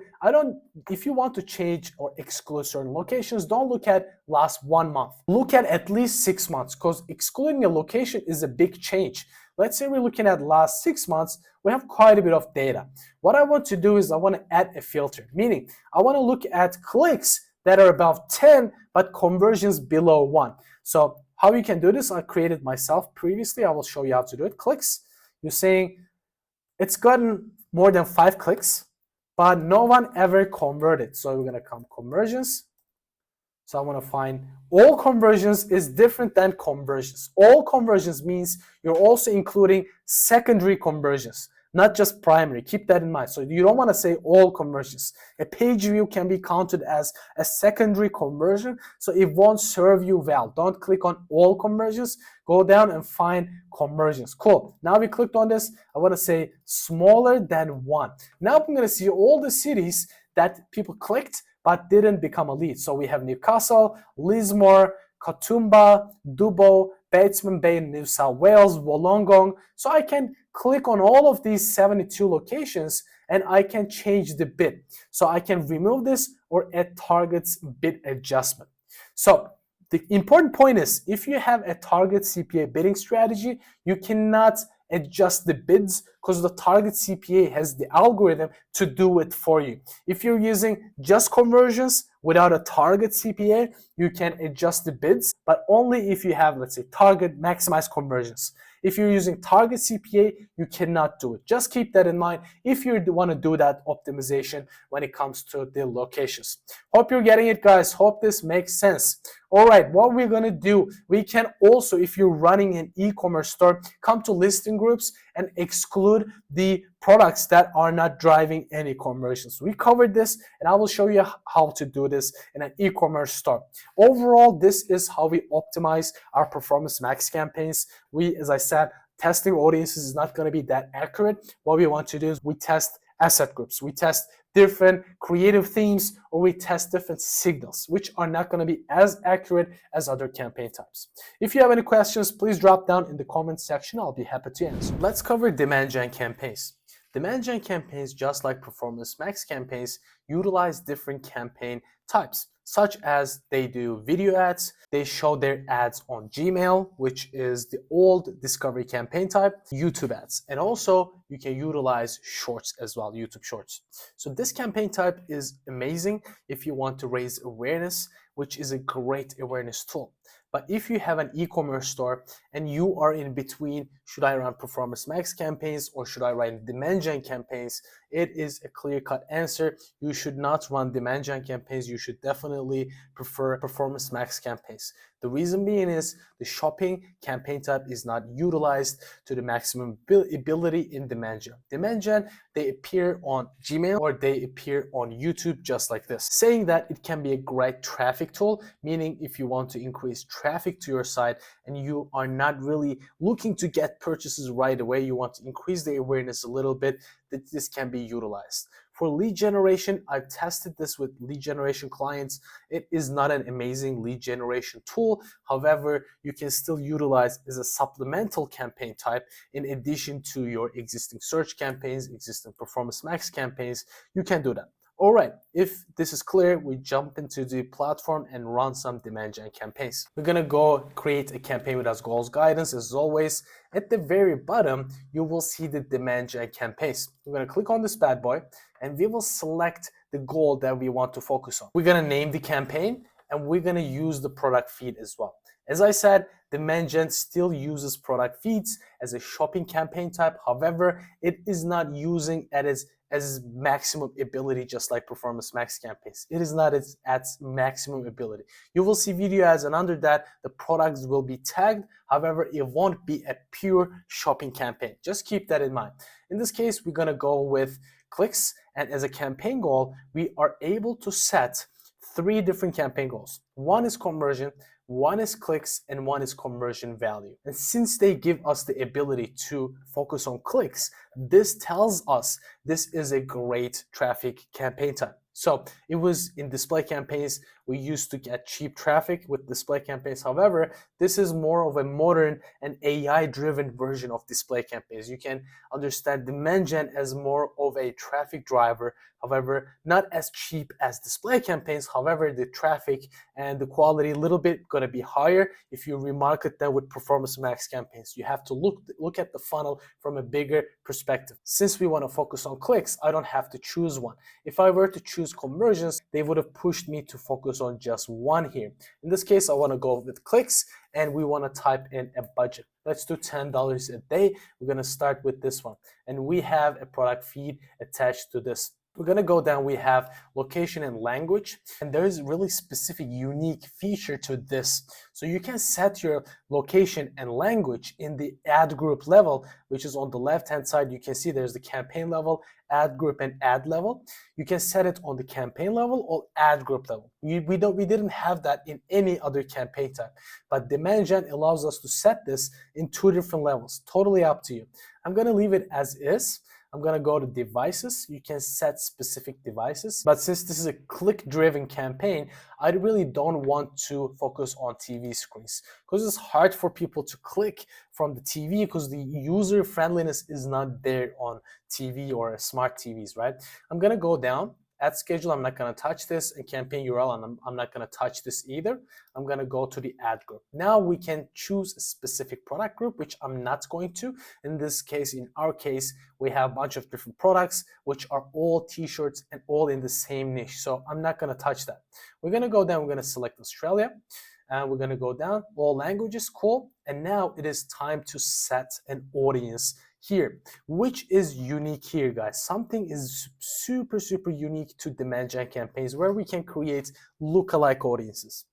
if you want to change or exclude certain locations, don't look at last 1 month. Look at least 6 months, because excluding a location is a big change. Let's say we're looking at last 6 months, we have quite a bit of data. What I want to do is I want to add a filter, meaning I want to look at clicks that are above 10, but conversions below 1. So how you can do this, I created myself previously. I will show you how to do it. Clicks, you're saying it's gotten more than 5 clicks, but no one ever converted. So we're going to come conversions. So I want to find all conversions is different than conversions. All conversions means you're also including secondary conversions, not just primary. Keep that in mind. So you don't want to say all conversions. A page view can be counted as a secondary conversion, so it won't serve you well. Don't click on all conversions. Go down and find conversions. Cool. Now we clicked on this. I want to say smaller than 1. Now I'm going to see all the cities that people clicked but didn't become a lead. So we have Newcastle, Lismore, Katoomba, Dubbo, Bateman Bay, New South Wales, Wollongong. So I can click on all of these 72 locations and I can change the bid. So I can remove this or add targets bid adjustment. So the important point is, if you have a target CPA bidding strategy, you cannot adjust the bids because the target CPA has the algorithm to do it for you. If you're using just conversions without a target CPA, you can adjust the bids, but only if you have, let's say, target maximize conversions. If you're using target CPA, you cannot do it. Just keep that in mind if you want to do that optimization when it comes to the locations. Hope you're getting it, guys. Hope this makes sense. All right, what we're going to do, we can also, if you're running an e-commerce store, come to listing groups and exclude the products that are not driving any conversions. We covered this, and I will show you how to do this in an e-commerce store. Overall, this is how we optimize our Performance Max campaigns. We, as I said, testing audiences is not going to be that accurate. What we want to do is we test asset groups, we test different creative themes, or we test different signals, which are not going to be as accurate as other campaign types. If you have any questions, please drop down in the comment section. I'll be happy to answer. Let's cover demand gen campaigns. Demand gen campaigns, just like Performance Max campaigns, utilize different campaign types, such as they do video ads, they show their ads on Gmail, which is the old discovery campaign type, YouTube ads, and also you can utilize shorts as well, YouTube shorts. So this campaign type is amazing if you want to raise awareness, which is a great awareness tool. But if you have an e-commerce store and you are in between, should I run Performance Max campaigns or should I run demand gen campaigns? It is a clear-cut answer. You should not run demand gen campaigns. You should definitely prefer Performance Max campaigns. The reason being is the shopping campaign type is not utilized to the maximum ability in demand gen. Demand gen, they appear on Gmail or they appear on YouTube just like this. Saying that, it can be a great traffic tool, meaning if you want to increase traffic to your site and you are not really looking to get purchases right away, you want to increase the awareness a little bit, that this can be utilized. For lead generation, I've tested this with lead generation clients. It is not an amazing lead generation tool. However, you can still utilize as a supplemental campaign type in addition to your existing search campaigns, existing Performance Max campaigns. You can do that. All right, if this is clear, we jump into the platform and run some demand gen campaigns. We're gonna go create a campaign with us goals guidance. As always, at the very bottom, you will see the demand gen campaigns. We're gonna click on this bad boy and we will select the goal that we want to focus on. We're gonna name the campaign and we're gonna use the product feed as well. As I said, demand gen still uses product feeds as a shopping campaign type. However, it is not using it as maximum ability, just like Performance Max campaigns. It is not at maximum ability. You will see video ads, and under that, the products will be tagged. However, it won't be a pure shopping campaign. Just keep that in mind. In this case, we're gonna go with clicks, and as a campaign goal, we are able to set 3 different campaign goals. One is conversion, one is clicks, and one is conversion value. And since they give us the ability to focus on clicks, this tells us this is a great traffic campaign type. So it was in display campaigns, we used to get cheap traffic with display campaigns. However, this is more of a modern and AI-driven version of display campaigns. You can understand demand gen as more of a traffic driver. However, not as cheap as display campaigns. However, the traffic and the quality a little bit gonna be higher if you remarket them with Performance Max campaigns. You have to look at the funnel from a bigger perspective. Since we want to focus on clicks, I don't have to choose one. If I were to choose conversions, they would have pushed me to focus on just one here. In this case, I want to go with clicks and we want to type in a budget. Let's do $10 a day. We're going to start with this one. And we have a product feed attached to this. We're gonna go down, we have location and language, and there's really specific unique feature to this. So you can set your location and language in the ad group level, which is on the left-hand side. You can see there's the campaign level, ad group, and ad level. You can set it on the campaign level or ad group level. We didn't have that in any other campaign type, but demand gen allows us to set this in 2 different levels, totally up to you. I'm gonna leave it as is. I'm gonna go to devices. You can set specific devices, but since this is a click-driven campaign, I really don't want to focus on TV screens because it's hard for people to click from the TV because the user friendliness is not there on TV or smart TVs, right? I'm gonna go down. Ad schedule, I'm not going to touch this, and campaign URL, and I'm not going to touch this either. I'm going to go to the ad group. Now we can choose a specific product group, which I'm not going to. In this case, in our case, we have a bunch of different products, which are all t-shirts and all in the same niche. So I'm not going to touch that. We're going to go down, we're going to select Australia, and we're going to go down, all languages, cool. And now it is time to set an audience here, which is unique here, guys. Something is super unique to demand gen campaigns where we can create lookalike audiences.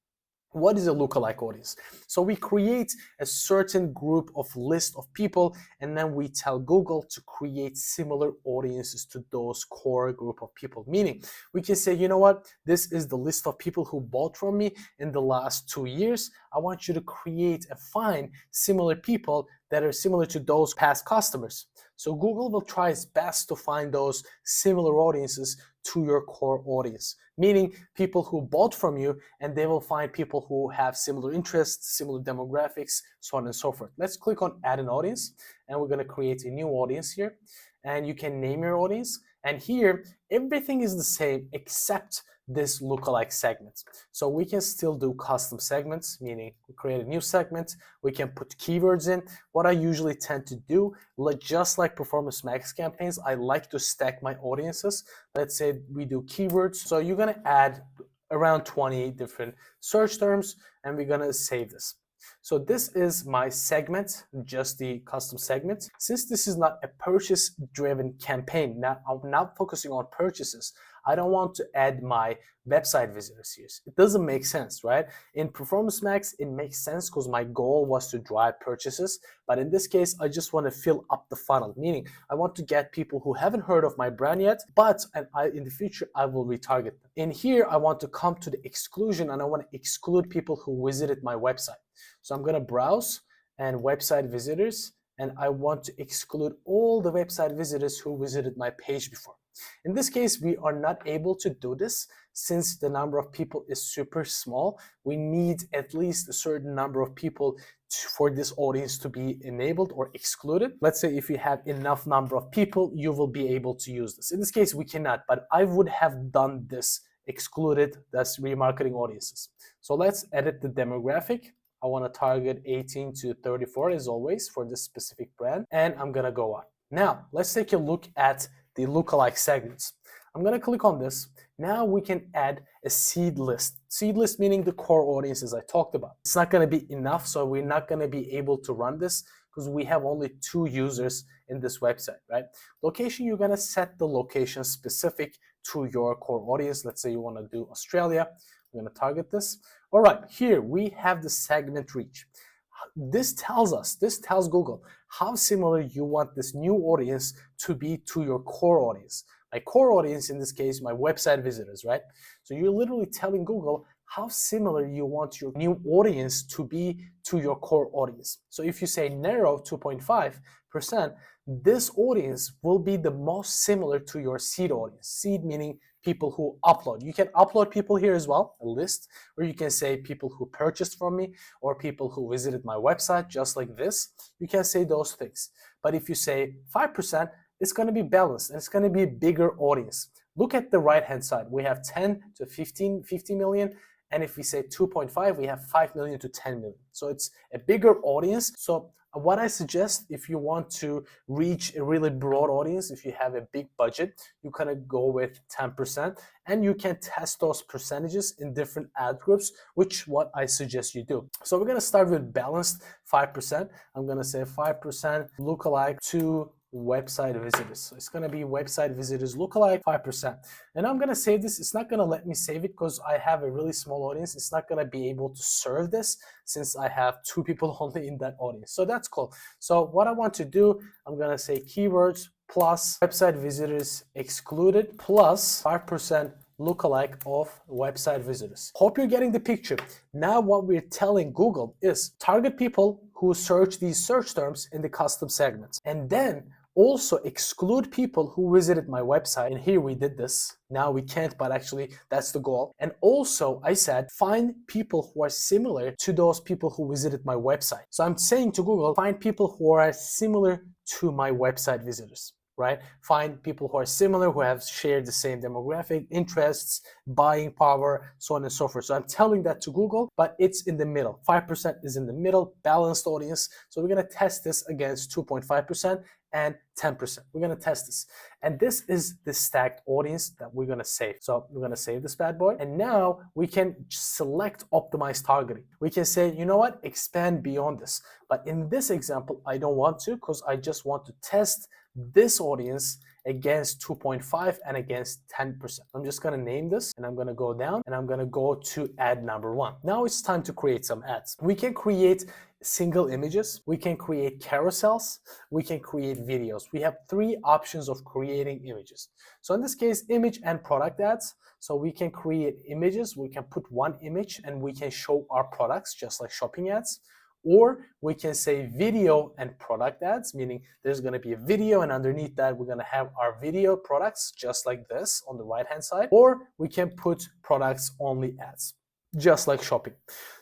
What is a lookalike audience? So we create a certain group of list of people, and then we tell Google to create similar audiences to those core group of people. Meaning, we can say, you know what? This is the list of people who bought from me in the last 2 years. I want you to create and find similar people that are similar to those past customers. So Google will try its best to find those similar audiences to your core audience, meaning people who bought from you, and they will find people who have similar interests, similar demographics, so on and so forth. Let's click on add an audience, and we're going to create a new audience here, and you can name your audience. And here, everything is the same except this lookalike segment. So we can still do custom segments, meaning we create a new segment, we can put keywords in. What I usually tend to do, just like Performance Max campaigns, I like to stack my audiences. Let's say we do keywords. So you're gonna add around 20 different search terms, and we're gonna save this. So this is my segment, just the custom segment. Since this is not a purchase-driven campaign, now I'm not focusing on purchases, I don't want to add my website visitors here. It doesn't make sense, right? In Performance Max, it makes sense because my goal was to drive purchases. But in this case, I just want to fill up the funnel, meaning I want to get people who haven't heard of my brand yet, but in the future, I will retarget them. In here, I want to come to the exclusion, and I want to exclude people who visited my website. So I'm going to browse and website visitors, and I want to exclude all the website visitors who visited my page before. In this case, we are not able to do this since the number of people is super small. We need at least a certain number of people for this audience to be enabled or excluded. Let's say if you have enough number of people, you will be able to use this. In this case, we cannot, but I would have done this, excluded that's remarketing audiences. So let's edit the demographic. I want to target 18 to 34 as always for this specific brand, and I'm gonna go on. Now, let's take a look at the lookalike segments. I'm going to click on this. Now we can add a seed list. Seed list meaning the core audiences I talked about. It's not going to be enough, so we're not going to be able to run this because we have only 2 users in this website, right? Location, you're going to set the location specific to your core audience. Let's say you want to do Australia. I'm going to target this. All right, here we have the segment reach. This tells Google how similar you want this new audience to be to your core audience. My core audience, in this case, my website visitors, right? So you're literally telling Google how similar you want your new audience to be to your core audience. So if you say narrow 2.5%, this audience will be the most similar to your seed audience. Seed meaning people who upload. You can upload people here as well, a list, or you can say people who purchased from me or people who visited my website, just like this. You can say those things. But if you say 5%, it's going to be balanced and it's going to be a bigger audience. Look at the right-hand side. We have 10 to 50 million. And if we say 2.5, we have 5 million to 10 million. So it's a bigger audience. So what I suggest, if you want to reach a really broad audience, if you have a big budget, you kind of go with 10%, and you can test those percentages in different ad groups, which what I suggest you do. So we're going to start with balanced 5%. I'm going to say 5% lookalike to website visitors. So it's going to be website visitors lookalike 5%. And I'm going to save this. It's not going to let me save it because I have a really small audience. It's not going to be able to serve this since I have 2 people only in that audience. So that's cool. So what I want to do, I'm going to say keywords plus website visitors excluded plus 5% lookalike of website visitors. Hope you're getting the picture. Now what we're telling Google is target people who search these search terms in the custom segments. And then also exclude people who visited my website. And here we did this. Now we can't, but actually that's the goal. And also I said, find people who are similar to those people who visited my website. So I'm saying to Google, find people who are similar to my website visitors, right? Find people who are similar, who have shared the same demographic, interests, buying power, so on and so forth. So I'm telling that to Google, but it's in the middle. 5% is in the middle, balanced audience. So we're gonna test this against 2.5% and 10%. We're gonna test this. And this is the stacked audience that we're gonna save. So we're gonna save this bad boy. And now we can select optimized targeting. We can say, you know what, expand beyond this. But in this example, I don't want to, because I just want to test this audience against 2.5 and against 10%. I'm just gonna name this and I'm gonna go down and I'm gonna go to ad number 1. Now it's time to create some ads. We can create single images, we can create carousels, we can create videos. We have 3 options of creating images. So in this case, image and product ads. So we can create images, we can put one image and we can show our products just like shopping ads. Or we can say video and product ads, meaning there's going to be a video and underneath that we're going to have our video products just like this on the right hand side. Or we can put products only ads, just like shopping.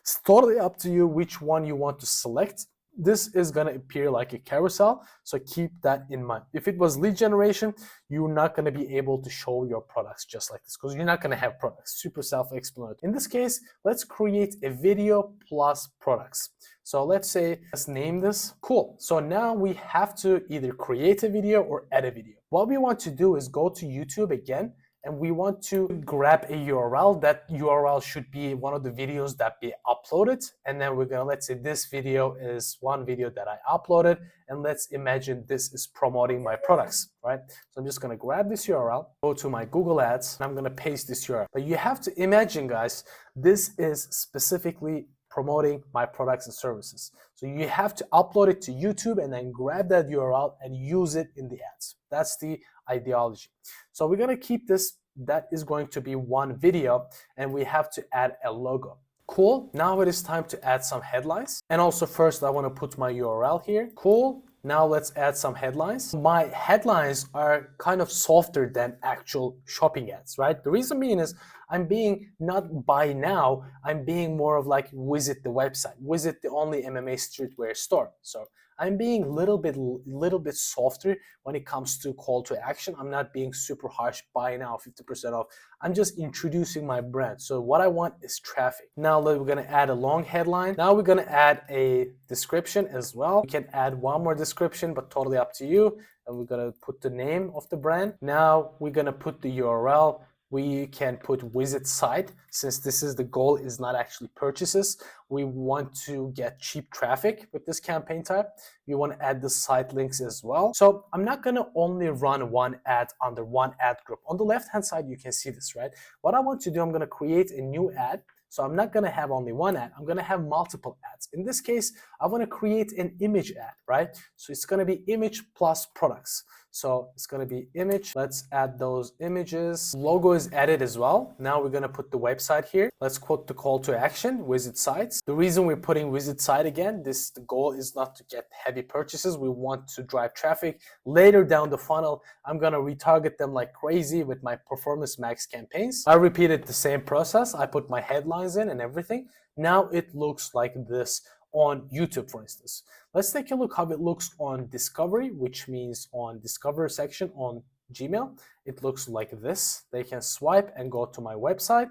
It's totally up to you which one you want to select. This is going to appear like a carousel, so keep that in mind. If it was lead generation, you're not going to be able to show your products just like this because you're not going to have products. Super self-explanatory. In this case, let's create a video plus products. So let's say, let's name this. Cool. So now we have to either create a video or add a video. What we want to do is go to YouTube again, and we want to grab a URL. That URL should be one of the videos that be uploaded. And then we're gonna, let's say this video is one video that I uploaded. And let's imagine this is promoting my products, right? So I'm just gonna grab this URL, go to my Google Ads, and I'm gonna paste this URL. But you have to imagine, guys, this is specifically promoting my products and services. So you have to upload it to YouTube and then grab that URL and use it in the ads. That's the ideology. So we're gonna keep this, that is going to be one video, and we have to add a logo. Cool, now it is time to add some headlines. And also first I wanna put my URL here. Cool, now let's add some headlines. My headlines are kind of softer than actual shopping ads, right? The reason being is I'm being not buy now, I'm being more of like visit the website, visit the only MMA streetwear store. So I'm being a little bit softer when it comes to call to action. I'm not being super harsh, buy now, 50% off. I'm just introducing my brand. So what I want is traffic. Now we're gonna add a long headline. Now we're gonna add a description as well. We can add one more description, but totally up to you. And we're gonna put the name of the brand. Now we're gonna put the URL. We can put visit site. Since this is the goal is not actually purchases, we want to get cheap traffic with this campaign type. We want to add the site links as well. So I'm not going to only run one ad under one ad group. On the left hand side, you can see this, right? What I want to do, I'm going to create a new ad. So I'm not going to have only one ad. I'm going to have multiple ads. In this case, I want to create an image ad, right? So it's going to be image plus products. So it's going to be image. Let's add those images. Logo is added as well. Now we're going to put the website here. Let's quote the call to action, visit sites. The reason we're putting visit site again, the goal is not to get heavy purchases. We want to drive traffic. Later down the funnel, I'm going to retarget them like crazy with my Performance Max campaigns. I repeated the same process. I put my headlines in and everything. Now it looks like this on YouTube, for instance. Let's take a look how it looks on discovery, which means on discover section on Gmail. It looks like this. They can swipe and go to my website,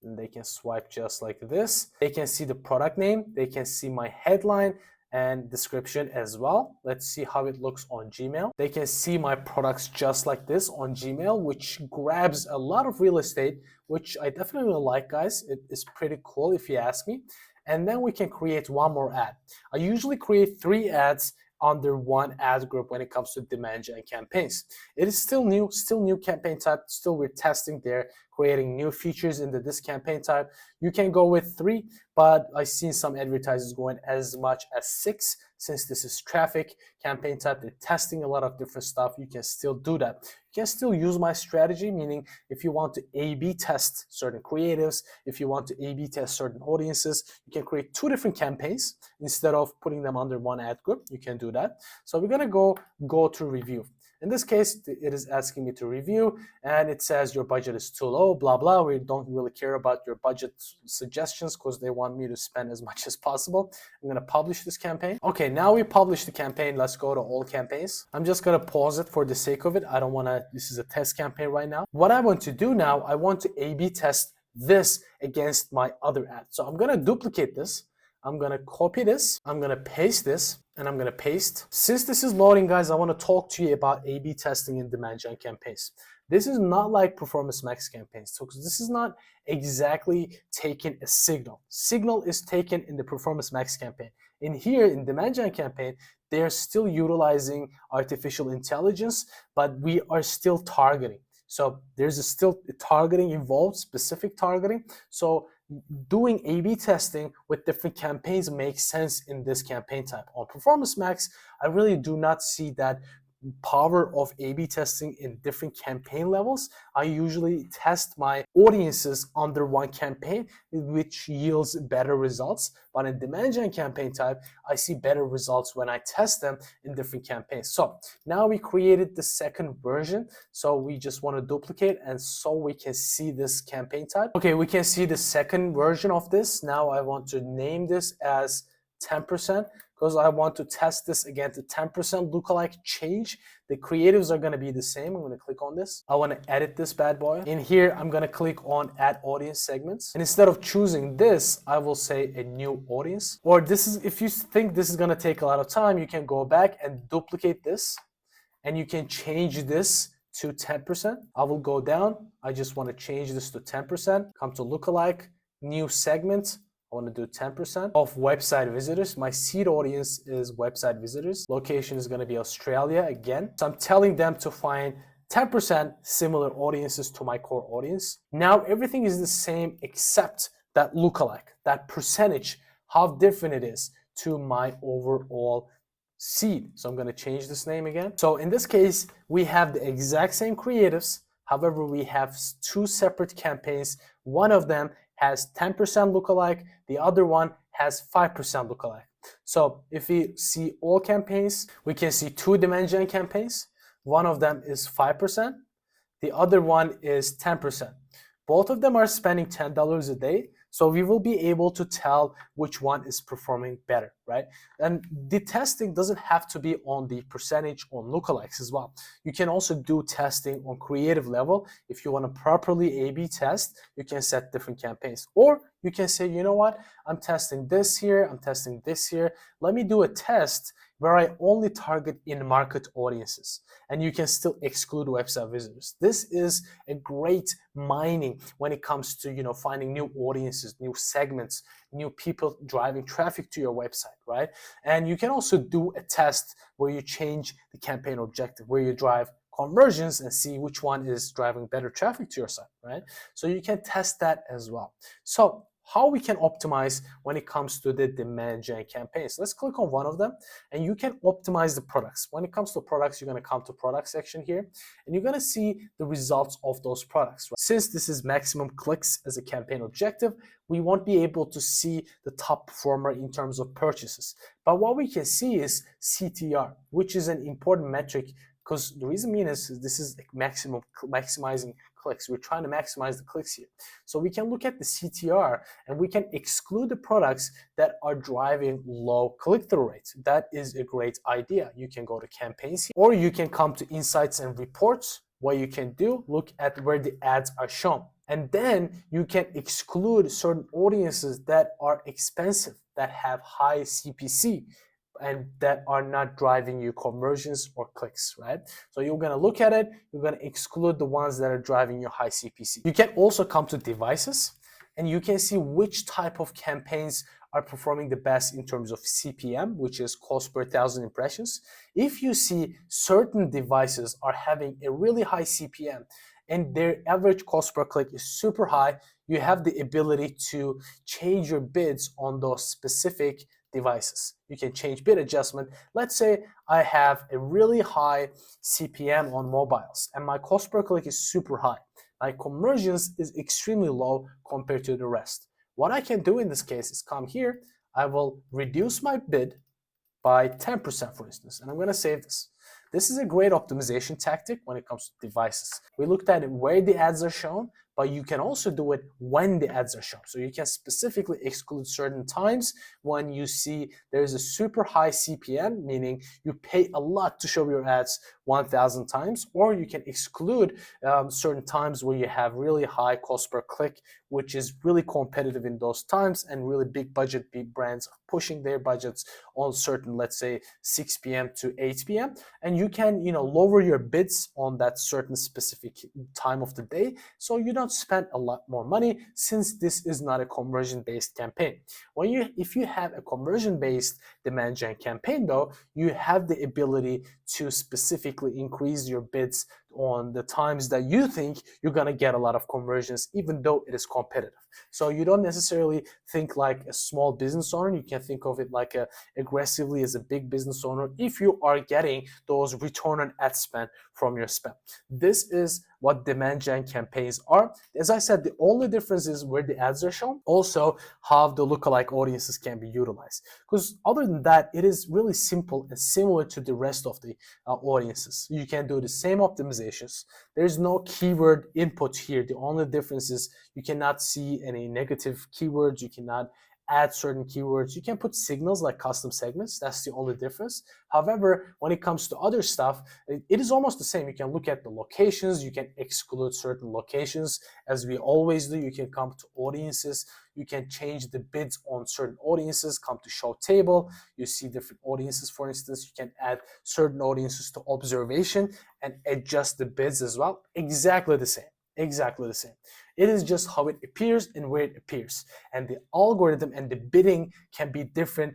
and they can swipe just like this. They can see the product name. They can see my headline and description as well. Let's see how it looks on Gmail. They can see my products just like this on Gmail, which grabs a lot of real estate, which I definitely like, guys. It is pretty cool if you ask me. And then we can create one more ad. I usually create 3 ads under one ad group when it comes to demand gen campaigns. It is still new campaign type, still we're testing there, creating new features into this campaign type. You can go with 3, but I've seen some advertisers going as much as 6. Since this is traffic campaign type, they're testing a lot of different stuff. You can still do that. You can still use my strategy, meaning if you want to A/B test certain creatives, if you want to A/B test certain audiences, you can create 2 different campaigns instead of putting them under one ad group. You can do that. So we're gonna go to review. In this case, it is asking me to review, and it says your budget is too low, blah, blah. We don't really care about your budget suggestions because they want me to spend as much as possible. I'm gonna publish this campaign. Okay, now we publish the campaign. Let's go to all campaigns. I'm just gonna pause it for the sake of it. I don't wanna, this is a test campaign right now. What I want to do now, I want to A/B test this against my other ad. So I'm gonna duplicate this. I'm gonna copy this, I'm gonna paste this, and I'm gonna paste. Since this is loading, guys, I wanna talk to you about A/B testing in demand gen campaigns. This is not like Performance Max campaigns. So this is not exactly taking a signal. Signal is taken in the Performance Max campaign. In here, in demand gen campaign, they're still utilizing artificial intelligence, but we are still targeting. So there's still targeting involved, specific targeting. So doing A/B testing with different campaigns makes sense in this campaign type. On Performance Max, I really do not see that power of A/B testing in different campaign levels. I usually test my audiences under one campaign, which yields better results. But in demand gen campaign type, I see better results when I test them in different campaigns. So now we created the second version. So we just want to duplicate, and so we can see this campaign type. Okay, we can see the second version of this. Now I want to name this as 10%, because I want to test this against the 10% lookalike change. The creatives are going to be the same. I'm going to click on this. I want to edit this bad boy. In here, I'm going to click on add audience segments. And instead of choosing this, I will say a new audience. Or this is, if you think this is going to take a lot of time, you can go back and duplicate this. And you can change this to 10%. I will go down. I just want to change this to 10%. Come to lookalike, new segment. I want to do 10% of website visitors. My seed audience is website visitors. Location is going to be Australia again. So I'm telling them to find 10% similar audiences to my core audience. Now everything is the same except that lookalike, that percentage, how different it is to my overall seed. So I'm going to change this name again. So in this case, we have the exact same creatives. However, we have 2 separate campaigns. One of them has 10% lookalike, the other one has 5% lookalike. So if we see all campaigns, we can see 2 demand gen campaigns. One of them is 5%, the other one is 10%. Both of them are spending $10 a day, so we will be able to tell which one is performing better, right? And the testing doesn't have to be on the percentage on lookalikes as well. You can also do testing on creative level. If you want to properly A/B test, you can set different campaigns. Or you can say, you know what, I'm testing this here, I'm testing this here. Let me do a test where I only target in-market audiences, and you can still exclude website visitors. This is a great mining when it comes to, you know, finding new audiences, new segments, new people driving traffic to your website, right? And you can also do a test where you change the campaign objective, where you drive conversions and see which one is driving better traffic to your site, right? So you can test that as well. So how we can optimize when it comes to the demand gen campaigns. Let's click on one of them, and you can optimize the products. When it comes to products, you're going to come to product section here, and you're going to see the results of those products. Right? Since this is maximum clicks as a campaign objective, we won't be able to see the top performer in terms of purchases. But what we can see is CTR, which is an important metric, because the reason being is this is maximizing clicks. We're trying to maximize the clicks here. So we can look at the CTR and we can exclude the products that are driving low click-through rates. That is a great idea. You can go to campaigns here, or you can come to insights and reports. What you can do, look at where the ads are shown. And then you can exclude certain audiences that are expensive, that have high CPC, and that are not driving you conversions or clicks, right? So you're gonna look at it, you're gonna exclude the ones that are driving your high CPC. You can also come to devices, and you can see which type of campaigns are performing the best in terms of CPM, which is cost per 1,000 impressions. If you see certain devices are having a really high CPM and their average cost per click is super high, you have the ability to change your bids on those specific devices. You can change bid adjustment. Let's say I have a really high CPM on mobiles and my cost per click is super high. My conversions is extremely low compared to the rest. What I can do in this case is come here, I will reduce my bid by 10%, for instance, and I'm going to save this. This is a great optimization tactic when it comes to devices. We looked at where the ads are shown, but you can also do it when the ads are shown. So you can specifically exclude certain times when you see there's a super high CPM, meaning you pay a lot to show your ads 1,000 times, or you can exclude certain times where you have really high cost per click, which is really competitive in those times, and really big budget brands are pushing their budgets on certain, let's say 6 p.m. to 8 p.m. And you can, lower your bids on that certain specific time of the day, so you don't spend a lot more money, since this is not a conversion-based campaign. If you have a conversion-based demand gen campaign though, you have the ability to specifically increase your bids on the times that you think you're going to get a lot of conversions, even though it is competitive. So you don't necessarily think like a small business owner. You can think of it like aggressively as a big business owner if you are getting those return on ad spend from your spend. This is what demand gen campaigns are. As I said, the only difference is where the ads are shown, also how the lookalike audiences can be utilized. Because other than that, it is really simple and similar to the rest of the audiences. You can do the same optimizations. There's no keyword input here. The only difference is you cannot see any negative keywords. You cannot add certain keywords. You can put signals like custom segments. That's the only difference. However, when it comes to other stuff, it is almost the same. You can look at the locations. You can exclude certain locations, as we always do. You can come to audiences. You can change the bids on certain audiences. Come to show table. You see different audiences, for instance. You can add certain audiences to observation and adjust the bids as well. Exactly the same. Exactly the same. It is just how it appears and where it appears. And the algorithm and the bidding can be different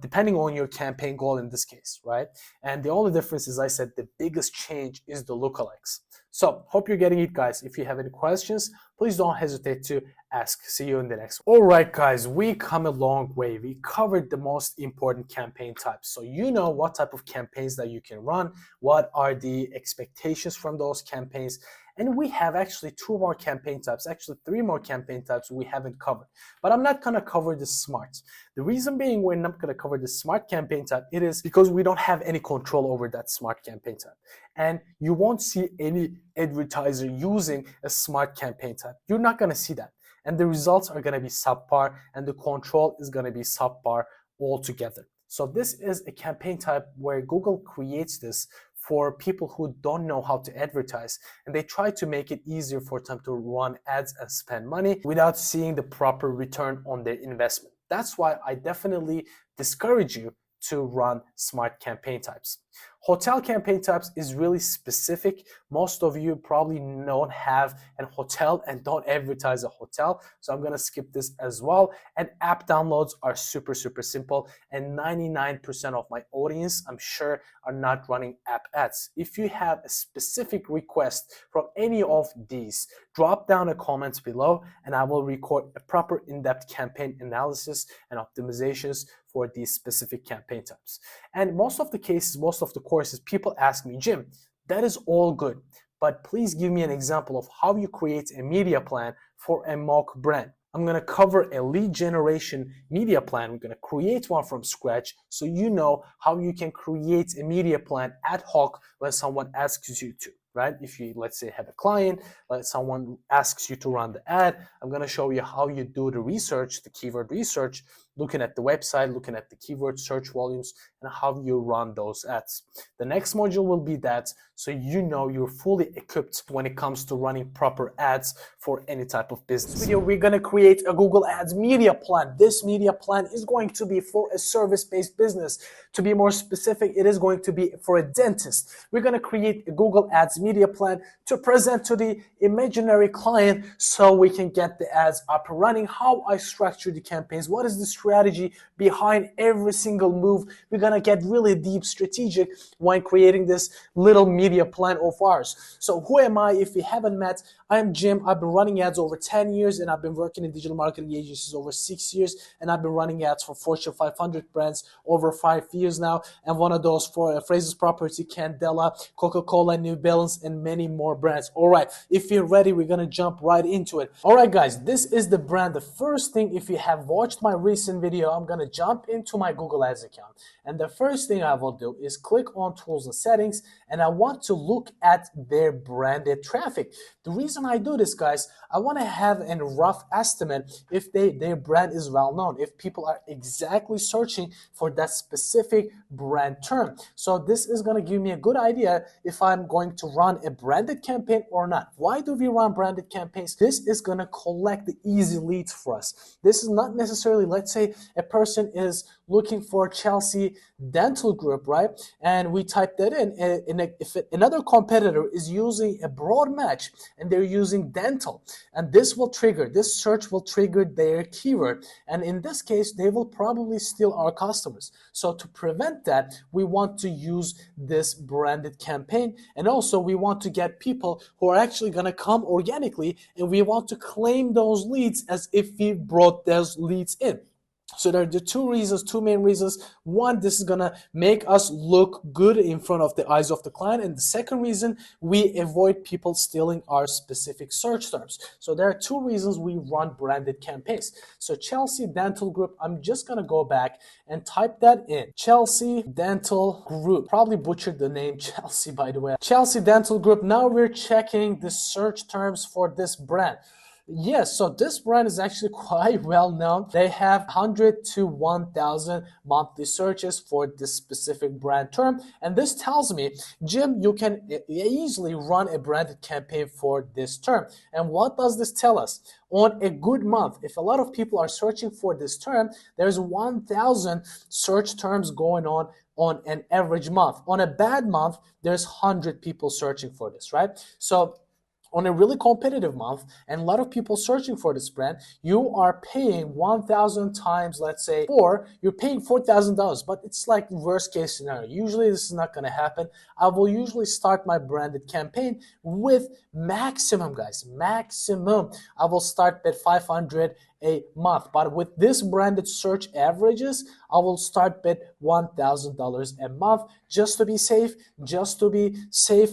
depending on your campaign goal in this case, right? And the only difference, as I said, the biggest change is the lookalikes. So hope you're getting it, guys. If you have any questions, please don't hesitate to ask. See you in the next one. All right, guys, we come a long way. We covered the most important campaign types. So you know what type of campaigns that you can run, what are the expectations from those campaigns. And we have actually 2 more campaign types, actually 3 more campaign types we haven't covered. But I'm not gonna cover the smart. The reason being we're not gonna cover the smart campaign type, it is because we don't have any control over that smart campaign type. And you won't see any advertiser using a smart campaign type. You're not gonna see that. And the results are gonna be subpar, and the control is gonna be subpar altogether. So this is a campaign type where Google creates this for people who don't know how to advertise, and they try to make it easier for them to run ads and spend money without seeing the proper return on their investment. That's why I definitely discourage you to run smart campaign types. Hotel campaign types is really specific. Most of you probably don't have a hotel and don't advertise a hotel, so I'm gonna skip this as well. And app downloads are super simple, and 99% of my audience, I'm sure, are not running app ads. If you have a specific request from any of these, drop down a comment below and I will record a proper in-depth campaign analysis and optimizations for these specific campaign types. And most of the cases, most of the courses, people ask me, Jim, that is all good, but please give me an example of how you create a media plan for a mock brand. I'm going to cover a lead generation media plan. We're going to create one from scratch so you know how you can create a media plan ad hoc when someone asks you to, right? If you, let's say, have a client, someone asks you to run the ad, I'm going to show you how you do the research, the keyword research, looking at the website, looking at the keyword search volumes, and how you run those ads. The next module will be that, so you know you're fully equipped when it comes to running proper ads for any type of business. In this video, we're going to create a Google Ads media plan. This media plan is going to be for a service-based business. To be more specific, it is going to be for a dentist. We're going to create a Google Ads media plan to present to the imaginary client so we can get the ads up and running, how I structure the campaigns, what is the strategy strategy behind every single move. We're gonna get really deep strategic when creating this little media plan of ours. So who am I? If we haven't met, I'm Jim. I've been running ads over 10 years and I've been working in digital marketing agencies over 6 years, and I've been running ads for Fortune 500 brands over 5 years now, and one of those for Phrases Property, Candela, Coca-Cola, New Balance, and many more brands. All right, if you're ready, we're gonna jump right into it. All right, guys, this is the brand. The first thing, if you have watched my recent video, I'm gonna jump into my Google Ads account, and the first thing I will do is click on Tools and Settings, and I want to look at their branded traffic. The reason I do this, guys, I want to have a rough estimate if their brand is well known, if people are exactly searching for that specific brand term. So this is going to give me a good idea if I'm going to run a branded campaign or not. Why do we run branded campaigns? This is going to collect the easy leads for us. This is not necessarily, let's say a person is looking for Chelsea Dental Group, right? And we type that in, if another competitor is using a broad match and they're using dental, and this search will trigger their keyword, and in this case they will probably steal our customers. So to prevent that, we want to use this branded campaign, and also we want to get people who are actually going to come organically, and we want to claim those leads as if we brought those leads in. So there are the two main reasons. One, this is gonna make us look good in front of the eyes of the client. And the second reason, we avoid people stealing our specific search terms. So there are two reasons we run branded campaigns. So Chelsea Dental Group, I'm just gonna go back and type that in. Chelsea Dental Group. Probably butchered the name Chelsea, by the way. Chelsea Dental Group. Now we're checking the search terms for this brand. Yes, so this brand is actually quite well known. They have 100 to 1,000 monthly searches for this specific brand term. And this tells me, Jim, you can easily run a branded campaign for this term. And what does this tell us? On a good month, if a lot of people are searching for this term, there's 1,000 search terms going on an average month. On a bad month, there's 100 people searching for this, right? So on a really competitive month and a lot of people searching for this brand, you are paying 1,000 times, let's say, you're paying $4,000, but it's like worst case scenario. Usually this is not going to happen. I will usually start my branded campaign with maximum, guys, maximum. I will start at 500 a month, but with this branded search averages, I will start at $1,000 a month just to be safe,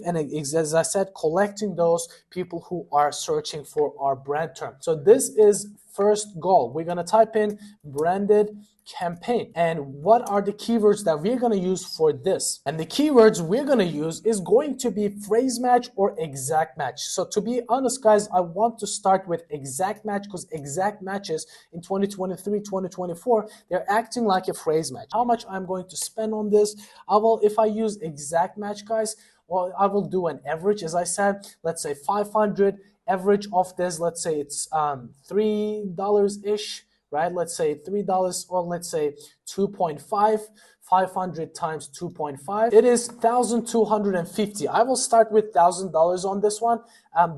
and as I said, collecting those people who are searching for our brand term. So this is first goal. We're gonna type in branded campaign, and what are the keywords that we're going to use for this? And the keywords we're going to use is going to be phrase match or exact match. So to be honest, guys, I want to start with exact match because exact matches in 2023 2024, they're acting like a phrase match. How much I'm going to spend on this? If I use exact match, guys, well, I will do an average. As I said, let's say 500 average of this. Let's say it's $3 ish, right? Let's say $3, or let's say 2.5, 500 times 2.5. It is 1,250. I will start with $1,000 on this one,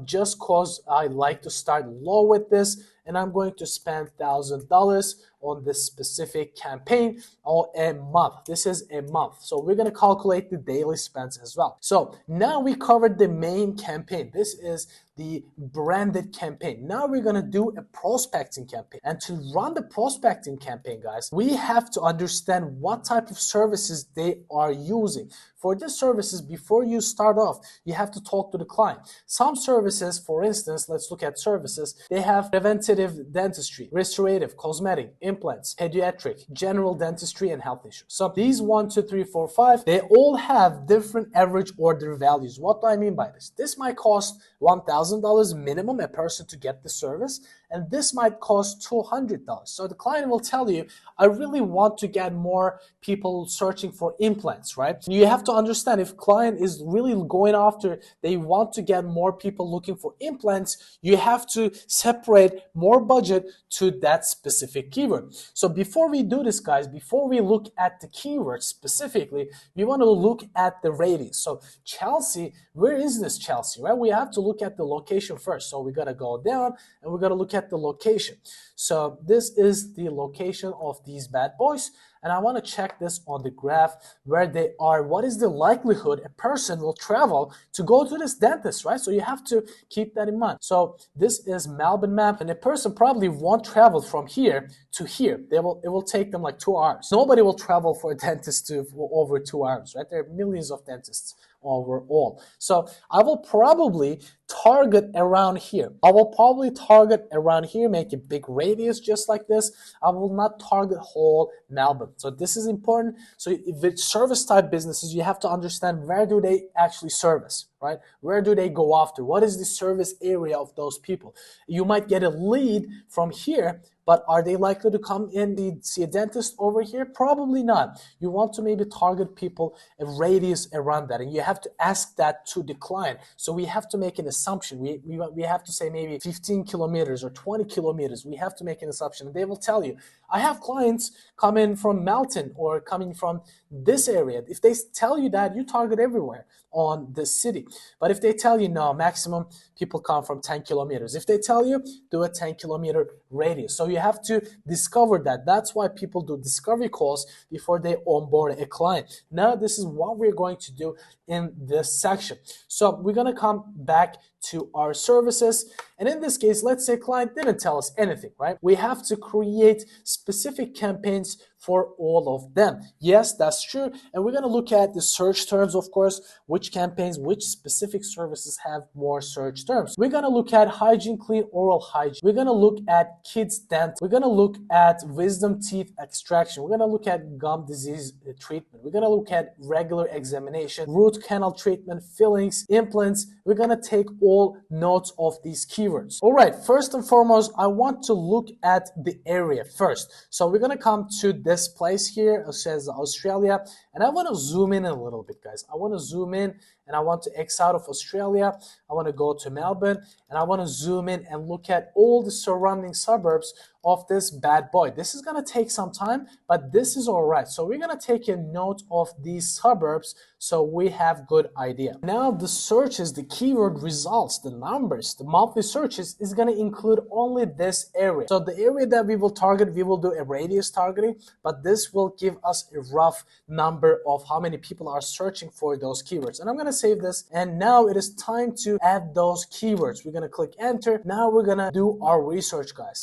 just cause I like to start low with this, and I'm going to spend $1,000 on this specific campaign or a month. This is a month. So we're going to calculate the daily spends as well. So now we covered the main campaign. This is the branded campaign. Now we're going to do a prospecting campaign. And to run the prospecting campaign, guys, we have to understand what type of services they are using. For these services, before you start off, you have to talk to the client. Some services, for instance, let's look at services. They have preventative dentistry, restorative, cosmetic, implants, pediatric, general dentistry, and health insurance. So these 1, 2, 3, 4, 5, they all have different average order values. What do I mean by this? This might cost $1,000 minimum a person to get the service, and this might cost $200. So the client will tell you, I really want to get more people searching for implants, right? You have to understand, if client is really going after, they want to get more people looking for implants, you have to separate more budget to that specific keyword. keyword. So before we do this, guys, before we look at the keyword specifically, we want to look at the radius. So Chelsea, where is this Chelsea, right? We have to look at the location first. So we got to go down and we got to look at the location. So this is the location of these bad boys. And I want to check this on the graph where they are. What is the likelihood a person will travel to go to this dentist, right? So you have to keep that in mind. So this is Melbourne map, and a person probably won't travel from here to here. It will take them like 2 hours. Nobody will travel for a dentist to over 2 hours, right? There are millions of dentists overall. So I will probably target around here. I will probably target around here, make a big radius just like this. I will not target whole Melbourne. So this is important. So if it's service type businesses, you have to understand where do they actually service, right? Where do they go after? What is the service area of those people? You might get a lead from here, but are they likely to come in and see a dentist over here? Probably not. You want to maybe target people a radius around that, and you have to ask that to the client. So we have to make an assumption. We have to say maybe 15 kilometers or 20 kilometers. We have to make an assumption, and they will tell you. I have clients coming from Melton or coming from this area. If they tell you that, you target everywhere on the city. But if they tell you, no, maximum people come from 10 kilometers. If they tell you, do a 10-kilometer radius. So you have to discover that. That's why people do discovery calls before they onboard a client. Now, this is what we're going to do in this section. So we're going to come back to our services. And in this case, let's say client didn't tell us anything, right? We have to create specific campaigns for all of them. Yes, that's true. And we're going to look at the search terms, of course, which campaigns, which specific services have more search terms. We're going to look at hygiene, clean oral hygiene. We're going to look at kids dent. We're going to look at wisdom teeth extraction. We're going to look at gum disease treatment. We're going to look at regular examination, root canal treatment, fillings, implants. We're going to take all notes of these keywords. All right, first and foremost, I want to look at the area first. So we're going to come to this place here. It says Australia, and I want to zoom in a little bit, guys. I want to zoom in and I want to X out of Australia. I want to go to Melbourne and I want to zoom in and look at all the surrounding suburbs of this bad boy. This is going to take some time, but this is all right. So we're going to take a note of these suburbs so we have good idea. Now the searches, the keyword results, the numbers, the monthly searches is going to include only this area. So the area that we will target, we will do a radius targeting, but this will give us a rough number of how many people are searching for those keywords. And I'm going to save this. And now it is time to add those keywords. We're going to click enter. Now we're going to do our research, guys.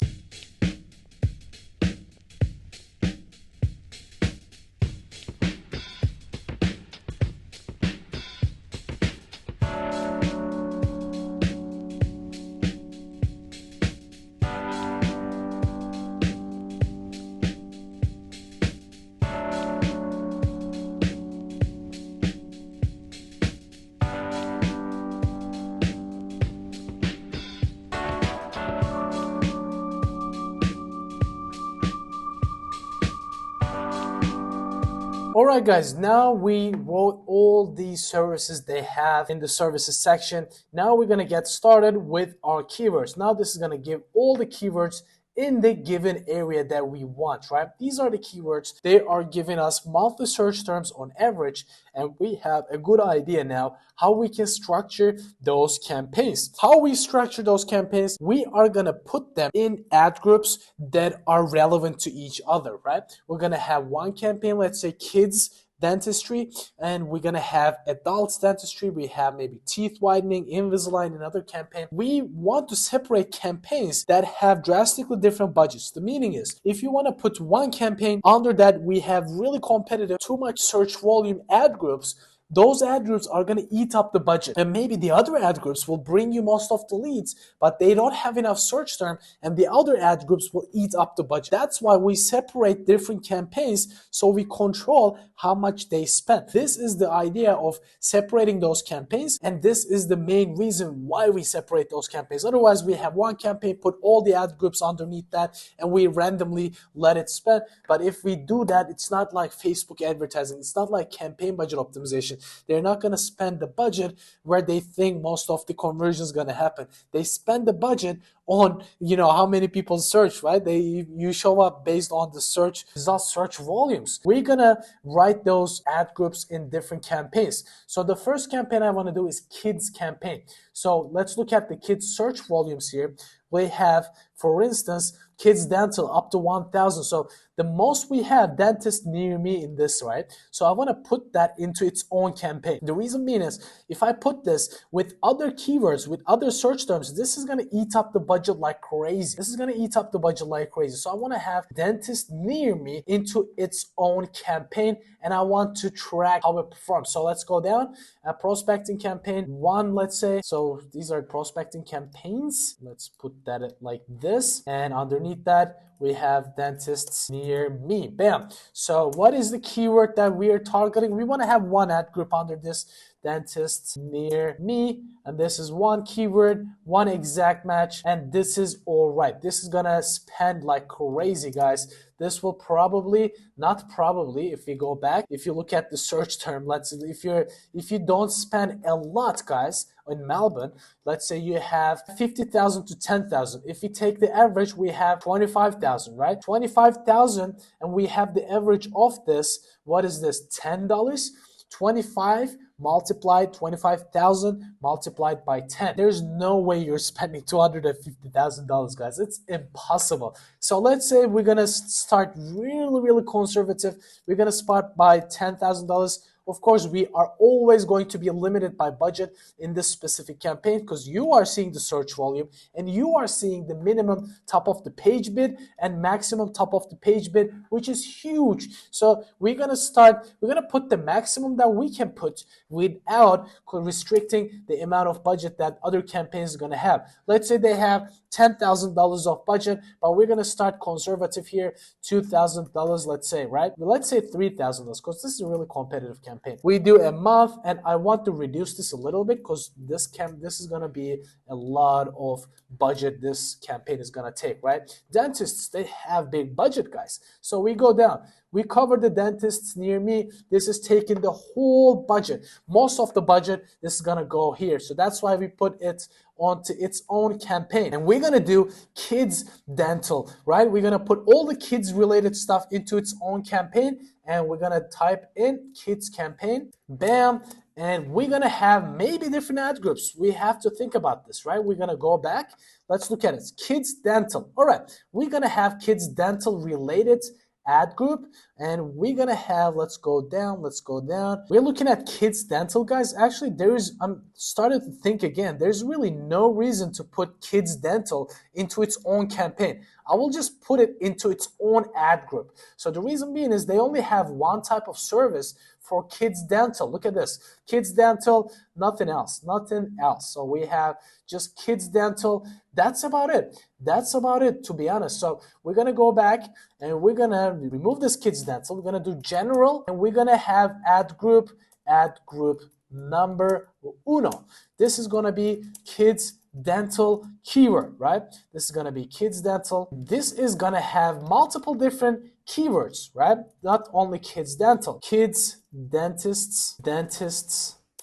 Alright guys, now we wrote all these services they have in the services section. Now we're going to get started with our keywords. Now this is going to give all the keywords in the given area that we want, right? These are the keywords. They are giving us monthly search terms on average, and we have a good idea now how we can structure those campaigns. How we structure those campaigns, we are gonna put them in ad groups that are relevant to each other, right? We're gonna have one campaign, let's say kids dentistry, and we're gonna have adults dentistry. We have maybe teeth whitening, Invisalign, another campaign. We want to separate campaigns that have drastically different budgets. The meaning is, if you want to put one campaign under that we have really competitive, too much search volume ad groups, those ad groups are going to eat up the budget. And maybe the other ad groups will bring you most of the leads, but they don't have enough search term, and the other ad groups will eat up the budget. That's why we separate different campaigns so we control how much they spend. This is the idea of separating those campaigns, and this is the main reason why we separate those campaigns. Otherwise, we have one campaign, put all the ad groups underneath that, and we randomly let it spend. But if we do that, it's not like Facebook advertising. It's not like campaign budget optimization. budget. They're not going to spend the budget where they think most of the conversion is going to happen. They spend the budget on, how many people search, right? You show up based on the search results, search volumes. We're going to write those ad groups in different campaigns. So the first campaign I want to do is kids campaign. So let's look at the kids search volumes here. We have, for instance, kids dental up to 1,000. So the most we have dentist near me in this, right? So I want to put that into its own campaign. The reason being is if I put this with other keywords, with other search terms, this is going to eat up the budget like crazy. This is going to eat up the budget like crazy. So I want to have dentist near me into its own campaign, and I want to track how it performs. So let's go down. Prospecting campaign 1, let's say. So these are prospecting campaigns. Let's put that like this, and underneath that we have dentists near me. Bam. So what is the keyword that we are targeting? We want to have one ad group under this, dentists near me, and this is one keyword, one exact match, and this is all right. This is gonna spend like crazy, guys. This will probably, not probably, if we go back, if you look at the search term, if you don't spend a lot, guys, in Melbourne, let's say you have 50,000 to 10,000. If we take the average, we have 25,000, right? 25,000, and we have the average of this. What is this? $10. 25 multiplied 25,000 multiplied by 10. There's no way you're spending $250,000, guys. It's impossible. So let's say we're gonna start really conservative. We're gonna start by $10,000. Of course, we are always going to be limited by budget in this specific campaign because you are seeing the search volume and you are seeing the minimum top of the page bid and maximum top of the page bid, which is huge. So we're going to put the maximum that we can put without restricting the amount of budget that other campaigns are going to have. Let's say they have $10,000 of budget, but we're going to start conservative here, $2,000, let's say, right? Let's say $3,000 because this is a really competitive campaign. We do a month, and I want to reduce this a little bit because this is going to be a lot of budget this campaign is going to take, right? Dentists, they have big budget, guys. So we go down. We cover the dentists near me. This is taking the whole budget. Most of the budget, this is going to go here. So that's why we put it onto its own campaign. And we're going to do kids dental, right? We're going to put all the kids related stuff into its own campaign, and we're going to type in kids campaign. Bam. And we're going to have maybe different ad groups. We have to think about this, right? We're going to go back. Let's look at it. Kids dental. All right. We're going to have kids dental related ad group, and we're gonna have, let's go down. We're looking at kids dental, guys. Actually, I'm starting to think again, there's really no reason to put kids dental into its own campaign. I will just put it into its own ad group. So the reason being is they only have one type of service for kids dental. Look at this, kids dental, nothing else. So we have just kids dental. That's about it, to be honest. So we're gonna go back and we're gonna remove this kids dental. We're gonna do general, and we're gonna have ad group number uno. This is gonna be kids dental keyword, right? This is gonna be kids dental. This is gonna have multiple different keywords, right? Not only kids dental, kids, dentists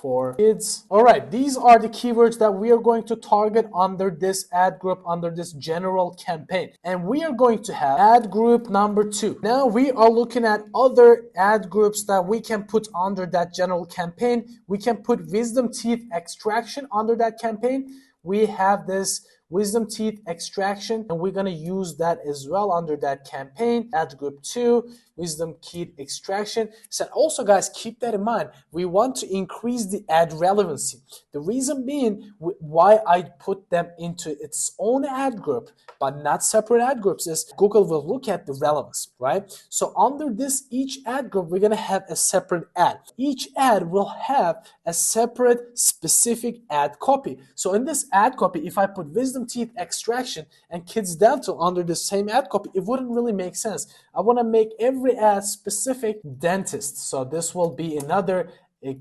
for kids. All right, these are the keywords that we are going to target under this ad group, under this general campaign. And we are going to have ad group number 2. Now we are looking at other ad groups that we can put under that general campaign. We can put wisdom teeth extraction under that campaign. We have this wisdom teeth extraction, and we're going to use that as well under that campaign. Ad group 2, wisdom teeth extraction. So also, guys, keep that in mind. We want to increase the ad relevancy. The reason being why I put them into its own ad group but not separate ad groups is Google will look at the relevance, right? So under this each ad group, we're going to have a separate ad. Each ad will have a separate specific ad copy. So in this ad copy, if I put wisdom teeth extraction and kids dental under the same ad copy, it wouldn't really make sense. I want to make every ad specific dentist. So this will be another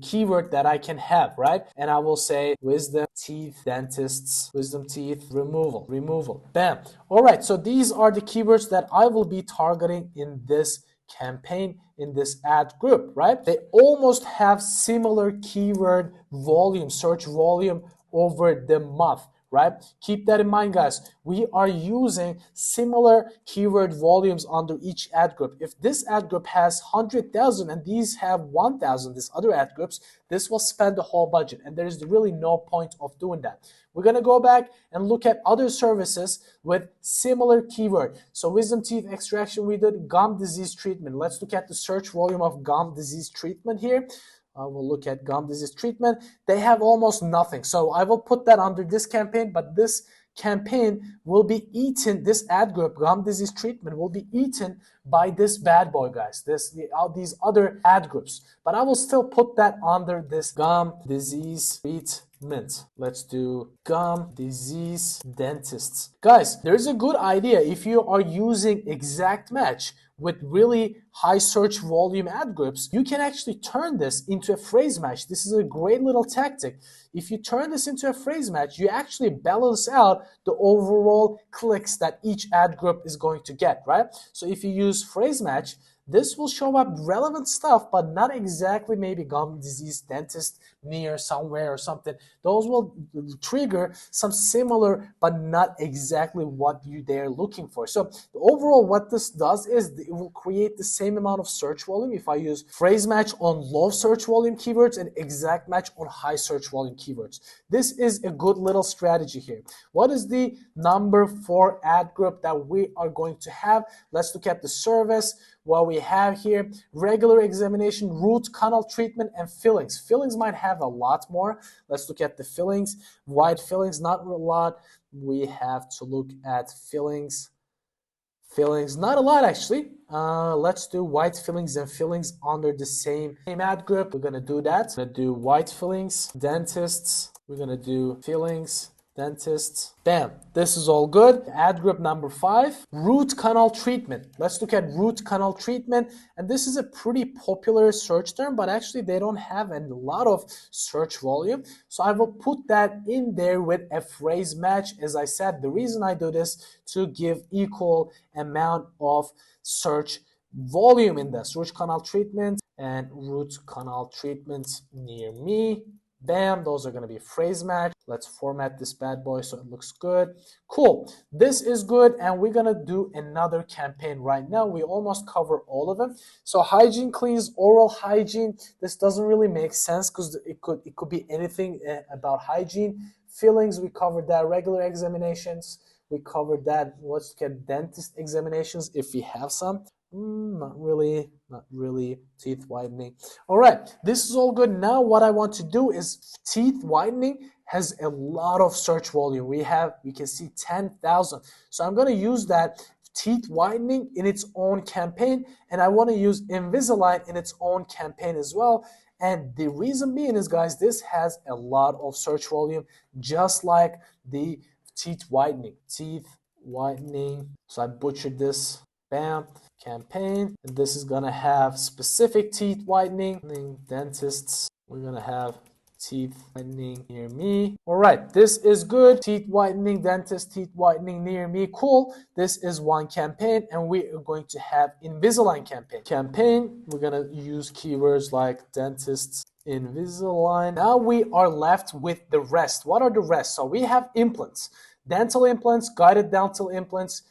keyword that I can have, right? And I will say wisdom teeth dentists, wisdom teeth removal, bam. All right, so these are the keywords that I will be targeting in this campaign in this ad group, right? They almost have similar keyword volume, search volume over the month, right? Keep that in mind, guys. We are using similar keyword volumes under each ad group. If this ad group has 100,000 and these have 1,000, these other ad groups, this will spend the whole budget, and there's really no point of doing that. We're going to go back and look at other services with similar keyword. So wisdom teeth extraction, we did gum disease treatment. Let's look at the search volume of gum disease treatment here. We'll look at gum disease treatment. They have almost nothing. So I will put that under this campaign, but this campaign will be eaten, this ad group, gum disease treatment, will be eaten by this bad boy, guys, these other ad groups. But I will still put that under this gum disease treatment. Let's do gum disease dentists. Guys, there's a good idea if you are using exact match with really high search volume ad groups, you can actually turn this into a phrase match. This is a great little tactic. If you turn this into a phrase match, you actually balance out the overall clicks that each ad group is going to get, right? So if you use phrase match, this will show up relevant stuff, but not exactly maybe gum disease dentist near somewhere or something. Those will trigger some similar, but not exactly what they're looking for. So overall, what this does is it will create the same amount of search volume if I use phrase match on low search volume keywords and exact match on high search volume keywords. This is a good little strategy here. What is the number 4 ad group that we are going to have? Let's look at the service. What we have here, regular examination, root canal treatment, and fillings. Fillings might have a lot more. Let's look at the fillings. Wide fillings, not a lot. We have to look at fillings. Fillings, not a lot actually. Let's do white fillings and fillings under the same ad group. We're gonna do that. We're gonna do white fillings, dentists. We're gonna do fillings, dentists. Bam, this is all good. Ad group number 5, root canal treatment. Let's look at root canal treatment. And this is a pretty popular search term, but actually they don't have a lot of search volume. So I will put that in there with a phrase match. As I said, the reason I do this to give equal amount of search volume in this. Root canal treatment and root canal treatment near me. Bam, those are going to be phrase match. Let's format this bad boy so it looks good. Cool, this is good, and we're going to do another campaign right now. We almost cover all of them. So hygiene cleans, oral hygiene. This doesn't really make sense because it could be anything about hygiene. Fillings, we covered that. Regular examinations, we covered that. Let's look at dentist examinations if we have some. Not really. Teeth whitening. All right, this is all good. Now what I want to do is teeth whitening has a lot of search volume. We can see 10,000. So I'm going to use that teeth whitening in its own campaign, and I want to use Invisalign in its own campaign as well. And the reason being is, guys, this has a lot of search volume, just like the teeth whitening. Teeth whitening. So I butchered this. Bam, campaign. And this is gonna have specific teeth whitening. Dentists, we're gonna have teeth whitening near me. All right, this is good. Teeth whitening, dentist, teeth whitening near me. Cool. This is one campaign, and we are going to have Invisalign campaign. We're gonna use keywords like dentists, Invisalign. Now we are left with the rest. What are the rest? So we have implants, dental implants, guided dental implants,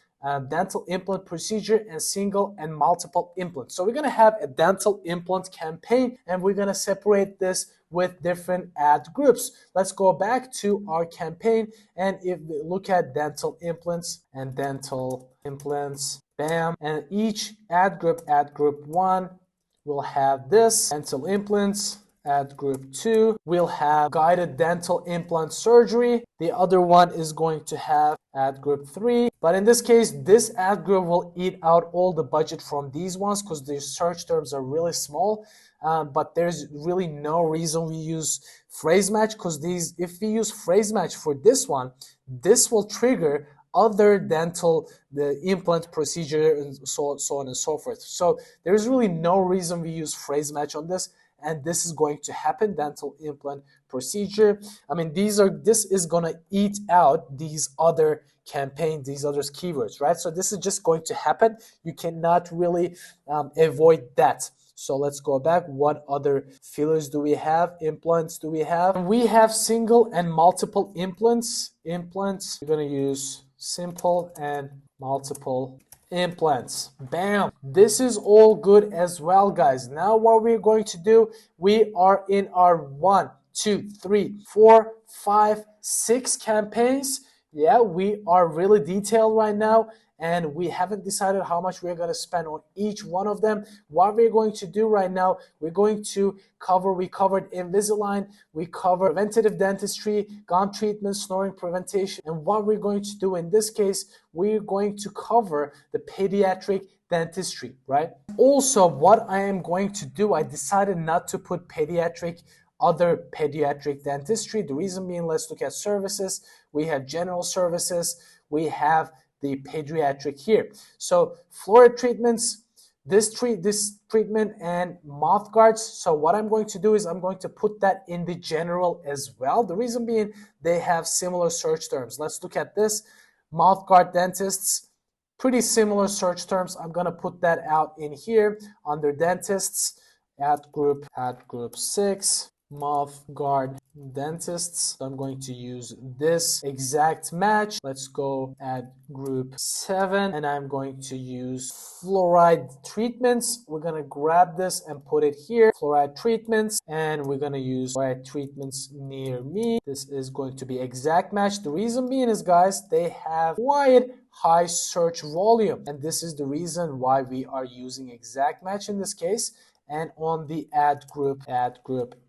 dental implant procedure, and single and multiple implants. So we're going to have a dental implant campaign, and we're going to separate this with different ad groups. Let's go back to our campaign, and if we look at dental implants and dental implants, bam, and each ad group 1 will have this dental implants. Ad group 2 will have guided dental implant surgery. The other one is going to have ad group 3. But in this case, this ad group will eat out all the budget from these ones because the search terms are really small. But there's really no reason we use phrase match, because if we use phrase match for this one, this will trigger other the implant procedure and so on and so forth. So there's really no reason we use phrase match on this. and this is going to happen, dental implant procedure. I mean, this is gonna eat out these other campaigns, these other keywords, right? So this is just going to happen. You cannot really avoid that. So let's go back. What other fillers do we have? Implants do we have? We have single and multiple implants. Implants, we're gonna use simple and multiple implants. Bam! This is all good as well, guys. Now what we're going to do, we are in our 1, 2, 3, 4, 5, 6 campaigns. Yeah, we are really detailed right now, and we haven't decided how much we're going to spend on each one of them. What we're going to do right now, we covered Invisalign, we covered preventative dentistry, gum treatment, snoring prevention, and what we're going to do in this case, we're going to cover the pediatric dentistry, right? Also, what I am going to do, I decided not to put other pediatric dentistry. The reason being, let's look at services. We have general services. We have the pediatric here. So fluoride treatments, this treatment and mouth guards. So what I'm going to do is I'm going to put that in the general as well. The reason being, they have similar search terms. Let's look at this. Mouth guard dentists, pretty similar search terms. I'm going to put that out in here under dentists, ad group 6. Mouth guard dentists. So I'm going to use this exact match. Let's go at group 7, and I'm going to use fluoride treatments. We're going to grab this and put it here. Fluoride treatments, and we're going to use fluoride treatments near me. This is going to be exact match. The reason being is, guys, they have quite high search volume, and this is the reason why we are using exact match in this case. And on the ad group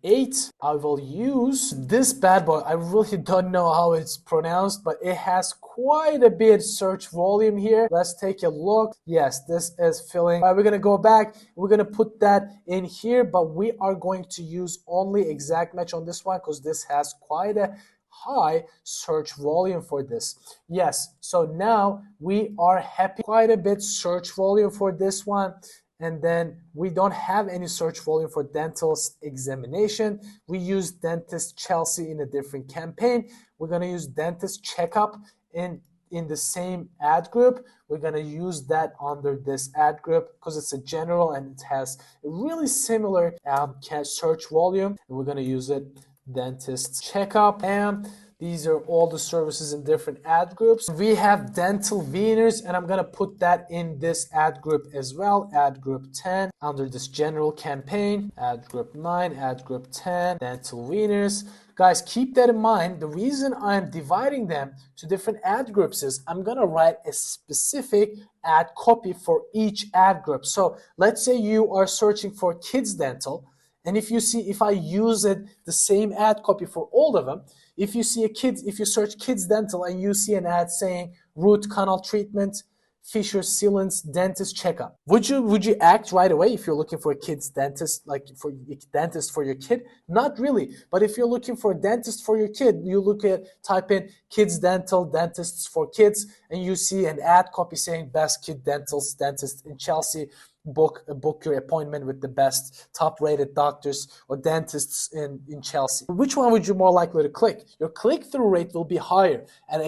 8, I will use this bad boy. I really don't know how it's pronounced, but it has quite a bit search volume here. Let's take a look. Yes, this is filling. All right, we're gonna go back. We're gonna put that in here, but we are going to use only exact match on this one because this has quite a high search volume for this. Yes, so now we are happy. Quite a bit search volume for this one. And then we don't have any search volume for dental examination. We use dentist Chelsea in a different campaign. We're going to use dentist checkup in the same ad group. We're going to use that under this ad group because it's a general and it has a really similar search volume. And we're going to use it dentist checkup. And these are all the services in different ad groups. We have dental veneers, and I'm going to put that in this ad group as well. Ad group 10 under this general campaign. Ad group 9, ad group 10, dental veneers. Guys, keep that in mind. The reason I'm dividing them to different ad groups is I'm going to write a specific ad copy for each ad group. So let's say you are searching for kids dental, and if I use it the same ad copy for all of them, if you search kids dental and you see an ad saying root canal treatment, fissure sealants, dentist checkup, would you act right away if you're looking for a kid's dentist, like for a dentist for your kid? Not really. But if you're looking for a dentist for your kid, you type in kids dental, dentists for kids, and you see an ad copy saying best kid dentist in Chelsea. Book your appointment with the best top-rated doctors or dentists in Chelsea. Which one would you more likely to click? Your click-through rate will be higher, and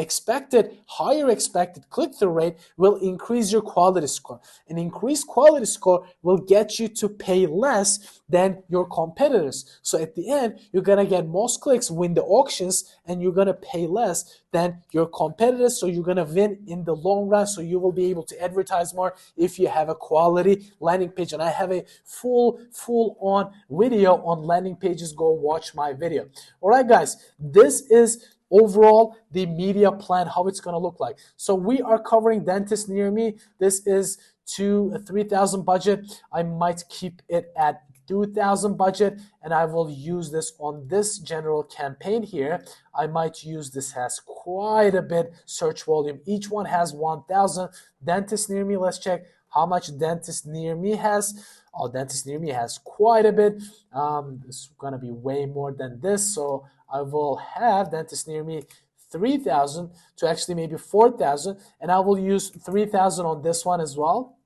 higher expected click-through rate will increase your quality score. An increased quality score will get you to pay less than your competitors. So at the end, you're gonna get most clicks, win the auctions, and you're gonna pay less than your competitors. So you're gonna win in the long run. So you will be able to advertise more if you have a quality landing page. And I have a full-on video on landing pages. Go watch my video. All right, guys, this is overall the media plan, how it's gonna look like. So we are covering dentists near me. This is to a 3,000 budget. I might keep it at 2,000 budget, and I will use this on this general campaign here. I might use this, has quite a bit search volume. Each one has 1,000. Dentist near me, let's check how much dentist near me has. Oh, dentist near me has quite a bit. This is gonna be way more than this, so I will have dentist near me 3,000 to actually maybe 4,000, and I will use 3,000 on this one as well,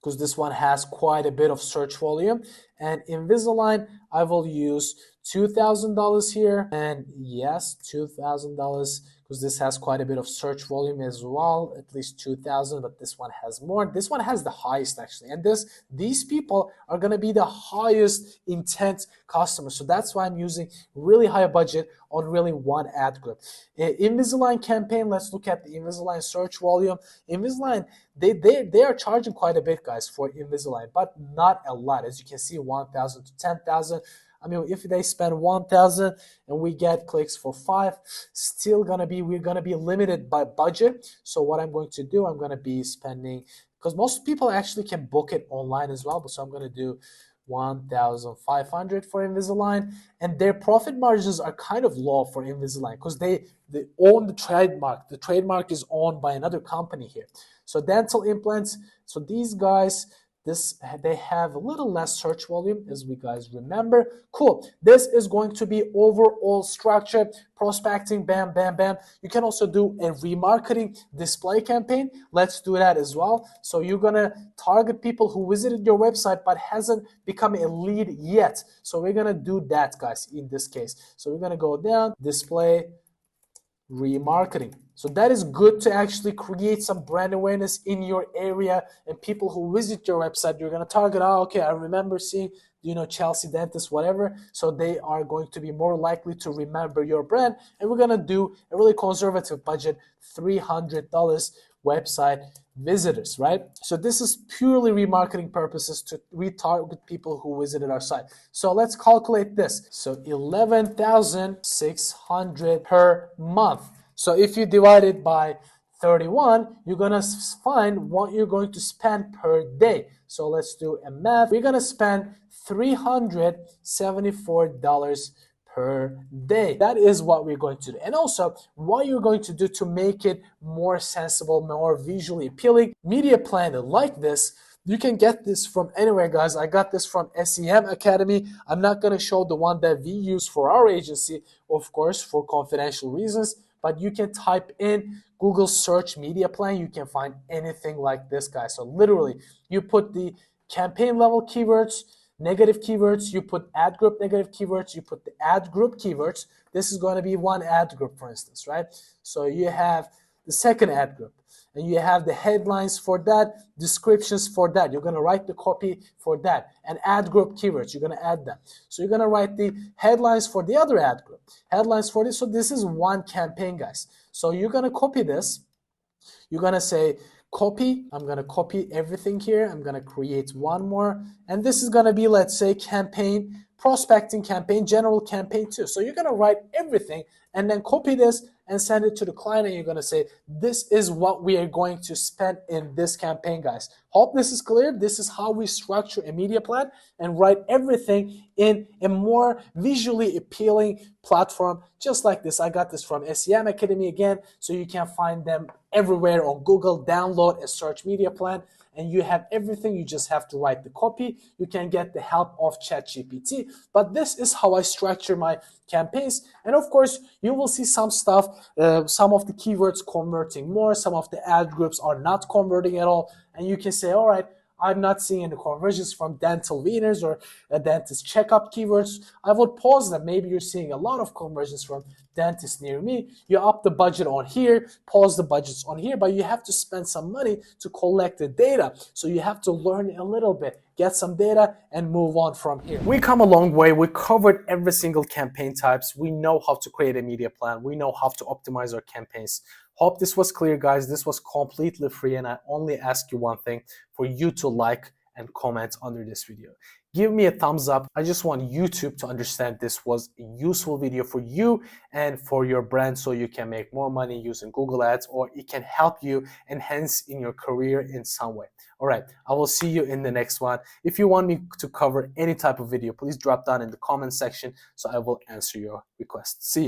because this one has quite a bit of search volume. And Invisalign, I will use $2,000 here, and yes, $2,000 because this has quite a bit of search volume as well, at least 2,000, but this one has more. This one has the highest actually, and these people are going to be the highest intent customers, so that's why I'm using really high budget on really one ad group. Invisalign campaign, let's look at the Invisalign search volume. Invisalign, they are charging quite a bit, guys, for Invisalign, but not a lot. As you can see, 1,000 to 10,000. I mean, if they spend 1,000 and we get clicks for 5, we're gonna be limited by budget. So what I'm going to do, I'm gonna be spending, because most people actually can book it online as well. But so I'm gonna do 1,500 for Invisalign, and their profit margins are kind of low for Invisalign because they own the trademark. The trademark is owned by another company here. So dental implants. So these guys, they have a little less search volume, as we guys remember. Cool. This is going to be overall structure, prospecting, bam, bam, bam. You can also do a remarketing display campaign. Let's do that as well. So you're gonna target people who visited your website but hasn't become a lead yet. So we're gonna do that, guys, in this case. So we're gonna go down, display, remarketing. So that is good to actually create some brand awareness in your area, and people who visit your website, you're going to target, oh, okay, I remember seeing, Chelsea Dentist, whatever. So they are going to be more likely to remember your brand. And we're going to do a really conservative budget, $300 website visitors, right? So this is purely remarketing purposes to retarget people who visited our site. So let's calculate this. So 11,600 per month. So if you divide it by 31, you're gonna find what you're going to spend per day. So let's do a math. We're gonna spend $374 per day. That is what we're going to do. And also, what you're going to do to make it more sensible, more visually appealing, media plan like this. You can get this from anywhere, guys. I got this from SEM Academy. I'm not going to show the one that we use for our agency, of course, for confidential reasons, but you can type in Google search media plan. You can find anything like this, guys. So literally, you put the campaign level keywords, negative keywords, you put ad group negative keywords, you put the ad group keywords. This is going to be one ad group, for instance, right? So you have the second ad group, and you have the headlines for that, descriptions for that. You're going to write the copy for that, and ad group keywords, you're going to add them. So you're going to write the headlines for the other ad group, headlines for this. So this is one campaign, guys. So you're going to copy this. You're going to say, copy. I'm going to copy everything here. I'm going to create one more. And this is going to be, let's say, campaign, prospecting campaign, general campaign too. So you're going to write everything and then copy this and send it to the client. And you're going to say, this is what we are going to spend in this campaign, guys. Hope this is clear. This is how we structure a media plan and write everything in a more visually appealing platform, just like this. I got this from SEM Academy again, so you can find them everywhere on Google. Download a search media plan and you have everything. You just have to write the copy. You can get the help of ChatGPT, but this is how I structure my campaigns. And of course, you will see some stuff, some of the keywords converting more, some of the ad groups are not converting at all. And you can say, all right, I'm not seeing any conversions from dental veneers or dentist checkup keywords. I would pause them. Maybe you're seeing a lot of conversions from dentists near me. You up the budget on here, pause the budgets on here, but you have to spend some money to collect the data. So you have to learn a little bit, get some data, and move on from here. We come a long way. We covered every single campaign types. We know how to create a media plan. We know how to optimize our campaigns. Hope this was clear, guys. This was completely free, and I only ask you one thing, for you to like and comment under this video. Give me a thumbs up. I just want YouTube to understand this was a useful video for you and for your brand, so you can make more money using Google Ads, or it can help you enhance in your career in some way. All right, I will see you in the next one. If you want me to cover any type of video, please drop down in the comment section so I will answer your request. See ya.